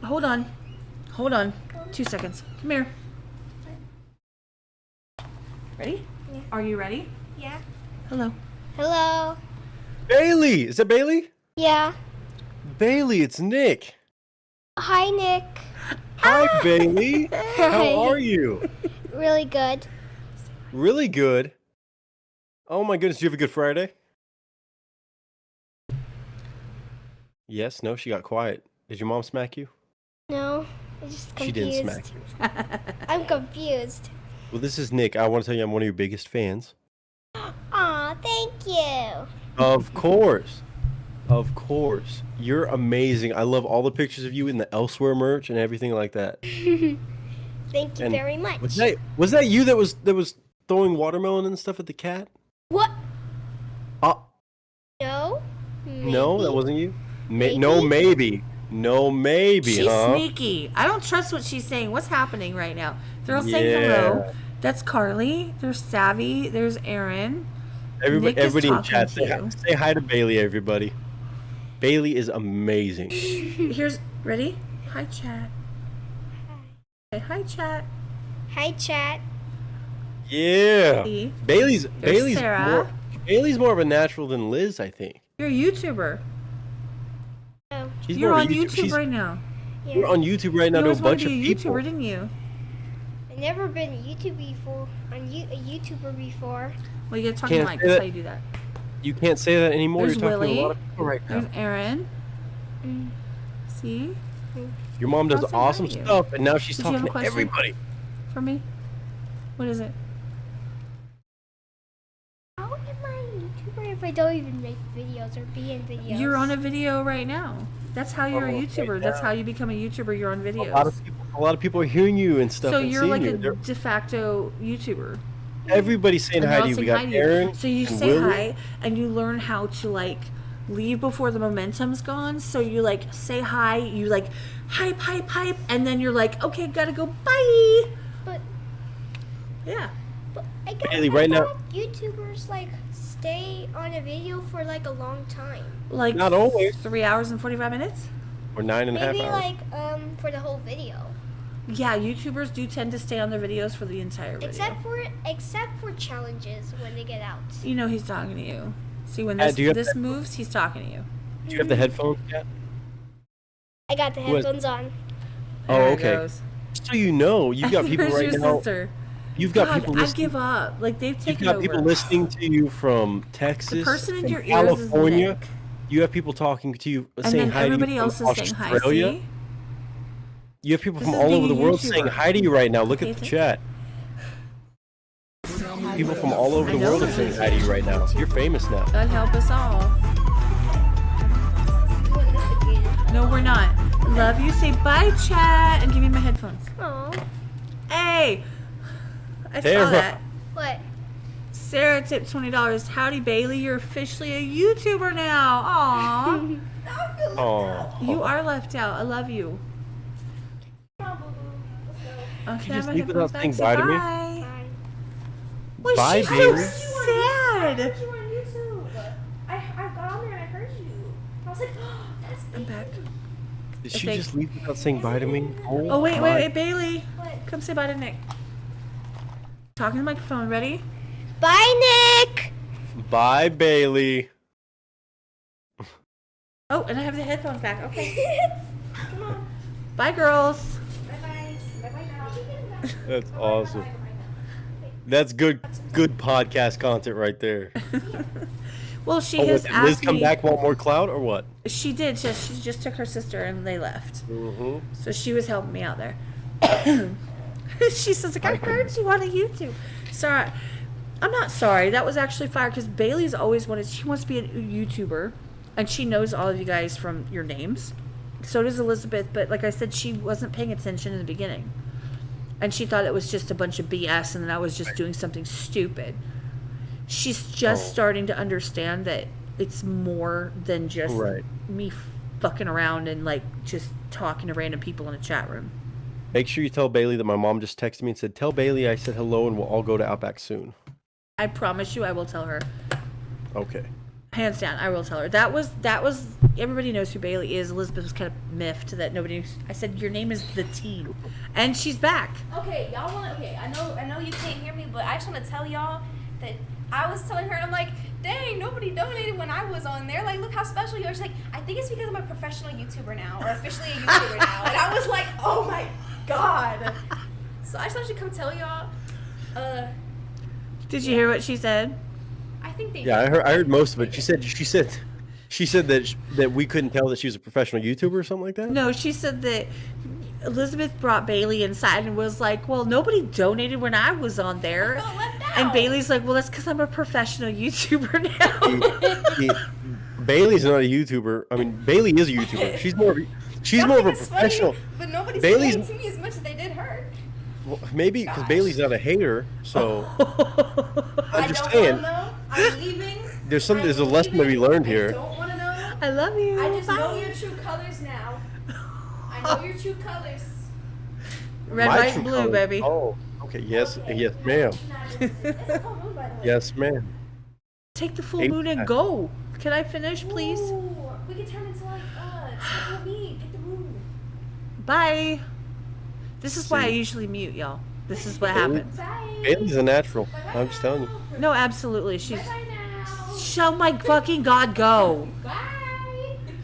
hold on, 2 seconds. Come here. Ready? Yeah. Are you ready? Yeah. Hello. Hello. Bailey, is that Bailey? Yeah. Bailey, it's Nick. Hi, Nick. Hi, Bailey. Hi. How are you? Really good. Really good. Oh my goodness, you have a good Friday? Yes, no, she got quiet. Did your mom smack you? No, I'm just She confused. didn't smack you. I'm confused. Well, this is Nick. I want to tell you I'm one of your biggest fans. Aw, thank you. Of course. Of course. You're amazing. I love all the pictures of you in the Elsewhere merch and everything like that. Thank you And very much. Was that you that was throwing watermelon and stuff at the cat? What? Uh, No? no, that Maybe? wasn't you. Maybe? No, maybe. No, maybe, She's huh? sneaky. I don't trust what she's saying. What's happening right now? They're all saying Yeah. hello. That's Carly. There's Savvy. There's Aaron. Everybody, Nick is everybody in talking chat, to you. say hi to Bailey, everybody. Bailey is amazing. Here's ready. Hi, chat. Say hi, chat. Hi, chat. Yeah. See? Bailey's Sarah. Bailey's more of a natural than Liz, I think. You're a YouTuber. Oh, She's You're more on of a YouTube she's- right now. You're yeah. on YouTube right now You to a always wanted bunch to of be a people. YouTuber, didn't you? I've never been a YouTuber before. Well, you gotta talk to Can't Mike. say That's that. how you do that. You can't say that anymore. There's You're talking to a Willie. lot of people right now. There's Aaron. Mm. See? Your mom does How's that awesome about you? stuff, and now she's Did you have talking a to question? everybody. For me? What is it? How am I a YouTuber if I don't even make videos or be in videos? You're on a video right now. That's how you're a Oh, YouTuber. right That's now. how you become a YouTuber. You're on videos. A lot of people are hearing you and stuff. So and you're seeing like you. a They're- de facto YouTuber. Everybody's saying And hi they're to all you. We saying got hi to you. Aaron. So you and say Willie. hi and you learn how to like leave before the momentum's gone. So you like say hi, you like hype, and then you're like, okay, gotta go, bye. But, Yeah. but I got Bailey, right now- YouTubers like stay on a video for like a long time. Like Not always. 3 hours and 45 minutes? Or 9.5 Maybe hours. like for the whole video. Yeah, YouTubers do tend to stay on their videos for the entire video. Except for challenges when they get out. You know he's talking to you. See, when do you have this that- moves, he's talking to you. Do you have the headphones yet? I got the Who has- headphones on. Oh, There it okay. goes. So you know, you've got people There's right your now. sister. You've got God, people I listening. give up. Like they've You've taken got over. people listening to you from Texas, The person in from your ears California. is Nick. You have people talking to you, And saying then hi to you everybody from else is saying hi. Australia. See? You have people This from is all being over a the world YouTuber. saying hi to you right now. Look Okay, at the thank- chat. People from all over I the know world are this saying is- hi to you right now. You're famous now. God help us all. No, we're not. Love you. Say bye, chat, and give me my headphones. Oh, Hey, I Sarah. saw that. what? Sarah tipped $20. Howdy, Bailey. You're officially a YouTuber now. Aw. Oh, You are left out. I love you. Okay, you just my leave without headphones saying back. bye to me? Bye. Bye. Well, Bye, she's Bailey. so sad. You were on YouTube. I got on there and I heard you. I was like, oh, that's I'm back. did I she think- just leave without saying bye to me? Oh, wait, my- wait, Bailey. What? Come say bye to Nick. Talking to the microphone. Ready? Bye, Nick. Bye, Bailey. Oh, and I have the headphones back. Okay. Bye, girls. Bye-bye. Bye-bye now. That's awesome. That's good podcast content right there. Well, she Oh, has did Liz asked come me. back, want more clout or what? She did. She just took her sister and they left. Mm-hmm. So she was helping me out there. She says, like, I heard you on a YouTube. Sorry. I'm not sorry. That was actually fire because Bailey's always wanted, she wants to be a YouTuber. And she knows all of you guys from your names. So does Elizabeth. But like I said, she wasn't paying attention in the beginning. And she thought it was just a bunch of BS and that I was just doing something stupid. She's just starting to understand that it's more than just Right. me fucking around and like just talking to random people in a chat room. Make sure you tell Bailey that my mom just texted me and said, tell Bailey I said hello and we'll all go to Outback soon. I promise you I will tell her. Okay. Hands down, I will tell her. That was everybody knows who Bailey is. Elizabeth was kind of miffed that nobody knew. I said your name is the teen. And she's back. Okay, y'all want to, okay, I know you can't hear me, but I just want to tell y'all that I was telling her, I'm like, dang, nobody donated when I was on there. Like, look how special you are. She's like, I think it's because I'm a professional YouTuber now, or officially a YouTuber now. And I was like, oh my God. So I just wanted to come tell y'all, Did you hear what she said? I think they. Yeah, I heard most of it. She said that we couldn't tell that she was a professional YouTuber or something like that. No, she said that Elizabeth brought Bailey inside and was like, well, nobody donated when I was on there. felt left out. And Bailey's like, well, that's because I'm a professional YouTuber now. Bailey's not a YouTuber. I mean, Bailey is a YouTuber. She's more of a professional. Funny, but nobody's Bailey's- donating to me as much as they did her. Well, maybe because Bailey's not a hater, so I I'm just don't saying. want to know. I'm leaving. There's a lesson to be learned here. I don't want to know. I love you. I just know Bye. your true colors now. I know your true colors. Red, My white, true blue, colors- baby. Oh, okay. Yes, Okay. yes, ma'am. It's a full moon, by the way. Yes, ma'am. Take the full Hey, moon and go. Can I finish, please? Ooh, we can turn into like Circle Me. Get the moon. Bye. This is why I See? usually mute, y'all. This is what Bailey? happens. Bye. Bailey's a natural. Bye-bye I'm just telling you. now. No, absolutely. She's. Bye now. Show my fucking God, go. Bye.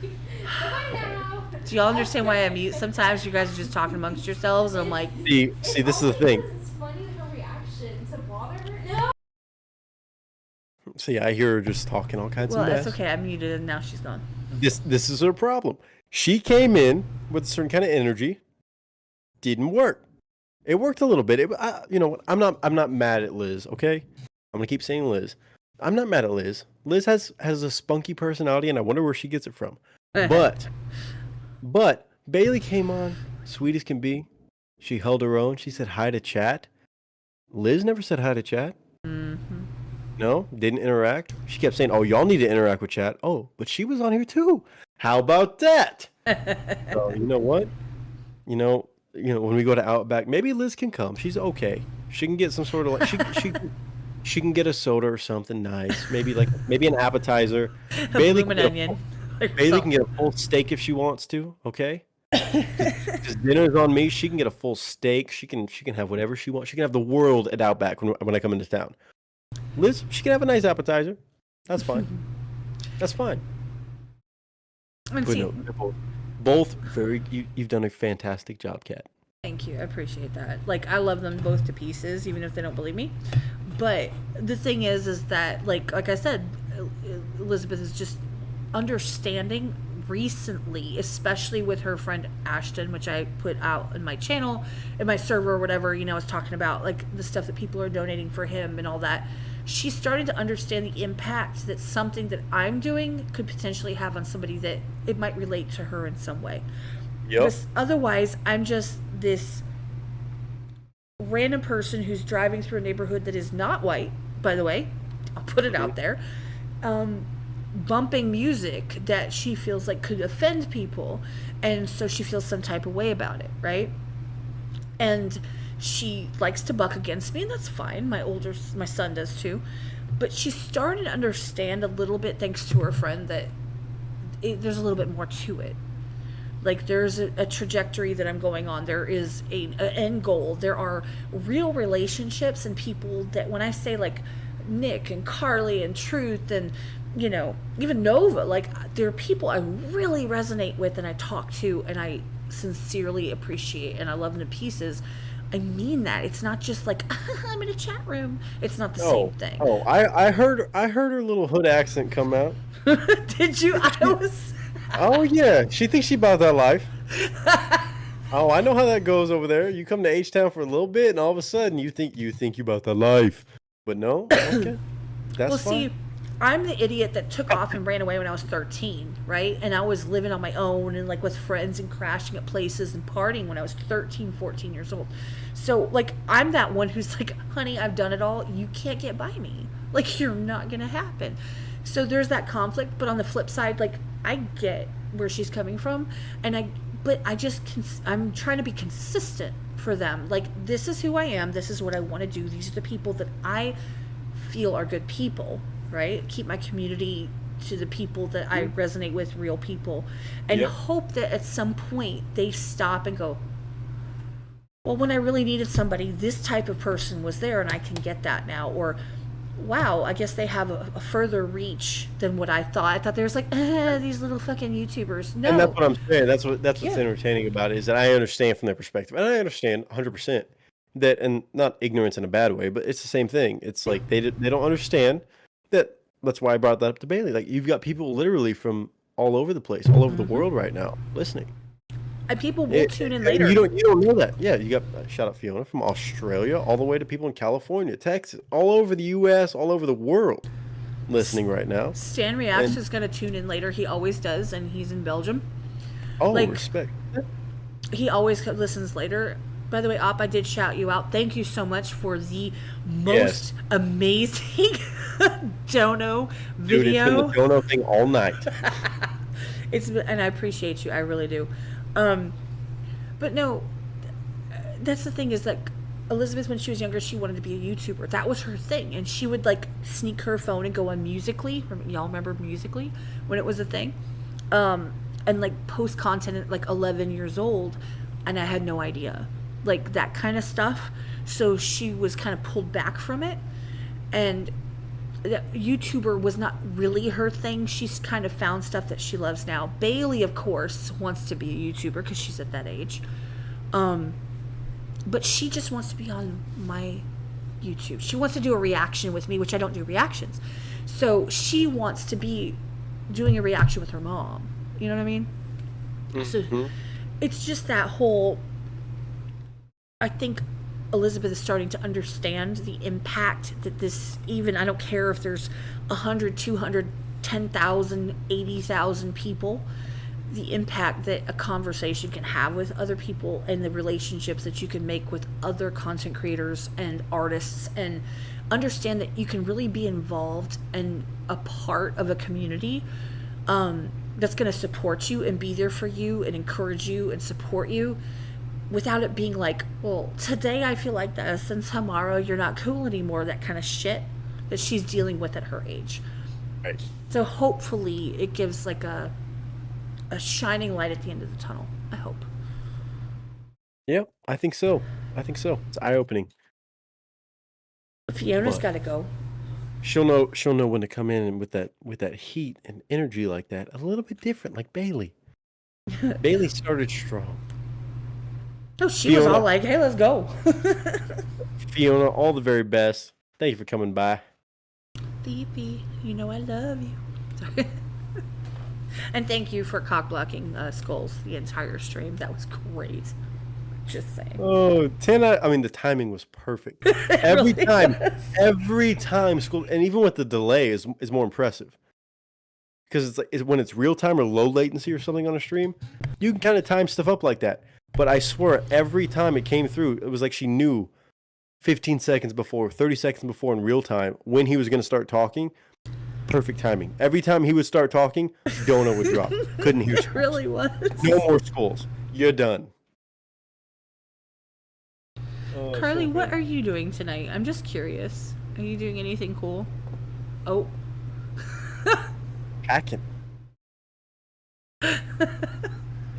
Bye now. Do y'all understand why I mute? Sometimes you guys are just talking amongst yourselves, and I'm like, See, this is the thing. It's funny with her reaction to bother her. No. See, I hear her just talking all kinds well, of mess. that's okay. I muted, and now she's gone. This is her problem. She came in with a certain kind of energy. Didn't work. It worked a little bit. You know what? I'm not mad at Liz. Okay, I'm gonna keep saying Liz. I'm not mad at Liz. Liz has a spunky personality, and I wonder where she gets it from. But Bailey came on, sweet as can be. She held her own. She said hi to chat. Liz never said hi to chat. Mm-hmm. No, didn't interact. She kept saying, "Oh, y'all need to interact with chat." Oh, but she was on here too. How about that? So, you know what? You know when we go to Outback, maybe Liz can come. She's okay. She can get some sort of like she can get a soda or something nice. Maybe an appetizer. Bailey Bloomin' can onion. Bailey can get a full steak if she wants to. Okay. Just dinner's on me. She can get a full steak. She can have whatever she wants. She can have the world at Outback when I come into town. Liz, she can have a nice appetizer. That's fine. That's fine. And But see, no, they're both very. You've done a fantastic job, Kat. thank you. I appreciate that. Like, I love them both to pieces, even if they don't believe me. But the thing is that, like I said, Elizabeth is just understanding recently, especially with her friend Ashton, which I put out in my channel, in my server or whatever, I was talking about, like, the stuff that people are donating for him and all that. She's starting to understand the impact that something that I'm doing could potentially have on somebody that it might relate to her in some way. Yep. Because otherwise, I'm just this random person who's driving through a neighborhood that is not white, by the way. I'll put it out there. Bumping music that she feels like could offend people. And so she feels some type of way about it, right? And she likes to buck against me, and that's fine. My son does too. But she's starting to understand a little bit, thanks to her friend, that there's a little bit more to it. Like, there's a trajectory that I'm going on. There is an end goal. There are real relationships and people that, when I say, like, Nick and Carly and Truth and, even Nova, like, there are people I really resonate with and I talk to and I sincerely appreciate and I love them to pieces. I mean that. It's not just like, I'm in a chat room. It's not the same thing. Oh, I heard her little hood accent come out. Did you? I was... Oh yeah, she thinks she about that life. Oh, I know how that goes over there. You come to H-Town for a little bit, and all of a sudden you think you about that life. But no, okay, that's Well, fine. see, I'm the idiot that took off and ran away when I was 13, right? And I was living on my own and, like, with friends and crashing at places and partying when I was 13, 14 years old. So, like, I'm that one who's like, honey, I've done it all. You can't get by me. Like, you're not going to happen. So there's that conflict. But on the flip side, like, I get where she's coming from. But I'm trying to be consistent for them. Like, this is who I am. This is what I want to do. These are the people that I feel are good people, right? Keep my community to the people that I resonate with, real people, and hope that at some point they stop and go, well, when I really needed somebody, this type of person was there and I can get that now. Or, wow, I guess they have a further reach than what I thought. I thought there was like, these little fucking YouTubers. No. And that's what I'm saying. That's what's entertaining about it, is that I understand from their perspective. And I understand 100%. that, and not ignorance in a bad way, but it's the same thing. It's like they don't understand that. That's why I brought that up to Bailey. Like you've got people literally from all over the place, all over the world right now listening. And people will tune in later. You don't know that. Yeah, you got shout out Fiona from Australia, all the way to people in California, Texas, all over the U.S., all over the world, listening right now. Stan Reacts is going to tune in later. He always does, and he's in Belgium. Oh, respect. He always listens later. By the way, Op, I did shout you out. Thank you so much for the most amazing dono video. Dude, it's been the dono thing all night. And I appreciate you. I really do. But no, that's the thing is like Elizabeth, when she was younger, she wanted to be a YouTuber. That was her thing. And she would like sneak her phone and go on Musical.ly. Y'all remember Musical.ly when it was a thing? And like post content at like 11 years old. And I had no idea. Like that kind of stuff. So she was kind of pulled back from it. And YouTuber was not really her thing. She's kind of found stuff that she loves now. Bailey, of course, wants to be a YouTuber because she's at that age. But she just wants to be on my YouTube. She wants to do a reaction with me, which I don't do reactions. So she wants to be doing a reaction with her mom. You know what I mean? So it's just that whole... I think Elizabeth is starting to understand the impact that this, even, I don't care if there's 100, 200, 10,000, 80,000 people, the impact that a conversation can have with other people and the relationships that you can make with other content creators and artists, and understand that you can really be involved and a part of a community that's going to support you and be there for you and encourage you and support you, without it being like, well, today I feel like this and tomorrow you're not cool anymore, that kind of shit that she's dealing with at her age. Right. So hopefully it gives like a shining light at the end of the tunnel. I hope. Yeah, I think so. It's eye-opening. Fiona's got to go. She'll know when to come in, and with that heat and energy like that, a little bit different, like Bailey. Bailey started strong. Oh, she was all like, hey, let's go. Fiona, all the very best. Thank you for coming by. Phoebe, you know I love you. Sorry. And thank you for cock blocking Skulls the entire stream. That was great. Just saying. Oh, 10 I mean, the timing was perfect. Every time Skull, and even with the delay is more impressive. Because it's like when it's real time or low latency or something on a stream, you can kind of time stuff up like that. But I swear, every time it came through, it was like she knew 15 seconds before, 30 seconds before in real time when he was going to start talking. Perfect timing. Every time he would start talking, Donut would drop. Couldn't hear. It really was. No more Skulls. You're done. Oh, Carly, what are you doing tonight? I'm just curious. Are you doing anything cool? Oh. Packing.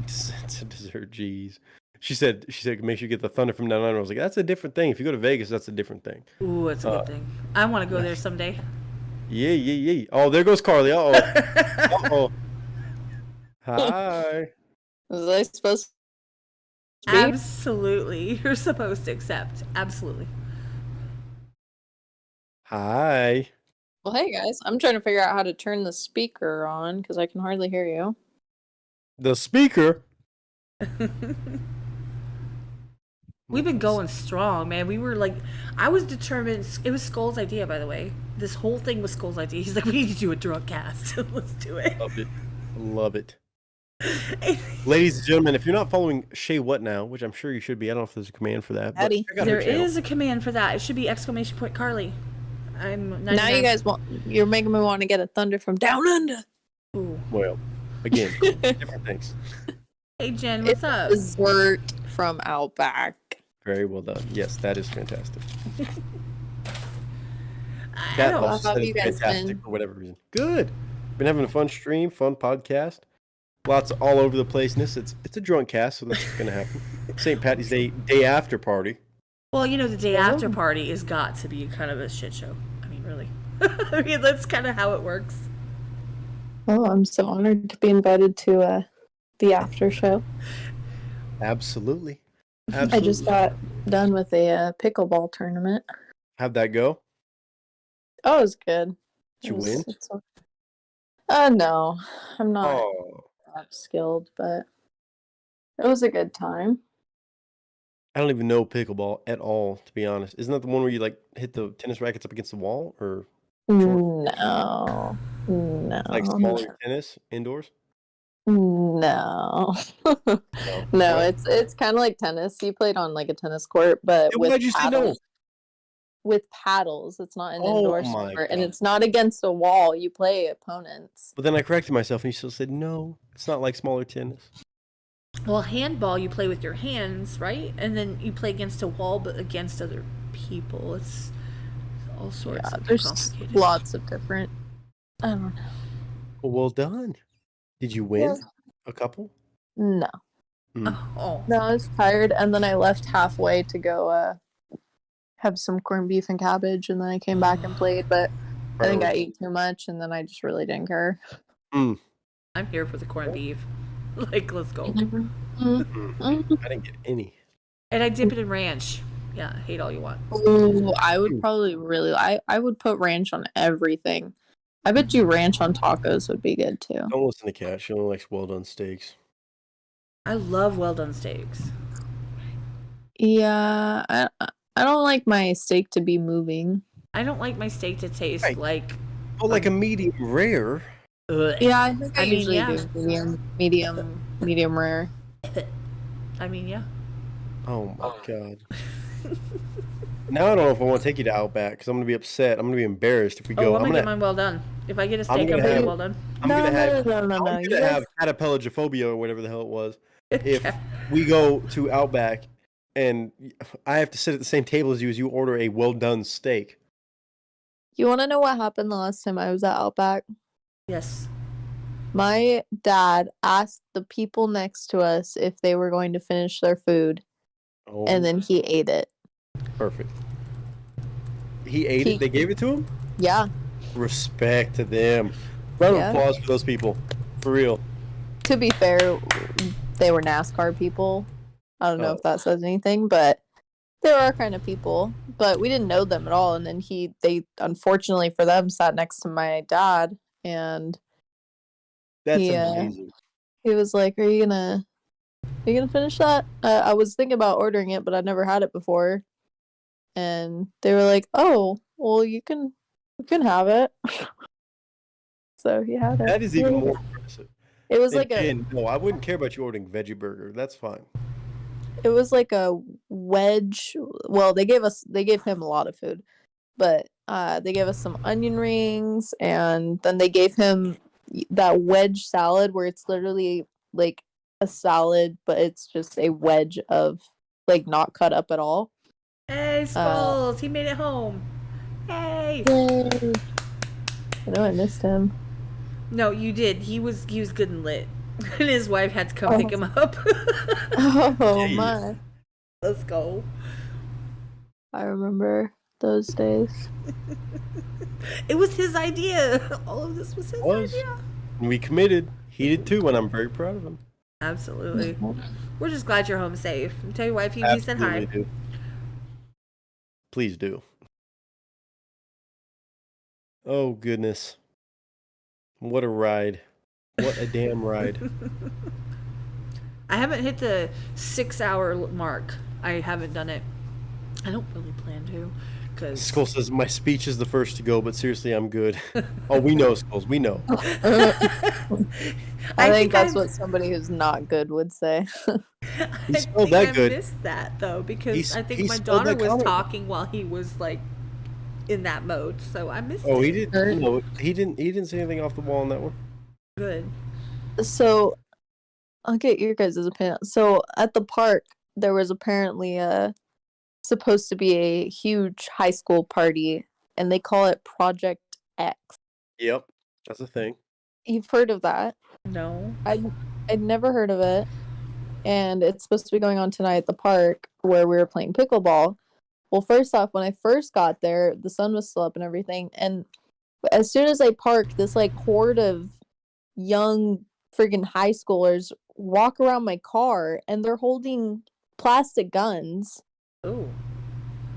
It's a dessert, jeez. She said, make sure you get the thunder from down under. I was like, that's a different thing. If you go to Vegas, that's a different thing. Ooh, it's a good thing. I want to go there someday. Yeah. Oh, there goes Carly. Uh-oh. Hi. Was I supposed to be? Absolutely. You're supposed to accept. Absolutely. Hi. Well, hey guys. I'm trying to figure out how to turn the speaker on because I can hardly hear you. The speaker? We've been going strong, man. We were like, I was determined. It was Skull's idea, by the way. This whole thing was Skull's idea. He's like, we need to do a drunk cast. Let's do it. Love it. Ladies and gentlemen, if you're not following Shea What Now, which I'm sure you should be, I don't know if there's a command for that. There is a command for that. It should be ! Carly. I'm 99. Now you guys you're making me want to get a thunder from down under. Ooh. Well, again, different things. Hey Jen, what's up? Dessert from Outback. Very well done. Yes, that is fantastic. How have you guys been? For whatever reason. Good. Been having a fun stream, fun podcast. Lots of all over the placeness. It's a drunk cast, so that's what's gonna happen. St. Patty's day after party. Well, you know, the day after party has got to be kind of a shit show. I mean, really. I mean, that's kind of how it works. Oh, I'm so honored to be invited to the after show. Absolutely. Absolutely. I just got done with a pickleball tournament. How'd that go? Oh, it was good. Did you win? No, I'm not Oh, that skilled, but it was a good time. I don't even know pickleball at all, to be honest. Isn't that the one where you like hit the tennis rackets up against the wall, or No, like smaller tennis indoors? no, No. no. What? It's kind of like tennis. You played on like a tennis court, but Then with why'd you say no? paddles. With paddles, it's not an Oh indoor my sport, and God. it's not against a wall. You play opponents. But then I corrected myself, and you still said no. It's not like smaller tennis. Well, handball you play with your hands, right? And then you play against a wall, but against other people. It's all sorts Yeah, of there's complicated. lots of different. I don't know. Well done. Did you win a couple? No, Oh, no, I was tired, and then I left halfway to go have some corned beef and cabbage, and then I came back and played, but I think I ate too much, and then I just really didn't care. I'm here for the corned beef. Like, let's go. I didn't get any. And I dip it in ranch. Yeah, hate all you want. Ooh, I would probably really. I would put ranch on everything. I bet you ranch on tacos would be good too. Don't listen to Kat. She only likes well done steaks. I love well done steaks. Yeah, I don't like my steak to be moving. I don't like my steak to taste Right. like. But like a medium rare. Ugh. Yeah, I think I I mean, usually yeah. do medium rare. I mean, yeah. Oh my God. Now I don't know if I want to take you to Outback because I'm gonna be upset. I'm gonna be embarrassed if we go. Oh, I'm gonna get mine well done. If I get a steak, I'm gonna gonna get have- it well done. I'm gonna have. no. I'm You gonna guys- have catapelagophobia or whatever the hell it was. If we go to Outback and I have to sit at the same table as you order a well done steak. You want to know what happened the last time I was at Outback? Yes. My dad asked the people next to us if they were going to finish their food, Oh, and then he ate it. perfect. He ate it. They gave it to him. Yeah. Respect to them. Round Yeah. of applause for those people. For real. To be fair, they were NASCAR people. I don't know if that says anything, but they were our kind of people. But we didn't know them at all. And then they unfortunately for them sat next to my dad, and That's he amazing. he was like, "Are you gonna finish that?" I was thinking about ordering it, but I'd never had it before. And they were like, "Oh, well, you can have it." So he had it. That is even more impressive. It was And like Ben, no, I wouldn't care about you ordering veggie burger. That's fine. it was like a wedge. Well, they gave him a lot of food, but they gave us some onion rings, and then they gave him that wedge salad where it's literally like a salad, but it's just a wedge of like not cut up at all. Hey, Skulls! He made it home. Hey. Yay. I know I missed him. No, you did. He was good and lit, and his wife had to come pick him up. Oh my! Let's go. I remember those days. It was his idea. All of this was his idea. We committed. He did too, and I'm very proud of him. Absolutely. We're just glad you're home safe. Tell your wife you said hi. Absolutely do. Please do. Oh goodness. What a ride. What a damn ride. I haven't hit the 6-hour mark. I haven't done it. I don't really plan to. Cause Skull says, my speech is the first to go, but seriously, I'm good. Oh, we know, Skulls. We know. I think that's what somebody who's not good would say. He spelled that good. I missed that, though, because I think he my spelled daughter that was comment. talking while he was, like, in that mode. So I missed Oh, it. he didn't. No, he didn't say anything off the wall on that one. Good. So, I'll get your guys' opinion. So, at the park, there was apparently supposed to be a huge high school party, and they call it Project X. Yep, that's a thing. You've heard of that? No. I'd never heard of it. And it's supposed to be going on tonight at the park where we were playing pickleball. Well, first off, when I first got there, the sun was still up and everything. And as soon as I parked, this like horde of young freaking high schoolers walk around my car, and they're holding plastic guns. Oh.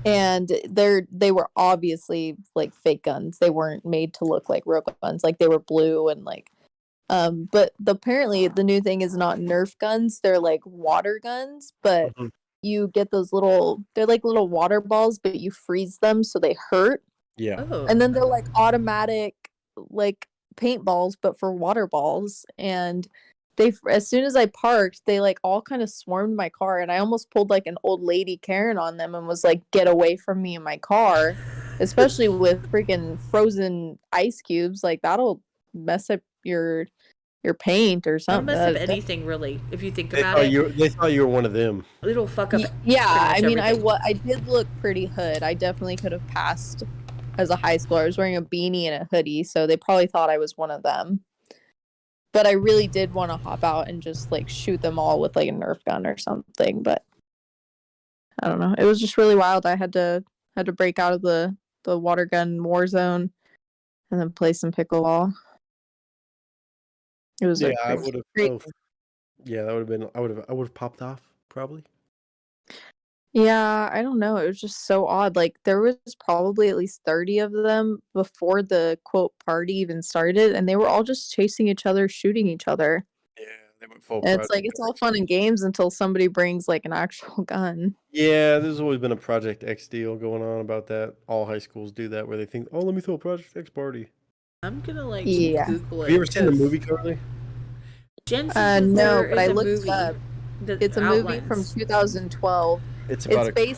And they were obviously like fake guns. They weren't made to look like real guns. Like they were blue and like but apparently the new thing is not Nerf guns. They're like water guns, but you get those they're like little water balls, but you freeze them so they hurt. Yeah. Oh. And then they're like automatic like paintballs but for water balls. And as soon as I parked, they like all kind of swarmed my car, and I almost pulled like an old lady Karen on them and was like, get away from me in my car, especially with freaking frozen ice cubes. Like that'll mess up your paint or Don't something. mess up anything really, if you think They about thought it. they thought you were one of them. It'll fuck up. Yeah, I mean, everything. I did look pretty hood. I definitely could have passed as a high schooler. I was wearing a beanie and a hoodie, so they probably thought I was one of them. But I really did want to hop out and just like shoot them all with like a Nerf gun or something. But I don't know. It was just really wild. I had to break out of the water gun war zone and then play some pickleball. It was I would have. Yeah, that would have been. I would have popped off probably. Yeah, I don't know. It was just so odd. Like there was probably at least 30 of them before the quote party even started, and they were all just chasing each other, shooting each other. Yeah, they went full. And it's like it's all fun and games until somebody brings like an actual gun. Yeah, there's always been a Project X deal going on about that. All high schools do that, where they think, "Oh, let me throw a Project X party." I'm gonna like Google it. Have you ever seen the movie, Carly? No, but I looked it up. It's a movie from 2012. It's about a crazy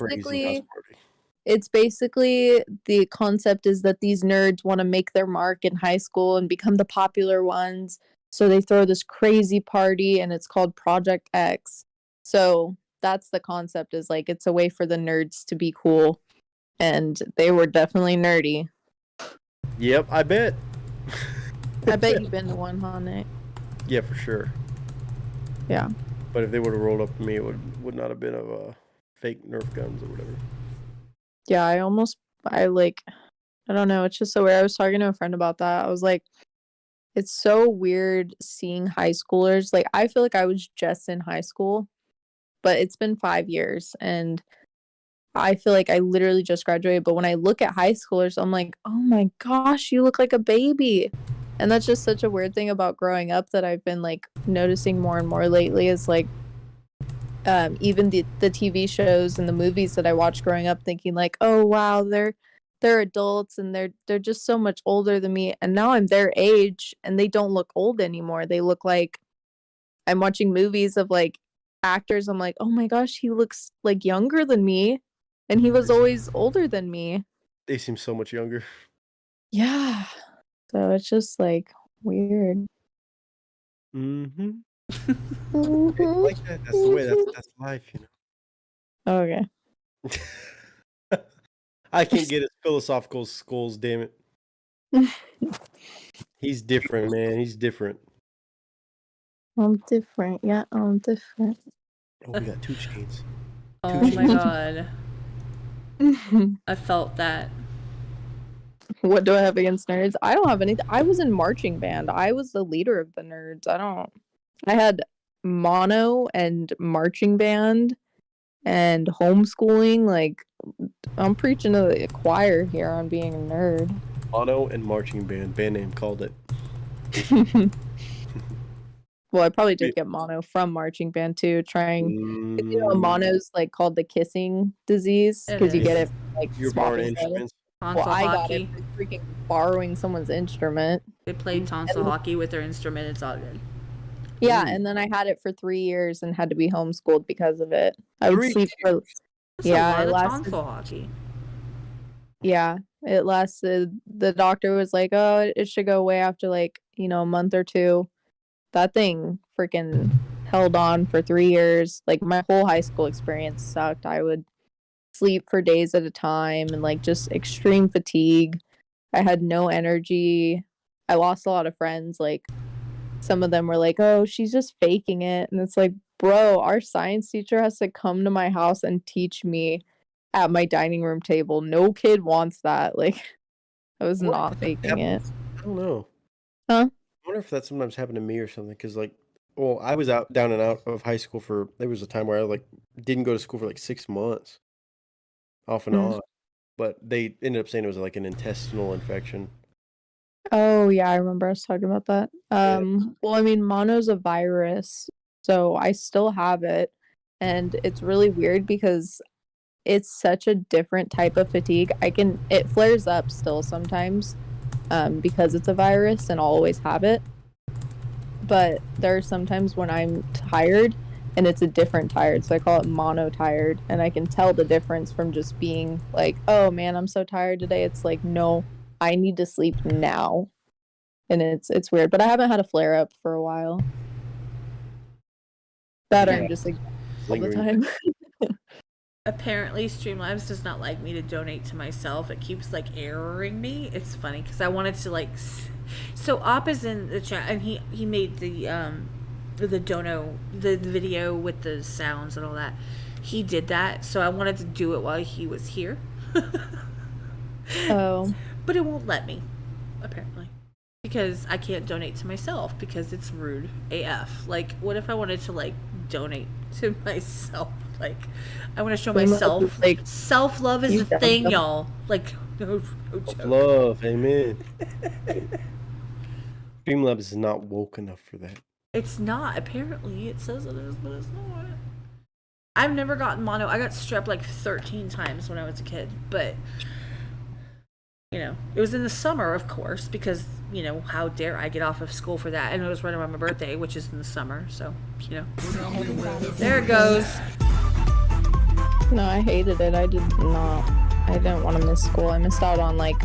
house party. It's basically the concept is that these nerds want to make their mark in high school and become the popular ones. So they throw this crazy party, and it's called Project X. So that's the concept, is like it's a way for the nerds to be cool. And they were definitely nerdy. Yep, I bet. I bet you've been to one, huh, Nick? Yeah, for sure. Yeah. But if they would have rolled up to me, it would not have been of fake Nerf guns or whatever. Yeah, I don't know. It's just so weird. I was talking to a friend about that. I was like, it's so weird seeing high schoolers. Like, I feel like I was just in high school, but it's been 5 years, and I feel like I literally just graduated. But when I look at high schoolers, I'm like, oh my gosh, you look like a baby. And that's just such a weird thing about growing up that I've been like noticing more and more lately, is like even the TV shows and the movies that I watched growing up, thinking like, oh wow, they're adults and they're just so much older than me, and now I'm their age and they don't look old anymore. They look like, I'm watching movies of like actors, I'm like, oh my gosh, he looks like younger than me, and he was always older than me. They seem so much younger. Yeah. So it's just like weird. Mm-hmm. Like that. That's the way. That's life, you know. Okay. I can't get his philosophical skulls, damn it. He's different, man. He's different. I'm different. Yeah, I'm different. Oh, we got 2 chains. Oh my god. I felt that. What do I have against nerds? I don't have anything. I was in marching band. I was the leader of the nerds. I had mono and marching band and homeschooling. Like, I'm preaching to the choir here on being a nerd. Mono and marching band. Band name called it. Well, I probably did get mono from marching band too. Mono's like called the kissing disease because you get it from, like, you're borrowing instruments. Well, I got it for freaking borrowing someone's instrument. They played tonsil hockey with their instrument. It's all good. Yeah, and then I had it for 3 years and had to be homeschooled because of it. I would sleep for. Yeah, it lasted. Tonsil hockey. Yeah, it lasted. The doctor was like, "Oh, it should go away after like a month or two." That thing freaking held on for 3 years. Like, my whole high school experience sucked. I would sleep for days at a time and like just extreme fatigue. I had no energy. I lost a lot of friends. Like, some of them were like, oh, she's just faking it. And it's like, bro, our science teacher has to come to my house and teach me at my dining room table. No kid wants that. Like, I was not faking it. I don't know. Huh? I wonder if that sometimes happened to me or something, because like well, I was down and out of high school there was a time where I like didn't go to school for like 6 months, off and Mm. on. But they ended up saying it was like an intestinal infection. Oh yeah, I remember us talking about that. Yeah. Well, I mean, mono's a virus, so I still have it, and it's really weird because it's such a different type of fatigue. It flares up still sometimes, because it's a virus, and I'll always have it. But there are sometimes when I'm tired, and it's a different tired, so I call it mono tired, and I can tell the difference from just being like, oh man, I'm so tired today. It's like, no, I need to sleep now. And it's weird, but I haven't had a flare up for a while. That Yeah. I'm just like all the Lingering. time. Apparently, Streamlabs does not like me to donate to myself. It keeps like erroring me. It's funny because I wanted to like. So Op is in the chat, and he made the video with the sounds and all that. He did that, so I wanted to do it while he was here. Oh. But it won't let me, apparently. Because I can't donate to myself because it's rude AF. Like, what if I wanted to like donate to myself? Like, I want to show myself like self-love is you a done thing, them. y'all. Like, no joke. Love, amen. Streamlabs is not woke enough for that. It's not. Apparently, it says it is, but it's not. I've never gotten mono. I got strep like 13 times when I was a kid, but you know, it was in the summer, of course, because you know, how dare I get off of school for that? And it was right around my birthday, which is in the summer, so you know. There it goes. No, I hated it. I didn't want to miss school. I missed out on like.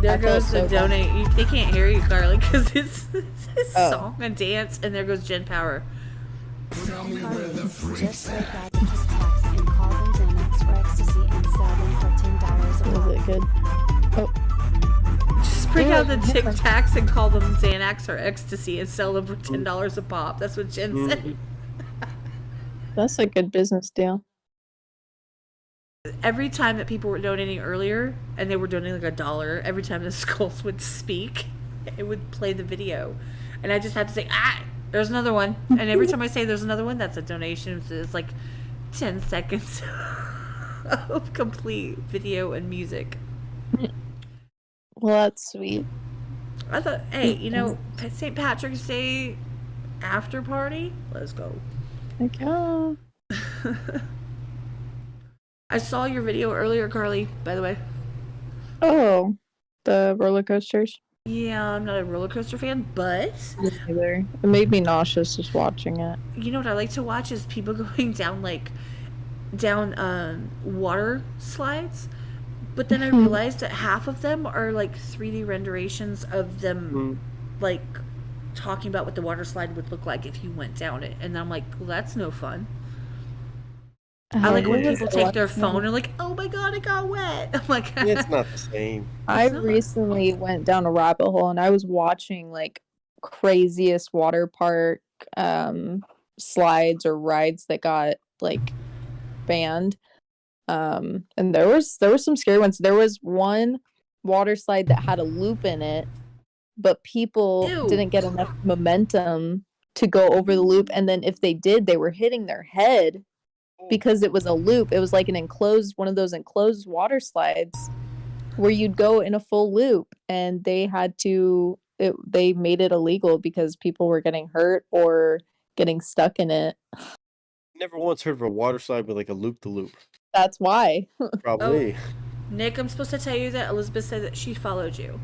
There I goes felt the so donate. They can't hear you, Carly, because it's Oh. song and dance, and there goes Jen Power. Carly, just say XXKaTxx and call them Xanax or ecstasy and sell them for $10 a Was pop. it good? Oh. Just bring Yeah, out the yeah. Tic Tacs and call them Xanax or ecstasy and sell them for $10 a pop. That's what Jen said. That's a good business deal. Every time that people were donating earlier, and they were donating like $1, every time the skulls would speak, it would play the video, and I just had to say, there's another one. And every time I say there's another one, that's a donation. So it's like 10 seconds of complete video and music. Well, that's sweet. I thought, hey, you know, St. Patrick's Day after party, let's go. Like, oh. I saw your video earlier, Carly, by the way. Oh, the roller coasters. Yeah, I'm not a roller coaster fan, but Either. It made me nauseous just watching it. you know what I like to watch is people going down water slides. But then I realized that half of them are like 3D renditions of them like talking about what the water slide would look like if you went down it. And I'm like, well, that's no fun. I like when people take their phone and like, oh my god, it got wet. I'm like, It's not the same. I It's not. recently went down a rabbit hole and I was watching like craziest water park slides or rides that got like banned. And there was some scary ones. There was one water slide that had a loop in it, but people Ew. didn't get enough momentum to go over the loop, and then if they did, they were hitting their head because it was a loop. It was like one of those enclosed water slides where you'd go in a full loop, and they made it illegal because people were getting hurt or getting stuck in it. Never once heard of a water slide with like a loop-the-loop. That's why. Probably. Nick, I'm supposed to tell you that Elizabeth said that she followed you.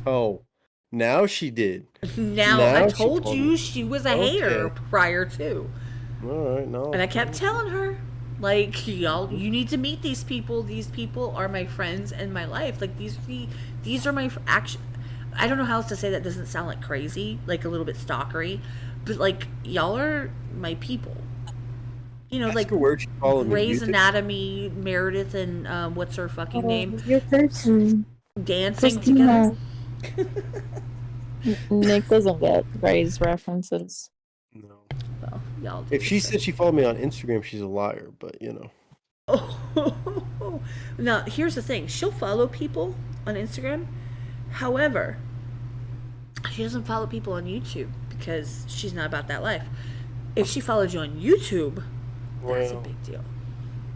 Oh, now she did. Now Now I she told told you me. she was a hater Okay. prior to. All right, no. And I kept telling her, like, y'all, you need to meet these people. These people are my friends and my life. Like, these are my action. I don't know how else to say that doesn't sound like crazy, like a little bit stalkery, but like, y'all are my people. You know, Ask like her where she followed me. Grey's YouTube. Anatomy, Meredith, and what's her fucking name? Your person. Dancing together. Nick doesn't get Grey's references. No. Well, y'all do If she the said she followed me on Instagram, she's a liar. But you know. Oh, now here's the thing. She'll follow people on Instagram. However, she doesn't follow people on YouTube because she's not about that life. If she followed you on YouTube, that's a Well, big deal.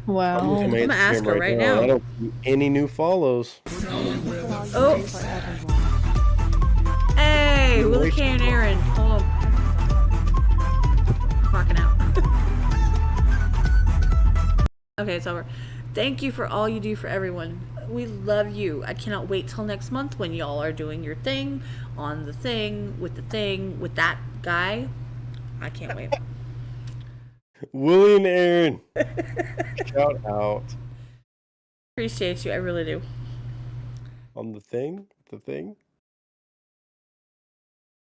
Wow. I'm looking at my I'm gonna ask Instagram her right and now. I don't see any new follows. Oh. Hey, Good Willie gracious. K and Aaron. Hold on. Rocking out. Okay, it's over. Thank you for all you do for everyone. We love you. I cannot wait till next month when y'all are doing your thing on the thing with that guy. I can't wait. Willie and Aaron. Shout out Appreciate you. I really do. on the thing. The thing.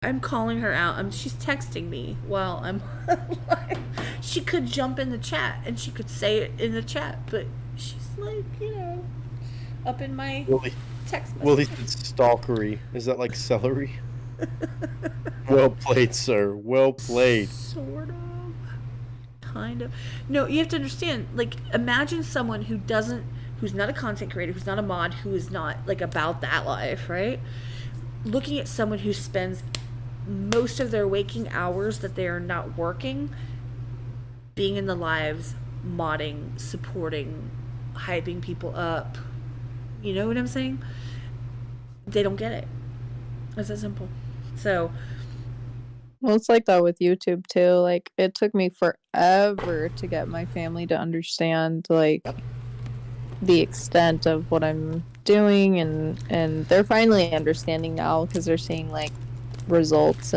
I'm calling her out. She's texting me while I'm live. She could jump in the chat and she could say it in the chat, but she's like, up in my Willie. text message. Willie said stalkery. Is that like celery? Well played, sir. Well played. Sort of. Kind of. No, you have to understand, like, imagine someone who's not a content creator, who's not a mod, who is not, like, about that life, right? Looking at someone who spends most of their waking hours that they are not working, being in the lives, modding, supporting, hyping people up. You know what I'm saying? They don't get it. It's that simple. So, Well, it's like that with YouTube too. Like, it took me forever to get my family to understand, like, the extent of what I'm doing, and they're finally understanding now because they're seeing, like, results.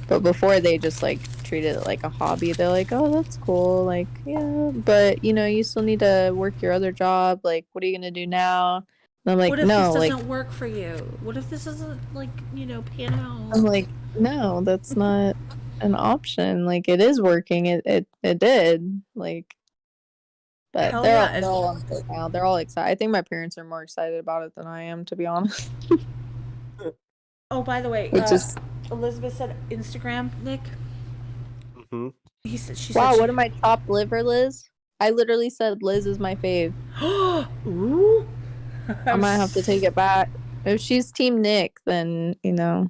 But before, they just, like, treated it like a hobby. They're like, oh, that's cool, like, yeah, but you still need to work your other job. Like, what are you gonna do now? And I'm like, what if no, this like, doesn't work for you? What if this doesn't, like, pan out? I'm like, no, that's not an option. Like, it is working. It did. Like, but Hell they're yeah. all, they're all on board now. They're all excited. I think my parents are more excited about it than I am, to be honest. Oh, by the way, Which is Elizabeth said Instagram, Nick. Mm-hmm. She wow. said What am I, chopped liver, Liz? I literally said Liz is my fave. Ooh. I might have to take it back. If she's Team Nick, then Not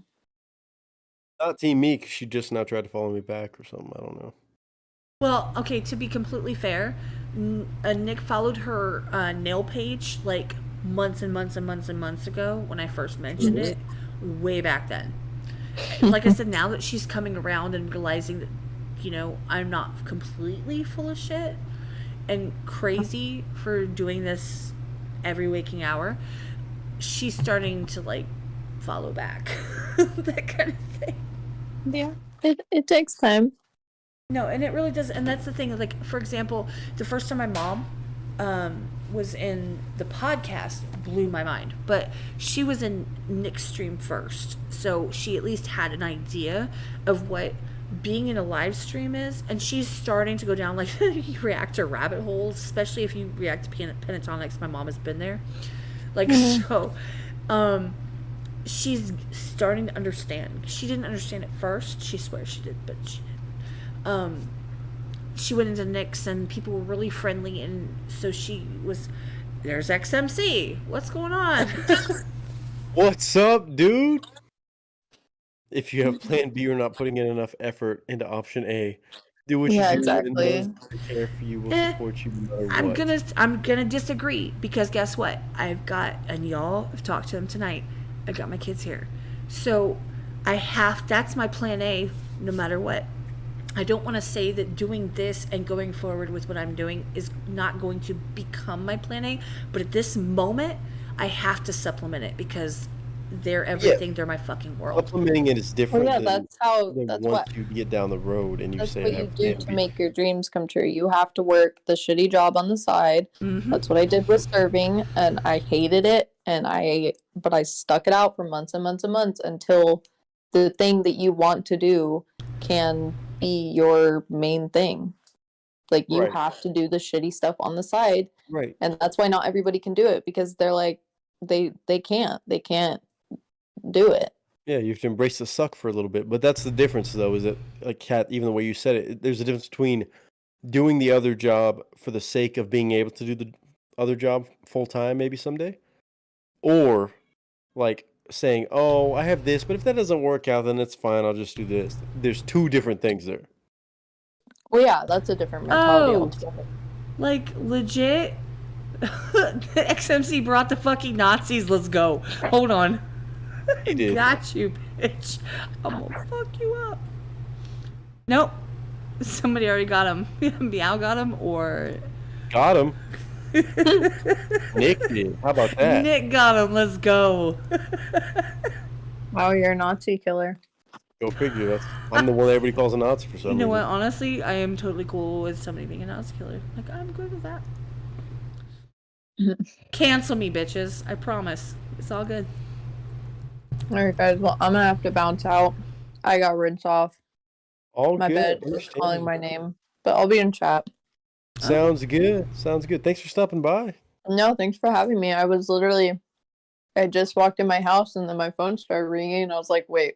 Team Me, 'cause she just now tried to follow me back or something. I don't know. Well, okay, to be completely fair, Nick followed her nail page like months and months and months and months ago when I first mentioned it, way back then. Like I said, now that she's coming around and realizing that, I'm not completely full of shit and crazy for doing this every waking hour, she's starting to, like, follow back. That kind of thing. yeah, it takes time. No, and it really does. And that's the thing. Like, for example, the first time my mom was in the podcast blew my mind. But she was in Nick's stream first. So she at least had an idea of what being in a live stream is. And she's starting to go down, like, reactor rabbit holes, especially if you react to pentatonics. My mom has been there. Like, so she's starting to understand. She didn't understand at first. She swears she did, but she didn't. She went into Nick's and people were really friendly, and so there's XMC. What's going on? What's up, dude? If you have plan B, you're not putting in enough effort into option A. Do what Yeah, you do, exactly. and those that care for you will support you no matter what. I'm gonna disagree, because guess what? And y'all have talked to them tonight. I got my kids here. So that's my plan A no matter what. I don't want to say that doing this and going forward with what I'm doing is not going to become my plan A, but at this moment, I have to supplement it because they're everything. They're my fucking world. Supplementing it is different. Well, yeah, than that's once what you get down the road and you that's say, what I you have do plan to B. make your dreams come true. You have to work the shitty job on the side. Mm-hmm. That's what I did with serving, and I hated it, but I stuck it out for months and months and months until the thing that you want to do can be your main thing. Like, you Right. have to do the shitty stuff on the side, Right. and that's why not everybody can do it, because they're like, they can't do it. Yeah, you have to embrace the suck for a little bit. But that's the difference, though, is that, like, Kat, even the way you said it, there's a difference between doing the other job for the sake of being able to do the other job full time, maybe someday, or, like, saying, "Oh, I have this, but if that doesn't work out, then it's fine. I'll just do this." There's two different things there. Well, yeah, that's a different mentality Oh. altogether. Like, legit, the XMC brought the fucking Nazis. Let's go. Hold on. He did. Got you, bitch. I'm gonna fuck you up. Nope. Somebody already got him. Meow got him, or Got him. Nick did. How about that? Nick got him. Let's go. Wow, you're a Nazi killer. Go figure. I'm the one that everybody calls a Nazi for some You know what? reason. Honestly, I am totally cool with somebody being a Nazi killer. Like, I'm good with that. Cancel me, bitches. I promise. It's all good. Alright, guys. Well, I'm gonna have to bounce out. I got rinse off. All My good. bed was calling my name. But I'll be in chat. Sounds good. Sounds good. Thanks for stopping by. No, thanks for having me. I just walked in my house and then my phone started ringing and I was like, wait,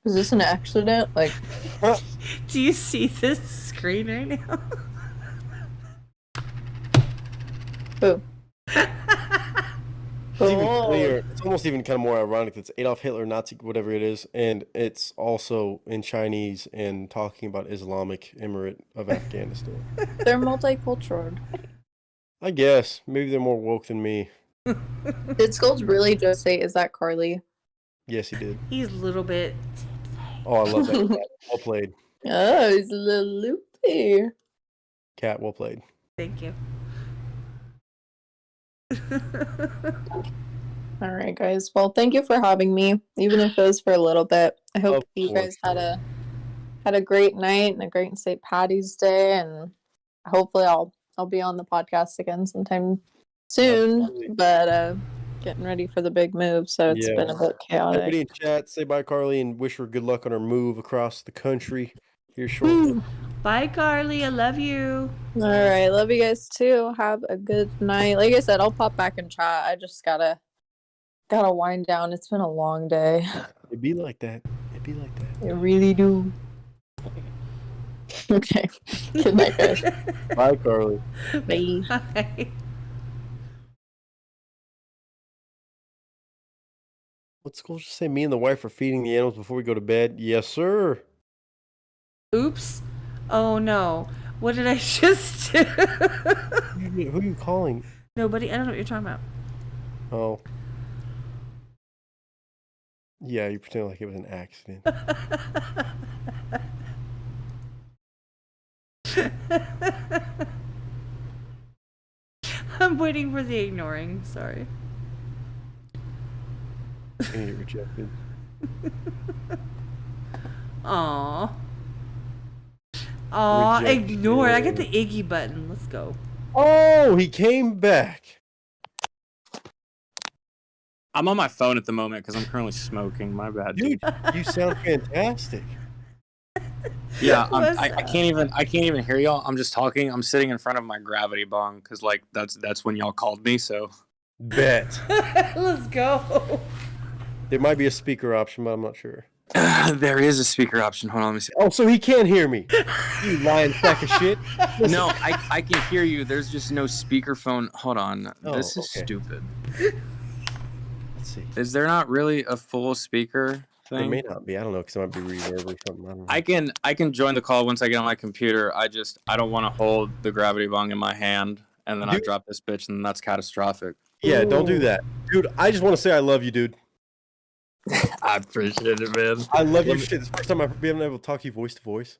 is this an accident? Like, Do you see this screen right now? boo. It's even Oh. clear. It's almost even kind of more ironic. It's Adolf Hitler, Nazi, whatever it is, and it's also in Chinese and talking about Islamic Emirate of Afghanistan. They're multicultural. I guess maybe they're more woke than me. Did Skulls really just say, is that Carly? Yes, he did. He's a little bit. Oh, I love that. Cat. Well played, Oh, he's a little loopy. Cat. Well played. Thank you. All right, guys. Well, thank you for having me, even if it was for a little bit. I hope Of you guys course. had a great night and a great St. Patty's Day, and hopefully I'll be on the podcast again sometime soon. Absolutely. But getting ready for the big move, so it's been a bit chaotic. Everybody in chat, say bye, Carly, and wish her good luck on her move across the country here shortly. Bye, Carly. I love you. All right, love you guys too. Have a good night. Like I said, I'll pop back in chat. I just gotta wind down. It's been a long day. It'd be like that. It'd be like that. I really do. Okay. Good night, guys. Bye, Carly. Bye. Bye. What's school just say? Me and the wife are feeding the animals before we go to bed. Yes, sir. Oops. Oh no. What did I just do? Who are you calling? Nobody. I don't know what you're talking about. Oh. Yeah, you pretend like it was an accident. I'm waiting for the ignoring. Sorry. I get rejected. Aw. Aw, Rejection. ignore. I get the Iggy button. Let's go. Oh, he came back. I'm on my phone at the moment because I'm currently smoking. My bad, Dude, you sound fantastic. Yeah, What's I up? can't even hear y'all. I'm just talking. I'm sitting in front of my gravity bong because like that's when y'all called me. So Bet. Let's go. There might be a speaker option, but I'm not sure. there is a speaker option. Hold on, let me see. Oh, so he can't hear me. You lying sack of shit. No, I can hear you. There's just no speakerphone. Hold on. Oh, This is okay. stupid. Let's see. Is there not really a full speaker There thing? may not be. I don't know, because it might be reverb or something. I don't know. I can join the call once I get on my computer. I don't want to hold the gravity bong in my hand and then I Dude. drop this bitch and that's catastrophic. Yeah, don't do Ooh. that. Dude, I just want to say I love you, dude. I appreciate it, man. I love your shit. It's the first time I've been able to talk to you voice to voice.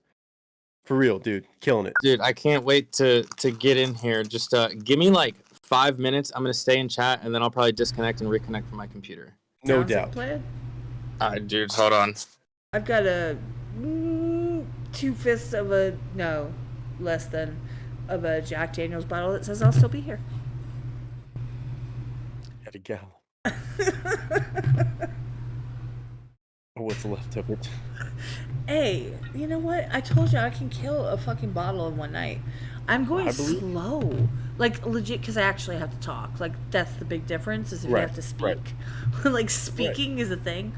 For real, dude. Killing it. Dude, I can't wait to get in here. Just give me like 5 minutes. I'm gonna stay in chat and then I'll probably disconnect and reconnect from my computer. No Sounds like doubt. a plan. Alright, dudes, hold on. I've got a 2 fists of a less than of a Jack Daniels bottle that says I'll still be here. Had a gallon. Or what's left of it. Hey, you know what? I told you I can kill a fucking bottle in one night. I'm going I believe- slow. Like, legit, because I actually have to talk. Like, that's the big difference, is if you Right, have to speak. right. Like, speaking is a thing.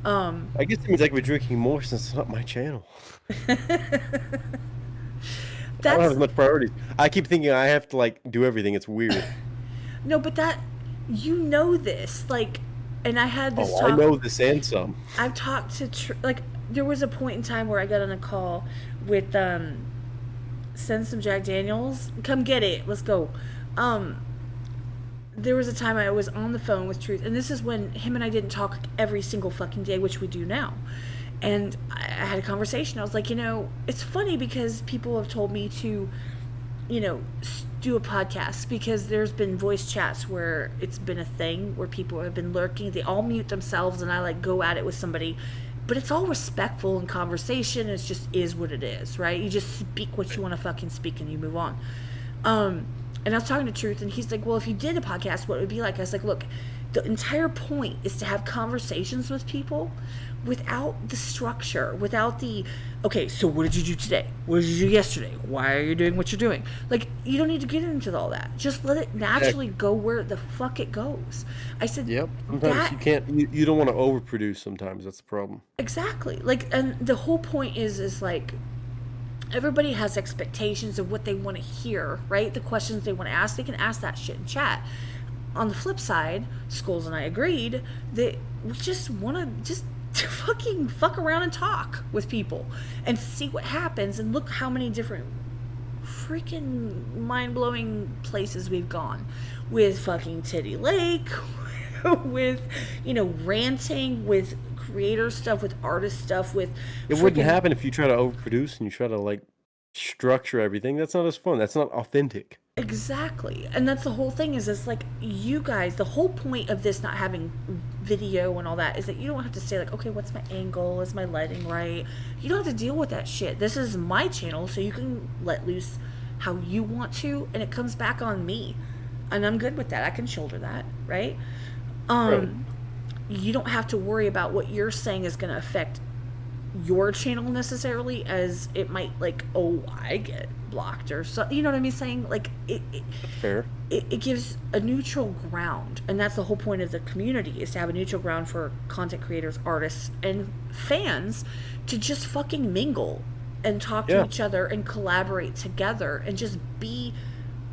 I guess it means I could be drinking more since it's not my channel. I don't have That's as much priorities. I keep thinking I have to, like, do everything. It's weird. no, but that, you know this. Like, And I had this I know this and some. I've talked to like there was a point in time where I got on a call with send some Jack Daniels, come get it, let's go. There was a time I was on the phone with Truth, and this is when him and I didn't talk every single fucking day, which we do now. And I had a conversation. I was like, it's funny because people have told me to, do a podcast, because there's been voice chats where it's been a thing where people have been lurking. They all mute themselves, and I like go at it with somebody. But it's all respectful in conversation. It just is what it is, right? You just speak what you want to fucking speak, and you move on. And I was talking to Truth, and he's like, well, if you did a podcast, what it would be like? I was like, look, the entire point is to have conversations with people without the structure, without the, okay, so what did you do today? What did you do yesterday? Why are you doing what you're doing? Like, you don't need to get into all that. Just let it naturally go where the fuck it goes. I said, yep. Sometimes you can't, you don't want to overproduce sometimes. That's the problem. Exactly. Like, and the whole point is like, everybody has expectations of what they want to hear, right? The questions they want to ask, they can ask that shit in chat. On the flip side, Skulls and I agreed that we just want to just fucking fuck around and talk with people and see what happens, and look how many different freaking mind-blowing places we've gone with fucking Titty Lake, with, ranting, with creator stuff, with artist stuff, with it wouldn't happen if you try to overproduce and you try to like structure everything. That's not as fun. That's not authentic. Exactly. And that's the whole thing, is it's like, you guys, the whole point of this not having video and all that is that you don't have to say like, okay, what's my angle, is my lighting right? You don't have to deal with that shit. This is my channel, so you can let loose how you want to, and it comes back on me, and I'm good with that. I can shoulder that, right? Right. You don't have to worry about what you're saying is going to affect your channel necessarily, as it might, like, I get blocked or so, you know what I mean saying? Like, Fair. It gives a neutral ground, and that's the whole point of the community, is to have a neutral ground for content creators, artists, and fans to just fucking mingle and talk to each other and collaborate together and just be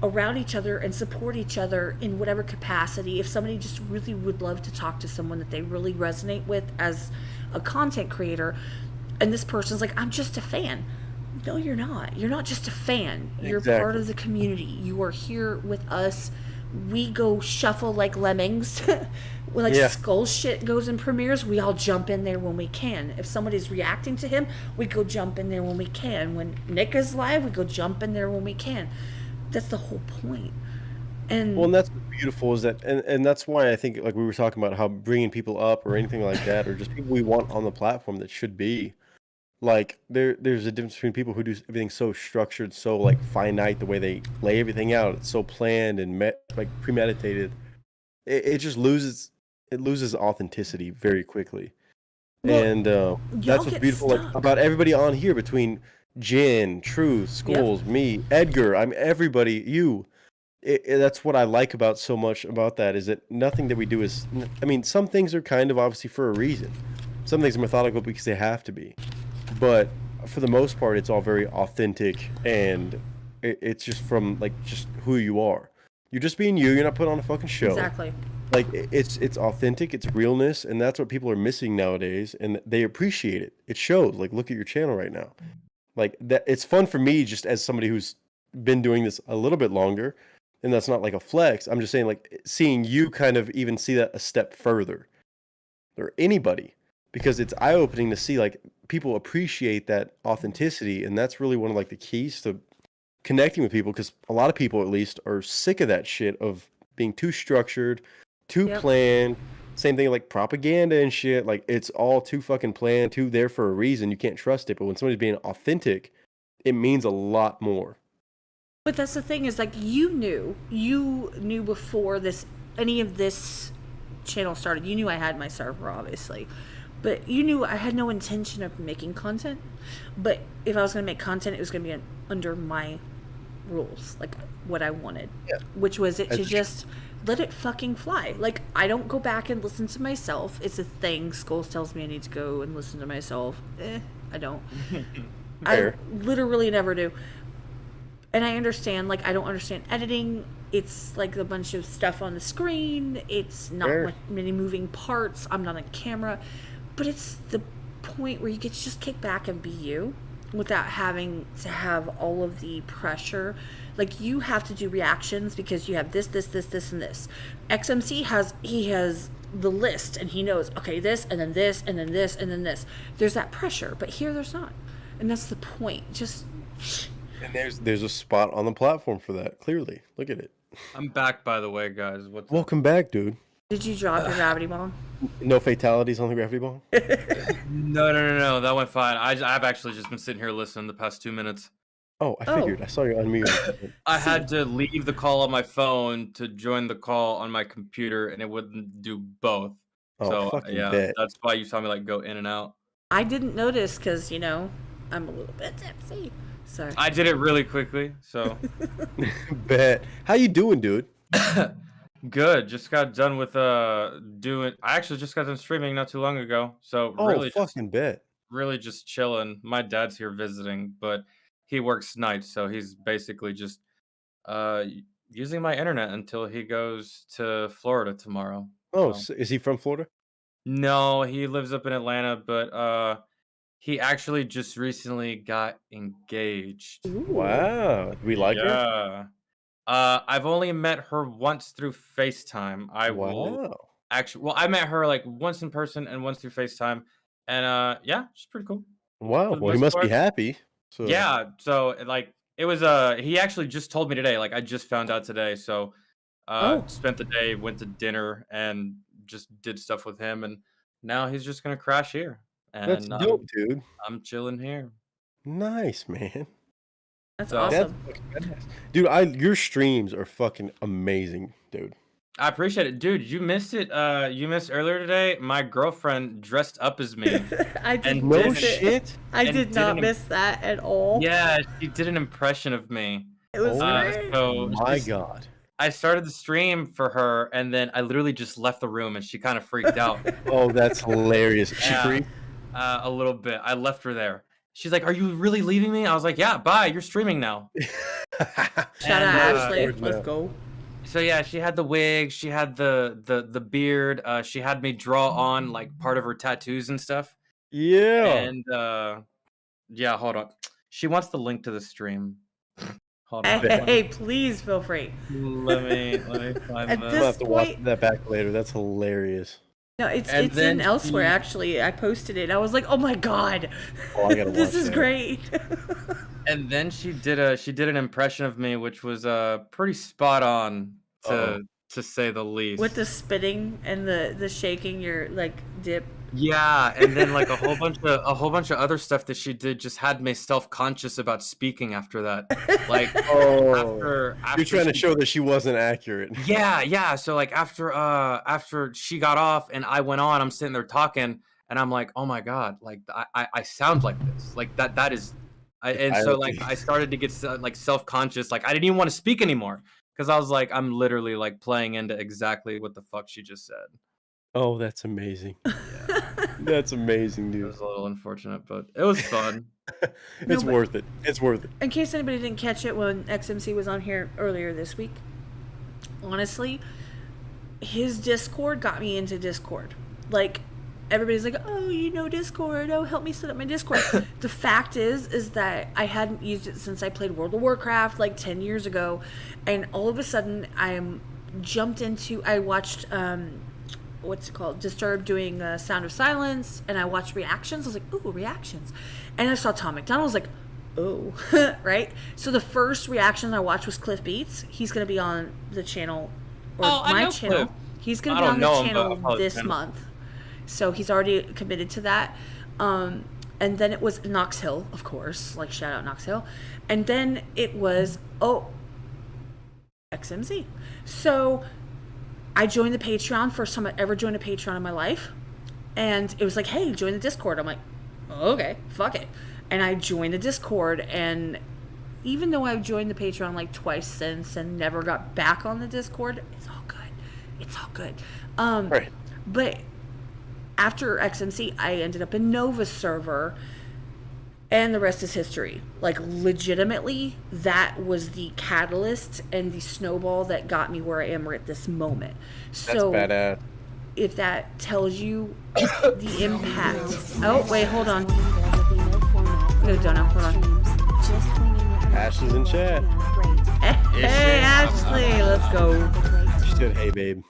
around each other and support each other in whatever capacity. If somebody just really would love to talk to someone that they really resonate with as a content creator, and this person's like, I'm just a fan. No, you're not. You're not just a fan. You're part of the community. You are here with us. We go shuffle like lemmings. Like Skull shit goes in premieres, we all jump in there when we can. If somebody's reacting to him, we go jump in there when we can. When Nick is live, we go jump in there when we can. That's the whole point. And that's what's beautiful, is that, and that's why I think, like we were talking about, how bringing people up or anything like that, or just people we want on the platform, that should be like, there's a difference between people who do everything so structured, so like finite, the way they lay everything out, it's so planned and like premeditated. It just loses authenticity very quickly. Well, and that's what's beautiful like, about everybody on here, between Jen, Truth, Schools, me, Edgar, I'm everybody, you. That's what I like about so much about that, is that nothing that we do is, I mean, some things are kind of obviously for a reason. Some things are methodical because they have to be. But for the most part, it's all very authentic, and it's just from like just who you are. You're just being you. You're not putting on a fucking show. Exactly. Like, it's authentic, it's realness, and that's what people are missing nowadays, and they appreciate it. It shows. Like, look at your channel right now. Like, that, it's fun for me, just as somebody who's been doing this a little bit longer, and that's not like a flex. I'm just saying, like, seeing you kind of even see that a step further, or anybody, because it's eye-opening to see, like, people appreciate that authenticity, and that's really one of, like, the keys to connecting with people, because a lot of people, at least, are sick of that shit of being too structured, too planned. Same thing like propaganda and shit. Like, it's all too fucking planned, too there for a reason. You can't trust it. But when somebody's being authentic, it means a lot more. But that's the thing, is like, you knew before any of this channel started. You knew I had my server, obviously, but you knew I had no intention of making content. But if I was going to make content, it was going to be under my rules, like what I wanted, which was it to just let it fucking fly. Like, I don't go back and listen to myself. It's a thing. Skulls tells me I need to go and listen to myself. I don't. I literally never do. And I understand, like, I don't understand editing. It's like a bunch of stuff on the screen. It's not many moving parts. I'm not on camera. But it's the point where you get to just kick back and be you without having to have all of the pressure. Like, you have to do reactions because you have this, and this. XMC has the list, and he knows, okay, this, and then this, and then this, and then this. There's that pressure, but here there's not. And that's the point. Just... And there's a spot on the platform for that, clearly. Look at it. I'm back, by the way, guys. Welcome back, dude. Did you drop your gravity bomb? No fatalities on the gravity bomb? No. That went fine. I've actually just been sitting here listening the past 2 minutes. Oh, I figured. I saw you unmuted. I had to leave the call on my phone to join the call on my computer, and it wouldn't do both. Oh, so, yeah, that's why you saw me, like, go in and out. I didn't notice because, you know, I'm a little bit tipsy. Sorry. I did it really quickly, so. Bet. How you doing, dude? Good. Just got done with I actually just got done streaming not too long ago. So really fucking bet. Really just chilling. My dad's here visiting, but he works nights, so he's basically just using my internet until he goes to Florida tomorrow. Oh, so is he from Florida? No, he lives up in Atlanta, but he actually just recently got engaged. Wow. We like her? Yeah. I've only met her once through FaceTime. I met her like once in person and once through FaceTime. And yeah, she's pretty cool. Wow. Well, he must be happy. So. Yeah. So like it was he actually just told me today. Like I just found out today. So spent the day, went to dinner and just did stuff with him, and now he's just gonna crash here. And that's dope, dude. I'm chilling here. Nice, man. That's awesome. Dude, your streams are fucking amazing, dude. I appreciate it. Dude, you missed it. You missed earlier today. My girlfriend dressed up as me. I did I did not miss that at all. Yeah, she did an impression of me. It was great. So my God. I started the stream for her, and then I literally just left the room, and she kind of freaked out. Oh, that's hilarious. Is she free? A little bit. I left her there. She's like, "Are you really leaving me?" I was like, "Yeah, bye. You're streaming now." Shout out Ashley. Let's go. So yeah, she had the wig, she had the beard, she had me draw on like part of her tattoos and stuff. Yeah. And yeah, hold on. She wants the link to the stream. Hold on. Hey, please feel free. Let me find that. I'll have to watch that back later. That's hilarious. No, it's in elsewhere actually. I posted it. I was like, "Oh my God, I gotta this is great." And then she did an impression of me, which was pretty spot on to say the least. With the spitting and the shaking your like dip. Yeah, and then like a whole bunch of other stuff that she did just had me self-conscious about speaking after that. Like after you're trying to show that she wasn't accurate. Yeah. So like after she got off and I went on, I'm sitting there talking and I'm like, oh my God, like I sound like this. Like that is so like I started to get like self-conscious. Like I didn't even want to speak anymore because I was like, I'm literally like playing into exactly what the fuck she just said. Oh, that's amazing. Yeah. That's amazing, dude. It was a little unfortunate, but it was fun. It's worth it. It's worth it. In case anybody didn't catch it when XMC was on here earlier this week, honestly, his Discord got me into Discord. Like, everybody's like, oh, you know Discord. Oh, help me set up my Discord. The fact is that I hadn't used it since I played World of Warcraft like 10 years ago. And all of a sudden, I watched... what's it called? Disturbed doing Sound of Silence, and I watched reactions. I was like, ooh, reactions. And I saw Tom McDonald. I was like, oh, right? So the first reaction I watched was Cliff Beats. He's going to be on the channel, or my channel. Cliff. He's going to be on the channel this month. So he's already committed to that. And then it was Knox Hill, of course. Like, shout out Knox Hill. And then it was, XMC. So... I joined the Patreon, first time I ever joined a Patreon in my life. And it was like, hey, join the Discord. I'm like, okay, fuck it. And I joined the Discord. And even though I've joined the Patreon like twice since and never got back on the Discord, it's all good. It's all good. Right. But after XMC, I ended up in Nova's server. And the rest is history. Like, legitimately, that was the catalyst and the snowball that got me where I am right at this moment. That's So, badass. if that tells you the impact. Oh, wait, hold on. No, don't know. Hold on. Ashley's in chat. Hey, Ashley, let's go. She said, "Hey, babe."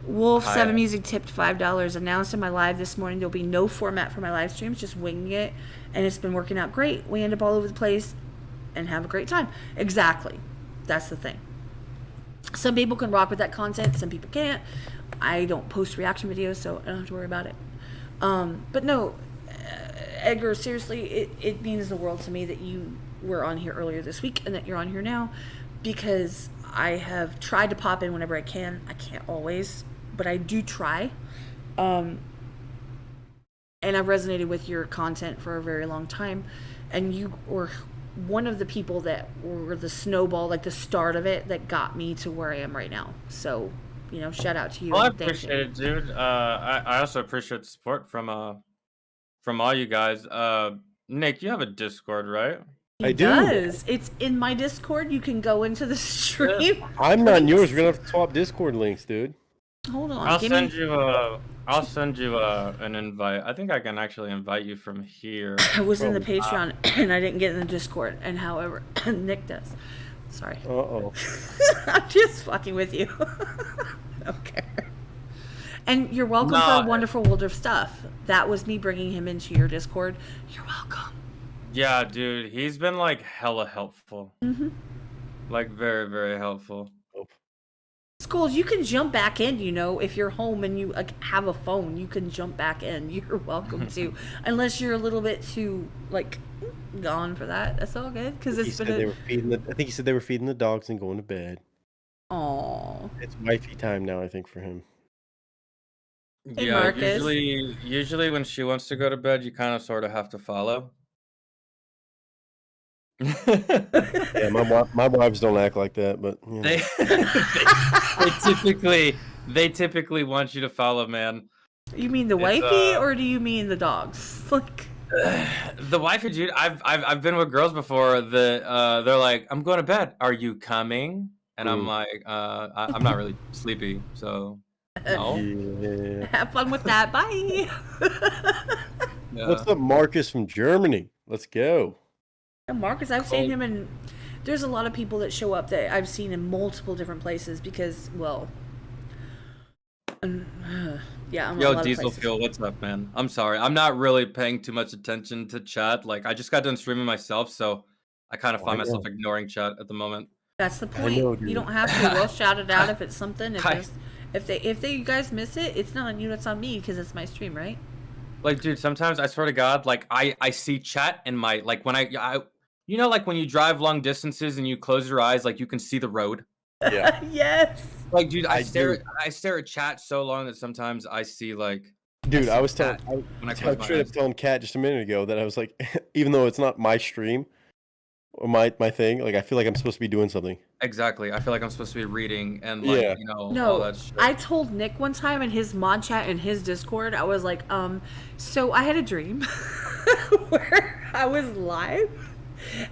Wolf7 Music tipped $5. Announced in my live this morning there'll be no format for my live streams, just winging it, and it's been working out great. We end up all over the place and have a great time. Exactly. That's the thing. Some people can rock with that content, some people can't. I don't post reaction videos, so I don't have to worry about it. But no, Edgar, seriously, it means the world to me that you were on here earlier this week and that you're on here now, because I have tried to pop in whenever I can. I can't always, but I do try. And I've resonated with your content for a very long time. And you were one of the people that were the snowball, like the start of it, that got me to where I am right now. So, you know, shout out to you. Well, I and thank appreciate you. it, dude. I also appreciate the support from all you guys. Nick, you have a Discord, right? He does. It's in my Discord. You can go into the stream. I'm not in yours. We're gonna have to swap Discord links, dude. Hold on. I'll send you an invite. I think I can actually invite you from here. I was in the Patreon and I didn't get in the Discord. And however, Nick does. Sorry. Uh-oh. I'm just fucking with you. Okay. And you're welcome for Wonderful World of Stuff. That was me bringing him into your Discord. You're welcome. Yeah, dude, he's been like hella helpful. Mm-hmm. Like very, very helpful. Schools, you can jump back in, you know, if you're home and you like have a phone, you can jump back in. You're welcome to, unless you're a little bit too like gone for that. That's all good because it's been. I think he said they were feeding the dogs and going to bed. Aww. It's wifey time now, I think, for him. Hey, Yeah, Marcus. usually when she wants to go to bed, you kind of sort of have to follow. Yeah, my wives don't act like that, but you know. they typically want you to follow, man. You mean the wifey, or do you mean the dogs? Like the wifey, dude. I've been with girls before that they're like, "I'm going to bed. Are you coming?" And I'm like, "I'm not really sleepy, so no." Yeah. Have fun with that. Bye. Yeah. What's up, Marcus from Germany? Let's go. And Marcus, I've seen him in. There's a lot of people that show up that I've seen in multiple different places because, well, yeah. I'm Yo, Diesel Fuel, what's up, man? I'm sorry. I'm not really paying too much attention to chat. Like, I just got done streaming myself, so I kind of find myself ignoring chat at the moment. That's the point. You don't have to. We'll shout it out if it's something. If you guys miss it, it's not on you. It's on me because it's my stream, right? Like, dude, sometimes I swear to God, like I see chat in my like when I you know, like when you drive long distances and you close your eyes, like you can see the road. Yeah. Yes. Like, dude, I stare at chat so long that sometimes I see like. Dude, I was straight up telling Kat just a minute ago that I was like, even though it's not my stream or my thing, like I feel like I'm supposed to be doing something. Exactly. I feel like I'm supposed to be reading and like you know all No, that shit. I told Nick one time in his mod chat in his Discord, I was like, so I had a dream where I was live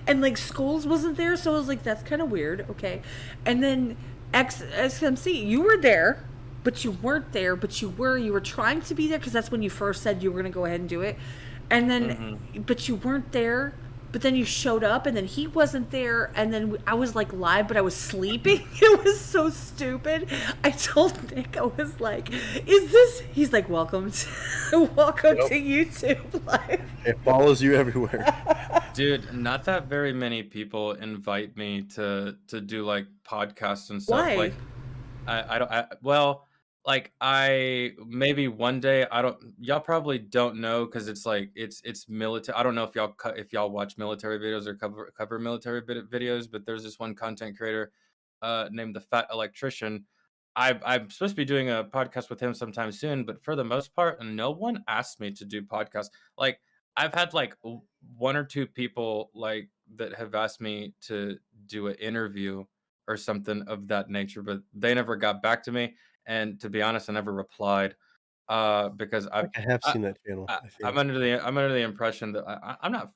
and like Skulls wasn't there, so I was like, that's kind of weird. Okay. And then XMC, you were there, but you weren't there, but you were trying to be there because that's when you first said you were going to go ahead and do it. And then, but you weren't there. But then you showed up, and then he wasn't there, and then I was like live, but I was sleeping. It was so stupid. I told Nick, I was like, "Is this?" He's like, "Welcome to YouTube Live." It follows you everywhere. Dude, not that very many people invite me to do like podcasts and stuff. Why? Like, I maybe one day. Y'all probably don't know because it's like it's military. I don't know if y'all watch military videos or cover military videos, but there's this one content creator named the Fat Electrician. I'm supposed to be doing a podcast with him sometime soon, but for the most part, no one asked me to do podcasts. Like I've had like one or two people like that have asked me to do an interview or something of that nature, but they never got back to me. And to be honest, I never replied because I have seen that channel. I'm under the impression that I'm not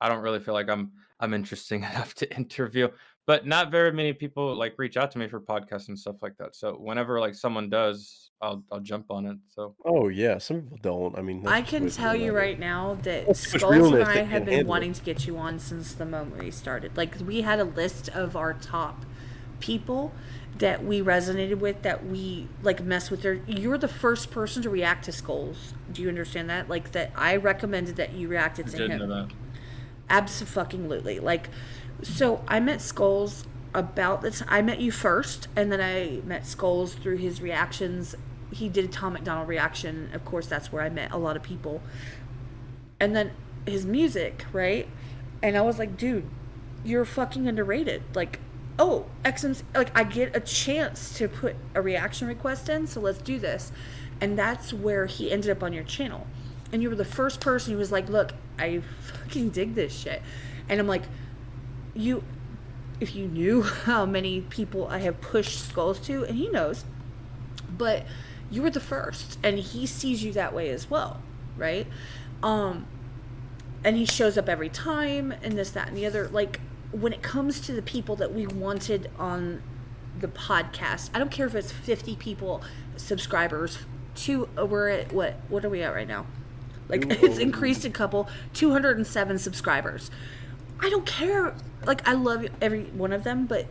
I don't really feel like I'm interesting enough to interview. But not very many people like reach out to me for podcasts and stuff like that. So whenever like someone does, I'll jump on it. So Oh yeah, some people don't. I mean, that's I just can what tell you it is. right now that That's too much Skulls and realness, I they have can't been handle it. wanting to get you on since the moment we started. Like, we had a list of our top people that we resonated with, that we like mess with their. You're the first person to react to Skulls. Do you understand that? Like, that I recommended that you reacted I to didn't him. know that. Abso-fucking-lutely. Like, so I met Skulls about this. I met you first, and then I met Skulls through his reactions. He did a Tom McDonald reaction. Of course, that's where I met a lot of people. And then his music, right? And I was like, dude, you're fucking underrated. Like, oh, XMC, like, I get a chance to put a reaction request in, so let's do this. And that's where he ended up on your channel. And you were the first person who was like, look, I fucking dig this shit. And I'm like, if you knew how many people I have pushed Skulls to, and he knows, but you were the first, and he sees you that way as well, right? And he shows up every time, and this, that, and the other. Like, when it comes to the people that we wanted on the podcast, I don't care if it's 50 people, subscribers, we're at, what are we at right now? Like, it's increased a couple, 207 subscribers. I don't care. Like, I love every one of them, but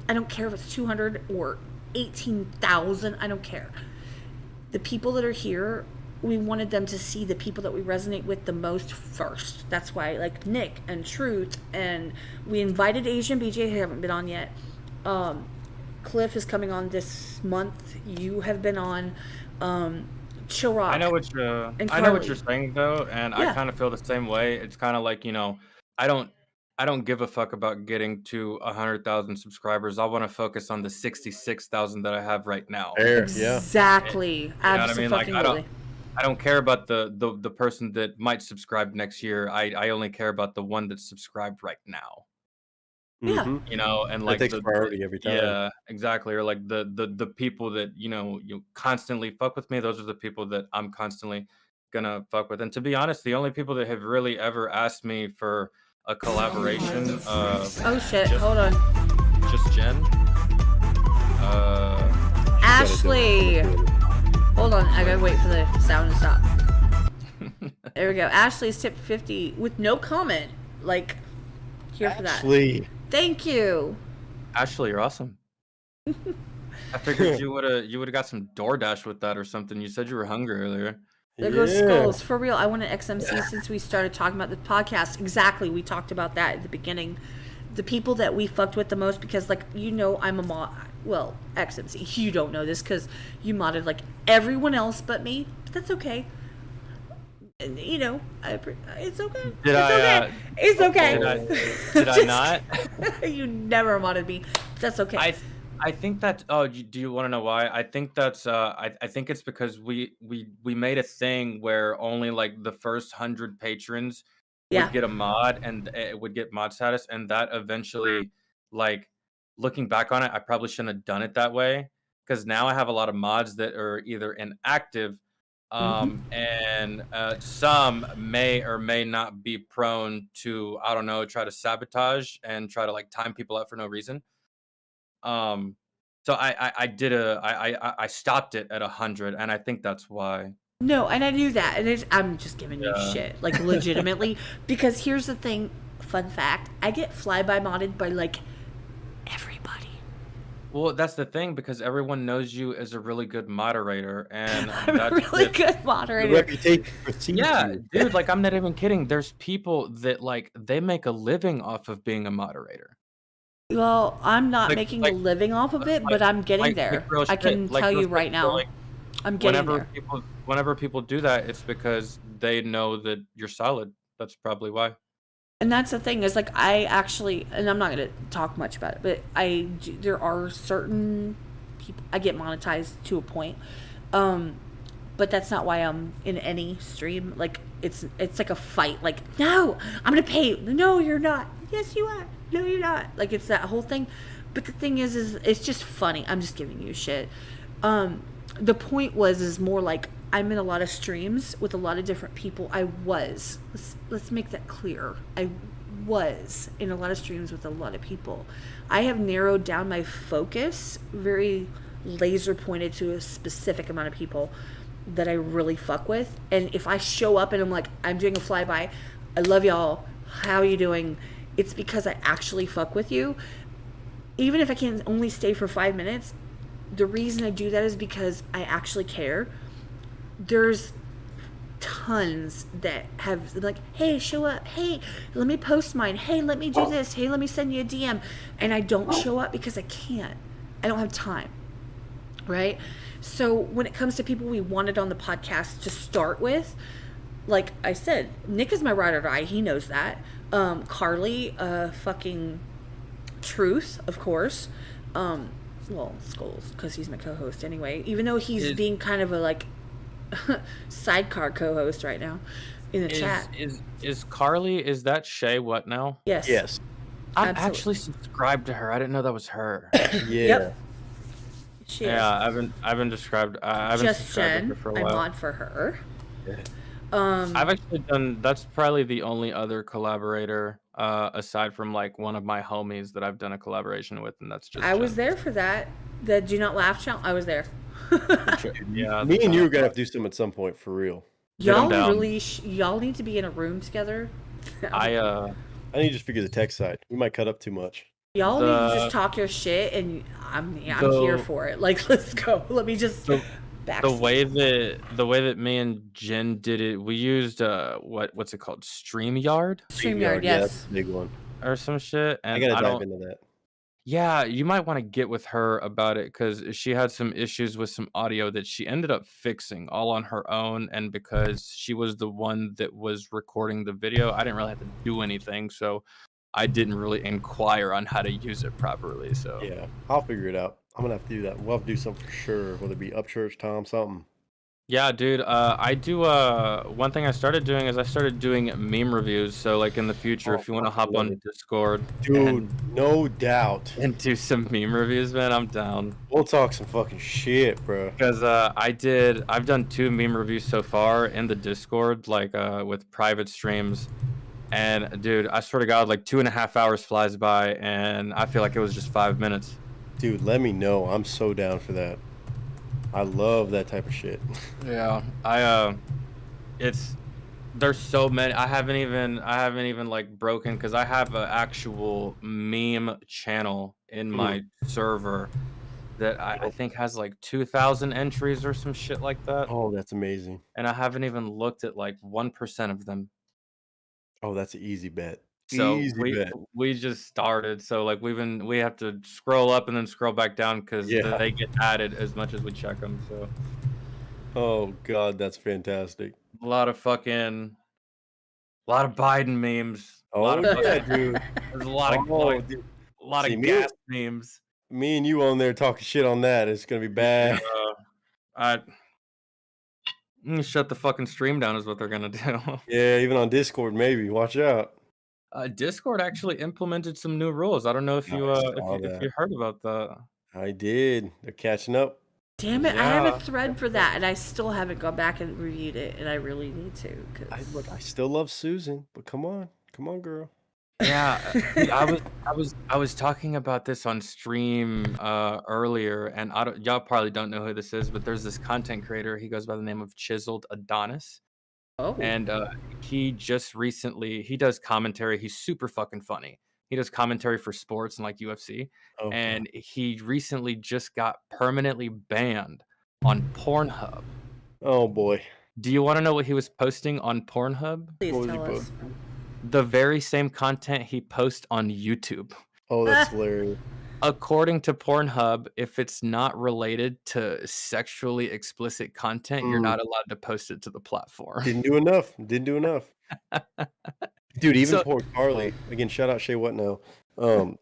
I don't care if it's 200 or 18,000. I don't care. The people that are here, we wanted them to see the people that we resonate with the most first. That's why, like, Nick and Truth, and we invited Asian BJ, who haven't been on yet. Cliff is coming on this month. You have been on. Chill Rock. I know what you're saying though, and I kind of feel the same way. It's kind of like, you know, I don't give a fuck about getting to 100,000 subscribers. I want to focus on the 66,000 that I have right now. Exactly. You know what I mean? Like, I don't care about the person that might subscribe next year. I only care about the one that's subscribed right now. Yeah. You know, and like that takes priority every time. Yeah, exactly. Or like the people that, you know, you constantly fuck with me. Those are the people that I'm constantly gonna fuck with. And to be honest, the only people that have really ever asked me for a collaboration. Oh shit! Hold on. Just Jen. Ashley. Hold on. I gotta wait for the sound to stop. There we go. Ashley's tipped 50 with no comment. Like, here for that. Ashley. Thank you. Ashley, you're awesome. I figured you would have got some DoorDash with that or something. You said you were hungry earlier. There goes Skulls. For real, I want an XMC since we started talking about the podcast. Exactly. We talked about that at the beginning. The people that we fucked with the most, because, like, you know, I'm a mod. Well, XMC, you don't know this because you modded like everyone else but me. But that's okay. You know, it's okay. It's okay. Did I not? You never modded me. That's okay. I think that. Oh, do you want to know why? I think that's. I think it's because we made a thing where only like the first 100 patrons would get a mod, and it would get mod status, and that eventually, like, looking back on it, I probably shouldn't have done it that way, because now I have a lot of mods that are either inactive. And some may or may not be prone to, I don't know, try to sabotage and try to like time people out for no reason. So I stopped it at 100, and I think that's why. No, and I knew that, and I'm just giving you shit, like, legitimately, because here's the thing, fun fact, I get flyby modded by like everybody. Well, that's the thing, because everyone knows you as a really good moderator, and I'm a really good moderator. Reputation precedes you. Dude, like, I'm not even kidding. There's people that, like, they make a living off of being a moderator. Well, I'm not making a living off of it, but I'm getting there. I can tell you right now, I'm getting there. Whenever people do that, it's because they know that you're solid. That's probably why. And that's the thing, is like, I actually, and I'm not going to talk much about it, but there are certain people, I get monetized to a point, but that's not why I'm in any stream. Like, it's like a fight, like, no, I'm going to pay you. No, you're not. Yes, you are. No, you're not. Like, it's that whole thing. But the thing is it's just funny. I'm just giving you shit. The point is more like, I'm in a lot of streams with a lot of different people. Let's make that clear. I was in a lot of streams with a lot of people. I have narrowed down my focus, very laser pointed to a specific amount of people that I really fuck with. And if I show up and I'm like, I'm doing a flyby, I love y'all, how are you doing? It's because I actually fuck with you. Even if I can only stay for 5 minutes, the reason I do that is because I actually care. There's tons that have like, hey, show up, hey, let me post mine, hey, let me do this, hey, let me send you a DM, and I don't show up because I can't. I don't have time, right? So when it comes to people we wanted on the podcast to start with, like I said, Nick is my ride or die. He knows that. Carly, fucking Truth, of course. Well, Skulls, because he's my co-host anyway. Even though he's being kind of a like sidecar co-host right now in the chat. Is Carly? Is that Shea? What now? Yes. Yes. I'm Absolutely. actually subscribed to her. I didn't know that was her. Yeah. She Yeah, is. I've been subscribed. I've been Just subscribed to Jen, her for a I'm while. on for her. I've actually done. That's probably the only other collaborator aside from like one of my homies that I've done a collaboration with, and that's just. I was Jen. there for that. The Do Not Laugh challenge. I was there. Yeah, Me and you are gonna have to do something at some point for real. Y'all down. really, y'all need to be in a room together. I need to just figure the tech side. We might cut up too much. Y'all need to just talk your shit, and I'm The- here for it. Like, let's go. Let me just the backseat. way that me and Jen did it, we used what's it called, StreamYard StreamYard, Yeah, yes. that's a big one. or some shit, I and gotta dive don't. into that. Yeah, you might want to get with her about it because she had some issues with some audio that she ended up fixing all on her own. And because she was the one that was recording the video, I didn't really have to do anything. So I didn't really inquire on how to use it properly. So Yeah, I'll figure it out. I'm gonna have to do that. We'll have to do something for sure, whether it be Upchurch, Tom, something. yeah, dude, I do. One thing I started doing is I started doing meme reviews. So like in the future, if you want to hop love on it. Discord, Dude, no doubt. and do some meme reviews, man, I'm down. We'll talk some fucking shit, bro. Because I've done 2 meme reviews so far in the Discord, like with private streams, and dude, I swear to God, like 2.5 hours flies by, and I feel like it was just 5 minutes. Dude, let me know. I'm so down for that. I love that type of shit. Yeah, there's so many. I haven't even like broken because I have an actual meme channel in my server that I think has like 2,000 entries or some shit like that. Oh, that's amazing. And I haven't even looked at like 1% of them. Oh, that's an easy bet. So Easy bet. we just started. So like we have to scroll up and then scroll back down because Yeah. they get added as much as we check them. So Oh God, that's fantastic. a lot of Biden memes. A lot Oh of yeah, fucking- dude. There's a lot of Oh, dude. a lot See, of me- gas memes. Me and you on there talking shit on that. It's gonna be bad. Shut the fucking stream down is what they're gonna do. Yeah, even on Discord, maybe. Watch out. Discord actually implemented some new rules. I don't know if you I if saw you, if that. you heard about that. I did. They're catching up. Damn it, I have Yeah. a thread for that, and I still haven't gone back and reviewed it, and I really need to. Look, I still love Susan, but come on, girl. Yeah, I was talking about this on stream earlier, and y'all probably don't know who this is, but there's this content creator. He goes by the name of Chiseled Adonis. Oh. And he just recently he does commentary. He's super fucking funny. He does commentary for sports and like UFC. Okay. And he recently just got permanently banned on Pornhub. Oh boy. Do you want to know what he was posting on Pornhub? Please tell us. The very same content he posts on YouTube. Oh, that's hilarious. According to Pornhub, if it's not related to sexually explicit content, you're not allowed to post it to the platform. Didn't do enough. Dude, even poor Carly. Again, shout out Shea What Now.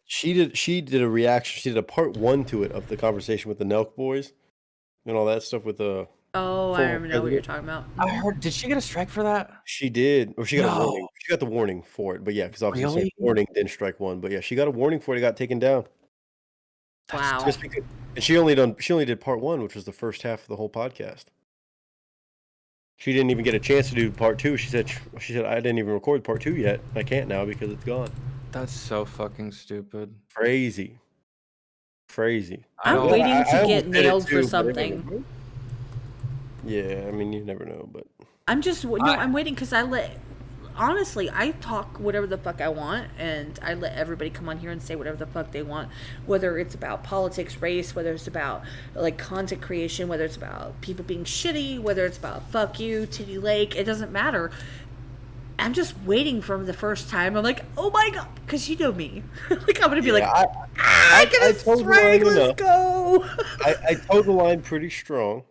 She did a reaction. She did a part 1 to it of the conversation with the Nelk boys and all that stuff with the. Oh, I remember know what you're talking about. I heard. Did she get a strike for that? She did, or she got a No. warning. She got the warning for it, but yeah, because obviously Really? warning didn't strike 1. But yeah, she got a warning for it. It got taken down. Wow. Just because, and she only did part 1, which was the first half of the whole podcast. she didn't even get a chance to do part 2. She said I didn't even record part 2 yet. I can't now because it's gone. That's so fucking stupid. Crazy. I'm waiting to I get almost did it nailed for too, but it something. wasn't- Yeah, I mean you never know, but I'm just I'm waiting because honestly, I talk whatever the fuck I want, and I let everybody come on here and say whatever the fuck they want, whether it's about politics, race, whether it's about like content creation, whether it's about people being shitty, whether it's about fuck you, Titty Lake, it doesn't matter. I'm just waiting from the first time. I'm like, oh my god, because you know me. Like I'm gonna be like, I get a strike, let's go. I toed the line pretty strong.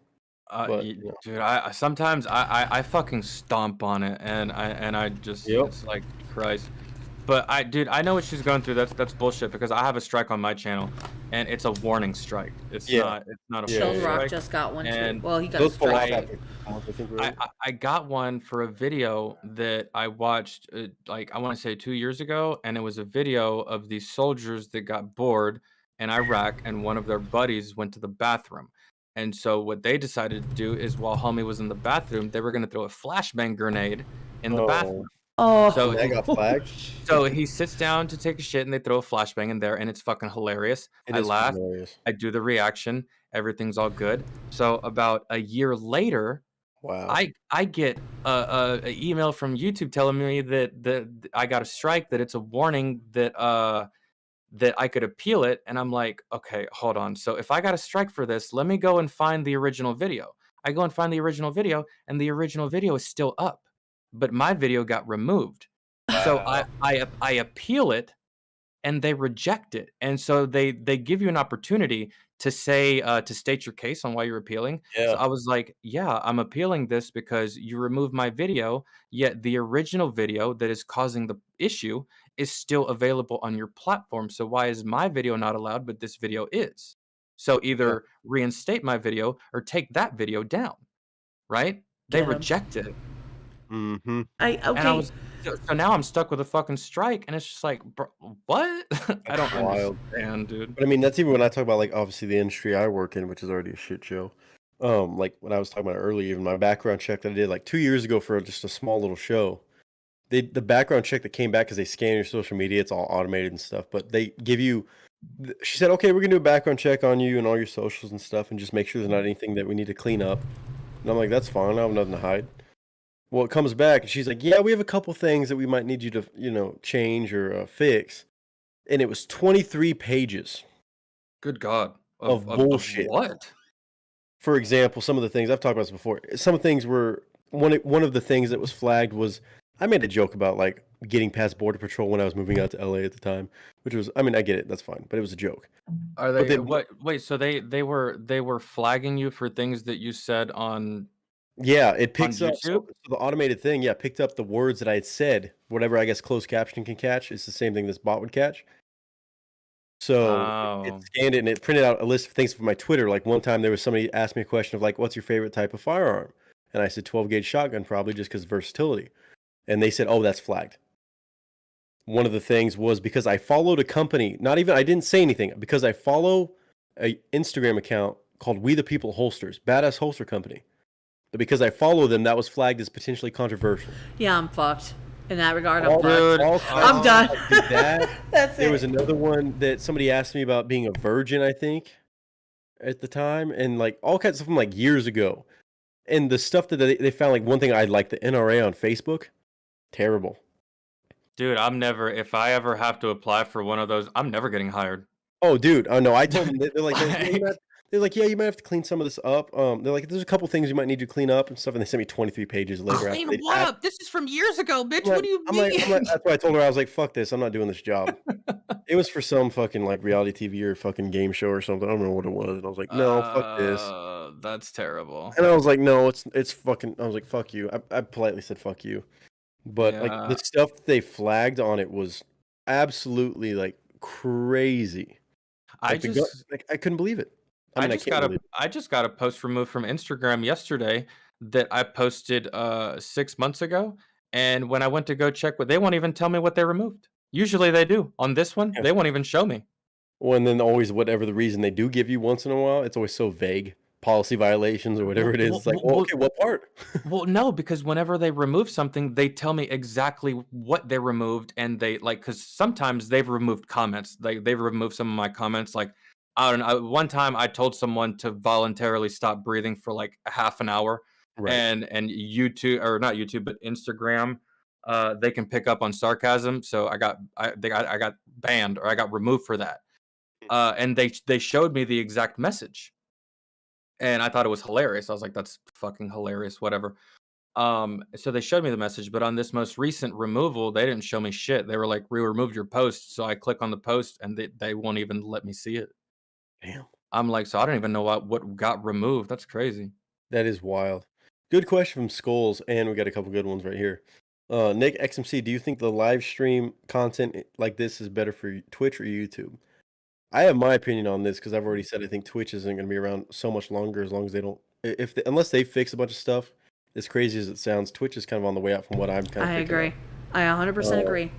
But, dude, I sometimes I fucking stomp on it, and I just it's like Christ. But I know what she's going through. That's bullshit because I have a strike on my channel, and it's a warning strike. It's not a full Rock strike. just got one And too. Well, he got a strike. I got one for a video that I watched like I want to say 2 years ago, and it was a video of these soldiers that got bored in Iraq, and one of their buddies went to the bathroom. And so what they decided to do is while homie was in the bathroom, they were going to throw a flashbang grenade in the bathroom. Oh, so that got flagged. So he sits down to take a shit, and they throw a flashbang in there, and it's fucking hilarious. I laugh. Hilarious. I do the reaction. Everything's all good. So about a year later, wow, I get a email from YouTube telling me that I got a strike, that it's a warning that that I could appeal it. And I'm like, okay, hold on. So if I got a strike for this, let me go and find the original video. I go and find the original video, and the original video is still up, but my video got removed. So I appeal it, and they reject it. And so they give you an opportunity to say to state your case on why you're appealing. So I was like, yeah, I'm appealing this because you removed my video, yet the original video that is causing the issue is still available on your platform. So why is my video not allowed, but this video is? So either reinstate my video or take that video down, right? They rejected it. Mm-hmm. And I was so now I'm stuck with a fucking strike, and it's just like, bro, what? I don't understand, dude. But I mean, that's even when I talk about like obviously the industry I work in, which is already a shit show. Like when I was talking about earlier, even my background check that I did like 2 years ago for just a small little show. The background check that came back because they scan your social media, it's all automated and stuff. But they give you, she said, okay, we're gonna do a background check on you and all your socials and stuff, and just make sure there's not anything that we need to clean up. And I'm like, that's fine. I have nothing to hide. Well, it comes back, and she's like, yeah, we have a couple things that we might need you to, change or fix. And it was 23 pages. Good God. Of bullshit. Of what? For example, some of the things, I've talked about this before. Some things were, one of the things that was flagged was, I made a joke about, like, getting past Border Patrol when I was moving out to LA at the time, which was, I mean, I get it, that's fine, but it was a joke. Are they, wait, so they were flagging you for things that you said on... Yeah, it picks up so the automated thing. Yeah, picked up the words that I had said. Whatever I guess closed captioning can catch. It's the same thing this bot would catch. So it scanned it and it printed out a list of things for my Twitter. Like one time there was somebody asked me a question of like, "What's your favorite type of firearm?" And I said 12 gauge shotgun, probably just because versatility. And they said, "Oh, that's flagged." One of the things was because I followed a company. I didn't say anything because I follow a Instagram account called We the People Holsters, badass holster company. But because I follow them, that was flagged as potentially controversial. Yeah, I'm fucked. In that regard, I'm fucked. I'm done. That's there was another one that somebody asked me about being a virgin, I think, at the time. And like all kinds of stuff from like years ago. And the stuff that they found, like one thing I like, the NRA on Facebook, terrible. Dude, if I ever have to apply for one of those, I'm never getting hired. Oh, dude. Oh, no, I told them, they're like, they're like, yeah, you might have to clean some of this up. They're like, there's a couple things you might need to clean up and stuff. And they sent me 23 pages later. Clean what up? This is from years ago, bitch. What do you mean? That's why I told her, I was like, fuck this. I'm not doing this job. It was for some fucking like reality TV or fucking game show or something. I don't remember what it was. And I was like, no, fuck this. That's terrible. And I was like, no, it's fucking, I was like, fuck you. I politely said, fuck you. But like the stuff that they flagged on it was absolutely like crazy. I couldn't believe it. I just got a post removed from Instagram yesterday that I posted 6 months ago, and when I went to go check they won't even tell me what they removed. Usually they do. On this one, they won't even show me. Well, and then always whatever the reason they do give you once in a while, it's always so vague. policy violations or whatever it is. It's like, okay, what part? Well, no, because whenever they remove something, they tell me exactly what they removed, and they like because sometimes they've removed comments. They've removed some of my comments. Like I don't know. One time, I told someone to voluntarily stop breathing for like a half an hour, Right. and YouTube or not YouTube, but Instagram, they can pick up on sarcasm. So I got banned or I got removed for that. And they showed me the exact message. And I thought it was hilarious. I was like, that's fucking hilarious, whatever. So they showed me the message, but on this most recent removal, they didn't show me shit. They were like, we removed your post. So I click on the post and they won't even let me see it. Damn. I'm like, so I don't even know what got removed. That's crazy. That is wild. Good question from Skulls, and we got a couple good ones right here. Nick XMC, do you think the live stream content like this is better for Twitch or YouTube? I have my opinion on this because I've already said I think Twitch isn't going to be around so much longer as long as they don't, unless they fix a bunch of stuff. As crazy as it sounds, Twitch is kind of on the way out from what I'm kind of. I agree. I 100% agree.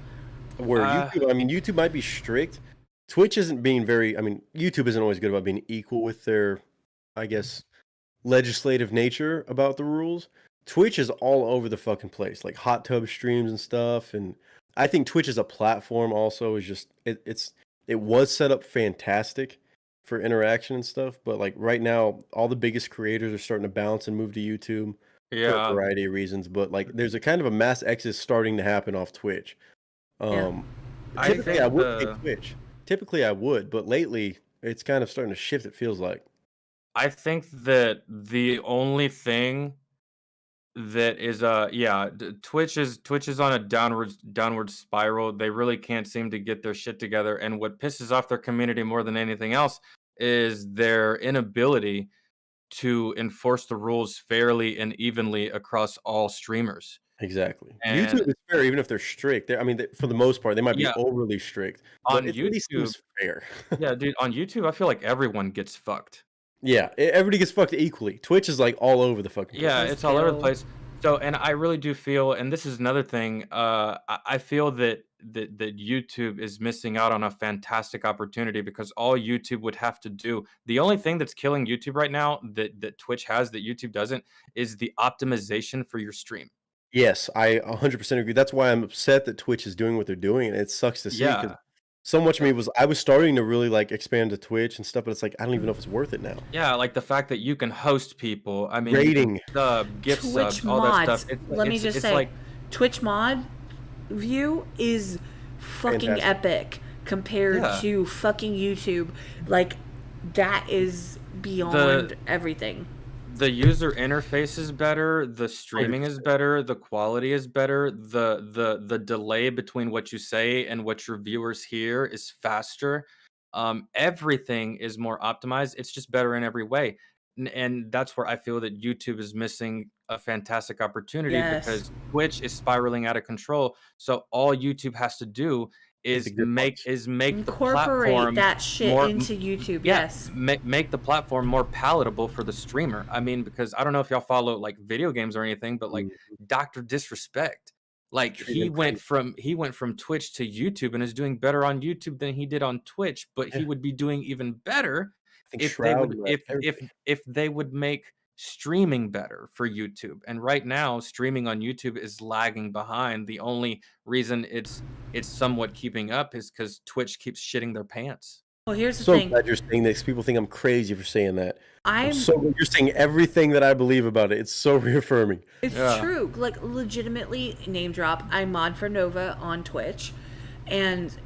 Where YouTube, I mean, YouTube might be strict. Twitch isn't being very. I mean, YouTube isn't always good about being equal with their, I guess, legislative nature about the rules. Twitch is all over the fucking place, like hot tub streams and stuff. And I think Twitch as a platform also is just it was set up fantastic for interaction and stuff, but like right now, all the biggest creators are starting to bounce and move to YouTube for a variety of reasons. But like, there's a kind of a mass exodus starting to happen off Twitch. Typically, I would take Twitch. Typically, I would, but lately, it's kind of starting to shift. It feels like. I think that the only thing that is Twitch is on a downward spiral. They really can't seem to get their shit together, and what pisses off their community more than anything else is their inability to enforce the rules fairly and evenly across all streamers. Exactly. And YouTube is fair, even if they're strict. I mean, for the most part, they might be overly strict. On but YouTube, at least it's fair. Yeah, dude. On YouTube, I feel like everyone gets fucked. Yeah, everybody gets fucked equally. Twitch is like all over the fucking place. Yeah, it's all over the place. So, and I really do feel, and this is another thing, I feel that YouTube is missing out on a fantastic opportunity because all YouTube would have to do, the only thing that's killing YouTube right now that Twitch has that YouTube doesn't is the optimization for your stream. Yes, I 100% agree. That's why I'm upset that Twitch is doing what they're doing, and it sucks to see because so much of me I was starting to really like expand to Twitch and stuff, but it's like I don't even know if it's worth it now. Yeah, like the fact that you can host people. I mean, rating, gift Twitch subs, all that stuff. Let me just say, like, Twitch mod view is fucking epic compared to fucking YouTube. Like, that is beyond everything. The user interface is better, the streaming is better, the quality is better, the delay between what you say and what your viewers hear is faster. Everything is more optimized. It's just better in every way. And that's where I feel that YouTube is missing a fantastic opportunity because Twitch is spiraling out of control. So all YouTube has to do is make the platform that shit more, into YouTube. Yes, make the platform more palatable for the streamer. I mean, because I don't know if y'all follow like video games or anything, but like Dr. Disrespect, like he went from Twitch to YouTube and is doing better on YouTube than he did on Twitch, but he would be doing even better if they would make streaming better for YouTube. And right now streaming on YouTube is lagging behind. The only reason it's somewhat keeping up is because Twitch keeps shitting their pants. Well, here's the thing. So glad you're saying this. People think I'm crazy for saying that. You're saying everything that I believe about it. It's so reaffirming. It's true. Like, legitimately, name drop, I mod for Nova on Twitch, and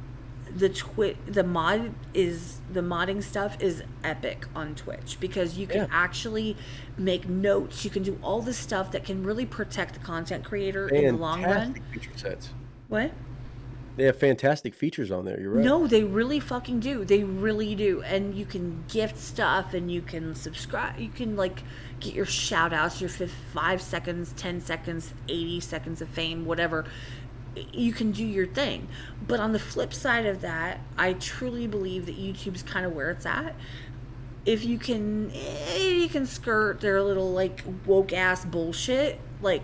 the modding stuff is epic on Twitch because you can actually make notes. You can do all this stuff that can really protect the content creator in the long run. Feature sets. What? They have fantastic features on there. You're right. No, they really fucking do. They really do. And you can gift stuff and you can subscribe. You can like get your shout outs, your 5 seconds, 10 seconds, 80 seconds of fame, whatever. You can do your thing. But on the flip side of that, I truly believe that YouTube's kind of where it's at. If you can skirt their little like woke ass bullshit, like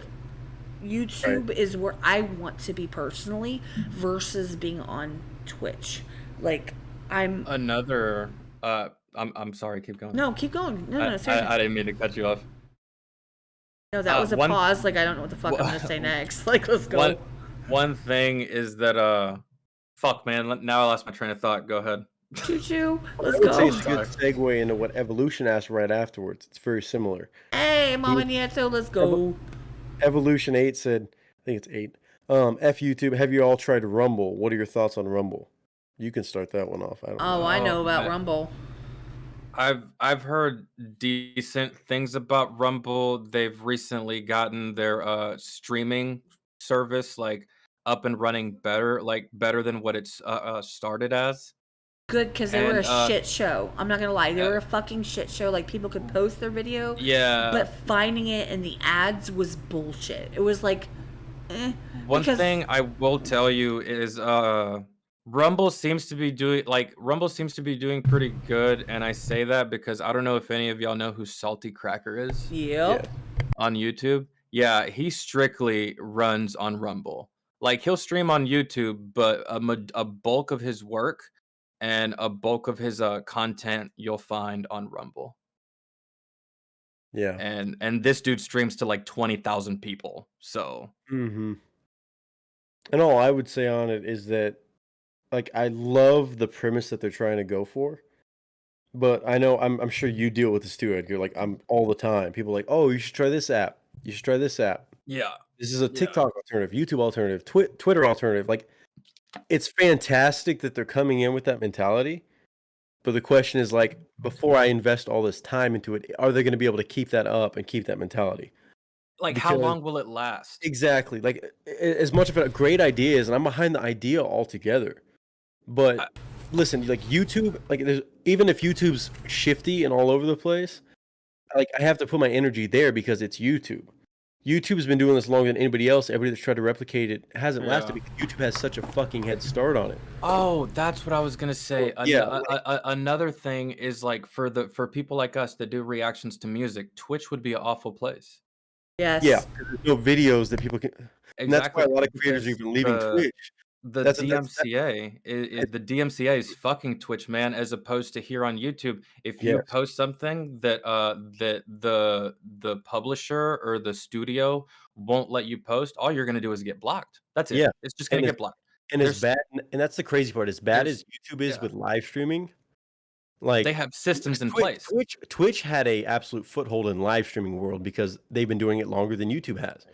YouTube is where I want to be personally versus being on Twitch. Like, I'm another I'm sorry. Keep going. No, keep going. No, seriously. I didn't mean to cut you off. No, that was a pause. Like, I don't know what the fuck I'm gonna say next. Like, let's go. One thing is that fuck, man. Now I lost my train of thought. Go ahead. Choo choo. Let's I would say go. it's a good segue into what Evolution asked right afterwards. It's very similar. Hey, Mama Nieto, let's go. Evolution 8 said, I think it's 8. F YouTube, have you all tried Rumble? What are your thoughts on Rumble? You can start that one off. I don't know. I know about Rumble. I've heard decent things about Rumble. They've recently gotten their streaming service like up and running better than what it's started as. Good, because they were a shit show. I'm not gonna lie, they were a fucking shit show. Like, people could post their video, but finding it in the ads was bullshit. It was like, One thing I will tell you is Rumble seems to be doing pretty good, and I say that because I don't know if any of y'all know who Salty Cracker is. Yep. On YouTube. Yeah, he strictly runs on Rumble. Like, he'll stream on YouTube, but a bulk of his work and a bulk of his content you'll find on Rumble. Yeah. And this dude streams to like 20,000 people. So. Mm-hmm. And all I would say on it is that, like, I love the premise that they're trying to go for. But I know I'm sure you deal with this too, Edgar. Like, I'm all the time. People are like, oh, you should try this app. You should try this app. Yeah. This is a TikTok alternative, YouTube alternative, Twitter alternative. Like, it's fantastic that they're coming in with that mentality. But the question is, like, before I invest all this time into it, are they going to be able to keep that up and keep that mentality? Like, how long will it last? Exactly. Like, as much of a great idea is, and I'm behind the idea altogether. But listen, like, YouTube, like, even if YouTube's shifty and all over the place, like, I have to put my energy there because it's YouTube. YouTube's been doing this longer than anybody else. Everybody that's tried to replicate it hasn't lasted because YouTube has such a fucking head start on it. Oh, that's what I was gonna say. Yeah. Another thing is, like, for people like us that do reactions to music, Twitch would be an awful place. Yes. Yeah, there's no videos that people can. And that's why a lot of creators are even leaving Twitch. The DMCA is fucking Twitch, man, as opposed to here on YouTube. If you post something that the publisher or the studio won't let you post, all you're gonna do is get blocked. That's it. Yeah. It's just gonna get blocked. And as bad, and that's the crazy part. As bad as YouTube is with live streaming, like, they have systems in place. Twitch had a absolute foothold in live streaming world because they've been doing it longer than YouTube has,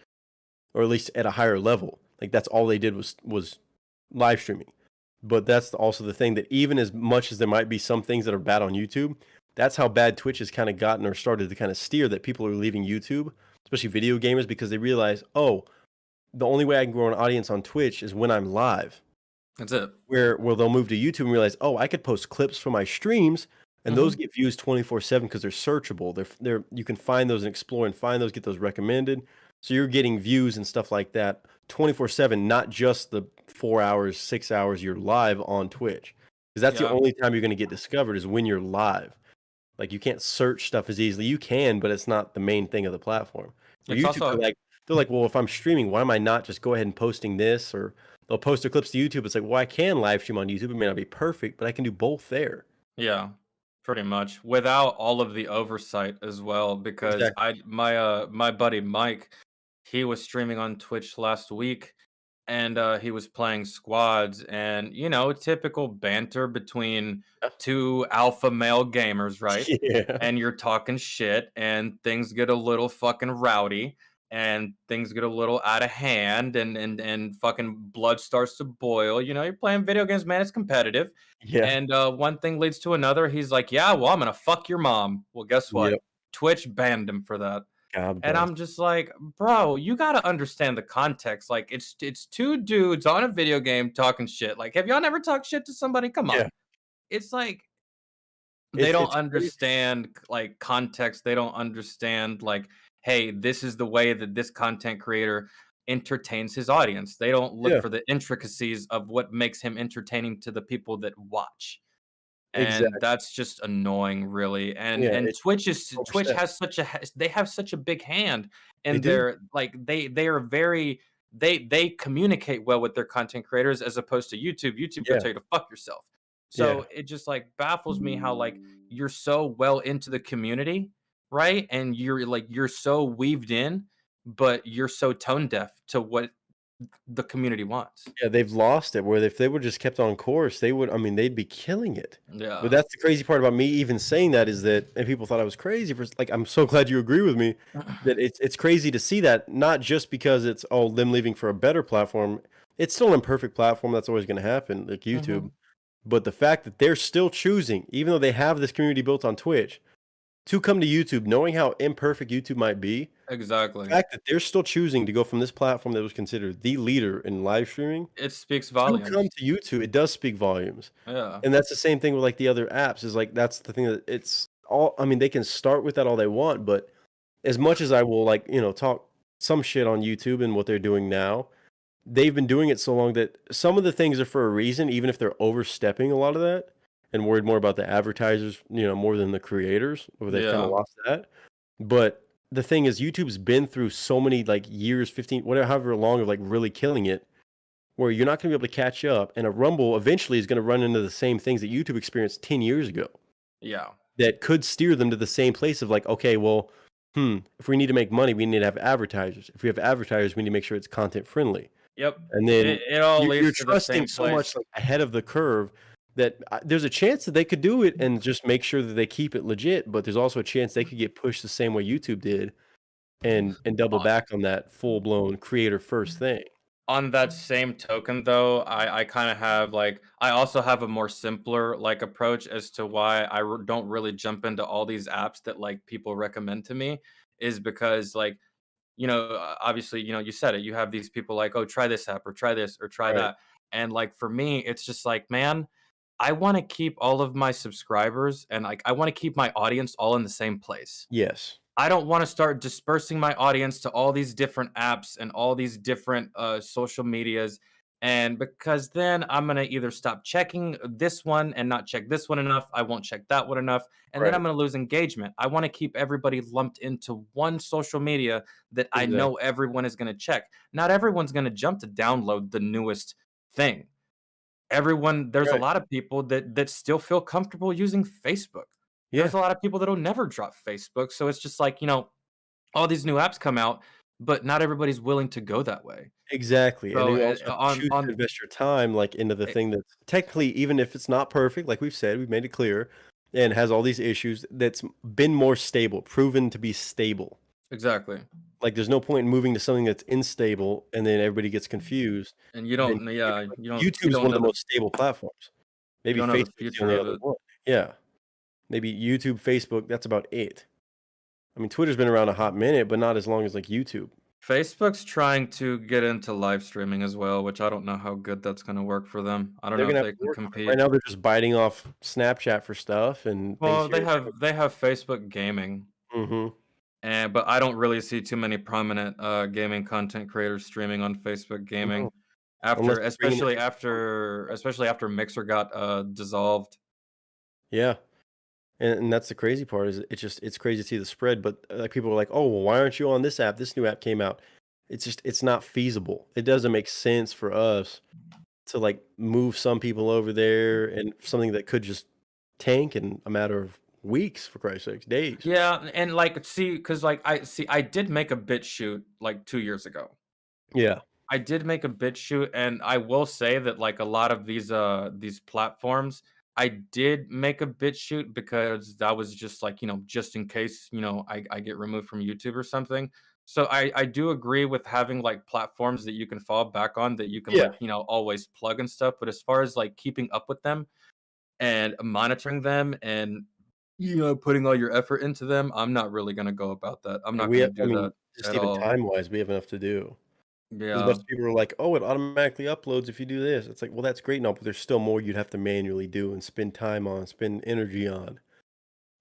or at least at a higher level. Like, that's all they did was live streaming. But that's also the thing, that even as much as there might be some things that are bad on YouTube, that's how bad Twitch has kind of gotten, or started to kind of steer, that people are leaving YouTube, especially video gamers, because they realize, oh, the only way I can grow an audience on Twitch is when I'm live. That's it. Where they'll move to YouTube and realize, oh, I could post clips from my streams, and those get views 24/7 because they're searchable. They're you can find those and explore and find those, get those recommended. So you're getting views and stuff like that 24/7, not just the 4 hours, 6 hours you're live on Twitch. Because that's the only time you're going to get discovered, is when you're live. Like, you can't search stuff as easily. You can, but it's not the main thing of the platform. For It's YouTube, also- they're like, well, if I'm streaming, why am I not just go ahead and posting this? Or they'll post their clips to YouTube. It's like, well, I can live stream on YouTube. It may not be perfect, but I can do both there. Yeah, pretty much, without all of the oversight as well. Because my buddy Mike, he was streaming on Twitch last week, and he was playing squads, and typical banter between two alpha male gamers, right? Yeah. And you're talking shit, and things get a little fucking rowdy, and things get a little out of hand, and fucking blood starts to boil. You're playing video games, man. It's competitive. Yeah. And one thing leads to another. He's like, yeah, well, I'm gonna fuck your mom. Well, guess what? Yep. Twitch banned him for that. God And bless. I'm just like, bro, you gotta understand the context. Like, it's two dudes on a video game talking shit. Like, have y'all never talked shit to somebody? Come on. Yeah. It's like, they It's don't crazy. understand, like, context. They don't understand, like, hey, this is the way that this content creator entertains his audience. They don't look for the intricacies of what makes him entertaining to the people that watch. And Exactly. that's just annoying, really. And Yeah, and it's Twitch 100%. has they have such a big hand, They and do. they're like they are very they communicate well with their content creators, as opposed to YouTube. YouTube will tell you to fuck yourself. So it just like baffles me how like you're so well into the community, right? And you're so weaved in, but you're so tone deaf to what the community wants. Yeah, they've lost it. Where if they would just kept on course, they would. I mean, they'd be killing it. Yeah. But that's the crazy part about me even saying that is that, and people thought I was crazy for like. I'm so glad you agree with me that it's crazy to see that, not just because it's them leaving for a better platform. It's still an imperfect platform. That's always going to happen, like YouTube. But the fact that they're still choosing, even though they have this community built on Twitch, to come to YouTube, knowing how imperfect YouTube might be. Exactly. The fact that they're still choosing to go from this platform that was considered the leader in live streaming, it speaks to volumes. come to YouTube, it does speak volumes. Yeah. And that's the same thing with like the other apps. Is like that's the thing that it's all. I mean, they can start with that all they want, but as much as I will like talk some shit on YouTube and what they're doing now, they've been doing it so long that some of the things are for a reason, even if they're overstepping a lot of that and worried more about the advertisers, more than the creators, or they've kind of lost that. But the thing is, YouTube's been through so many like years, 15, whatever, however long of like really killing it, where you're not going to be able to catch up. And a Rumble eventually is going to run into the same things that YouTube experienced 10 years ago. Yeah. That could steer them to the same place of like, okay, well, if we need to make money, we need to have advertisers. If we have advertisers, we need to make sure it's content friendly. Yep. And then it all leads you're to trusting the so same much place. like, ahead of the curve that there's a chance that they could do it and just make sure that they keep it legit. But there's also a chance they could get pushed the same way YouTube did, and double back on that full blown creator first thing. On that same token, though, I kind of have like I also have a more simpler like approach as to why I don't really jump into all these apps that like people recommend to me, is because like obviously you said it, you have these people like, oh, try this app or try this or try that, and like for me it's just like, man, I want to keep all of my subscribers and like I want to keep my audience all in the same place. Yes. I don't want to start dispersing my audience to all these different apps and all these different social medias. And because then I'm going to either stop checking this one and not check this one enough. I won't check that one enough. And then I'm going to lose engagement. I want to keep everybody lumped into one social media that I know everyone is going to check. Not everyone's going to jump to download the newest thing. There's a lot of people that still feel comfortable using Facebook. There's a lot of people that'll never drop Facebook. So it's just like, all these new apps come out, but not everybody's willing to go that way. Exactly. So and you also have to choose to invest your time like into the thing that's technically, even if it's not perfect, like we've said, we've made it clear, and has all these issues, that's been more stable, proven to be stable. Exactly. Like there's no point in moving to something that's unstable and then everybody gets confused. And you don't YouTube's one of the most stable platforms. Maybe Facebook's the only other one. Yeah. Maybe YouTube, Facebook, that's about it. I mean, Twitter's been around a hot minute, but not as long as like YouTube. Facebook's trying to get into live streaming as well, which I don't know how good that's going to work for them. I don't know if they can compete. Right now, they're just biting off Snapchat for stuff, and they have Facebook gaming. But I don't really see too many prominent gaming content creators streaming on Facebook gaming especially after Mixer got dissolved. Yeah. And that's the crazy part, is it's crazy to see the spread, but like people are like, oh, well, why aren't you on this app? This new app came out. It's not feasible. It doesn't make sense for us to like move some people over there, and something that could just tank in a matter of weeks, for Christ's sake, days. Yeah, and like because like I did make a BitChute like 2 years ago. Yeah. I did make a BitChute, and I will say that like a lot of these platforms, I did make a BitChute because that was just like, just in case, I get removed from YouTube or something. So I do agree with having like platforms that you can fall back on, that you can like, always plug and stuff. But as far as like keeping up with them and monitoring them and, putting all your effort into them, I'm not really going to go about that. I'm not going to do that just at even all. time-wise, we have enough to do. Yeah. Most people are like, oh, it automatically uploads if you do this. It's like, well, that's great now, but there's still more you'd have to manually do and spend time on, spend energy on.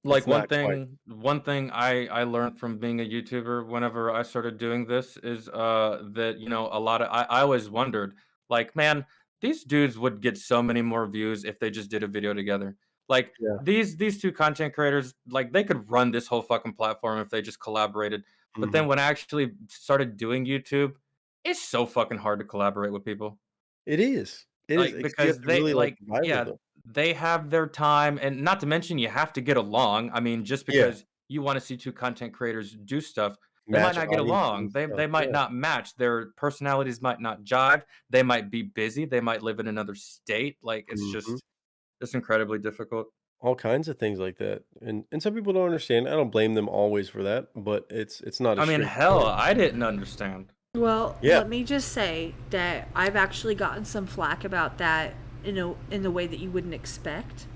Like one thing I learned from being a YouTuber whenever I started doing this is that a lot of I always wondered, like, man, these dudes would get so many more views if they just did a video together. Like these two content creators, like they could run this whole fucking platform if they just collaborated. But then when I actually started doing YouTube, it's so fucking hard to collaborate with people. It is. Because they they have their time, and not to mention you have to get along. I mean, just Yeah. because you want to see two content creators do stuff, they might Match not get audiences along. and They stuff. might Yeah. not match. Their personalities might not jive. They might be busy. They might live in another state. Like it's Mhm. just incredibly difficult. All kinds of things like that, and some people don't understand. I don't blame them always for that, but it's not I as mean, hell, straightforward. I didn't understand. Well, Yeah. let me just say that I've actually gotten some flack about that in the way that you wouldn't expect.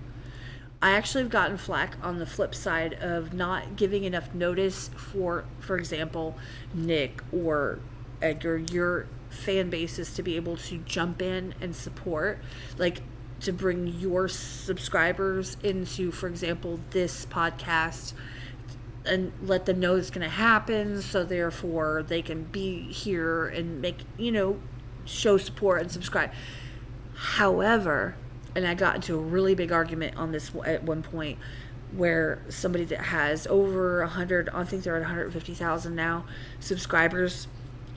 I actually have gotten flack on the flip side of not giving enough notice for example, Nick or Edgar, your fan bases to be able to jump in and support, like to bring your subscribers into, for example, this podcast and let them know it's going to happen, so therefore they can be here and make, show support and subscribe. However, and I got into a really big argument on this at one point where somebody that has over 100, I think they're at 150,000 now, subscribers,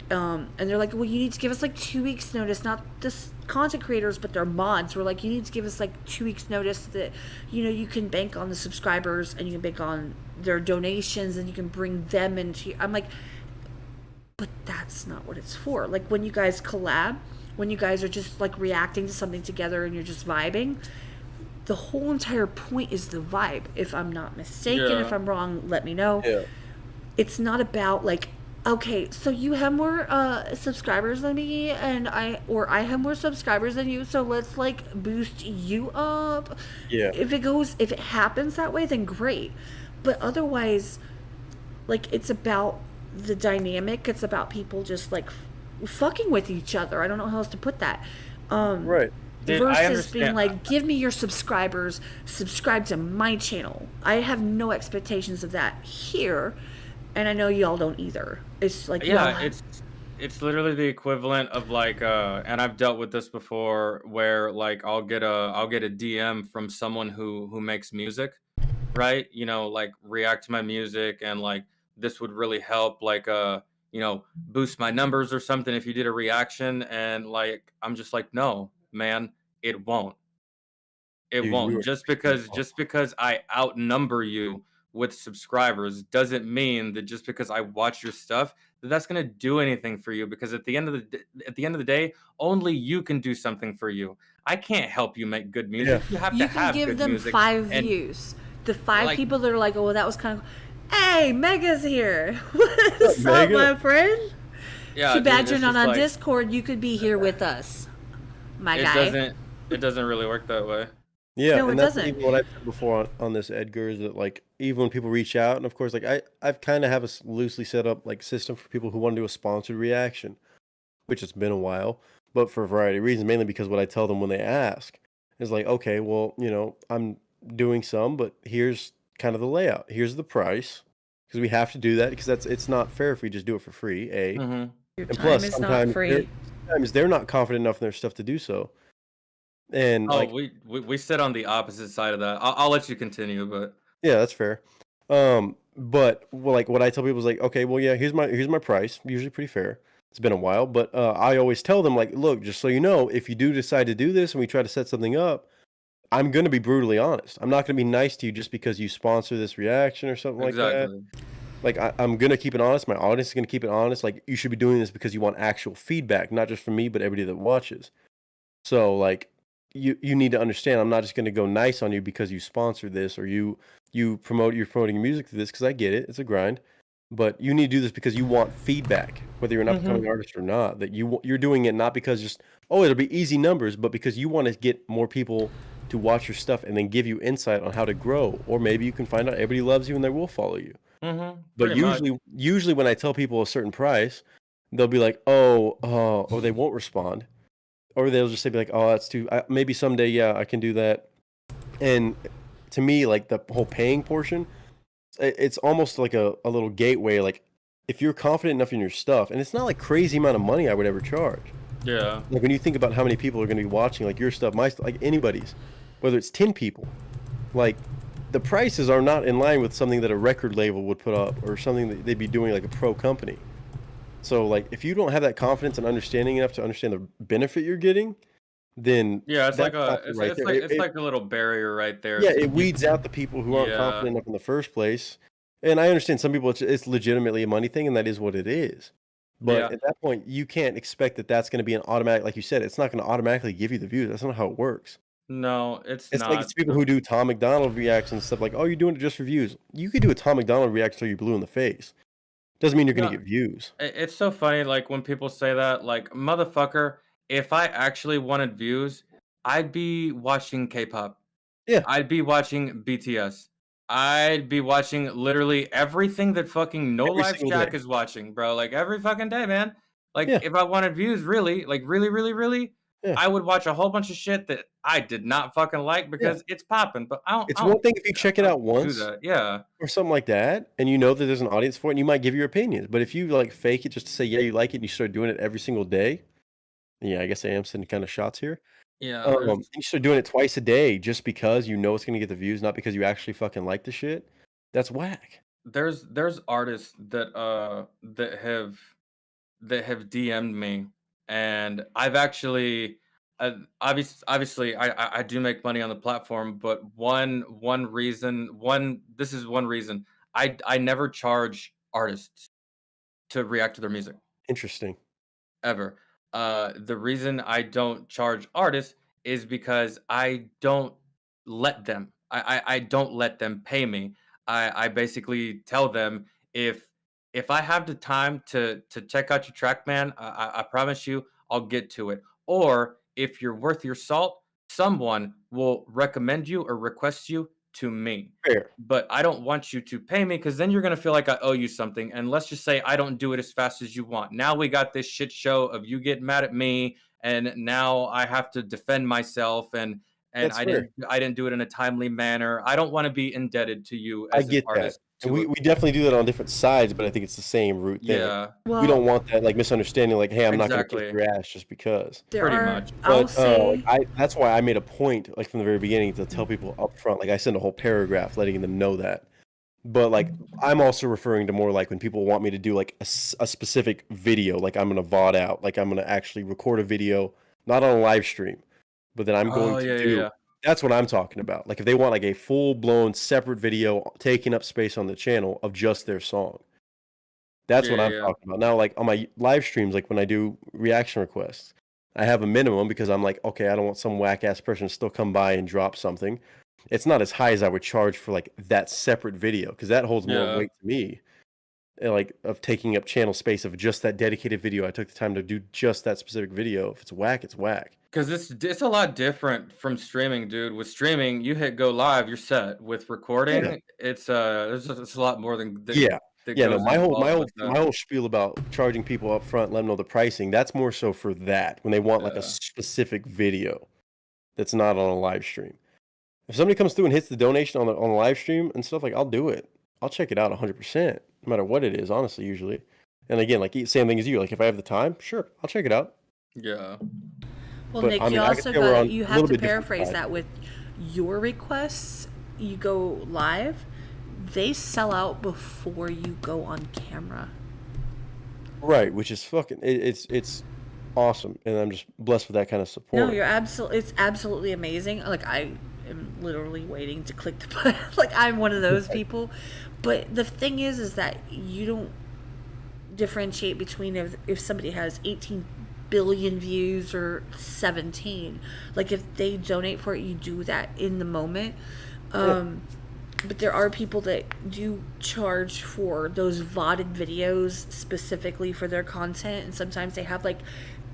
and they're like, well, you need to give us like 2 weeks notice, not this content creators, but their mods were like, you need to give us like 2 weeks notice that, you can bank on the subscribers and you can bank on their donations and you can bring them into, I'm like, but that's not what it's for. Like when you guys collab, when you guys are just like reacting to something together and you're just vibing, the whole entire point is the vibe. If I'm not mistaken, Yeah. if I'm wrong, let me know. Yeah. It's not about like, okay, so you have more subscribers than me and I have more subscribers than you, so let's like boost you up. Yeah. If it happens that way, then great. But otherwise, like, it's about the dynamic. It's about people just like fucking with each other. I don't know how else to put that. Right. Dude, I Versus being understand. like, give me your subscribers, subscribe to my channel. I have no expectations of that here, and I know y'all don't either. It's like, Yeah, it's literally the equivalent of like and I've dealt with this before where like I'll get a DM from someone who makes music, right? Like react to my music and like this would really help like boost my numbers or something if you did a reaction, and like I'm just like, no, man, it won't. It Dude, won't. Just because I outnumber you with subscribers doesn't mean that just because I watch your stuff that's gonna do anything for you. Because at the end of the day, only you can do something for you. I can't help you make good music. Yeah. You have you to can have give good them music. 5 and- views. The 5 Like- people that are like, oh, well, that was kind of, hey, Mega's here. What's up, Mega? my friend? Yeah, Too bad dude, you're it's not just on like, Discord. You could be here with us, my It guy. doesn't really work that way. Yeah, No, it and that's doesn't. even what I've said before on this, Edgar, is that like even when people reach out, and of course, like I've kind of have a loosely set up like system for people who want to do a sponsored reaction, which it's been a while, but for a variety of reasons, mainly because what I tell them when they ask is like, okay, well, I'm doing some, but here's kind of the layout. Here's the price, because we have to do that because it's not fair if we just do it for free. Mhm. Your And time plus, is not sometimes free. they're not confident enough in their stuff to do so. And Oh, like, we sit on the opposite side of that. I'll let you continue, but yeah, that's fair. But like what I tell people is like, okay, well, yeah, here's my price. Usually pretty fair. It's been a while, but I always tell them like, look, just so you know, if you do decide to do this and we try to set something up, I'm gonna be brutally honest. I'm not gonna be nice to you just because you sponsor this reaction or something like that. exactly. Like I'm gonna keep it honest. My audience is gonna keep it honest. Like you should be doing this because you want actual feedback, not just from me, but everybody that watches. So like you need to understand, I'm not just gonna go nice on you because you sponsor this or you're promoting your music to this, because I get it, it's a grind. But you need to do this because you want feedback, whether you're an upcoming artist or not. That you're doing it not because just, oh, it'll be easy numbers, but because you want to get more people to watch your stuff and then give you insight on how to grow. Or maybe you can find out everybody loves you and they will follow you. But Pretty much. usually when I tell people a certain price, they'll be like, or they won't respond, or they'll just say like, oh, that's too. Maybe someday, yeah, I can do that. And to me, like the whole paying portion, it's almost like a little gateway. Like if you're confident enough in your stuff, and it's not like crazy amount of money I would ever charge. Yeah. Like when you think about how many people are going to be watching, like your stuff, my stuff, like anybody's, whether it's 10 people, like the prices are not in line with something that a record label would put up or something that they'd be doing like a pro company. So like if you don't have that confidence and understanding enough to understand the benefit you're getting, then Yeah, it's like that's a not right there. it's like a little barrier right there Yeah, to it keep. weeds out the people who aren't Yeah. confident enough in the first place. And I understand some people it's legitimately a money thing, and that is what it is. But Yeah. at that point, you can't expect that that's going to be an automatic, like you said, it's not going to automatically give you the views. That's not how it works. No, it's It's like not. it's people who do Tom McDonald reactions and stuff like, oh, you're doing it just for views. You could do a Tom McDonald reaction till you're blue in the face. Doesn't mean you're going No, to get views. it's so funny, like when people say that, like, motherfucker, if I actually wanted views, I'd be watching K-pop. Yeah. I'd be watching BTS. I'd be watching literally everything that fucking No Every Life single Jack day. is watching, bro. Like every fucking day, man. Like Yeah. if I wanted views, really, like really, Yeah. I would watch a whole bunch of shit that I did not fucking like Yeah. because it's popping. But I It's don't one thing if you check it I out don't do once that. Yeah. or something like that, and you know that there's an audience for it, and you might give your opinions. But if you like fake it just to say, yeah, you like it, and you start doing it every single day, yeah, I guess I am sending kind of shots here. Yeah. You start doing it twice a day just because you know it's gonna get the views, not because you actually fucking like the shit. That's whack. There's artists that have DM'd me, and I've actually, obviously, I do make money on the platform, but one reason, this is one reason I never charge artists to react to their music Interesting. ever. The reason I don't charge artists is because I don't let them. I don't let them pay me. I basically tell them if I have the time to check out your track, man, I promise you I'll get to it. Or if you're worth your salt, someone will recommend you or request you to me. Fair. But I don't want you to pay me because then you're gonna feel like I owe you something. And let's just say I don't do it as fast as you want. Now we got this shit show of you getting mad at me, and now I have to defend myself, and That's I fair. didn't do it in a timely manner. I don't want to be indebted to you I as an get that. artist. And we definitely do that on different sides, but I think it's the same root there. Yeah. We Well, don't want that like misunderstanding, like, hey, I'm not gonna Exactly. kick your ass just because. there Pretty are, much. I'll But say, that's why I made a point, like from the very beginning, to tell people up front. Like I send a whole paragraph letting them know that. But like I'm also referring to more like when people want me to do like a specific video, like I'm gonna VOD out, like I'm gonna actually record a video, not on a live stream, but then I'm going Oh, to yeah, do. yeah. That's what I'm talking about. Like if they want like a full blown separate video taking up space on the channel of just their song. That's what Yeah, I'm yeah. talking about. Now, like on my live streams, like when I do reaction requests, I have a minimum because I'm like, okay, I don't want some whack ass person to still come by and drop something. It's not as high as I would charge for like that separate video because that holds more Yeah. weight to me. Like of taking up channel space of just that dedicated video. I took the time to do just that specific video. If it's whack, it's whack. Because it's a lot different from streaming, dude. With streaming, you hit go live, you're set. With recording, it's there's a lot more than Yeah. that Yeah, no, goes my involved with my that. whole spiel about charging people up front, let them know the pricing, that's more so for that, when they want like a Yeah. specific video that's not on a live stream. If somebody comes through and hits the donation on the live stream and stuff, like I'll do it. I'll check it out 100%, no matter what it is, honestly, usually. And again, like same thing as you, like if I have the time, sure, I'll check it out. Yeah. well, But Nick, I mean, you I could also say we're got on you a have little to bit different paraphrase side. that with your requests. You go live, they sell out before you go on camera. Right, which is fucking it's awesome, and I'm just blessed with that kind of support. No, it's absolutely amazing. Like I am literally waiting to click the button. Like I'm one of those people. But the thing is that you don't differentiate between if somebody has 18 billion views or 17. Like if they donate for it, you do that in the moment. But there are people that do charge for those VODed videos specifically for their content, and sometimes they have like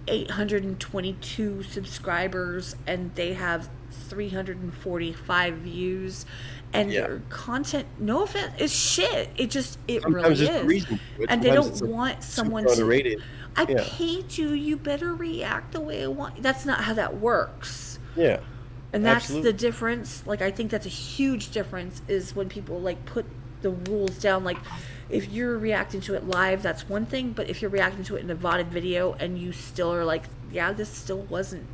822 subscribers and they have 345 views, and their content, no offense, is shit. It Sometimes really there's a is. reason to it. And they Sometimes don't it's a want someone super to underrated. I Yeah. paid you, you better react the way I want. That's not how that works. Yeah. And that's Absolutely. the difference. Like I think that's a huge difference is when people like put the rules down. Like if you're reacting to it live, that's one thing, but if you're reacting to it in a VODed video and you still are like, yeah, this still wasn't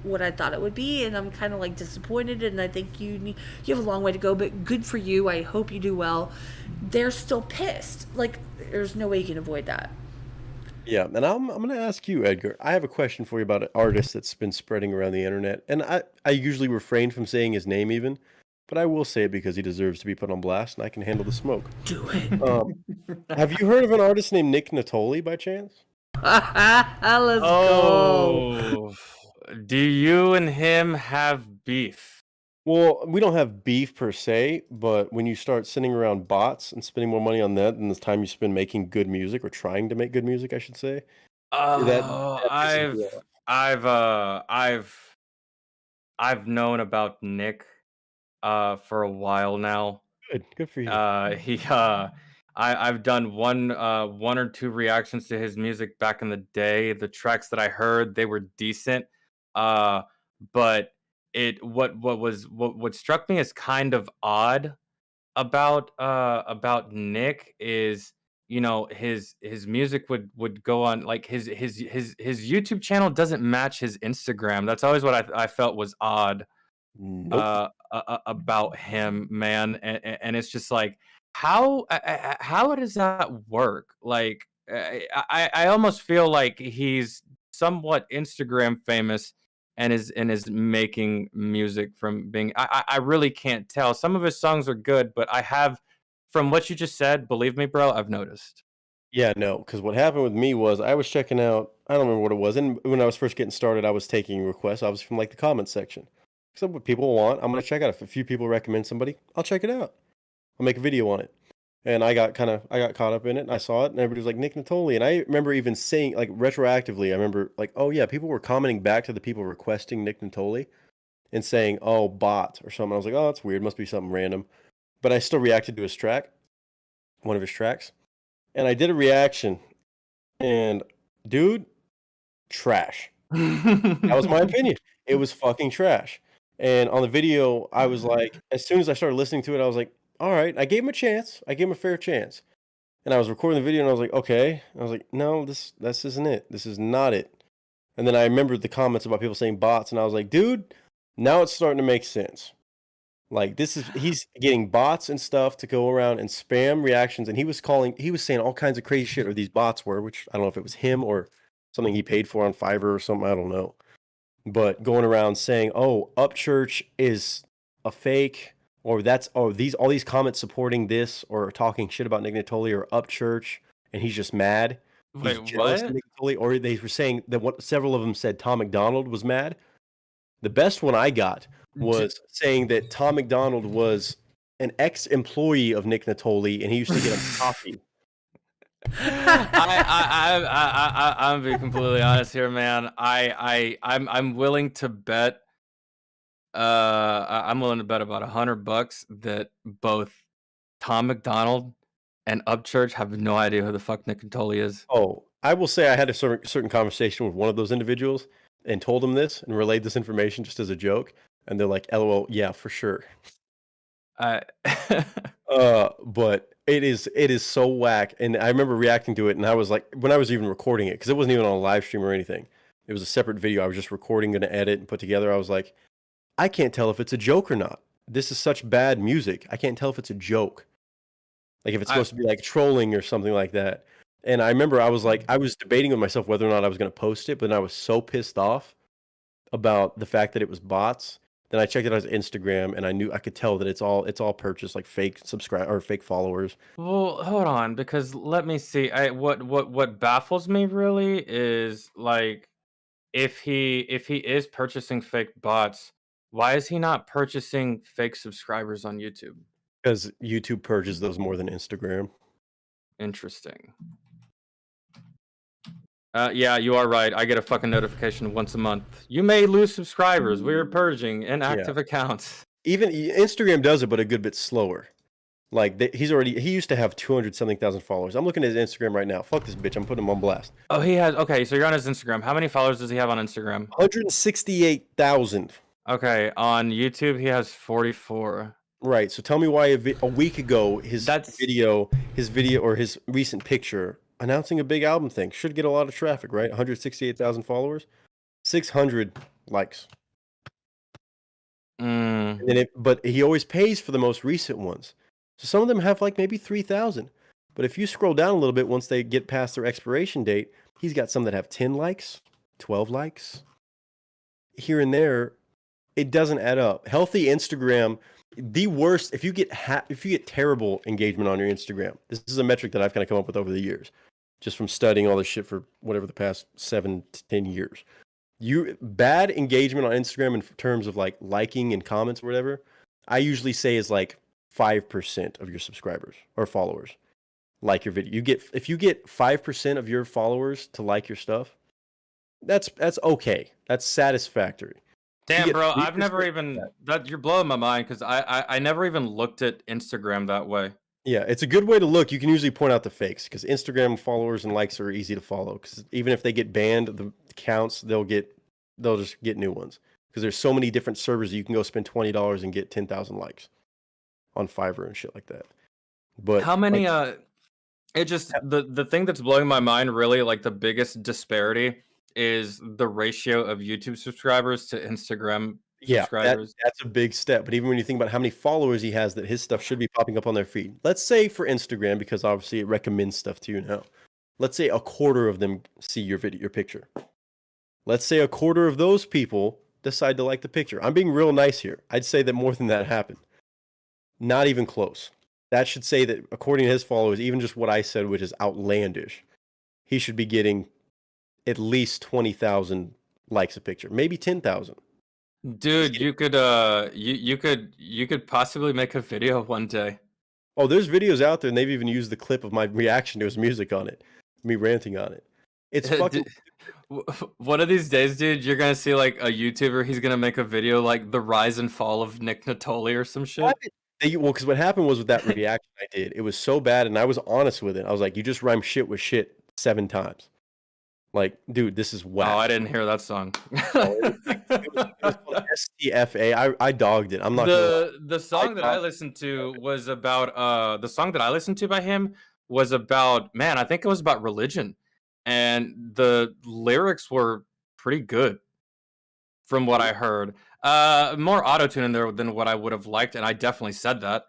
what I thought it would be, and I'm kind of like disappointed, and I think you have a long way to go, but good for you. I hope you do well. They're still pissed. Like there's no way you can avoid that. Yeah, and I'm gonna ask you, Edgar. I have a question for you about an artist that's been spreading around the internet, and I usually refrain from saying his name even, but I will say it because he deserves to be put on blast, and I can handle the smoke. Do it. Have you heard of an artist named Nick Natoli by chance? Let's go. Oh, do you and him have beef? Well, we don't have beef per se, but when you start sending around bots and spending more money on that than the time you spend making good music or trying to make good music, I should say, that Oh, pisses me off. I've known about Nick for a while now. Good for you. I've done one or two reactions to his music back in the day. The tracks that I heard, they were decent. But what struck me as kind of odd about Nick is, you know, his music would go on, like his YouTube channel doesn't match his Instagram. That's always what I felt was odd Nope. about him, man. And it's just like, how does that work? Like, I almost feel like he's somewhat Instagram famous and is making music from being. I really can't tell. Some of his songs are good, but I have, from what you just said, believe me, bro, I've noticed. Yeah, no, because what happened with me was I was checking out, I don't remember what it was, and when I was first getting started, I was taking requests, obviously from like the comments section. So what people want, I'm gonna check out. If a few people recommend somebody, I'll check it out. I'll make a video on it. And I got caught up in it, and I saw it, and everybody was like Nick Natoli, and I remember even saying, like, retroactively, I remember like, oh yeah, people were commenting back to the people requesting Nick Natoli and saying, oh, bot or something. I was like, oh, that's weird, must be something random. But I still reacted to his track, one of his tracks, and I did a reaction, and dude, trash. That was my opinion. It was fucking trash. And on the video, I was like, as soon as I started listening to it, I was like, all right, I gave him a chance. I gave him a fair chance. And I was recording the video and I was like, okay. I was like, no, this isn't it. This is not it. And then I remembered the comments about people saying bots, and I was like, dude, now it's starting to make sense. Like he's getting bots and stuff to go around and spam reactions, and he was saying all kinds of crazy shit, or these bots were, which I don't know if it was him or something he paid for on Fiverr or something, I don't know. But going around saying, "Oh, Upchurch is a fake," or all these comments supporting this or talking shit about Nick Natoli or Upchurch, and he's just mad. He's Wait, jealous of what? Nick Natoli, or they were saying that several of them said Tom McDonald was mad. The best one I got was saying that Tom McDonald was an ex-employee of Nick Natoli, and he used to get him coffee. I'm being completely honest here, man. I'm willing to bet. I'm willing to bet about $100 that both Tom McDonald and Upchurch have no idea who the fuck Nick Natoli is. Oh, I will say I had a certain conversation with one of those individuals and told him this and relayed this information just as a joke, and they're like, "LOL, yeah, for sure." But it is so whack, and I remember reacting to it, and I was like, when I was even recording it, because it wasn't even on a live stream or anything. It was a separate video I was just recording, going to edit and put together. I was like, I can't tell if it's a joke or not. This is such bad music. I can't tell if it's a joke. Like if it's supposed to be like trolling or something like that. And I remember I was like, I was debating with myself whether or not I was going to post it, but then I was so pissed off about the fact that it was bots. Then I checked it out on Instagram, and I could tell that it's all purchased, like fake subscribe or fake followers. Well, hold on, because let me see. What baffles me really is, like, if he is purchasing fake bots, why is he not purchasing fake subscribers on YouTube? Because YouTube purges those more than Instagram. Interesting. Yeah, you are right. I get a fucking notification once a month. You may lose subscribers. We're purging inactive accounts. Even Instagram does it, but a good bit slower. Like he used to have 200-something thousand followers. I'm looking at his Instagram right now. Fuck this bitch. I'm putting him on blast. Oh, he has. Okay, so you're on his Instagram. How many followers does he have on Instagram? 168,000. Okay, on YouTube he has 44. Right. So tell me why a week ago his video or his recent picture announcing a big album thing should get a lot of traffic, right? 168,000 followers, 600 likes. And then but he always pays for the most recent ones. So some of them have like maybe 3,000. But if you scroll down a little bit, once they get past their expiration date, he's got some that have 10 likes, 12 likes. Here and there, it doesn't add up. Healthy Instagram, the worst, if you get terrible engagement on your Instagram, this is a metric that I've kind of come up with over the years, just from studying all this shit for whatever the past 7 to 10 years. Bad engagement on Instagram in terms of like liking and comments or whatever, I usually say is like 5% of your subscribers or followers like your video. If you get 5% of your followers to like your stuff, that's okay. That's satisfactory. Damn, bro, I've never even you're blowing my mind because I never even looked at Instagram that way. Yeah, it's a good way to look. You can usually point out the fakes because Instagram followers and likes are easy to follow. Because even if they get banned, the counts they'll just get new ones. Because there's so many different servers that you can go spend $20 and get 10,000 likes on Fiverr and shit like that. But how many? It just the thing that's blowing my mind really, like the biggest disparity is the ratio of YouTube subscribers to Instagram subscribers. That's a big step. But even when you think about how many followers he has, that his stuff should be popping up on their feed. Let's say for Instagram, because obviously it recommends stuff to you now. Let's say a quarter of them see your picture. Let's say a quarter of those people decide to like the picture. I'm being real nice here. I'd say that more than that happened. Not even close. That should say that according to his followers, even just what I said, which is outlandish, he should be getting at least 20,000 likes a picture, maybe 10,000. Dude, you could possibly make a video one day. Oh, there's videos out there, and they've even used the clip of my reaction to his music on it, me ranting on it. It's fucking. One of these days, dude, you're gonna see like a YouTuber. He's gonna make a video like the rise and fall of Nick Natoli or some shit. Well, because what happened was with that reaction I did, it was so bad, and I was honest with it. I was like, "You just rhyme shit with shit 7 times." Like, dude, this is whack. Oh, I didn't hear that song. It was called STFA. I dogged it. I'm not the song that I listened to was about the song that I listened to by him was about, man, I think it was about religion. And the lyrics were pretty good from what I heard. More auto-tune in there than what I would have liked, and I definitely said that.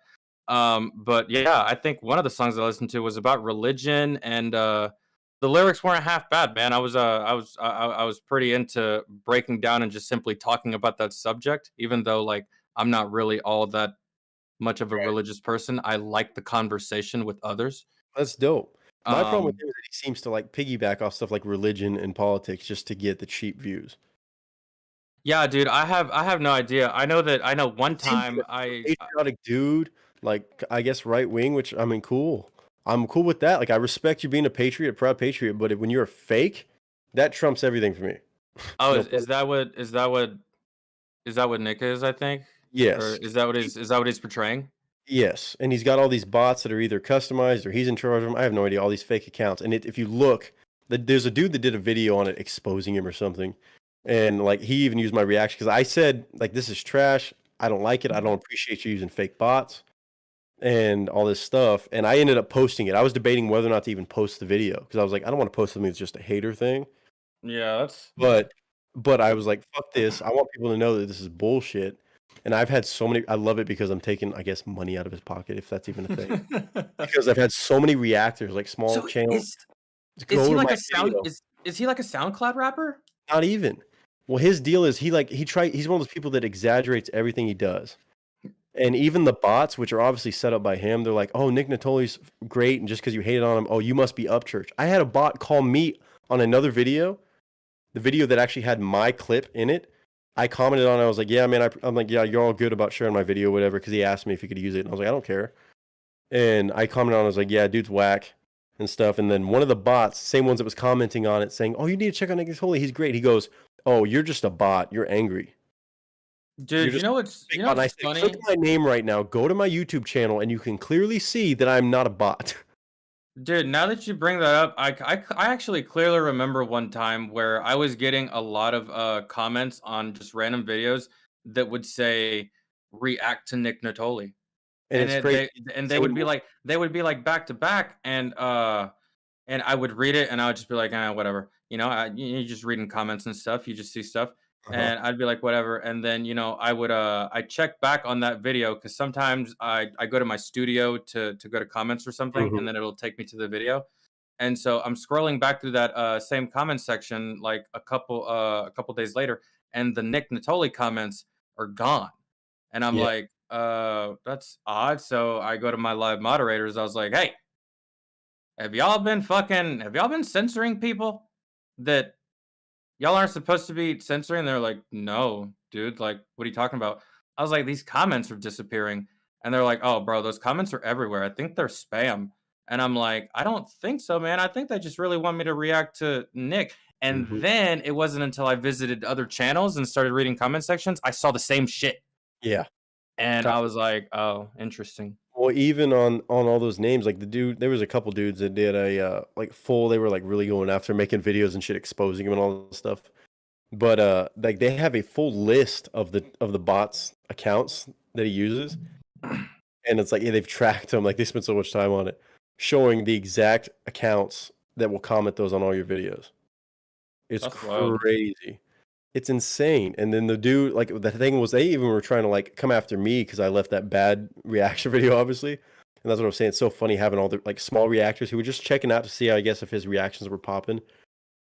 But yeah, I think one of the songs I listened to was about religion, and the lyrics weren't half bad, man. I was pretty into breaking down and just simply talking about that subject, even though like I'm not really all that much of a religious person. I like the conversation with others. That's dope. My problem with him is that he seems to like piggyback off stuff like religion and politics just to get the cheap views. Yeah, dude, I have no idea. I know one time patriotic dude, like I guess right wing, which I mean, cool. I'm cool with that. Like I respect you being a patriot, a proud patriot, but when you're a fake, that trumps everything for me. Oh, is that what Nick is? I think. Yes. Or is that what he's portraying? Yes, and he's got all these bots that are either customized or he's in charge of them. I have no idea. All these fake accounts, and if you look, there's a dude that did a video on it exposing him or something, and like he even used my reaction because I said like this is trash. I don't like it. I don't appreciate you using fake bots and all this stuff. And I ended up posting it. I was debating whether or not to even post the video because I was like, I don't want to post something that's just a hater thing. Yeah, that's. But I was like, fuck this. I want people to know that this is bullshit. And I've had so many. I love it because I'm taking, I guess, money out of his pocket, if that's even a thing. Because I've had so many reactors, like small channels. Is he like a Is he like a SoundCloud rapper? Not even. Well, his deal is he's one of those people that exaggerates everything he does. And even the bots, which are obviously set up by him, they're like, "Oh, Nick Natoli's great, and just because you hated on him, oh, you must be upchurch." I had a bot call me on another video, the video that actually had my clip in it. I commented on it. I was like, yeah, man, I'm like, yeah, you're all good about sharing my video, whatever, because he asked me if he could use it. And I was like, I don't care. And I commented on it. I was like, yeah, dude's whack and stuff. And then one of the bots, same ones that was commenting on it, saying, oh, you need to check out Nick Natoli. He's great. He goes, oh, you're just a bot. You're angry. Dude, you know what's funny? Click my name right now. Go to my YouTube channel, and you can clearly see that I'm not a bot. Dude, now that you bring that up, I actually clearly remember one time where I was getting a lot of comments on just random videos that would say react to Nick Natoli. And it's crazy. They would be like back to back, and I would read it and I would just be like, whatever. You know, you're just reading comments and stuff, you just see stuff. and I'd be like, whatever. And then, I check back on that video because sometimes I go to my studio to go to comments or something, Mhm. and then it'll take me to the video. And so I'm scrolling back through that same comment section like a couple days later, and the Nick Natoli comments are gone. And I'm Yeah. like, that's odd. So I go to my live moderators. I was like, hey, have y'all been censoring people that y'all aren't supposed to be censoring? They're like, no, dude. Like, what are you talking about? I was like, these comments are disappearing. And they're like, oh, bro, those comments are everywhere. I think they're spam. And I'm like, I don't think so, man. I think they just really want me to react to Nick. And Mhm. then it wasn't until I visited other channels and started reading comment sections, I saw the same shit. Yeah. And Copy. I was like, oh, interesting. Well, even on all those names, like the dude, there was a couple dudes that did like full. They were like really going after making videos and shit, exposing him and all this stuff. But like they have a full list of the bots accounts that he uses, and it's like yeah, they've tracked him. Like they spent so much time on it, showing the exact accounts that will comment those on all your videos. It's That's wild. crazy. It's insane. And then the dude, like the thing was, they even were trying to like come after me because I left that bad reaction video, obviously. And that's what I'm saying. It's so funny having all the like small reactors who were just checking out to see, I guess, if his reactions were popping.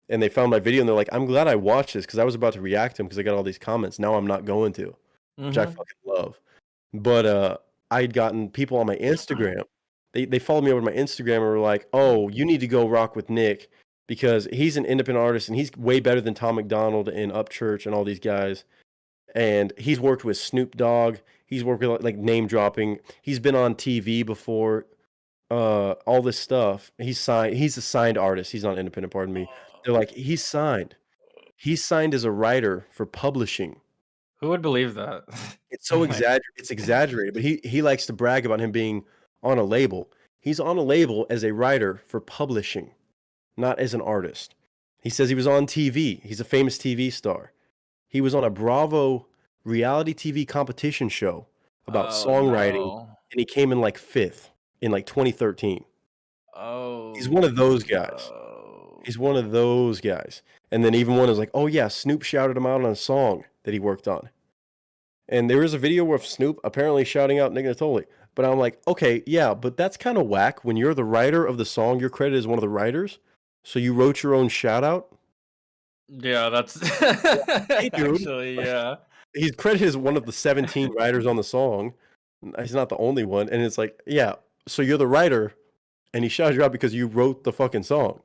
And they found my video and they're like, I'm glad I watched this because I was about to react to him because I got all these comments. Now I'm not going to, which I Mhm. fucking love. But I'd gotten people on my Instagram. They followed me over to my Instagram and were like, oh, you need to go rock with Nick because he's an independent artist and he's way better than Tom McDonald and Upchurch and all these guys. And he's worked with Snoop Dogg. He's worked with like name dropping. He's been on TV before. All this stuff. He's signed. He's a signed artist. He's not independent. Pardon me. They're like he's signed. He's signed as a writer for publishing. Who would believe that? It's so It's exaggerated, but he likes to brag about him being on a label. He's on a label as a writer for publishing, not as an artist. He says he was on TV. He's a famous TV star. He was on a Bravo reality TV competition show about songwriting, no. and he came in like 5th in like 2013. Oh. He's one of those guys. no. He's one of those guys. And then even one is like, oh yeah, Snoop shouted him out on a song that he worked on. And there is a video of Snoop apparently shouting out Nick Natoli. But I'm like, okay, yeah, but that's kind of whack. When you're the writer of the song, you're credited as one of the writers. So you wrote your own shout out. Yeah, that's Hey, dude. actually, yeah. He's credited as one of the 17 writers on the song. He's not the only one. And it's like, yeah, so you're the writer, and he shouted you out because you wrote the fucking song.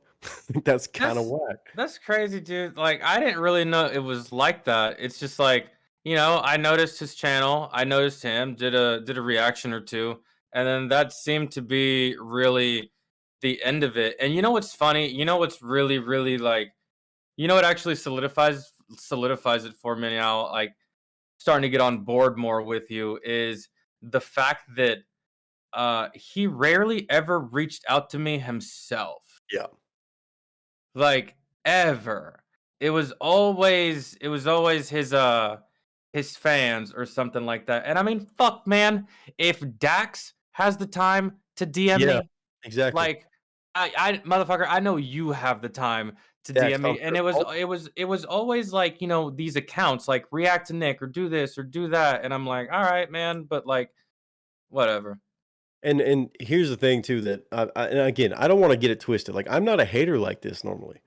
That's kind of whack. That's crazy, dude. Like, I didn't really know it was like that. It's just like, I noticed his channel. I noticed him, did a reaction or two, and then that seemed to be really the end of it. And you know what's funny? You know what's really, really like, what actually solidifies it for me now, like starting to get on board more with you is the fact that he rarely ever reached out to me himself. Yeah. Like ever. It was always his fans or something like that. And I mean, fuck man, if Dax has the time to DM Yeah, me, exactly. like I motherfucker, I know you have the time to Dax, DM me. And it was always like, these accounts like react to Nick or do this or do that. And I'm like, all right, man, but like whatever. And here's the thing too that and again, I don't want to get it twisted. Like I'm not a hater like this normally.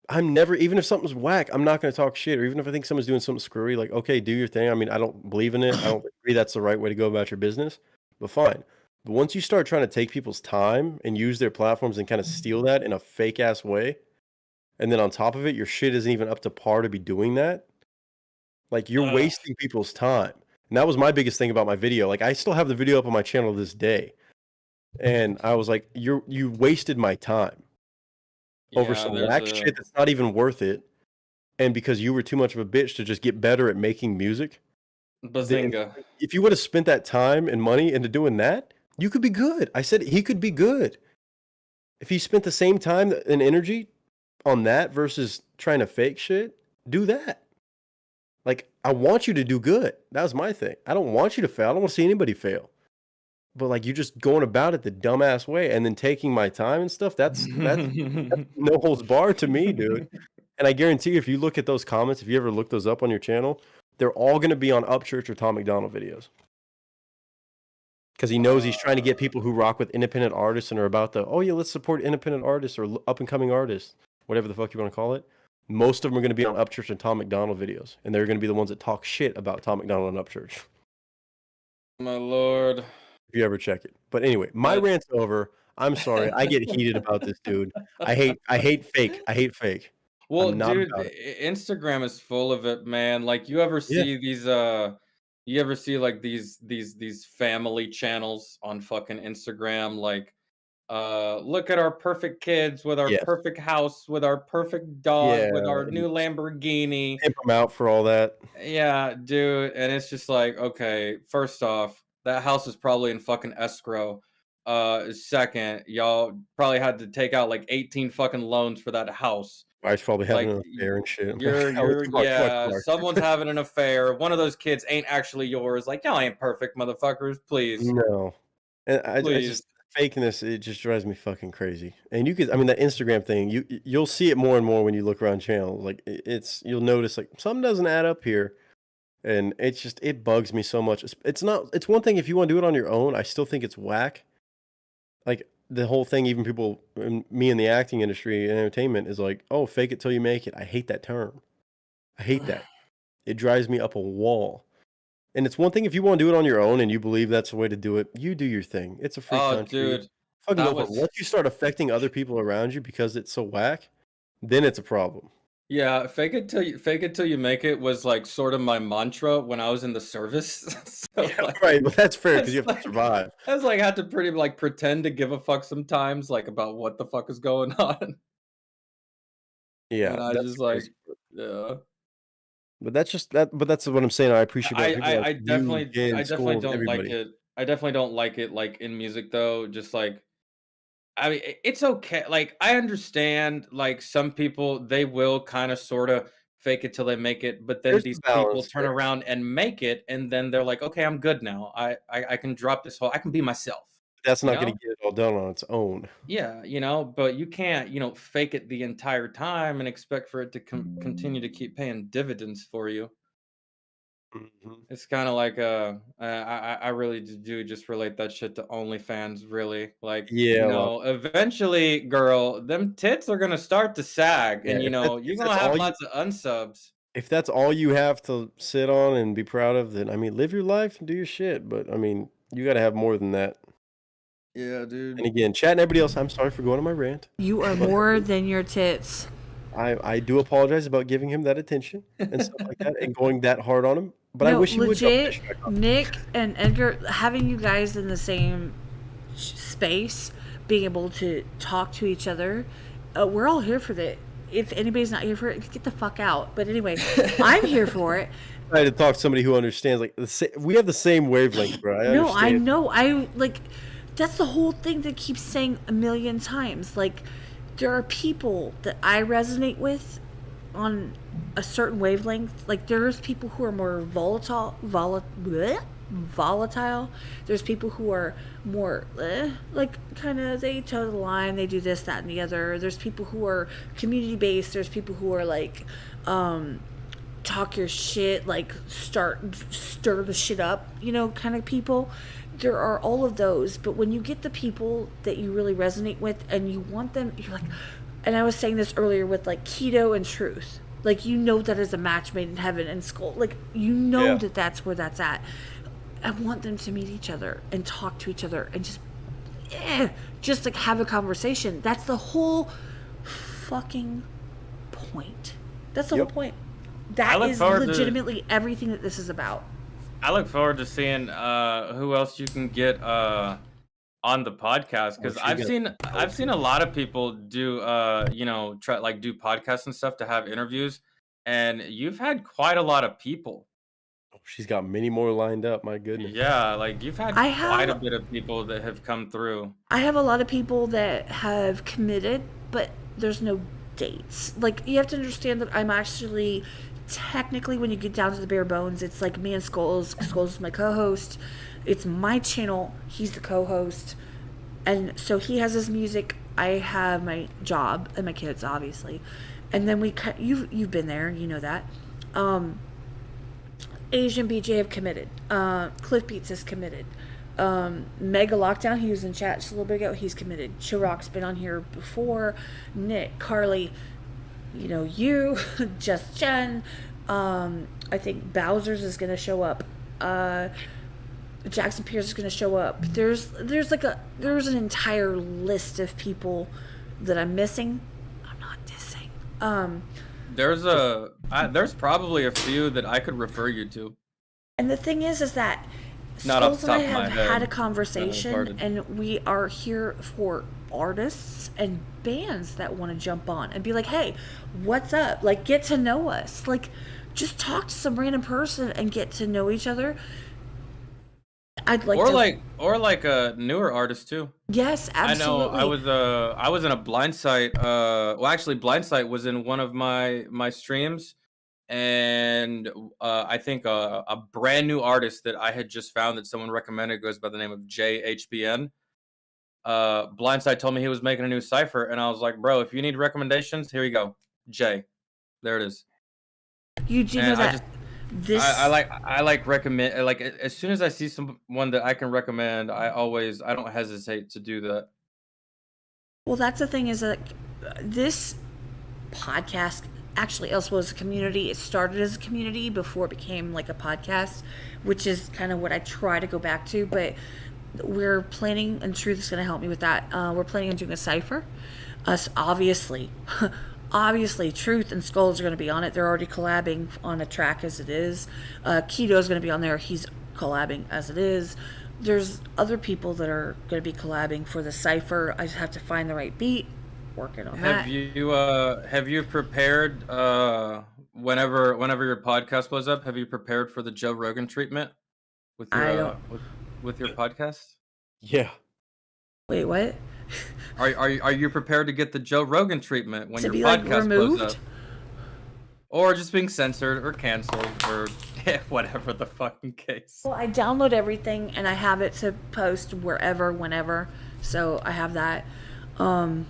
I'm never, even if something's whack, I'm not going to talk shit. Or even if I think someone's doing something screwy, like okay, do your thing. I mean, I don't believe in it. I don't agree that's the right way to go about your business. But fine. But once you start trying to take people's time and use their platforms and kind of steal that in a fake ass way, and then on top of it, your shit isn't even up to par to be doing that. Like you're wasting people's time. And that was my biggest thing about my video. Like I still have the video up on my channel this day. And I was like, you wasted my time over some whack shit that's not even worth it. And because you were too much of a bitch to just get better at making music. Bazinga. If you would have spent that time and money into doing that, you could be good. I said he could be good. If he spent the same time and energy on that versus trying to fake shit, do that. Like, I want you to do good. That was my thing. I don't want you to fail. I don't want to see anybody fail. But like you just going about it the dumbass way and then taking my time and stuff, that's no holds barred to me, dude. And I guarantee you, if you look at those comments, if you ever look those up on your channel, they're all going to be on Upchurch or Tom McDonald videos. Because he knows he's trying to get people who rock with independent artists and are about the, oh yeah, let's support independent artists or up and coming artists, whatever the fuck you want to call it. Most of them are going to be on Upchurch and Tom McDonald videos, and they're going to be the ones that talk shit about Tom McDonald and Upchurch. My lord. If you ever check it. But anyway, my rant's over. I'm sorry. I get heated about this dude. I hate fake. I hate fake. Well, dude, Instagram is full of it, man. Like, you ever see these you ever see like these family channels on fucking Instagram, like look at our perfect kids with our perfect house, with our perfect dog, with our new Lamborghini. Pimp them out for all that. Yeah, dude. And it's just like, okay, first off, that house is probably in fucking escrow. Second, y'all probably had to take out like 18 fucking loans for that house. I probably having an affair and shit. Someone's having an affair. One of those kids ain't actually yours. Like, y'all ain't perfect, motherfuckers. Please. No. And I just fakeness, it just drives me fucking crazy. And you could, I mean, that Instagram thing, you'll see it more and more when you look around channels. Like, you'll notice like something doesn't add up here. And it bugs me so much. It's one thing if you want to do it on your own. I still think it's whack. Like, the whole thing, even people, me in the acting industry and entertainment, is like, oh, fake it till you make it. I hate that term. I hate that. It drives me up a wall. And it's one thing if you want to do it on your own and you believe that's the way to do it, you do your thing. It's a free country. Dude. Once you start affecting other people around you because it's so whack, then it's a problem. Yeah, fake it till you make it was like sort of my mantra when I was in the service. So, right, but that's fair because you have to survive. I was like, I had to pretend to give a fuck sometimes, like about what the fuck is going on. Yeah, and I just like, yeah. But that's just that. But that's what I'm saying. I appreciate. I definitely don't like it. I definitely don't like it, like in music though. Just like, I mean, it's okay. Like, I understand, like, some people, they will kind of sort of fake it till they make it, but then these people turn around and make it, and then they're like, okay, I'm good now. I can drop this I can be myself. That's not going to get it all done on its own. Yeah, but you can't, fake it the entire time and expect for it to continue to keep paying dividends for you. Mm-hmm. It's kind of like I really do just relate that shit to OnlyFans, really. Like, eventually, girl, them tits are gonna start to sag, and you're gonna have lots of unsubs. If that's all you have to sit on and be proud of, then I mean, live your life and do your shit. But I mean, you got to have more than that. Yeah, dude. And again, chat and everybody else, I'm sorry for going on my rant. You are more than your tits. I do apologize about giving him that attention and stuff like that and going that hard on him. But I wish he would. Nick and Edgar, having you guys in the same space, being able to talk to each other, we're all here for that. If anybody's not here for it, get the fuck out. But anyway, I'm here for it. I had to talk to somebody who understands. Like, we have the same wavelength, bro. I know. That's the whole thing that keeps saying a million times. Like, there are people that I resonate with on a certain wavelength. Like, there's people who are more volatile. There's people who are more like kind of they toe the line, they do this, that, and the other. There's people who are community based. There's people who are like talk your shit, like stir the shit up, kind of people. There are all of those, but when you get the people that you really resonate with and you want them, you're like, and I was saying this earlier with like keto and truth, like, that is a match made in heaven and skull, like, that's where that's at. I want them to meet each other and talk to each other and just like have a conversation. That's the whole fucking point. That's the whole point. That is legitimately everything that this is about. I look forward to seeing who else you can get on the podcast, because I've seen a lot of people do try do podcasts and stuff to have interviews, and you've had quite a lot of people. She's got many more lined up. My goodness. Yeah, like you've had quite a bit of people that have come through. I have a lot of people that have committed, but there's no dates. Like, you have to understand that I'm actually technically, when you get down to the bare bones, it's like me and Skulls is my co-host. It's my channel, he's the co-host, and so he has his music, I have my job and my kids, obviously, And then you've been there, you know that. Asian BJ have committed. Cliff Beats has committed. Mega Lockdown, he was in chat just a little bit ago, he's committed. Chiroc's been on here before. Nick, Carly, you, Just Jen. I think Bowser's is gonna show up. Jackson Pierce is gonna show up. There's an entire list of people that I'm missing. I'm not dissing. There's probably a few that I could refer you to. And the thing is that Not off Skulls the and I top of my have had head. a conversation, and we are here for artists and bands that want to jump on and be like, hey, what's up? Like, get to know us. Like, just talk to some random person and get to know each other. I'd like or like a newer artist too. Yes, absolutely. I know I was in a Blind Sight. Well, actually, Blind Sight was in one of my streams, and I think a brand new artist that I had just found that someone recommended goes by the name of JHBN. Blind Sight told me he was making a new cipher, and I was like, bro, if you need recommendations, here you go, Jay. There it is. You do know that I like recommend, like, as soon as I see someone that I can recommend, I don't hesitate to do that. Well, that's the thing, is that this podcast actually also was a community. It started as a community before it became like a podcast, which is kind of what I try to go back to. But we're planning, and Truth is going to help me with that. We're planning on doing a cipher. Us, obviously. Obviously, Truth and Skulls are going to be on it. They're already collabing on a track as it is. Keto is going to be on there. He's collabing as it is. There's other people that are going to be collabing for the cipher. I just have to find the right beat. Working on that. Have you prepared whenever your podcast blows up? Have you prepared for the Joe Rogan treatment with your with your podcast? Yeah. Wait, what? Are you prepared to get the Joe Rogan treatment when your podcast blows up? Or just being censored or canceled or whatever the fucking case. Well, I download everything and I have it to post wherever, whenever. So I have that. I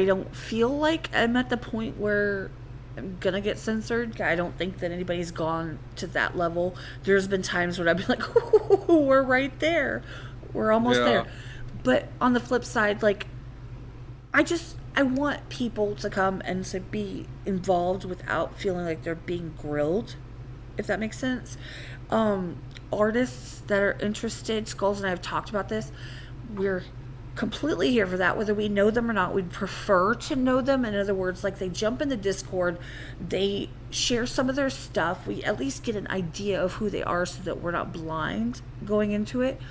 don't feel like I'm at the point where I'm gonna get censored. I don't think that anybody's gone to that level. There's been times where I've been like, ooh, we're right there. We're almost there. But on the flip side, like, I want people to come and to be involved without feeling like they're being grilled, if that makes sense. Artists that are interested, Skulls and I have talked about this, we're completely here for that, whether we know them or not. We'd prefer to know them. In other words, like, they jump in the Discord, they share some of their stuff, we at least get an idea of who they are so that we're not blind going into it.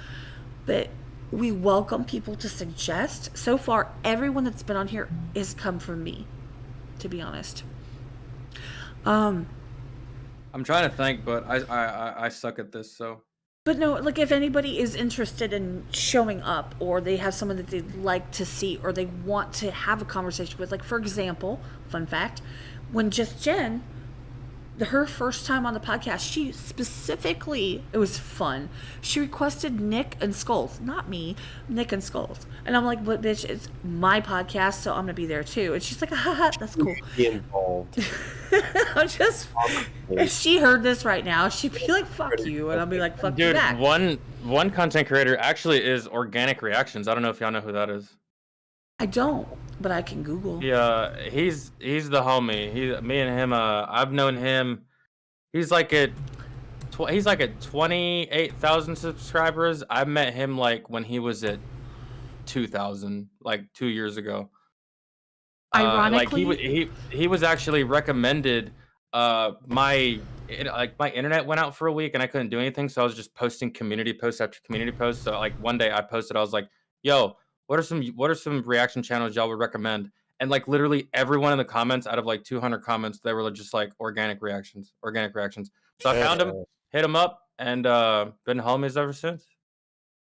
But we welcome people to suggest. So far, everyone that's been on here has come from me, to be honest. I'm trying to think, but I suck at this, so. But no, like, if anybody is interested in showing up, or they have someone that they'd like to see, or they want to have a conversation with, like, for example, fun fact, when Just Jen, her first time on the podcast, she specifically, it was fun, she requested Nick and Skulls, not me, Nick and Skulls. And I'm like, but bitch, it's my podcast, so I'm gonna be there too. And she's like, haha, that's cool. Be involved. I'm just, if she heard this right now, she'd be like, fuck you. And I'll be like, fuck you back. Dude, one content creator actually is Organic Reactions. I don't know if y'all know who that is. I don't, but I can Google. Yeah, he's the homie. Me and him, I've known him. He's like at 28,000 subscribers. I met him like when he was at 2,000, like 2 years ago. Ironically, like he was actually recommended. My internet went out for a week and I couldn't do anything, so I was just posting community post after community post. So like one day I posted, I was like, "Yo, what are some reaction channels y'all would recommend?" And like literally everyone in the comments, out of like 200 comments, they were just like organic reactions. So I found him, hit him up, and been homies ever since.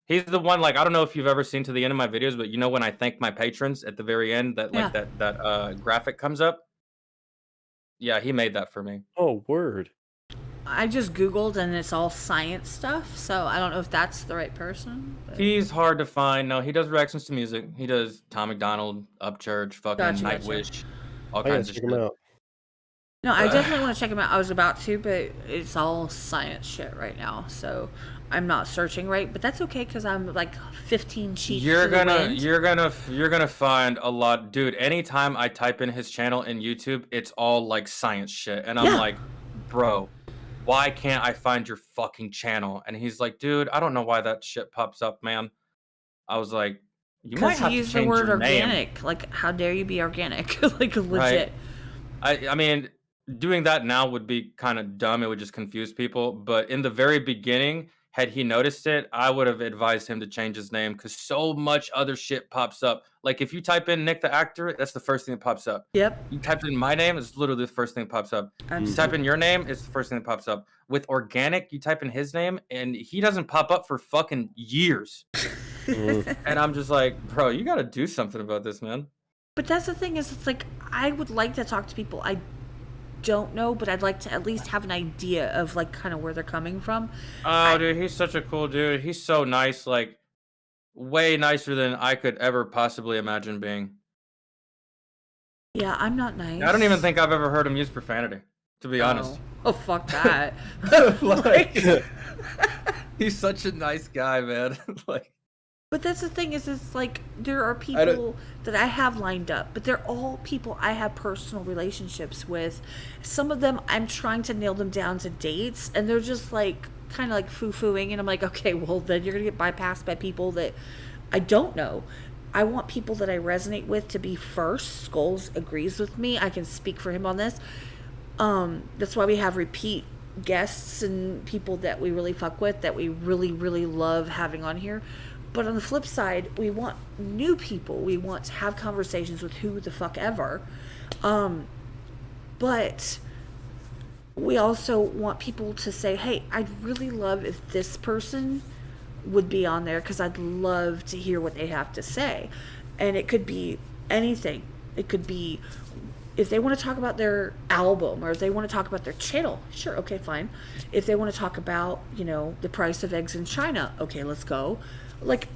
He's the one, like, I don't know if you've ever seen to the end of my videos, but you know when I thank my patrons at the very end, that like that graphic comes up. Yeah, he made that for me. Oh, word. I just Googled and it's all science stuff, so I don't know if that's the right person. But... He's hard to find. No, he does reactions to music. He does Tom McDonald, Upchurch, fucking Gotcha. Nightwish. all I gotta kinds of check shit. him out. No, I definitely want to check them out. I was about to, but it's all science shit right now, so I'm not searching right. But that's okay because I'm like 15 sheets. You're to the wind. you're gonna find a lot, dude. Anytime I type in his channel in YouTube, it's all like science shit, and I'm Yeah. like, bro, why can't I find your fucking channel? And he's like, dude, I don't know why that shit pops up, man. I was like, you might Because have he to used the change word your name, organic. Like, how dare you be organic? Like, legit. right? I mean, doing that now would be kind of dumb. It would just confuse people. But in the very beginning, had he noticed it, I would have advised him to change his name because so much other shit pops up. Like if you type in Nick the actor, that's the first thing that pops up. Yep. You type in my name, it's literally the first thing that pops up. You type in your name, it's the first thing that pops up. With organic, you type in his name, and he doesn't pop up for fucking years. And I'm just like, bro, you got to do something about this, man. But that's the thing is, it's like, I would like to talk to people I don't know, but I'd like to at least have an idea of, like, kind of where they're coming from. Oh, dude, he's such a cool dude. He's so nice, like, way nicer than I could ever possibly imagine being. Yeah, I'm not nice. I don't even think I've ever heard him use profanity, to be honest. Oh, fuck that. Like, he's such a nice guy, man. Like, But that's the thing is, it's like, there are people that I have lined up, but they're all people I have personal relationships with. Some of them, I'm trying to nail them down to dates, and they're just like, kind of like foo-fooing, and I'm like, okay, well, then you're going to get bypassed by people that I don't know. I want people that I resonate with to be first. Skulls agrees with me. I can speak for him on this. That's why we have repeat guests and people that we really fuck with, that we really, really love having on here. But on the flip side, we want new people. We want to have conversations with who the fuck ever. But we also want people to say, hey, I'd really love if this person would be on there because I'd love to hear what they have to say. And it could be anything. It could be if they want to talk about their album or if they want to talk about their channel. Sure, okay, fine. If they want to talk about, you know, the price of eggs in China. Okay, let's go. Like,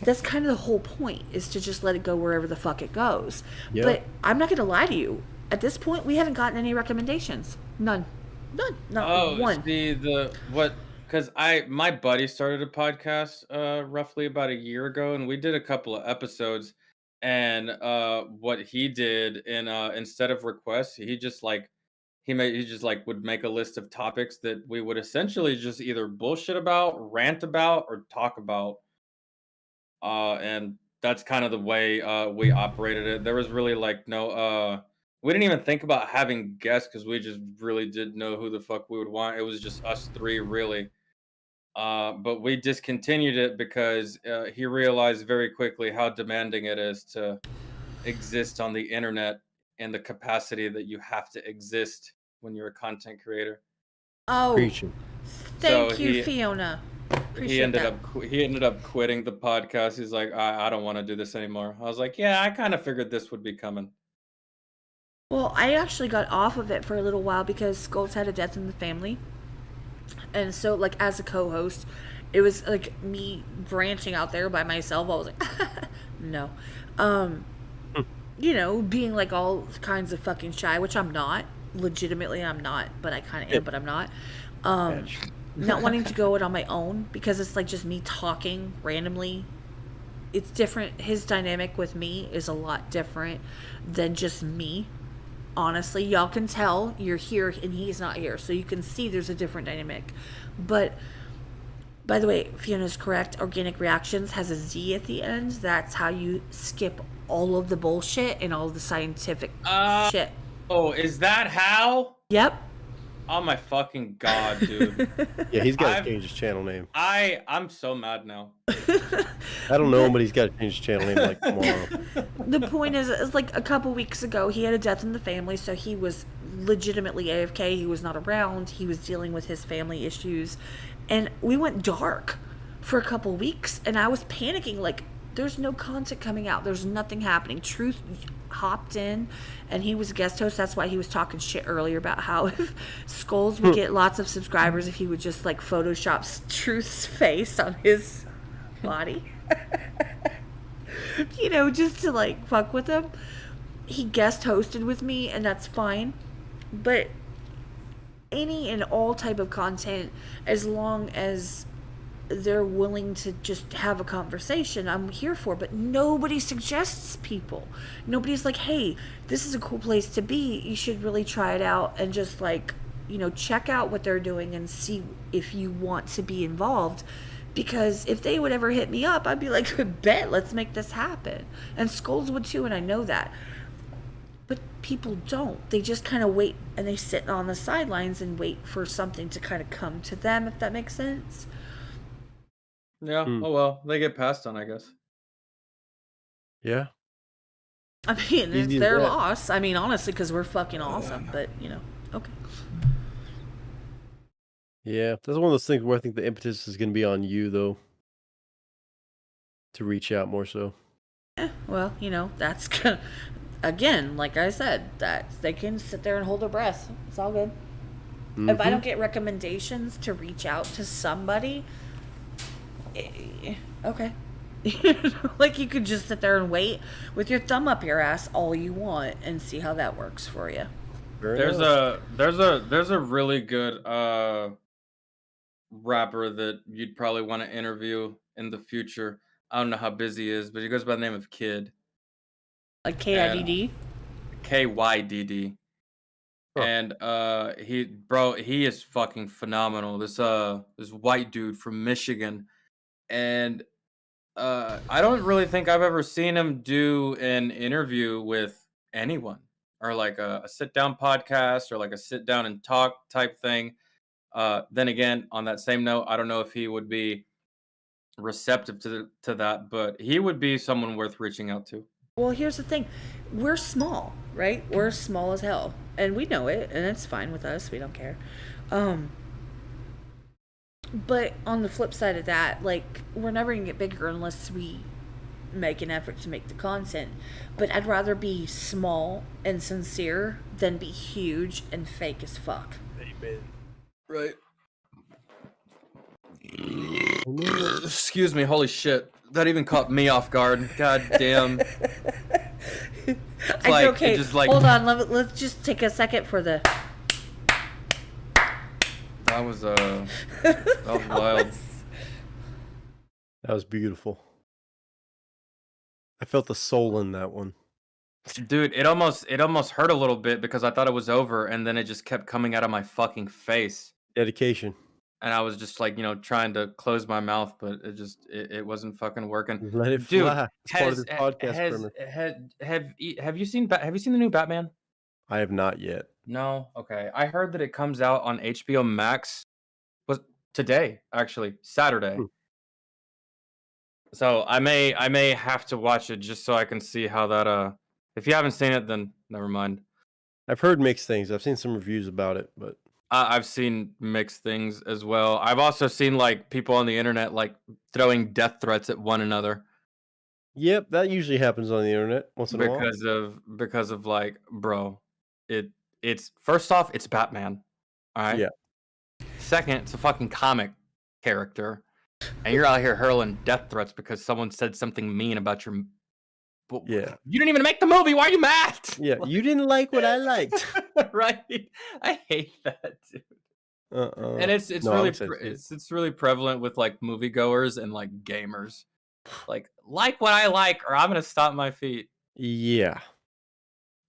that's kind of the whole point, is to just let it go wherever the fuck it goes. Yep. But I'm not going to lie to you. At this point, we haven't gotten any recommendations. None. Not one. Because my buddy started a podcast roughly about a year ago, and we did a couple of episodes. And what he did instead of requests, he just would make a list of topics that we would essentially just either bullshit about, rant about, or talk about. And that's kind of the way we operated it. There was really like no we didn't even think about having guests because we just really didn't know who the fuck we would want. It was just us three, really. But we discontinued it because he realized very quickly how demanding it is to exist on the internet in the capacity that you have to exist when you're a content creator. Oh, Preaching. thank you, Fiona. He ended up quitting the podcast. He's like, I don't want to do this anymore. I was like, yeah, I kind of figured this would be coming. Well, I actually got off of it for a little while because Skulls had a death in the family. And so, like, as a co-host, it was, like, me branching out there by myself. I was like, no. You know, being, like, all kinds of fucking shy, which I'm not. Legitimately, I'm not. But I kind of am, but I'm not. Not wanting to go it on my own because it's, like, just me talking randomly. It's different. His dynamic with me is a lot different than just me. Honestly, y'all can tell you're here and he's not here, so you can see there's a different dynamic. But by the way, Fiona's correct. Organic Reactions has a Z at the end. That's how you skip all of the bullshit and all of the scientific shit. Oh, is that how? Yep. Oh my fucking god, dude. Yeah, he's got to change his channel name. I'm so mad now. I don't know him, but he's got to change his channel name like tomorrow. The point is like a couple weeks ago, he had a death in the family, so he was legitimately AFK. He was not around. He was dealing with his family issues. And we went dark for a couple weeks, and I was panicking, like, there's no content coming out. There's nothing happening. Truth hopped in, and he was a guest host. That's why he was talking shit earlier about how if Skulls would get lots of subscribers if he would just, like, Photoshop Truth's face on his body. You know, just to, like, fuck with him. he guest hosted with me, and that's fine. But any and all type of content, as long as they're willing to just have a conversation, I'm here for. But nobody suggests people. Nobody's like, hey, this is a cool place to be. You should really try it out and just like, check out what they're doing and see if you want to be involved. Because if they would ever hit me up, I'd be like, bet, let's make this happen. And Skulls would too, and I know that. But people don't. They just kind of wait, and they sit on the sidelines and wait for something to kind of come to them, if that makes sense. Yeah. Oh well, they get passed on, I guess. Yeah. I mean, it's their loss. I mean, honestly, because we're fucking awesome. But, okay. Yeah, that's one of those things where I think the impetus is going to be on you, though, to reach out more so. Well, that's gonna, again, like I said, that they can sit there and hold their breath. It's all good. If I don't get recommendations to reach out to somebody, okay. Like you could just sit there and wait with your thumb up your ass all you want and see how that works for you. There's a really good rapper that you'd probably want to interview in the future. I don't know how busy he is, but he goes by the name of Kid. Like KIDD? KYDD. And he is fucking phenomenal. This white dude from Michigan. And I don't really think I've ever seen him do an interview with anyone, or like a sit down podcast, or like a sit down and talk type thing. Then again, on that same note, I don't know if he would be receptive to that, but he would be someone worth reaching out to. Well, here's the thing. We're small, right? We're small as hell. And we know it, and it's fine with us. We don't care. But on the flip side of that, like, we're never going to get bigger unless we make an effort to make the content. But I'd rather be small and sincere than be huge and fake as fuck. Amen. Right. Excuse me, holy shit. That even caught me off guard. God damn. Okay, hold on. Let's just take a second for the... That was wild. That was beautiful. I felt the soul in that one. Dude, it almost hurt a little bit because I thought it was over, and then it just kept coming out of my fucking face. Dedication. And I was just like, trying to close my mouth, but it wasn't fucking working. Let it fly. It's part of this podcast premise. Have you seen the new Batman? I have not yet. No. Okay. I heard that it comes out on HBO Max. Was today, actually, Saturday. So I may have to watch it just so I can see how that. If you haven't seen it, then never mind. I've heard mixed things. I've seen some reviews about it, but I've seen mixed things as well. I've also seen like people on the internet like throwing death threats at one another. Yep, that usually happens on the internet once in a while. Because of like, bro, it's first off, it's Batman. All right. Yeah. Second, it's a fucking comic character, and you're out here hurling death threats because someone said something mean about your. Yeah. You didn't even make the movie. Why are you mad? Yeah, you didn't like what I liked. Right? I hate that, dude. And it's really prevalent with like moviegoers and like gamers. Like what I like, or I'm gonna stomp my feet. Yeah.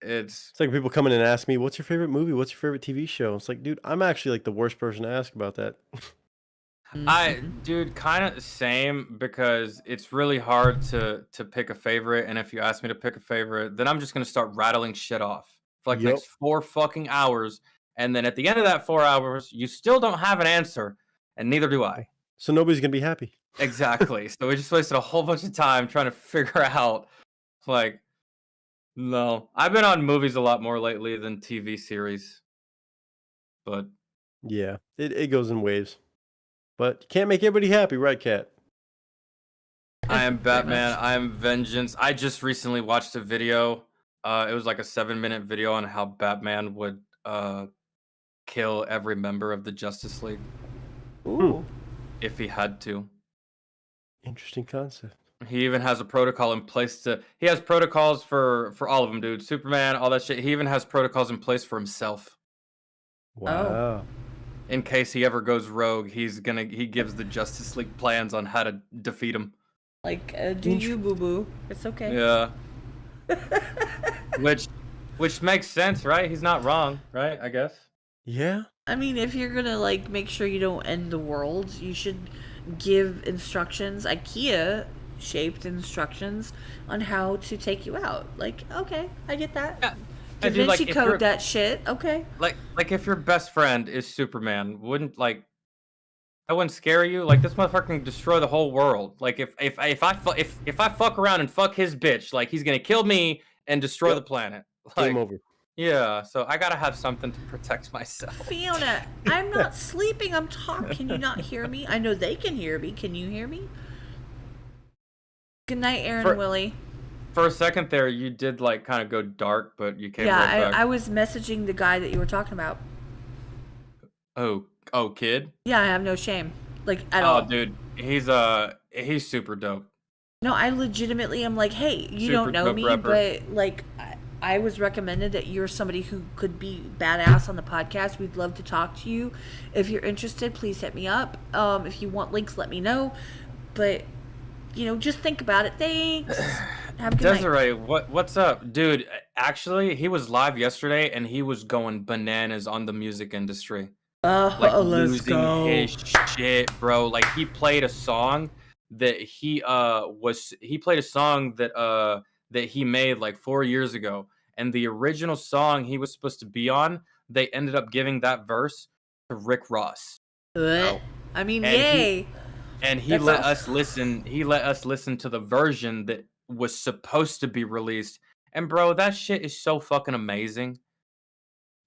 It's like people come in and ask me, "What's your favorite movie? What's your favorite TV show?" It's like, dude, I'm actually like the worst person to ask about that. Kind of same, because it's really hard to pick a favorite, and if you ask me to pick a favorite, then I'm just gonna start rattling shit off for like the next 4 fucking hours, and then at the end of that 4 hours, you still don't have an answer, and neither do I. So nobody's gonna be happy. Exactly. So we just wasted a whole bunch of time trying to figure out, like, no. I've been on movies a lot more lately than TV series, but yeah, it goes in waves. But you can't make everybody happy, right, Kat? I am Batman. I am vengeance. I just recently watched a video. It was like a 7-minute video on how Batman would kill every member of the Justice League. Ooh. If he had to. Interesting concept. He even has a protocol in place he has protocols for all of them, dude. Superman, all that shit. He even has protocols in place for himself. Wow. In case he ever goes rogue, he gives the Justice League plans on how to defeat him. Like, do you, boo boo? It's okay. Yeah. Which makes sense, right? He's not wrong, right? I guess. Yeah. I mean, if you're gonna like make sure you don't end the world, you should give instructions, IKEA shaped instructions on how to take you out. Like, okay, I get that. Yeah. Da Dude, Vinci Code that shit. Okay. Like if your best friend is Superman, that wouldn't scare you? Like, this motherfucker can destroy the whole world. Like, if I fuck around and fuck his bitch, like, he's gonna kill me and destroy the planet. Like, Game over. Yeah, so I gotta have something to protect myself. Fiona, I'm not sleeping. I'm talking. Can you not hear me? I know they can hear me. Can you hear me? Good night, Aaron and Willie. For a second there, you did like kind of go dark, but you came Yeah, right back. I was messaging the guy that you were talking about. Oh, kid? Yeah, I have no shame. Like, at all. Oh, dude, he's super dope. No, I legitimately am like, hey, you Super don't know dope me, rapper. but like, I was recommended that you're somebody who could be badass on the podcast. We'd love to talk to you. If you're interested, please hit me up. If you want links, let me know. But, you know, just think about it. Thanks. Have a good night. Desiree, what's up? Dude, actually, he was live yesterday, and he was going bananas on the music industry. Let's losing go. his shit, bro. Like, he played a song that he made like 4 years ago, and the original song he was supposed to be on, they ended up giving that verse to Rick Ross. I mean, And yay. He That's let awesome. us listen. He let us listen to the version that was supposed to be released. And bro, that shit is so fucking amazing.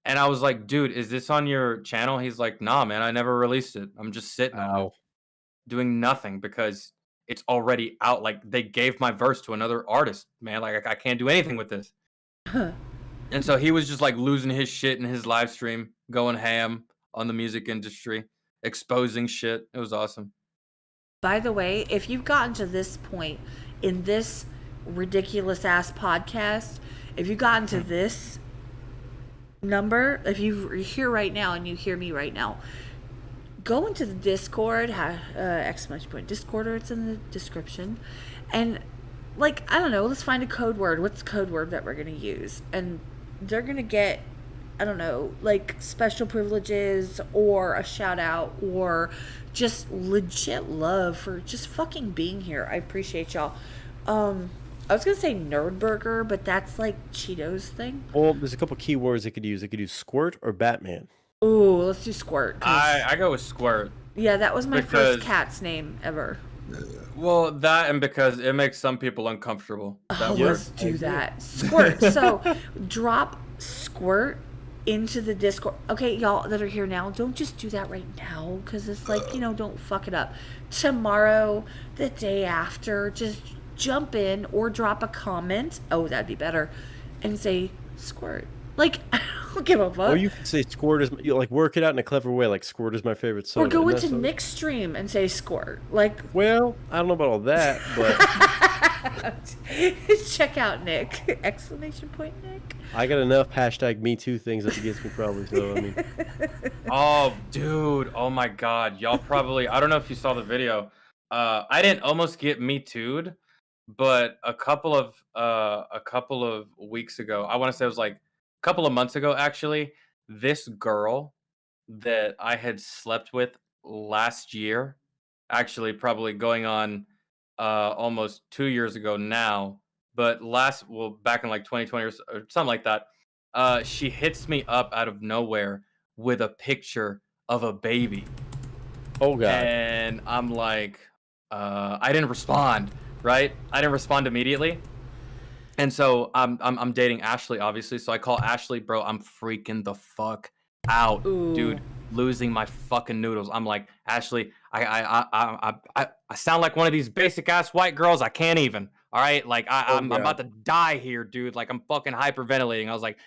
And I was like, dude, is this on your channel? He's like, nah, man, I never released it. I'm just sitting on it, doing nothing because it's already out. Like, they gave my verse to another artist, man. Like, I can't do anything with this. And so he was just like losing his shit in his live stream, going ham on the music industry, exposing shit. It was awesome. By the way, if you've gotten to this point in this ridiculous ass podcast, if you've gotten to this number, if you're here right now and you hear me right now, go into the Discord, exclamation point Discord, or it's in the description, and like, I don't know, let's find a code word. What's the code word that we're gonna use? And they're gonna get, I don't know, like special privileges or a shout out or just legit love for just fucking being here. I appreciate y'all. I was gonna say Nerd Burger, but that's like Cheetos thing. Well, there's a couple keywords they could use. They could use Squirt or Batman. Ooh, let's do Squirt. I go with Squirt. Yeah, that was my because- first cat's name ever. Well, that and because it makes some people uncomfortable. That word. Let's do that. Squirt. So drop Squirt into the Discord. Okay, y'all that are here now, don't just do that right now, because it's like, you know, don't fuck it up. Tomorrow, the day after, just jump in or drop a comment. Oh, that'd be better. And say Squirt. Like, I don't give a fuck. Or you could say Squirt is, you like, work it out in a clever way, like Squirt is my favorite song. Or go into Nick's stream and say Squirt. Like, well, I don't know about all that, but check out Nick. Exclamation point Nick. I got enough #MeToo things up against me probably, so I mean. Oh, dude. Oh my God. Y'all probably, I don't know if you saw the video. I didn't almost get Me Too'd, but a couple of weeks ago, I want to say it was like a couple of months ago, actually, this girl that I had slept with last year, actually probably going on almost 2 years ago now, but back in like 2020 or something like that, she hits me up out of nowhere with a picture of a baby. Oh God. And I'm like, I didn't respond, right? I didn't respond immediately. And so I'm dating Ashley, obviously. So I call Ashley, bro, I'm freaking the fuck out, dude, losing my fucking noodles. I'm like, Ashley, I sound like one of these basic ass white girls. I can't even. All right, like I'm about to die here, dude. Like, I'm fucking hyperventilating. I was like,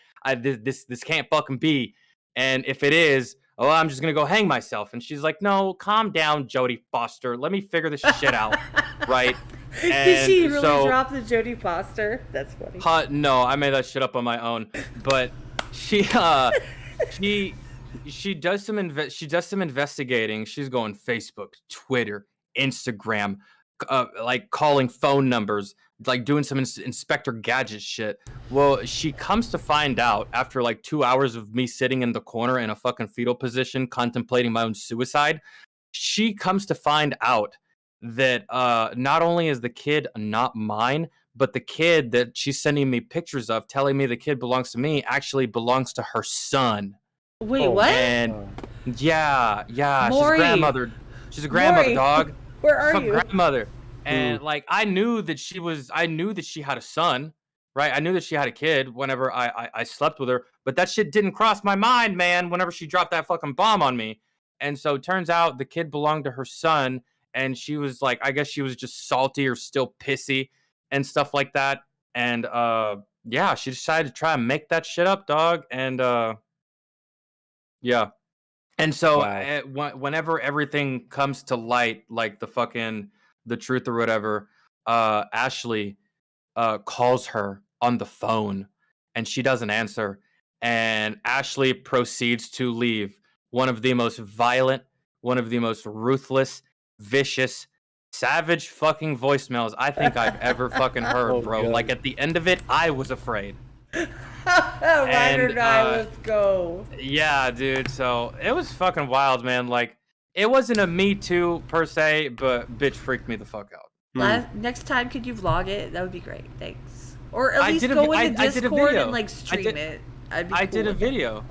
this can't fucking be. And if it is, I'm just gonna go hang myself. And she's like, no, calm down, Jodie Foster. Let me figure this shit out, right? Did she really so, drop the Jodie Foster? That's funny. No, I made that shit up on my own. But she does some investigating. She's going Facebook, Twitter, Instagram, like calling phone numbers, like doing some Inspector Gadget shit. Well, she comes to find out after like 2 hours of me sitting in the corner in a fucking fetal position contemplating my own suicide. She comes to find out that not only is the kid not mine, but the kid that she's sending me pictures of, telling me the kid belongs to me, actually belongs to her son. Wait, what? And yeah, Maury. She's a grandmother, Maury. dog. Where are you? Grandmother. And like I knew that she had a son, right? I knew that she had a kid whenever I slept with her, but that shit didn't cross my mind, man, whenever she dropped that fucking bomb on me. And so it turns out the kid belonged to her son, and she was like, I guess she was just salty or still pissy and stuff like that. And yeah, she decided to try and make that shit up, dog. And yeah. And so whenever everything comes to light, like the truth or whatever, Ashley calls her on the phone and she doesn't answer. And Ashley proceeds to leave one of the most violent, one of the most ruthless, vicious, savage fucking voicemails I think I've ever fucking heard, bro. God. Like at the end of it, I was afraid. Ride or die, let's go. Yeah, dude. So it was fucking wild, man. Like it wasn't a Me Too per se, but bitch freaked me the fuck out. Next time, could you vlog it? That would be great. Thanks. Or at least go in the Discord and like stream it. I did a video.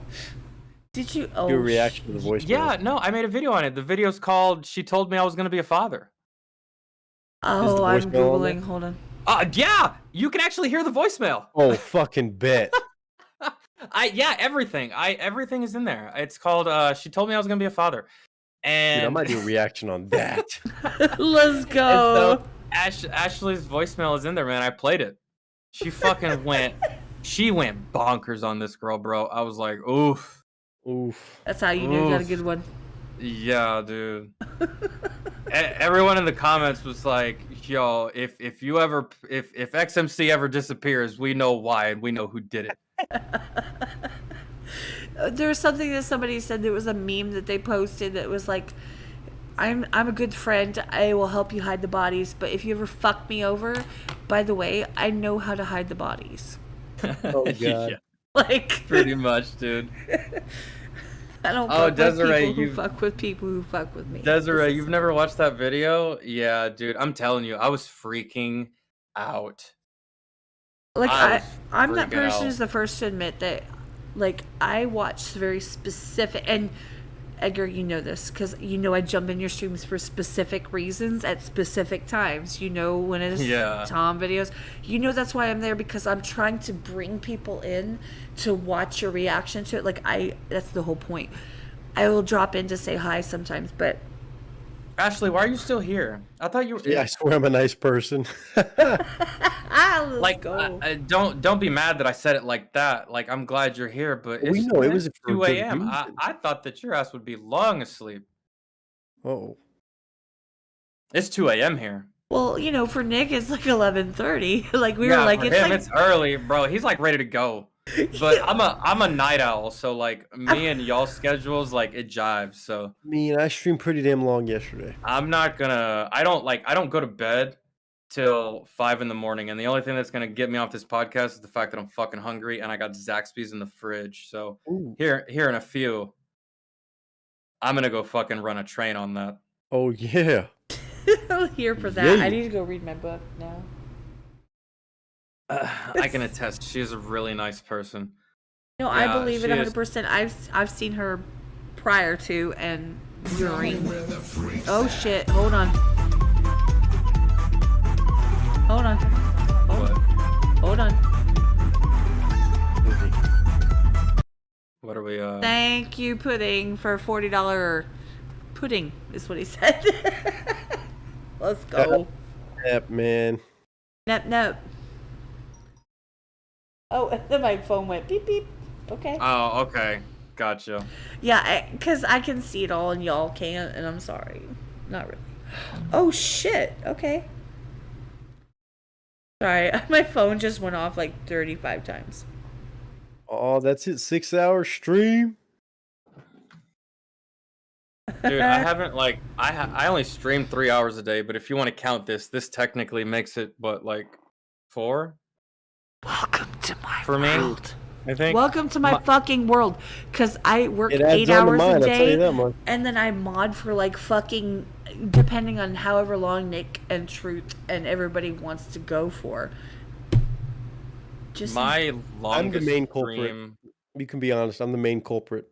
Did you? Do a reaction to the voicemail. Yeah, no, I made a video on it. The video's called "She Told Me I Was Gonna Be a Father." Oh, I'm googling. Hold on. Yeah, you can actually hear the voicemail. Oh, fucking bet. Everything. Everything is in there. It's called "She Told Me I Was Gonna Be a Father," and dude, I might do a reaction on that. Let's go. So Ashley's voicemail is in there, man. I played it. She fucking went. She went bonkers on this girl, bro. I was like, oof. That's how you knew you got a good one. Yeah, dude. Everyone in the comments was like, yo, if XMC ever disappears, we know why and we know who did it. There was something that somebody said. There was a meme that they posted that was like, I'm a good friend, I will help you hide the bodies, but if you ever fuck me over, by the way, I know how to hide the bodies. Oh god. Yeah. Like pretty much, dude. I don't fuck with people who fuck with people who fuck with me. Desiree, you've never watched that video? Yeah, dude, I'm telling you, I was freaking out. Like I'm that person who's the first to admit that, like, I watch very specific, and Edgar, you know this because you know I jump in your streams for specific reasons at specific times. You know when it is Tom videos. You know that's why I'm there, because I'm trying to bring people in to watch your reaction to it. Like that's the whole point. I will drop in to say hi sometimes, but Ashley, why are you still here? I thought you were. Yeah, I swear I'm a nice person. Like, don't be mad that I said it like that. Like, I'm glad you're here, but it's we know it was 2 a.m. I thought that your ass would be long asleep. Oh, it's 2 a.m. here. Well, you know, for Nick it's like 11:30. Like we were like, for it's him, like it's early, bro. He's like ready to go. But I'm a night owl, so like me and y'all's schedules, like it jives. So I streamed pretty damn long yesterday. I don't go to bed till 5 in the morning, and the only thing that's gonna get me off this podcast is the fact that I'm fucking hungry and I got Zaxby's in the fridge. So here in a few, I'm gonna go fucking run a train on that. Oh yeah. I'm here for that. I need to go read my book now. I can attest. She is a really nice person. No, I believe it 100%. I've seen her prior to and during. Oh shit! Hold on. Hold on. Hold on. What are we? Thank you, Pudding, for $40 pudding. Is what he said. Let's go. Yep, man. Nope. Oh, then my phone went beep beep. Okay. Oh, okay. Gotcha. Yeah, because I can see it all and y'all can't, and I'm sorry. Not really. Oh, shit. Okay. Sorry, my phone just went off like 35 times. Oh, that's it. 6-hour stream. Dude, I haven't like I only stream 3 hours a day, but if you want to count this technically makes it like 4 Welcome to my for me. world. I think. Welcome to my fucking world. Because I work It adds 8 on to hours mine, a I'll tell you day, that much. and then I mod for like fucking, depending on however long Nick and Truth and everybody wants to go for. Just My I'm longest the main culprit. stream. You can be honest. I'm the main culprit.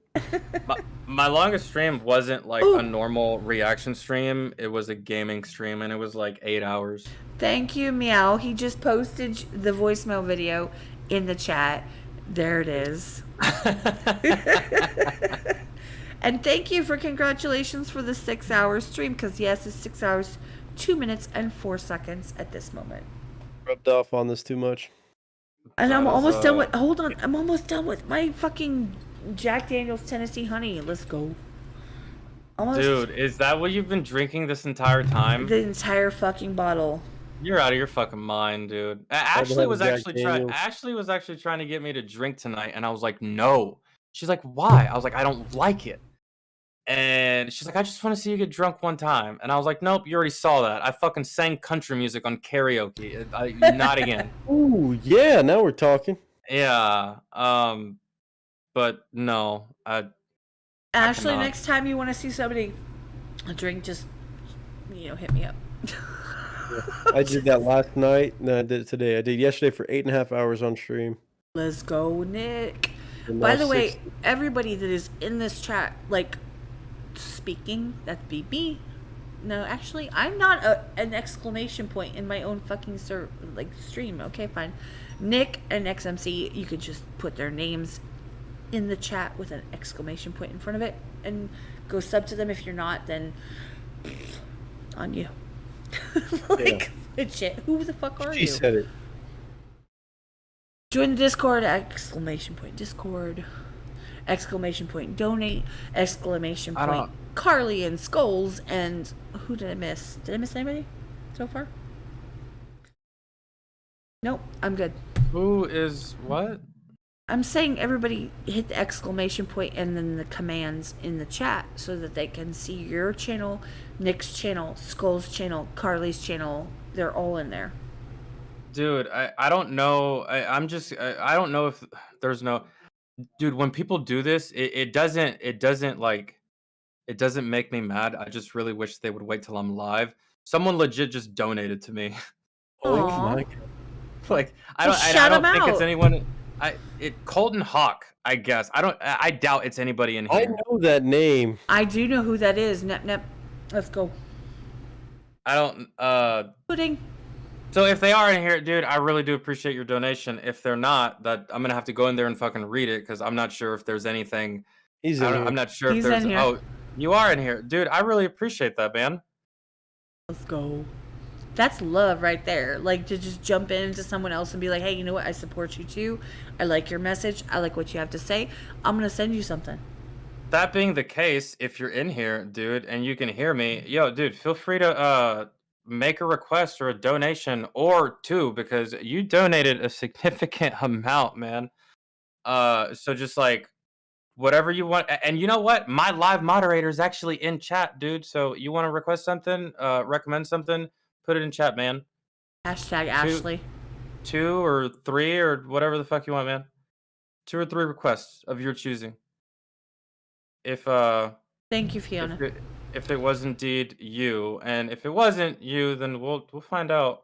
My longest stream wasn't like Ooh. a normal reaction stream. It was a gaming stream, and it was like 8 hours. Thank you, Meow. He just posted the voicemail video in the chat. There it is. And thank you for congratulations for the 6-hour stream, because yes, it's 6 hours, 2 minutes, and 4 seconds at this moment. Rubbed off on this too much. And I'm That is, almost done with. Hold on, I'm almost done with my fucking Jack Daniel's Tennessee Honey. Let's go. Almost Dude, is that what you've been drinking this entire time? the entire fucking bottle. You're out of your fucking mind, dude. have Ashley a was Jack actually trying. Daniels. Ashley was actually trying to get me to drink tonight, and I was like, no. She's like, why? I was like, I don't like it. And she's like, I just want to see you get drunk one time. And I was like, nope, you already saw that. I fucking sang country music on karaoke. Not again. Ooh, yeah. Now we're talking. Yeah. But no. Ashley, cannot. next time you want to see somebody drink, just hit me up. I did that last night. No, I did it today. I did yesterday for 8.5 hours on stream. Let's go, Nick. And By now the way, 6 everybody that is in this chat, like, speaking, that'd be me. No, actually, I'm not an exclamation point in my own fucking stream. Okay, fine. Nick and XMC, you could just put their names in the chat with an exclamation point in front of it and go sub to them. If you're not, then on you. Like, legit, who the fuck are She you? said it. Join the Discord, exclamation point Discord, exclamation point donate, exclamation I point don't- Carly and Skulls, and who did I miss? Did I miss anybody so far? Nope, I'm good. Who is what? I'm saying everybody hit the exclamation point and then the commands in the chat so that they can see your channel, Nick's channel, Skull's channel, Carly's channel. They're all in there. Dude, I don't know. I don't know if there's no. Dude, when people do this, it doesn't make me mad. I just really wish they would wait till I'm live. Someone legit just donated to me. Oh Aw. my God. Like Well, I shout don't 'em think it's out. anyone. Colton Hawk, I guess. I doubt it's anybody in I here. know that name. I do know who that is. Nep. Let's go. I don't. Pudding. So if they are in here, dude, I really do appreciate your donation. If they're not, that I'm gonna have to go in there and fucking read it because I'm not sure if there's anything. He's in here. I'm not sure He's if there's. in here. Oh, you are in here, dude. I really appreciate that, man. Let's go. That's love right there. Like, to just jump into someone else and be like, hey, you know what? I support you too. I like your message. I like what you have to say. I'm going to send you something. That being the case, if you're in here, dude, and you can hear me, yo, dude, feel free to make a request or a donation or two because you donated a significant amount, man. So just like whatever you want, and you know what? My live moderator is actually in chat, dude. So you want to request something, recommend something, put it in chat, man. Hashtag Ashley. 2 or 3 or whatever the fuck you want, man. 2 or 3 requests of your choosing. If Thank you, Fiona. if it was indeed you, and if it wasn't you, then we'll find out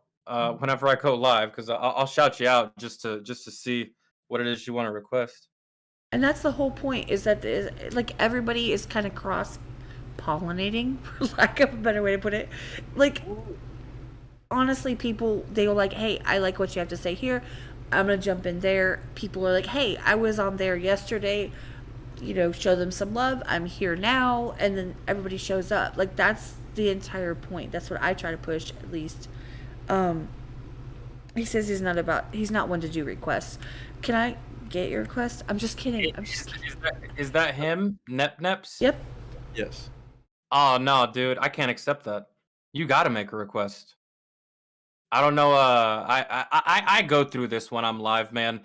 whenever I go live, because I'll shout you out just to see what it is you want to request. And that's the whole point, is that like everybody is kind of cross pollinating, for lack of a better way to put it. Like, honestly, people, they were like, hey, I like what you have to say here. I'm gonna jump in there. People are like, hey, I was on there yesterday. Show them some love. I'm here now. And then everybody shows up. Like, that's the entire point. That's what I try to push, at least. He says he's not one to do requests. Can I get your request? I'm just kidding. Is that him? Neps? Yep. Yes. Oh no, dude, I can't accept that. You gotta make a request. I don't know. I go through this when I'm live, man.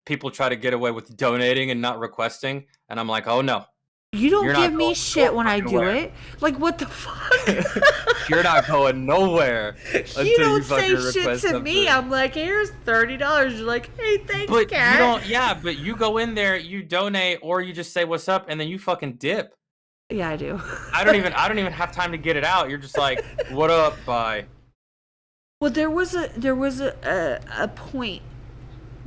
People try to get away with donating and not requesting, and I'm like, oh no. You don't You're not give me going shit when I do nowhere. it. Like, what the fuck? You're not going nowhere. You don't fucking say shit request to me. something. I'm like, here's $30. You're like, hey, thanks, But cat. you don't. Yeah, but you go in there, you donate, or you just say what's up, and then you fucking dip. Yeah, I do. I don't even have time to get it out. You're just like, what up, bye. Well, there was a point.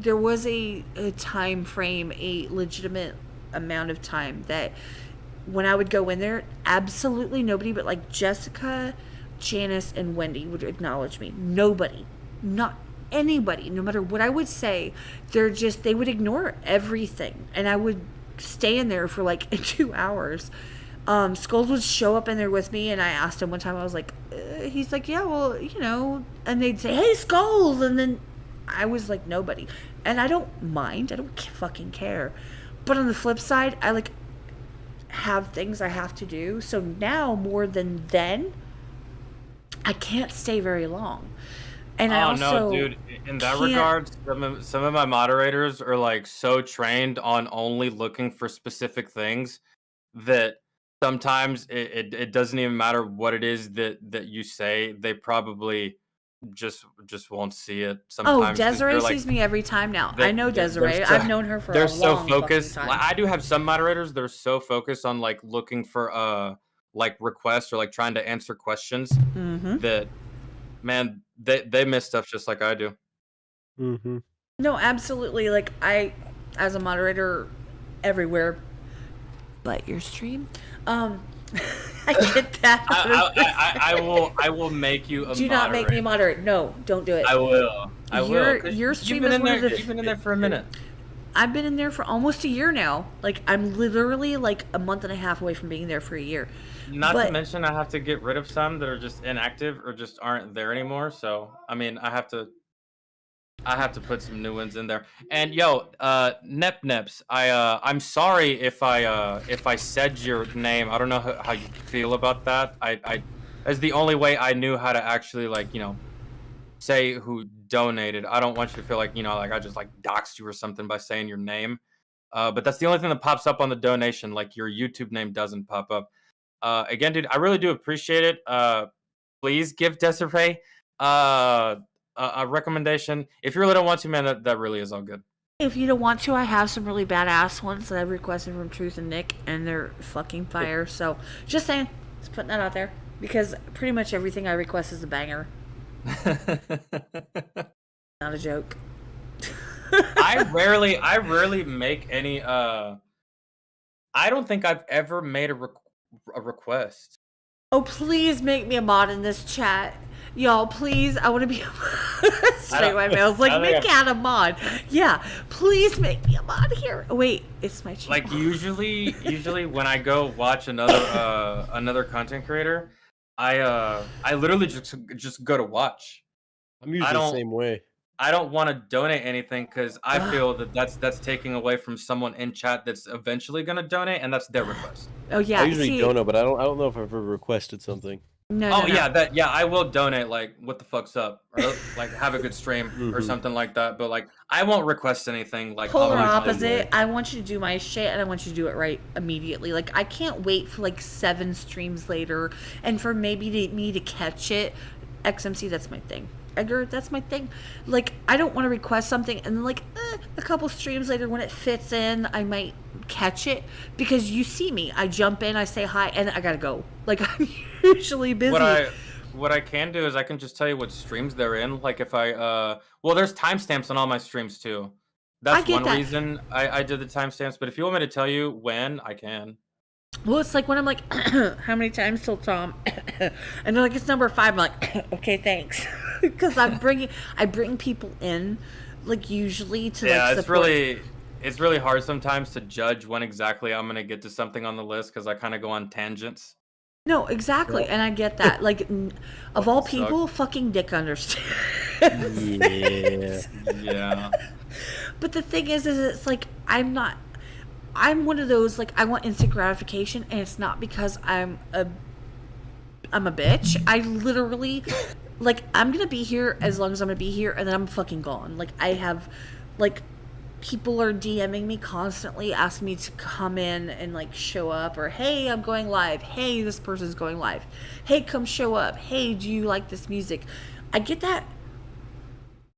There was a time frame, a legitimate amount of time that when I would go in there, absolutely nobody but like Jessica, Janice, and Wendy would acknowledge me. Nobody. Not anybody. No matter what I would say, they would ignore everything. And I would stay in there for like 2 hours. Skulls would show up in there with me, and I asked him one time, I was like, he's like, yeah, well, you know, and they'd say, hey, Skulls, and then I was like, nobody. And I don't mind. I don't fucking care. But on the flip side, I like have things I have to do. So now more than then, I can't stay very long. And I also no, dude. In that regard, some of my moderators are like so trained on only looking for specific things that sometimes it doesn't even matter what it is that you say. They probably just won't see it. Sometimes Desiree like, sees me every time now. I know Desiree. so, I've known her for a they're long so fucking focused. time. Like, I do have some moderators. They're so focused on like looking for like requests or like trying to answer questions that, man, they miss stuff just like I do. Mm-hmm. No, absolutely. Like I, as a moderator, everywhere, but your stream. I get that. I will make you a Do not make me moderate. No, don't do it. I will. Your stream is one of the. You've been in there for a minute. I've been in there for almost a year now. Like I'm literally like a month and a half away from being there for a year. Not to mention, I have to get rid of some that are just inactive or just aren't there anymore. So I mean, I have to put some new ones in there. And yo, Neps, I'm sorry if I said your name. I don't know how you feel about that. I that's the only way I knew how to actually like, you know, say who donated. I don't want you to feel like, you know, like I just like doxed you or something by saying your name. But that's the only thing that pops up on the donation. Like your YouTube name doesn't pop up. Again, dude, I really do appreciate it. Please give Desiree a recommendation. If you really don't want to, man, that really is all good. If you don't want to, I have some really badass ones that I've requested from Truth and Nick, and they're fucking fire. So, just saying, just putting that out there, because pretty much everything I request is a banger. Not a joke. I rarely make any. I don't think I've ever made a request. Oh, please make me a mod in this chat. Y'all, please, I want to be straight my mails. Like, make Cat a mod. Yeah, please make me a mod here. Oh, wait, it's my channel. Like, usually when I go watch another content creator, I literally just go to watch. I'm usually the same way. I don't want to donate anything because I feel that's taking away from someone in chat that's eventually gonna donate, and that's their request. Oh yeah, I usually don't know, but I don't know if I've ever requested something. No. Yeah, I will donate. Like, what the fuck's up? Or like, have a good stream or something like that. But like, I won't request anything. Like, polar opposite. I want you to do my shit, and I want you to do it right immediately. Like, I can't wait for like 7 streams later, and for maybe me to catch it. XMC, that's my thing. Edgar, that's my thing. Like, I don't want to request something and then like a couple streams later when it fits in, I might catch it because you see me. I jump in, I say hi, and I gotta go. Like, I'm usually busy. What I can do is I can just tell you what streams they're in. Like if I well, there's timestamps on all my streams too. That's one reason I did the timestamps. But if you want me to tell you when, I can. Well, it's like when I'm like, how many times till Tom? And they're like, it's number 5. I'm like, okay, thanks. Because I bring people in, like usually to like support. It's really hard sometimes to judge when exactly I'm gonna get to something on the list because I kind of go on tangents. No, exactly, and I get that. Like, of all people, fucking Dick understands. Yeah. But the thing is it's like I'm one of those, like, I want instant gratification, and it's not because I'm a bitch. I literally like, I'm gonna be here as long as I'm gonna be here, and then I'm fucking gone. Like, I have, like, people are DMing me constantly, asking me to come in and, like, show up, or, hey, I'm going live. Hey, this person's going live. Hey, come show up. Hey, do you like this music? I get that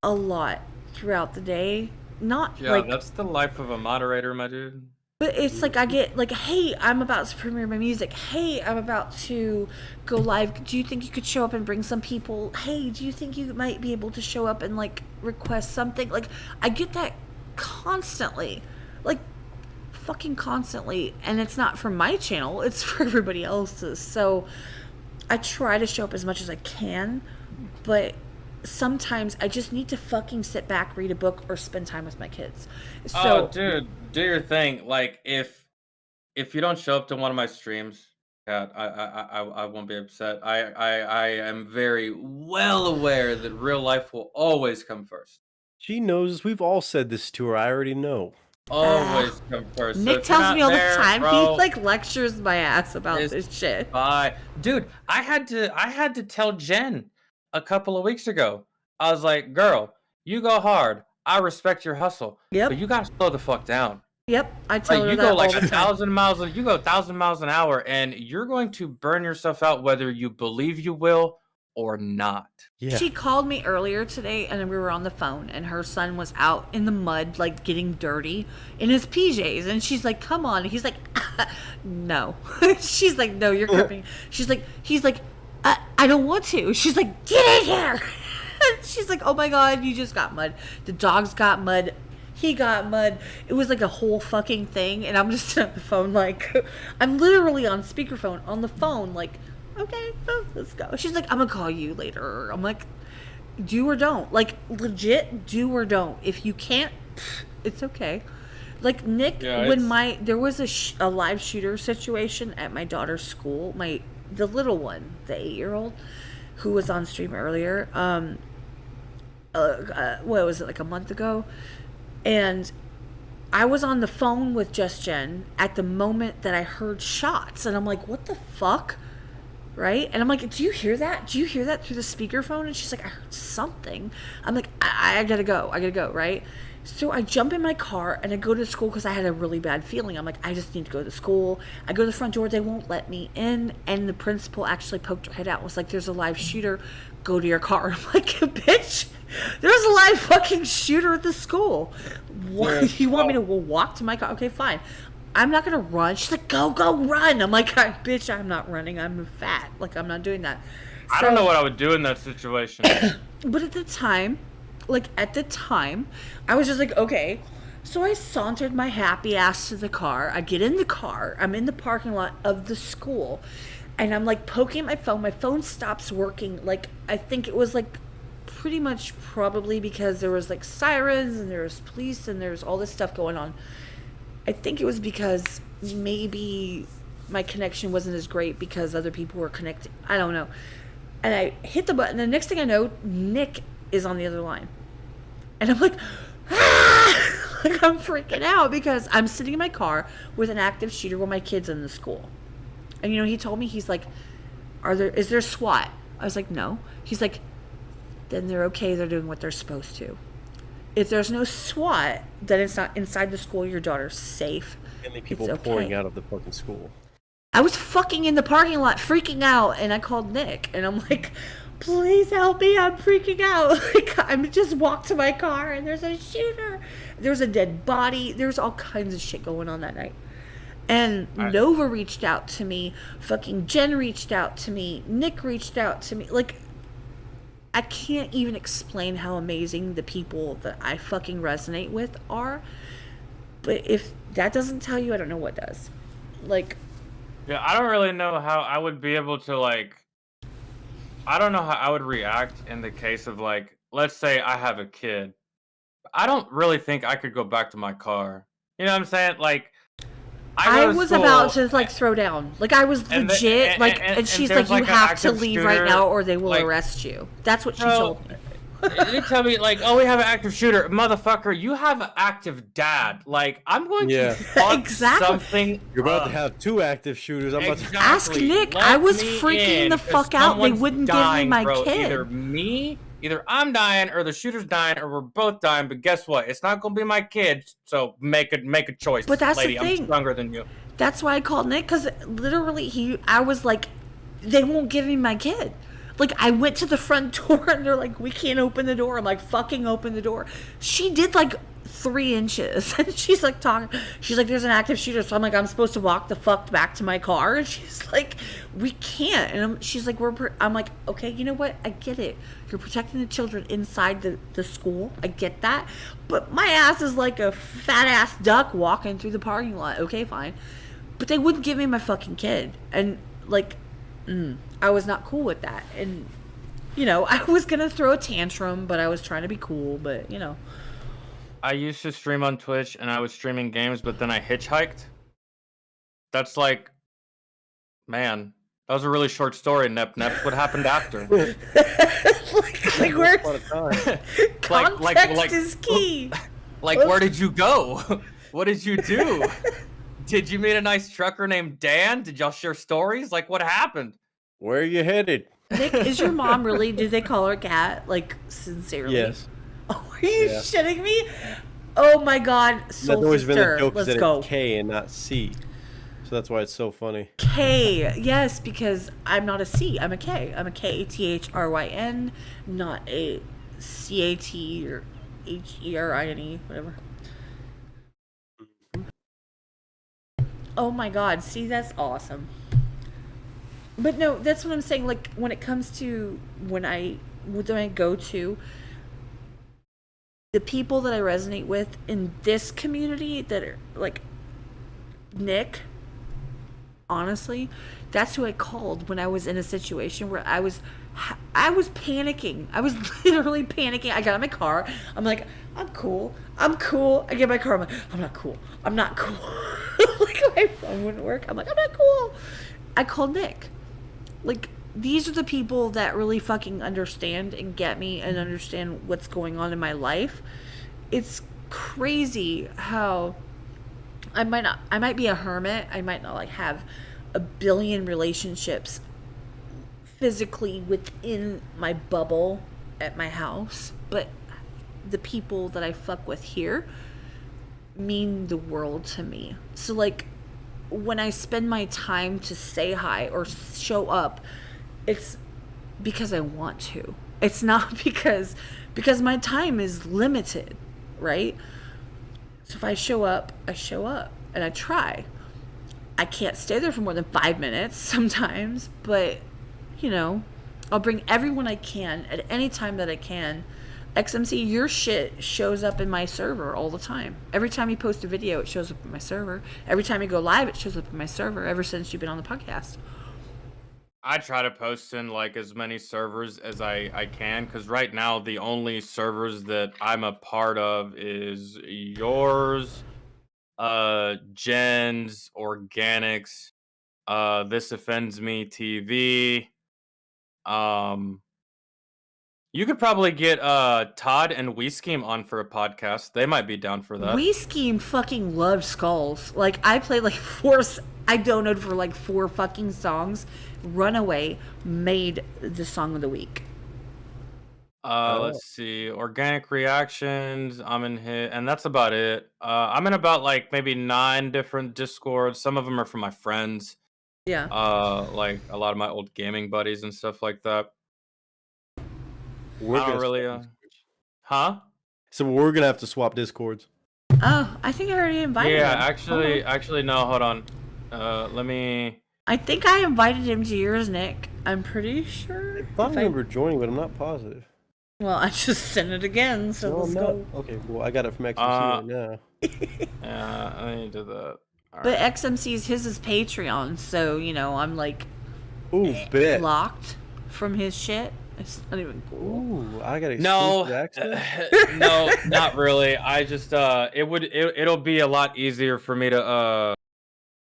a lot throughout the day. Not, Yeah, like... that's the life of a moderator, my dude. But it's like I get like, hey, I'm about to premiere my music. Hey, I'm about to go live. Do you think you could show up and bring some people? Hey, do you think you might be able to show up and like request something? Like, I get that constantly. Like, fucking constantly. And it's not for my channel, it's for everybody else's. So I try to show up as much as I can, but sometimes I just need to fucking sit back, read a book, or spend time with my kids. So, Oh, dude, do your thing. Like, if you don't show up to one of my streams, yeah, I won't be upset. I am very well aware that real life will always come first. She knows. We've all said this to her. I already know. Always come first. So Nick if you're tells not me all there, the time. bro, He like lectures my ass about it's this shit. bye. Dude, I had to tell Jen a couple of weeks ago. I was like, girl, you go hard. I respect your hustle. Yep. But you gotta slow the fuck down. Yep, I tell Like, her you that go all like the time. 1,000 miles. You go 1,000 miles an hour, and you're going to burn yourself out, whether you believe you will or not. Yeah. She called me earlier today, and we were on the phone, and her son was out in the mud, like getting dirty in his PJs, and she's like, "Come on." He's like, "No." She's like, "No, you're coming." He's like, "I don't want to." She's like, "Get in here." She's like, "Oh my god, you just got mud. The dogs got mud. He got mud." It was like a whole fucking thing, and I'm just on the phone, like, I'm literally on speakerphone on the phone, like, okay, well, let's go. She's like, "I'm gonna call you later." I'm like, do or don't. Like, legit, do or don't. If you can't, it's okay. Like, Nick, Yeah, when there was a live shooter situation at my daughter's school, the little one, the 8-year-old, who was on stream earlier, what was it, like a month ago? And I was on the phone with Just Jen at the moment that I heard shots, and I'm like, what the fuck? Right? And I'm like, do you hear that? Do you hear that through the speakerphone? And she's like, I heard something. I'm like, I gotta go, right? So I jump in my car and I go to school because I had a really bad feeling. I'm like, I just need to go to school. I go to the front door, they won't let me in, and the principal actually poked her head out and was like, there's a live shooter, go to your car. I'm like, bitch, there's a live fucking shooter at the school. What? Yeah. You want me to walk to my car? Okay, fine. I'm not gonna run. She's like, go run. I'm like, bitch, I'm not running. I'm fat. Like, I'm not doing that. I don't know what I would do in that situation. But at the time, I was just like, okay. So I sauntered my happy ass to the car. I get in the car. I'm in the parking lot of the school. And I'm like poking my phone. My phone stops working. Like, I think it was like pretty much probably because there was like sirens and there was police and there's all this stuff going on. I think it was because maybe my connection wasn't as great because other people were connected. I don't know. And I hit the button, and the next thing I know, Nick is on the other line. And I'm like, ah! Like, I'm freaking out because I'm sitting in my car with an active shooter with my kids in the school. And, he told me, he's like, is there SWAT? I was like, no. He's like, then they're okay. They're doing what they're supposed to. If there's no SWAT, then it's not inside the school. Your daughter's safe. And the people It's okay. pouring out of the fucking school. I was fucking in the parking lot freaking out, and I called Nick, and I'm like, please help me, I'm freaking out. Like, I just walked to my car, and there's a shooter. There's a dead body. There's all kinds of shit going on that night. And Nova reached out to me. Fucking Jen reached out to me. Nick reached out to me. Like, I can't even explain how amazing the people that I fucking resonate with are. But if that doesn't tell you, I don't know what does. Like... Yeah, I don't really know how I would be able to, like... I don't know how I would react in the case of, like... Let's say I have a kid. I don't really think I could go back to my car. You know what I'm saying? Like... I was about to, like, throw down. Like, I was legit, and she's like, you have to leave right now or they will arrest you. That's what she told me. They tell me like, "Oh, we have an active shooter, motherfucker. You have an active dad." Like, I'm going to fuck something. You're about to have 2 active shooters. I'm about to Ask Nick. I was freaking the fuck out. They wouldn't give me my kid. Either I'm dying or the shooter's dying or we're both dying. But guess what? It's not gonna be my kid. So make a choice. But that's lady. the thing. I'm stronger than you. That's why I called Nick, because literally I was like, they won't give me my kid. Like, I went to the front door and they're like, we can't open the door. I'm like, fucking open the door. She did like 3 inches. And she's like talking. She's like, there's an active shooter. So I'm like, I'm supposed to walk the fuck back to my car. And she's like, we can't. And she's like, I'm like, okay, you know what? I get it. You're protecting the children inside the school. I get that. But my ass is like a fat ass duck walking through the parking lot. Okay, fine. But they wouldn't give me my fucking kid. And like, I was not cool with that. And, you know, I was going to throw a tantrum, but I was trying to be cool. But, you know. I used to stream on Twitch and I was streaming games, but then I hitchhiked. That's like, man, that was a really short story, Nep. What happened after? like where? Context is key. Like, where did you go? What did you do? Did you meet a nice trucker named Dan? Did y'all share stories? Like, what happened? Where are you headed? Nick, is your mom really? Did they call her Cat? Like, sincerely? Yes. Oh, are you shitting me? Oh my God, soul That's always been a joke. Let's that go. It's K and not C, so that's why it's so funny. K, yes, because I'm not a C. I'm a K. I'm a KATXRYN, not a CAT or HERINE, whatever. Oh my God, see, that's awesome. But no, that's what I'm saying. Like, when it comes to when I go to the people that I resonate with in this community that are like Nick, honestly, that's who I called when I was in a situation where I was panicking. I was literally panicking. I got in my car. I'm like, I'm cool. I get in my car. I'm like, I'm not cool. Like, my phone wouldn't work. I'm like, I'm not cool. I called Nick. Like, these are the people that really fucking understand and get me and understand what's going on in my life. It's crazy how I might be a hermit. I might not like have a billion relationships physically within my bubble at my house, but the people that I fuck with here mean the world to me. So like, when I spend my time to say hi or show up, it's because I want to. It's not because my time is limited, right? So if I show up, and I try. I can't stay there for more than 5 minutes sometimes, but you know, I'll bring everyone I can at any time that I can. XMC, your shit shows up in my server all the time. Every time you post a video, it shows up in my server. Every time you go live, it shows up in my server ever since you've been on the podcast. I try to post in like as many servers as I can, because right now the only servers that I'm a part of is yours, Jen's, Organics, This Offends Me TV. You could probably get Todd and We Scheme on for a podcast. They might be down for that. We Scheme fucking loved skulls. Like, I played like I donated for like 4 fucking songs. Runaway made the song of the week. Let's see. Organic reactions. I'm in hit, and that's about it. I'm in about like maybe 9 different Discords. Some of them are from my friends. Yeah. Like a lot of my old gaming buddies and stuff like that. We're I don't really. Huh? So we're gonna have to swap Discords. Oh, I think I already invited him. Yeah, actually, no. Hold on. Let me. I think I invited him to yours, Nick. I'm pretty sure. I thought I remember joining, but I'm not positive. Well, I just sent it again, so let's go. Okay, well, I got it from XMC right now. Yeah, I need to do that. All But right. XMC's his is Patreon, so you know I'm like blocked from his shit. It's not even cool. Ooh, I got No, access? no, not really. I just it'll be a lot easier for me to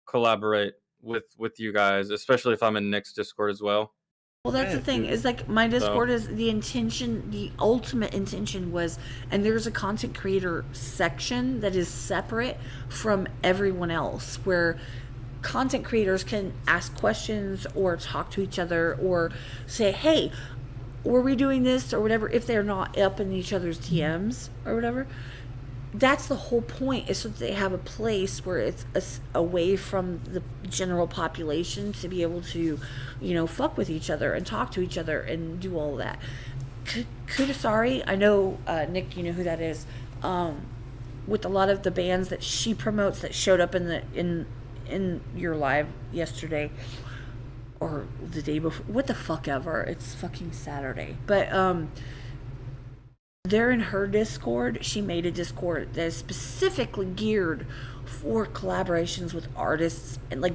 collaborate with you guys, especially if I'm in Nick's Discord as well. Well, that's the thing. Is like my Discord is the intention. The ultimate intention was, and there's a content creator section that is separate from everyone else, where content creators can ask questions or talk to each other or say, "Hey, were we doing this?" or whatever. If they're not up in each other's DMs or whatever. That's the whole point, is so that they have a place where it's away from the general population to be able to, fuck with each other and talk to each other and do all of that. XxKaTxx, I know, Nick, you know who that is, with a lot of the bands that she promotes that showed up in your live yesterday or the day before, what the fuck ever, it's fucking Saturday, but, they're in her Discord. She made a Discord that is specifically geared for collaborations with artists and like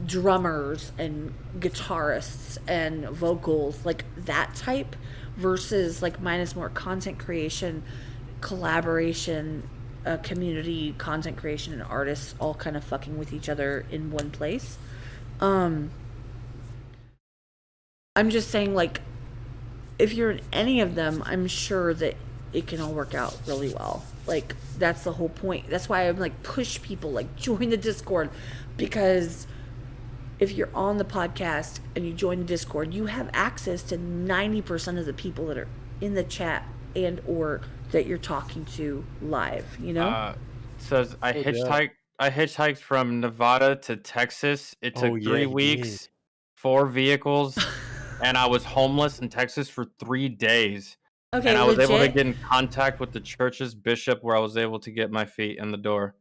drummers and guitarists and vocals, like that type, versus like mine is more content creation, collaboration, community, content creation, and artists all kind of fucking with each other in one place. I'm just saying, like, if you're in any of them, I'm sure that it can all work out really well. Like, that's the whole point. That's why I'm like, push people, like, join the Discord, because if you're on the podcast and you join the Discord, you have access to 90% of the people that are in the chat and or that you're talking to live, Says I hitchhiked from Nevada to Texas. It took 3 weeks, 4 vehicles. And I was homeless in Texas for 3 days. Okay, and I was able to get in contact with the church's bishop, where I was able to get my feet in the door.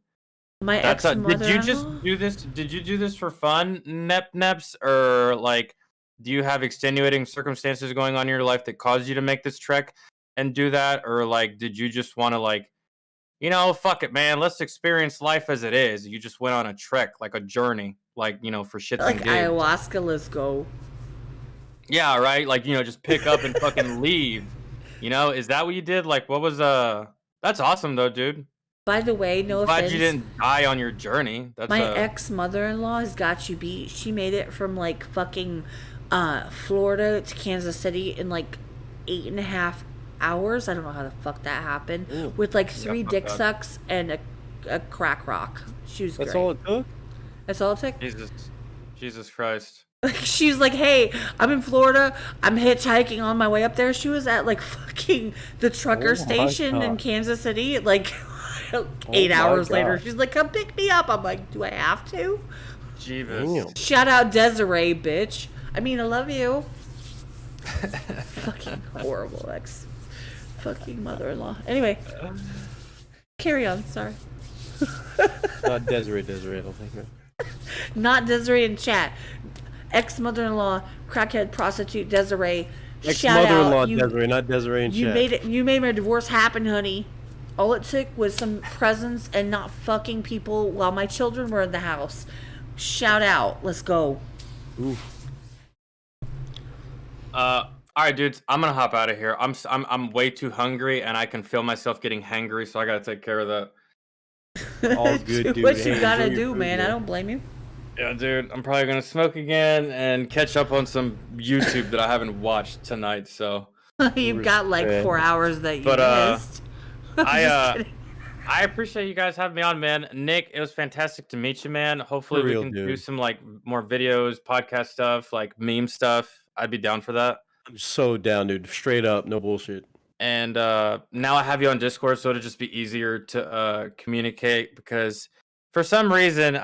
My ex-mother-in-law? Did you just do this? Did you do this for fun, Neps? Or like, do you have extenuating circumstances going on in your life that caused you to make this trek and do that? Or like, did you just want to like, fuck it, man, let's experience life as it is? You just went on a trek, like a journey, like, for shits like and gigs. ayahuasca, let's go. Yeah, right. Like, just pick up and fucking leave. Is that what you did? Like, what was That's awesome though, dude. By the way, no offense. Glad you didn't die on your journey. That's my ex-mother-in-law has got you beat. She made it from like fucking Florida to Kansas City in like 8.5 hours. I don't know how the fuck that happened. Ooh. With like 3 dick sucks and a crack rock. She was That's great. all it took? That's all it took? Jesus Christ. She was like, "Hey, I'm in Florida. I'm hitchhiking on my way up there." She was at like fucking the trucker station in Kansas City. Like 8 hours later, she's like, "Come pick me up." I'm like, "Do I have to?" Jeebus. Shout out Desiree, bitch. I mean, I love you. Fucking horrible ex. Fucking mother-in-law. Anyway, carry on. Sorry. Not Desiree. I don't think. Not Desiree in chat. Ex-mother-in-law, crackhead, prostitute, Desiree. Ex-mother-in-law, Desiree, not Desiree in chat. You made my divorce happen, honey. All it took was some presence and not fucking people while my children were in the house. Shout out. Let's go. Ooh. All right, dudes. I'm gonna hop out of here. I'm way too hungry, and I can feel myself getting hangry, so I gotta take care of that. All good, dude. What you gotta do, man. I don't blame you. Yeah, dude, I'm probably gonna smoke again and catch up on some YouTube that I haven't watched tonight. So you've got like 4 hours that you missed. I appreciate you guys having me on, man. Nick, it was fantastic to meet you, man. Hopefully we can do some like more videos, podcast stuff, like meme stuff. I'd be down for that. I'm so down, dude. Straight up, no bullshit. And now I have you on Discord, so it'll just be easier to communicate, because for some reason,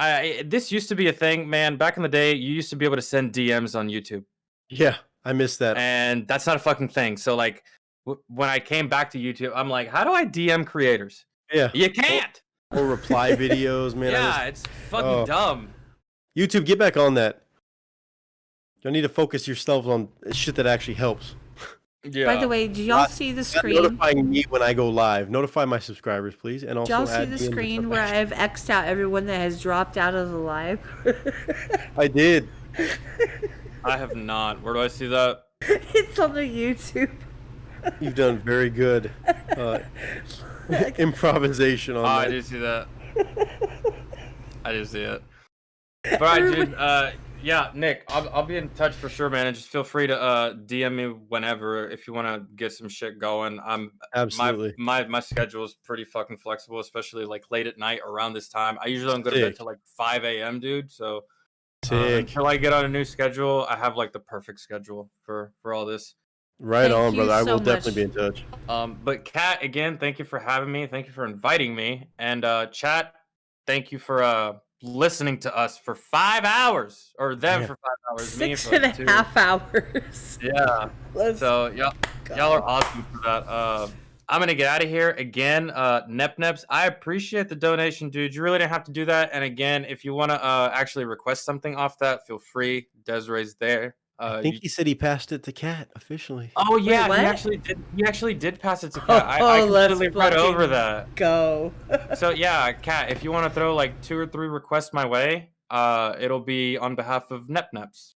this used to be a thing, man. Back in the day, you used to be able to send DMs on YouTube. Yeah, I missed that. And that's not a fucking thing. So, like, when I came back to YouTube, I'm like, how do I DM creators? Yeah. You can't. Or reply videos, man. Yeah, it's fucking dumb. YouTube, get back on that. You need to focus yourselves on shit that actually helps. Yeah. By the way, do y'all see the screen? Notifying me when I go live. Notify my subscribers, please. And also, do y'all see the screen where I've X'd out everyone that has dropped out of the live? I did. I have not. Where do I see that? It's on the YouTube. You've done very good improvisation on that. I did see that. I did see it. All right, dude. Yeah, Nick, I'll be in touch for sure, man. And just feel free to DM me whenever if you want to get some shit going. Absolutely. My schedule is pretty fucking flexible, especially like late at night around this time. I usually don't go to bed Sick. till like 5 a.m., dude. So Sick. until I get on a new schedule, I have like the perfect schedule for all this. Right Thank on, you brother. I so will definitely much. be in touch. But Kat, again, thank you for having me. Thank you for inviting me. And chat, thank you for listening to us for 5 hours, or them Yeah. for 5 hours, me for 6.5 2. hours. Yeah. Let's So go. y'all are awesome for that. I'm gonna get out of here again. Nepneps, I appreciate the donation, dude. You really didn't have to do that. And again, if you want to actually request something off that, feel free. Desiree's there. I think he said he passed it to Kat officially. Oh yeah, what? he actually did pass it to Kat. I let's completely read over fucking that. Go. So yeah, Kat, if you want to throw like 2 or 3 requests my way, it'll be on behalf of Nepneps.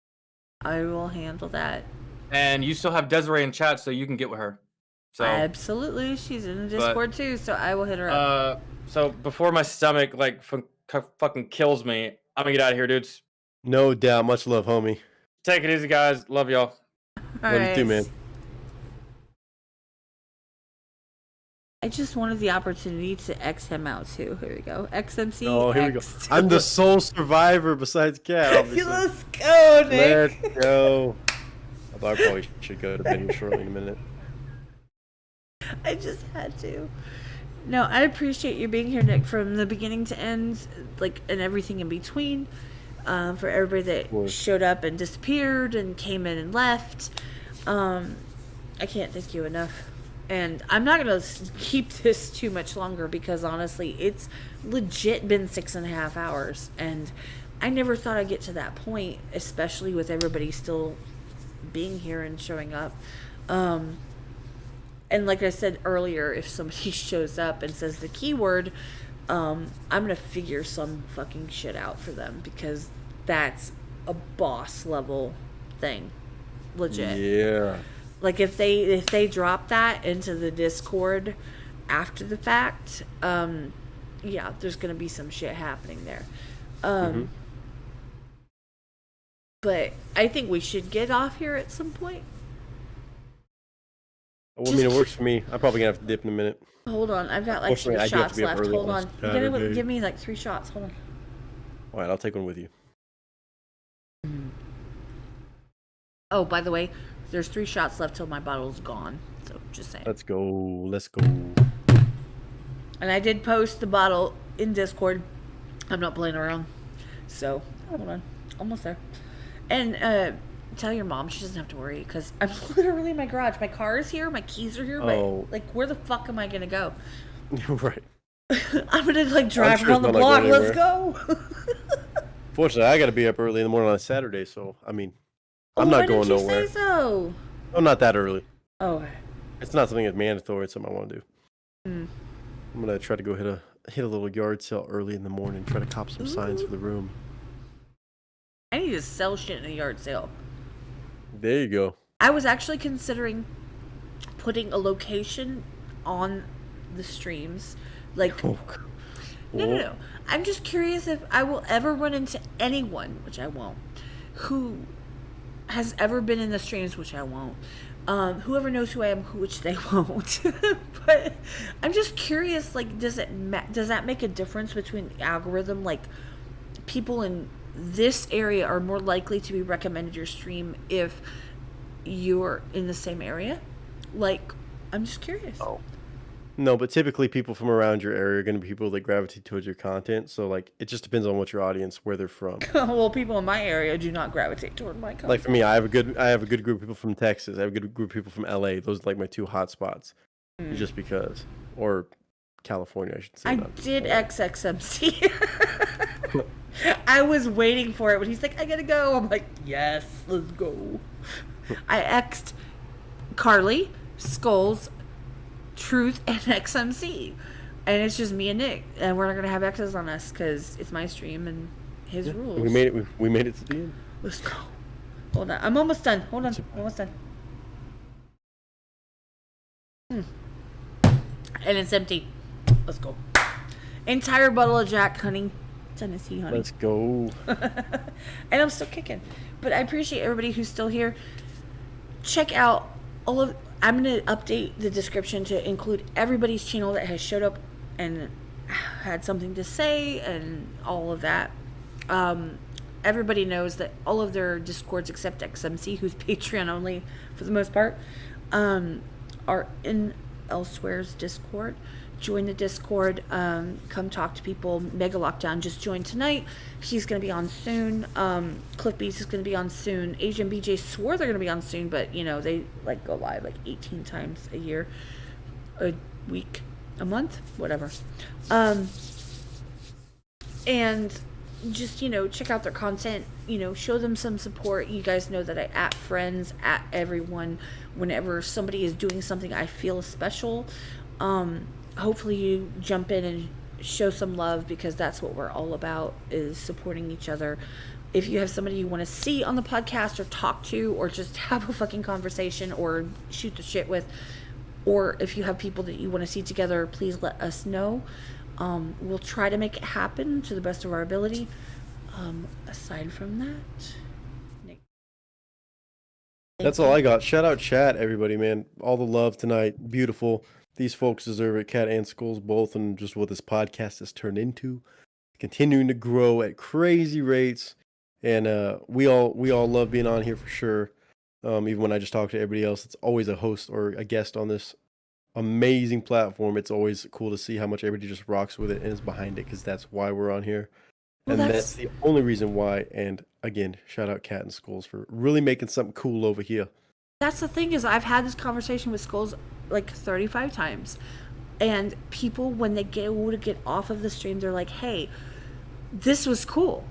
I will handle that. And you still have Desiree in chat, so you can get with her. So Absolutely, she's in the Discord too, so I will hit her up. So before my stomach like fucking kills me, I'm gonna get out of here, dudes. No doubt. Much love, homie. Take it easy, guys. Love y'all. All Love you too, man. I just wanted the opportunity to X him out too. Here we go. XMC. Oh, here we go. X. I'm the sole survivor besides Kat, obviously. Let's go, Nick. Let's go. Although I probably should go to bed here shortly in a minute. I just had to. No, I appreciate you being here, Nick, from the beginning to end, like, and everything in between. For everybody that showed up and disappeared and came in and left. I can't thank you enough. And I'm not going to keep this too much longer because, honestly, it's legit been 6.5 hours. And I never thought I'd get to that point, especially with everybody still being here and showing up. And like I said earlier, if somebody shows up and says the keyword, I'm going to figure some fucking shit out for them because that's a boss level thing. Legit. Yeah. Like if they drop that into the Discord after the fact, yeah, there's going to be some shit happening there. But I think we should get off here at some point. Well, I mean, it works for me. I'm probably going to have to dip in a minute. Hold on, I've got like 3 Unfortunately, I do have to shots be up left. early Hold on on. You gotta Saturday. give me like 3 shots. Hold on. All right, I'll take one with you. Oh, by the way, there's 3 shots left till my bottle's gone. So just saying. Let's go. Let's go. And I did post the bottle in Discord. I'm not playing around. So hold on, almost there. And tell your mom she doesn't have to worry because I'm literally in my garage. My car is here. My keys are here. But like, where the fuck am I gonna go? Right. I'm gonna like drive around the block. Let's go. Fortunately, I got to be up early in the morning on Saturday, so I mean, I'm not going nowhere. Say so? I'm not that early. Oh. It's not something that's mandatory. It's something I want to do. Mm. I'm gonna try to go hit a little yard sale early in the morning. Try to cop some signs for the room. I need to sell shit in a yard sale. There you go. I was actually considering putting a location on the streams. Like, no. I'm just curious if I will ever run into anyone, which I won't, who has ever been in the streams, which I won't. Whoever knows who I am, which they won't. But I'm just curious, like, does that make a difference between the algorithm? Like, people in this area are more likely to be recommended your stream if you're in the same area? Like, I'm just curious. Oh. No, but typically people from around your area are going to be people that gravitate towards your content. So, like, it just depends on what your audience, where they're from. Well, people in my area do not gravitate toward my content. Like for me, I have a good group of people from Texas. I have a good group of people from LA. Those are like my 2 hot spots. Just because, or California, I should say. I did XXMC. I was waiting for it when he's like, I gotta go. I'm like, yes, let's go. I X'd Carly, Skulls, Truth, and XMC. And it's just me and Nick. And we're not going to have X's on us because it's my stream and his rules. We made it to the end. Let's go. Hold on. I'm almost done. Hold on. Almost done. And it's empty. Let's go. Entire bottle of Jack, honey. Tennessee, honey. Let's go. And I'm still kicking. But I appreciate everybody who's still here. Check out all of... I'm going to update the description to include everybody's channel that has showed up and had something to say and all of that. Everybody knows that all of their Discords except XMC, who's Patreon only for the most part, are in Elsewhere's Discord. Join the Discord. Come talk to people. Mega Lockdown just joined tonight. He's going to be on soon. Cliff Beats is going to be on soon. Asian BJ swore they're going to be on soon, but you know they like go live like 18 times a year, a week, a month, whatever. And just, you know, check out their content, you know, show them some support. You guys know that I at friends, at everyone, whenever somebody is doing something I feel special. Hopefully you jump in and show some love, because that's what we're all about, is supporting each other. If you have somebody you want to see on the podcast or talk to, or just have a fucking conversation or shoot the shit with, or if you have people that you want to see together, please let us know. We'll try to make it happen to the best of our ability. Aside from that, Nick. That's all I got. Shout out chat, everybody, man. All the love tonight. Beautiful. These folks deserve it, Cat and Skulls both, and just what this podcast has turned into. Continuing to grow at crazy rates. And we all love being on here for sure. Even when I just talk to everybody else, it's always a host or a guest on this amazing platform. It's always cool to see how much everybody just rocks with it and is behind it, because that's why we're on here. Well, and that's the only reason why. And again, shout out Cat and Skulls for really making something cool over here. That's the thing, is I've had this conversation with Skulls like 35 times, and people, when they go to get off of the stream, they're like, hey, this was cool.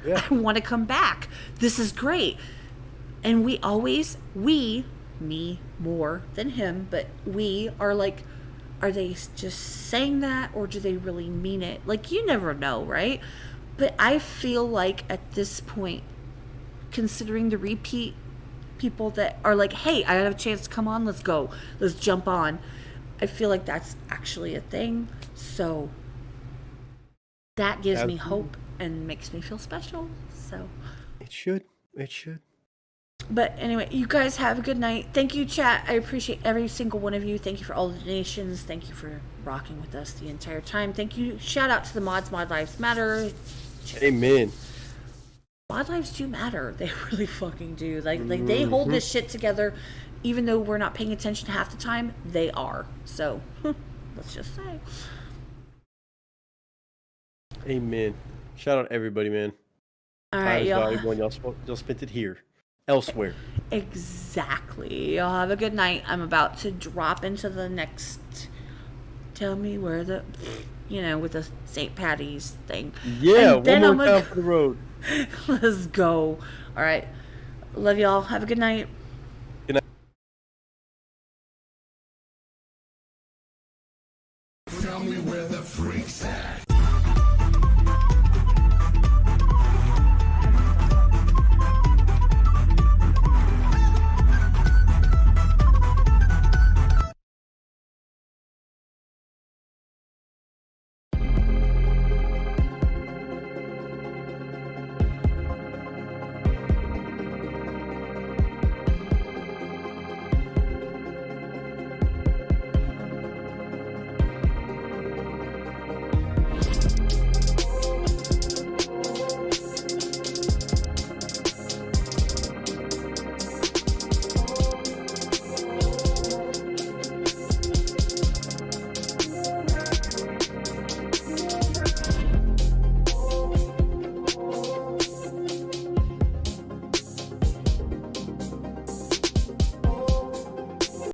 Yeah. I want to come back. This is great. And we always, me more than him, but we are like, are they just saying that, or do they really mean it? Like, you never know, right? But I feel like at this point, considering the repeat people that are like, hey, I have a chance to come on, let's go, let's jump on, I feel like that's actually a thing. So that gives me hope and makes me feel special. So it should. But anyway, you guys have a good night. Thank you, chat. I appreciate every single one of you. Thank you for all the donations. Thank you for rocking with us the entire time. Thank you. Shout out to the mods. Mod Lives Matter. Amen. Mod Lives do matter. They really fucking do. Like they hold this shit together. Even though we're not paying attention half the time, they are. So, let's just say. Amen. Shout out everybody, man. All right, y'all. Valuable, and y'all spent it here. Elsewhere. Exactly. Y'all have a good night. I'm about to drop into the next. Tell me where the, with the St. Patty's thing. Yeah, and one more time for the road. Let's go. All right. Love y'all. Have a good night.